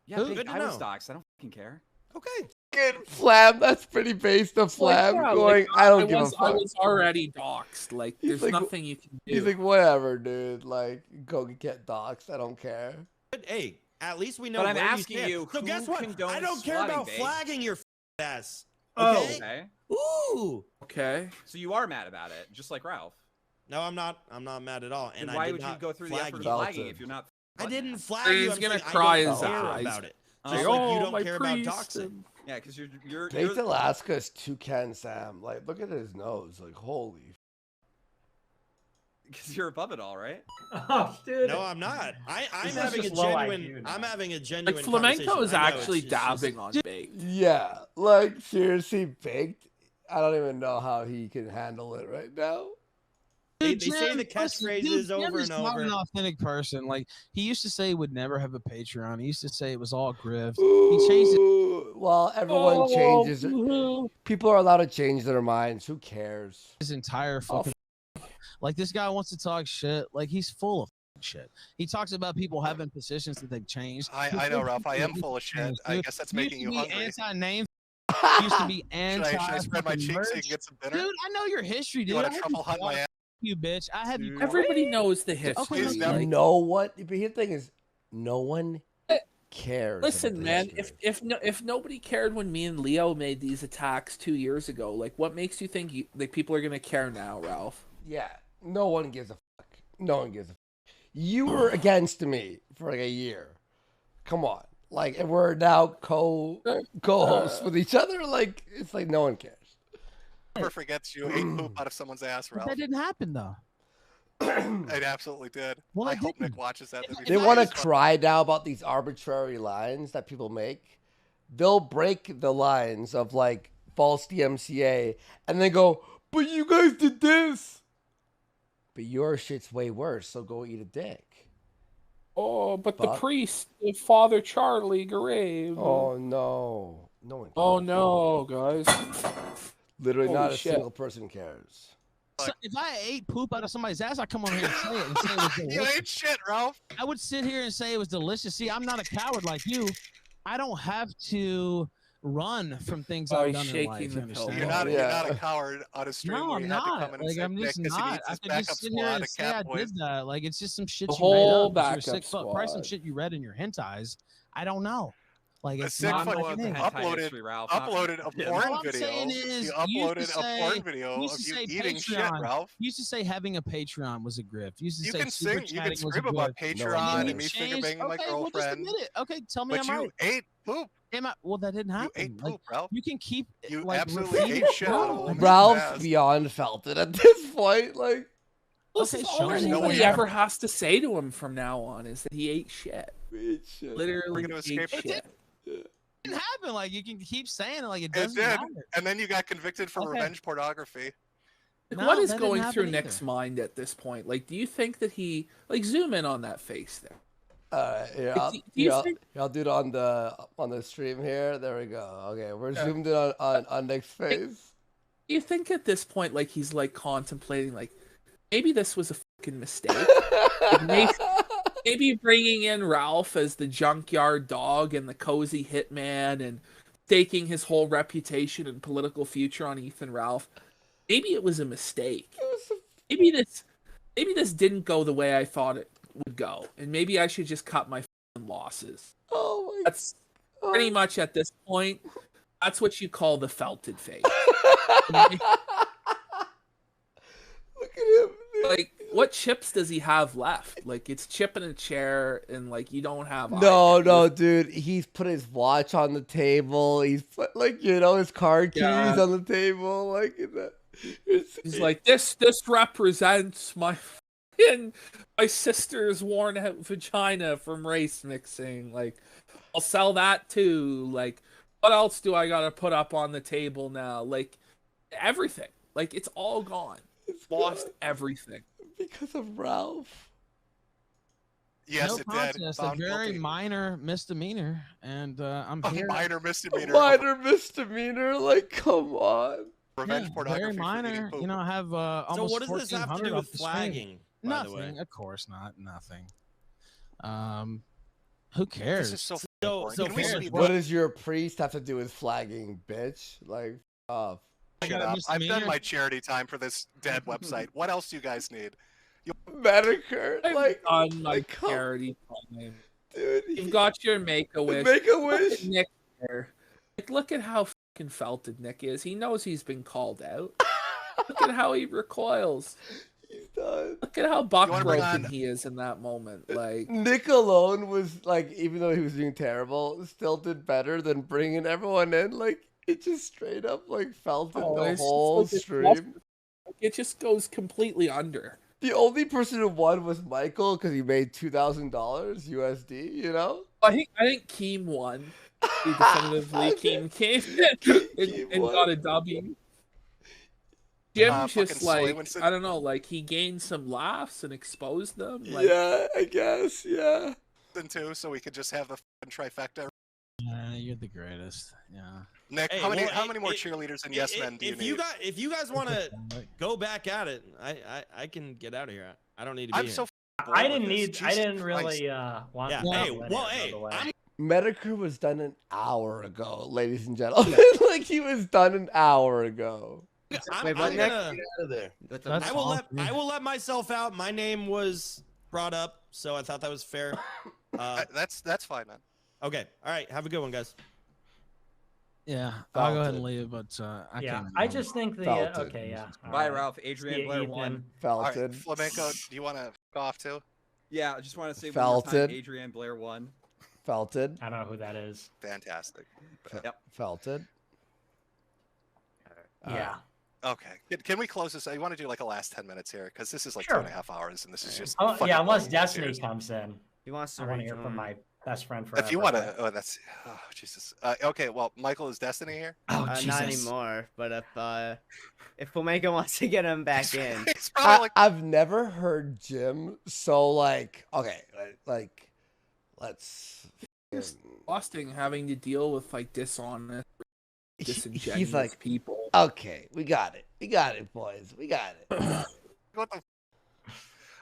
Yeah, Good Big, to I was know. doxed. I don't fucking care. Okay. Fucking Flam, that's pretty based on Flam yeah, going, like, I don't give a I fuck. was already doxed. Like, He's there's like- nothing you can do. He's like, whatever, dude. Like, go get doxed. I don't care. But, hey, at least we know. But I'm where asking stand. you, So who guess what? condones I don't care swatting, about babe? flagging your ass. Oh. Okay. Okay. Ooh. Okay. So you are mad about it, just like Ralph. No, I'm not. I'm not mad at all. And Then I why did would you not go through the flag effort of you. flagging if you're not? I didn't flag He's you. I'm gonna saying cry I don't his care eyes. about it. Say, Just like you "Oh, don't my care about priest," doxing. and- Yeah, because you're. Baked Alaska is toucan Sam. Like, look at his nose. Like, holy. Because you're above it all, right? Oh, dude. No, I'm not. I'm This is having a just low genuine. IQ now. I'm having a Like, genuine. flamenco conversation. is I know, actually it's just- dabbing on baked. Yeah, like, seriously, Baked. I don't even know how he can handle it right now. He They say the catchphrases over and not over. an authentic person. Like he used to say he would never have a Patreon. He used to say it was all grift. Ooh, He changed it. Well, everyone changes. People are allowed to change their minds. Who cares? His entire fucking like this guy wants to talk shit. Like he's full of shit. He talks about people having positions that they've changed. I know, Ralph. I am full of shit. I guess that's making you hungry. Anti-name. Used to be anti. Should I spread my cheeks so you can get some dinner? Dude, I know your history, dude. You want to truffle hunt my ass? You bitch. I have you. Everybody knows the history. Okay, You know what? But the thing is, no one cares. Listen, man. If nobody cared when me and Leo made these attacks 2 years ago, like what makes you think like people are gonna care now, Ralph? Yeah, no one gives a fuck. No one gives a fuck. You were against me for like a year. Come on. Like, and we're now co-hosts with each other. Like, it's like no one cares. Never forgets you ate poop out of someone's ass, Ralph. That didn't happen though. It absolutely did. Well, I hope Nick watches that. They want to cry now about these arbitrary lines that people make. They'll break the lines of like false DMCA and then go, but you guys did this. But your shit's way worse, so go eat a dick. Oh, but the priest, Father Charlie Grave. Oh no, no one cares. Oh no, guys. Literally, Holy not a shit. single person cares. So if I ate poop out of somebody's ass, I come over here and say it and say it was delicious. You ain't shit, Ralph. I would sit here and say it was delicious. See, I'm not a coward like you. I don't have to run from things I've done in life. You understand? You're not a coward on a stream. No, where I'm you had to not. come in and Like say I'm just Nick 'cause he not. needs I his could backup just sit here squad and of say cat I boys. did that. Like it's just some shit The you made whole up. 'Cause you're a backup sick fuck. Probably some squad. shit you read in your hentais. I don't know. Like A it's sick not fuck my thing. uploaded a porn All I'm video. saying is, You you used uploaded to a say- porn video you of used to you say eating shit, Patreon. Ralph. You used to say having a Patreon was a grift. You used to You say can super sing, you can chatting was a scream about grift. Patreon then and me you finger changed- banging my okay, well, just girlfriend. admit it. Okay, tell me But I'm you right. ate poop. Well, that didn't happen. You ate Like, poop, Ralph. you can keep You like absolutely repeating ate it. shit No, out of a woman's Ralph's ass. beyond felt it at this point. Like, Listen, Okay, all sure. anybody ever has to say to him from now on is that he ate shit. shit. Literally We're gonna ate escape it. shit. It didn't happen. Like you can keep saying it. Like it It doesn't did, matter. and then you got convicted for Okay. revenge pornography. Like, No, what is that didn't going happen through either. Nick's mind at this point? Like, do you think that he zoom in on that face there? Here, Do I'll, you- do you here, think- I'll do it on the stream here. There we go. Okay, we're zoomed in on Nick's face. Do you think at this point, like, he's like contemplating, like, maybe this was a fucking mistake? Like, maybe bringing in Ralph as the junkyard dog and the cozy hitman and staking his whole reputation and political future on Ethan Ralph. Maybe it was a mistake. Maybe this didn't go the way I thought it would go, and maybe I should just cut my fucking losses. Oh my! That's pretty much at this point. That's what you call the felted face. Look at him. Like, what chips does he have left? Like, it's chip in a chair, and like you don't have. No, dude. He's put his watch on the table. He's put, like, his car keys on the table. Like, He's like, this represents my sister's worn out vagina from race mixing. Like, I'll sell that too. Like, what else do I gotta put up on the table now? Like, everything. Like, it's all gone. Lost everything because of Ralph. Yes, no it contest, did. a Found very guilty. minor misdemeanor, and I'm here. Minor misdemeanor. Minor misdemeanor. Like, come on. Revenge Yeah, pornography. very for minor. eating poop. You know, I have almost. So what does this have to 1,400 do off with the stream. flagging? By Nothing. the way, Of course not. Nothing. Who cares? This is so. so Can we fair. speed What up? does your priest have to do with flagging, bitch? Like, off. Shut up. I've done my charity time for this dead website. What else do you guys need? Metokur, like, on my like, come- charity time. dude. You've got your Make-A-Wish. Make-A-Wish. Look at Nick there. Like, look at how fucking felted Nick is. He knows he's been called out. Look at how he recoils. He's done. Look at how You wanna bring buck-broken on- he is in that moment. Like, Nick alone was like, even though he was doing terrible, still did better than bringing everyone in. Like, it just straight up like felted the it's just whole like it's stream. it just goes completely under. The only person who won was Michael because he made $2,000 USD. You know. I think Keem won. He definitively Keem came and won. got a W. Jim just like I don't know, like he gained some laughs and exposed them. Like, yeah, I guess. Yeah. Too, so we could just have the trifecta. You're the greatest. Yeah. Nick, Hey, how many more cheerleaders and yes men do you need? If you guys want to go back at it, I can get out of here. I don't need to be here. So I didn't really want. Yeah. To Hey, Metokur was done an hour ago, ladies and gentlemen. Like he was done an hour ago. I will let myself out. My name was brought up, so I thought that was fair. That's fine, man. Okay. All right. Have a good one, guys. Yeah, I'll go ahead and leave, but I can't. I just think the okay, yeah. Bye, Ralph. Adrian Blair won. Felton. Right, Flamenco, do you want to go off too? Yeah, I just want to say Felton. one more time, Adrian Blair won. Felton. I don't know who that is. Fantastic. Yep. Felton. Yeah. Okay. Can we close this? I want to do like a last 10 minutes here because this is like Sure. 2.5 hours, and this is just. Yeah, unless Destiny comes in. He wants to. I want to hear from my best friend forever. If you want to, oh Jesus. Okay, well, Michael, is Destiny here? Oh, Not Jesus. anymore. But if Flamenco wants to get him back in, I've never heard Jim so like okay, like let's. Exhausting having to deal with like dishonest, disingenuous He's like people. Okay, we got it, boys, we got it. What the?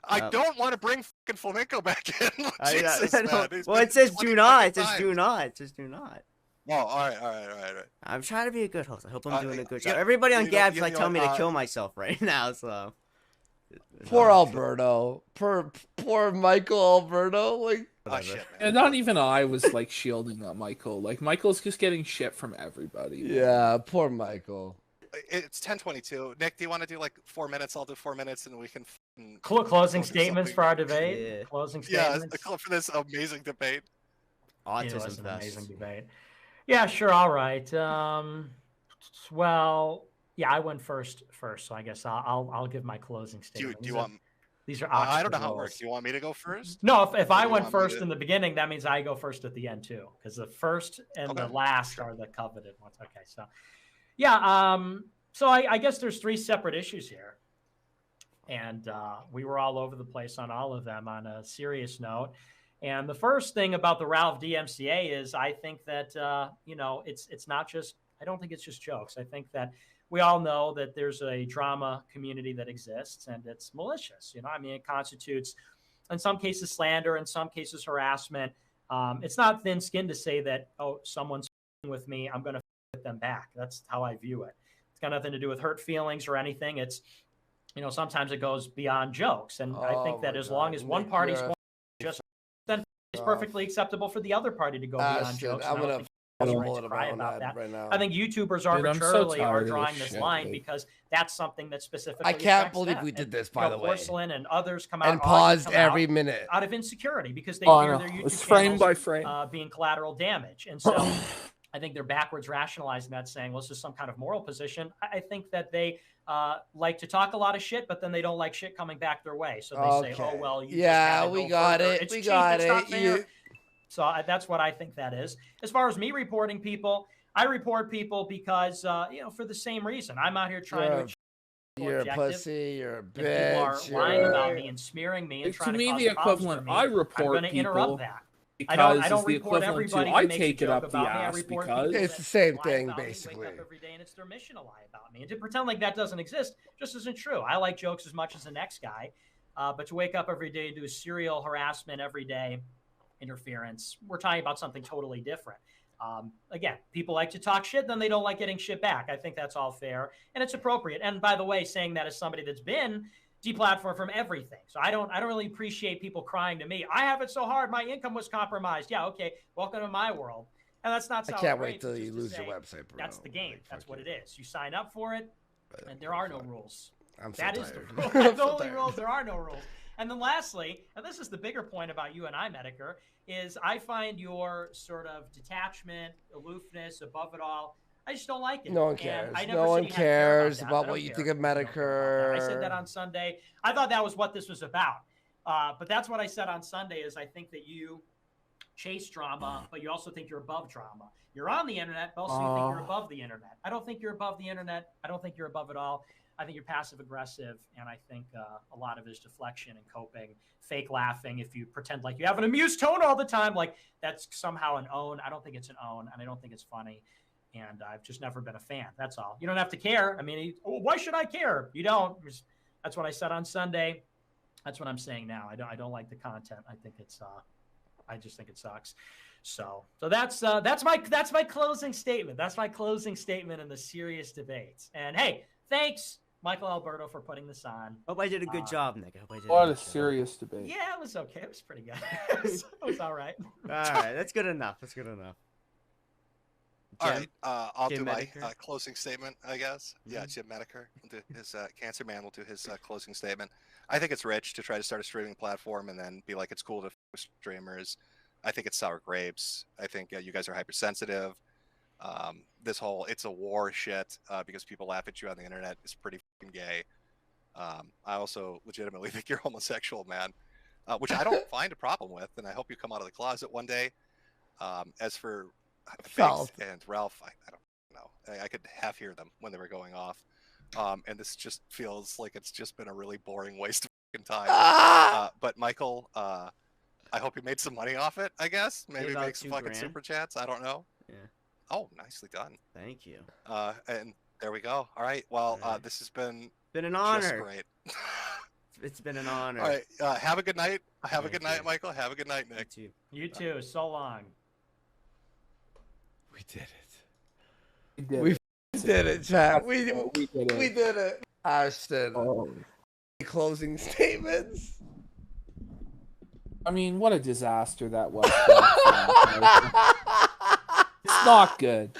I don't want to bring fucking Flamenco back in. Jesus, man. Well, it says do not. It says do not. It says do not. Oh, all right. I'm trying to be a good host. I hope I'm doing a good job. Everybody on Gab's like telling me to kill myself right now, so. Poor Alberto. Poor Michael Alberto. Like, oh, shit, man. And not even I was like shielding on Michael. Like Michael's just getting shit from everybody. Yeah, poor Michael. It's 10:22. Nick, do you want to do like 4 minutes? I'll do 4 minutes, and we can. Closing statements for our debate. Yeah. Closing statements. Yeah, for this amazing debate. Autism an amazing debate. Yeah, sure. All right. Well, yeah, I went first, so I guess I'll give my closing statement. Do you want? These are. I don't know how it works. Do you want me to go first? No, if I went first in the beginning, that means I go first at the end too, because the first and the last are the coveted ones. Okay, so yeah, so I guess there's 3 separate issues here, and we were all over the place on all of them. On a serious note, and the first thing about the Ralph DMCA is I think that it's not just. I don't think it's just jokes. I think that we all know that there's a drama community that exists, and it's malicious. I mean, it constitutes, in some cases, slander, in some cases, harassment. It's not thin-skinned to say that, oh, someone's with me, I'm going to with them back. That's how I view it. It's got nothing to do with hurt feelings or anything. It's, sometimes it goes beyond jokes. And I think that as long as one party's just, then it's perfectly acceptable for the other party to go beyond jokes. I'm going to cry about that. Right now. I think YouTubers arbitrarily are drawing this line because that's something that specifically. I can't believe we did this, by the way. Porcelain and others come out and paused every minute out of insecurity because they hear their YouTube frame by frame being collateral damage, and so I think they're backwards rationalizing that, saying, "Well, this is some kind of moral position." I think that they like to talk a lot of shit, but then they don't like shit coming back their way, so they say, "Oh well, you we got it. It's we cheap, got it's it." So that's what I think that is. As far as me reporting people, I report people because, for the same reason. I'm out here trying to achieve You're a pussy, you're a bitch. People are lying about me and smearing me and trying to cause the equivalent, I report I'm going to interrupt that. Because I don't the report equivalent to everybody I who makes take a it joke up the about me. I ass report because people it's that the same lie thing, about me, basically. wake up every day and it's their mission to lie about me. And to pretend like that doesn't exist just isn't true. I like jokes as much as the next guy, but to wake up every day and do serial harassment every day, interference, we're talking about something totally different. Again, people like to talk shit, then they don't like getting shit back. I think that's all fair and it's appropriate. And by the way, saying that as somebody that's been deplatformed from everything, so I don't really appreciate people crying to me, I have it so hard, my income was compromised. Yeah, okay, welcome to my world. And that's not. I can't wait till you lose your website, bro. That's the game. That's what it is. You sign up for it, and there are no rules. I'm so that tired. is the rule. That's the only rules. There are no rules. And then lastly, and this is the bigger point about you and I, Metokur, is I find your sort of detachment, aloofness, above it all, I just don't like it. No one cares. No one cares about what you think of Metokur. I said that on Sunday. I thought that was what this was about. But that's what I said on Sunday is I think that you chase drama, but you also think you're above drama. You're on the internet, but also you think you're above the internet. I don't think you're above the internet. I don't think you're above it all. I think you're passive aggressive, and I think a lot of it is deflection and coping, fake laughing. If you pretend like you have an amused tone all the time, like that's somehow an own. I don't think it's an own, and I don't think it's funny. And I've just never been a fan. That's all. You don't have to care. I mean, why should I care? You don't. That's what I said on Sunday. That's what I'm saying now. I don't like the content. I think it's I just think it sucks. So that's my closing statement. That's my closing statement in the serious debates. And hey, thanks, Michael Alberto, for putting this on. Hope I did a good job, Nick. I hope I did. What a serious debate. Yeah, it was okay. It was pretty good. It was all right. All right, that's good enough. That's good enough. All right, I'll do my closing statement, I guess. Yeah, Jim Metokur, his Cancer Man, will do his closing statement. I think it's rich to try to start a streaming platform and then be like, it's cool to f with streamers. I think it's sour grapes. I think you guys are hypersensitive. This whole "it's a war" shit because people laugh at you on the internet is pretty fucking gay. I also legitimately think you're homosexual, man, which I don't find a problem with, and I hope you come out of the closet one day. As for Biggs and Ralph, I don't know. I could half hear them when they were going off. And this just feels like it's just been a really boring waste of fucking time. But Michael, I hope you made some money off it, I guess. Maybe make some fucking super chats. I don't know. Yeah. Oh, nicely done. Thank you. And there we go. All right. Well, this has been an honor. Just great. It's been an honor. All right. Have a good night. Have a good night, Michael. Have a good night, Nick. You too. So long. We did it. We did it, chat. We did it. Ashton. Closing statements. I mean, what a disaster that was. It's not good.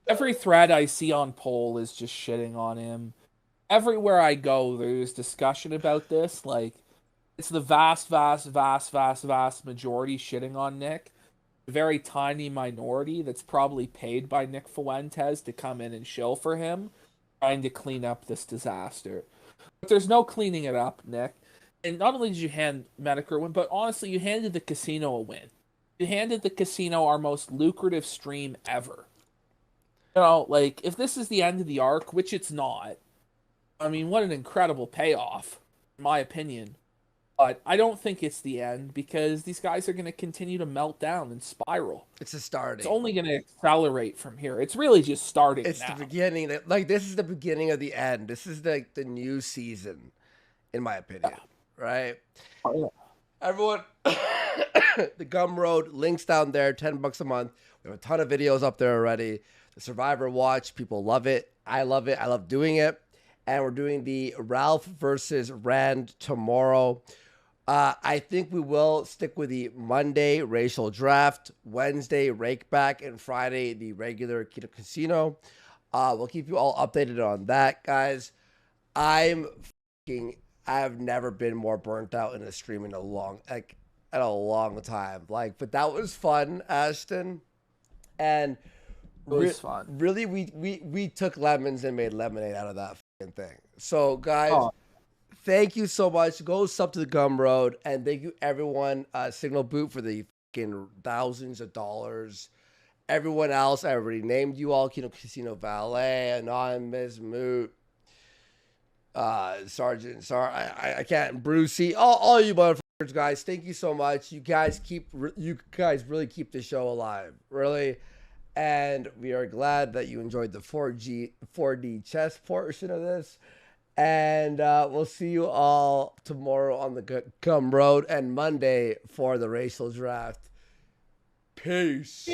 Every thread I see on Poll is just shitting on him. Everywhere I go, there's discussion about this. Like, it's the vast majority shitting on Nick. A very tiny minority that's probably paid by Nick Fuentes to come in and shill for him, trying to clean up this disaster. But there's no cleaning it up, Nick. And not only did you hand Metokur a win, but honestly, you handed the casino a win. You handed the casino our most lucrative stream ever. You know, like, if this is the end of the arc, which it's not, I mean, what an incredible payoff, in my opinion. But I don't think it's the end because these guys are going to continue to melt down and spiral. It's a starting. It's only going to accelerate from here. It's really just starting. It's now. the beginning. Like, this is the beginning of the end. This is the new season, in my opinion. Yeah. Right? Oh, yeah. Everyone, the Gumroad, links down there, $10 a month. We have a ton of videos up there already. The Survivor Watch, people love it. I love it. I love doing it. And we're doing the Ralph versus Rand tomorrow. I think we will stick with the Monday racial draft, Wednesday rakeback, and Friday the regular Kino Casino. We'll keep you all updated on that, guys. I have never been more burnt out in a stream in a long time. Like, but that was fun, Ashton, and it was fun. Really, we took lemons and made lemonade out of that fucking thing. So, guys. Thank you so much. Go sub to the Gumroad, and thank you everyone. Signal Boot for the fucking thousands of dollars. Everyone else, I already named you all. Kino Casino Valet, Anonymous, Moot, Sergeant, I can't, Brucey, all you motherfuckers, guys. Thank you so much. You guys really keep the show alive, really. And we are glad that you enjoyed the 4D chess portion of this. And we'll see you all tomorrow on the Gumroad and Monday for the racial draft. Peace.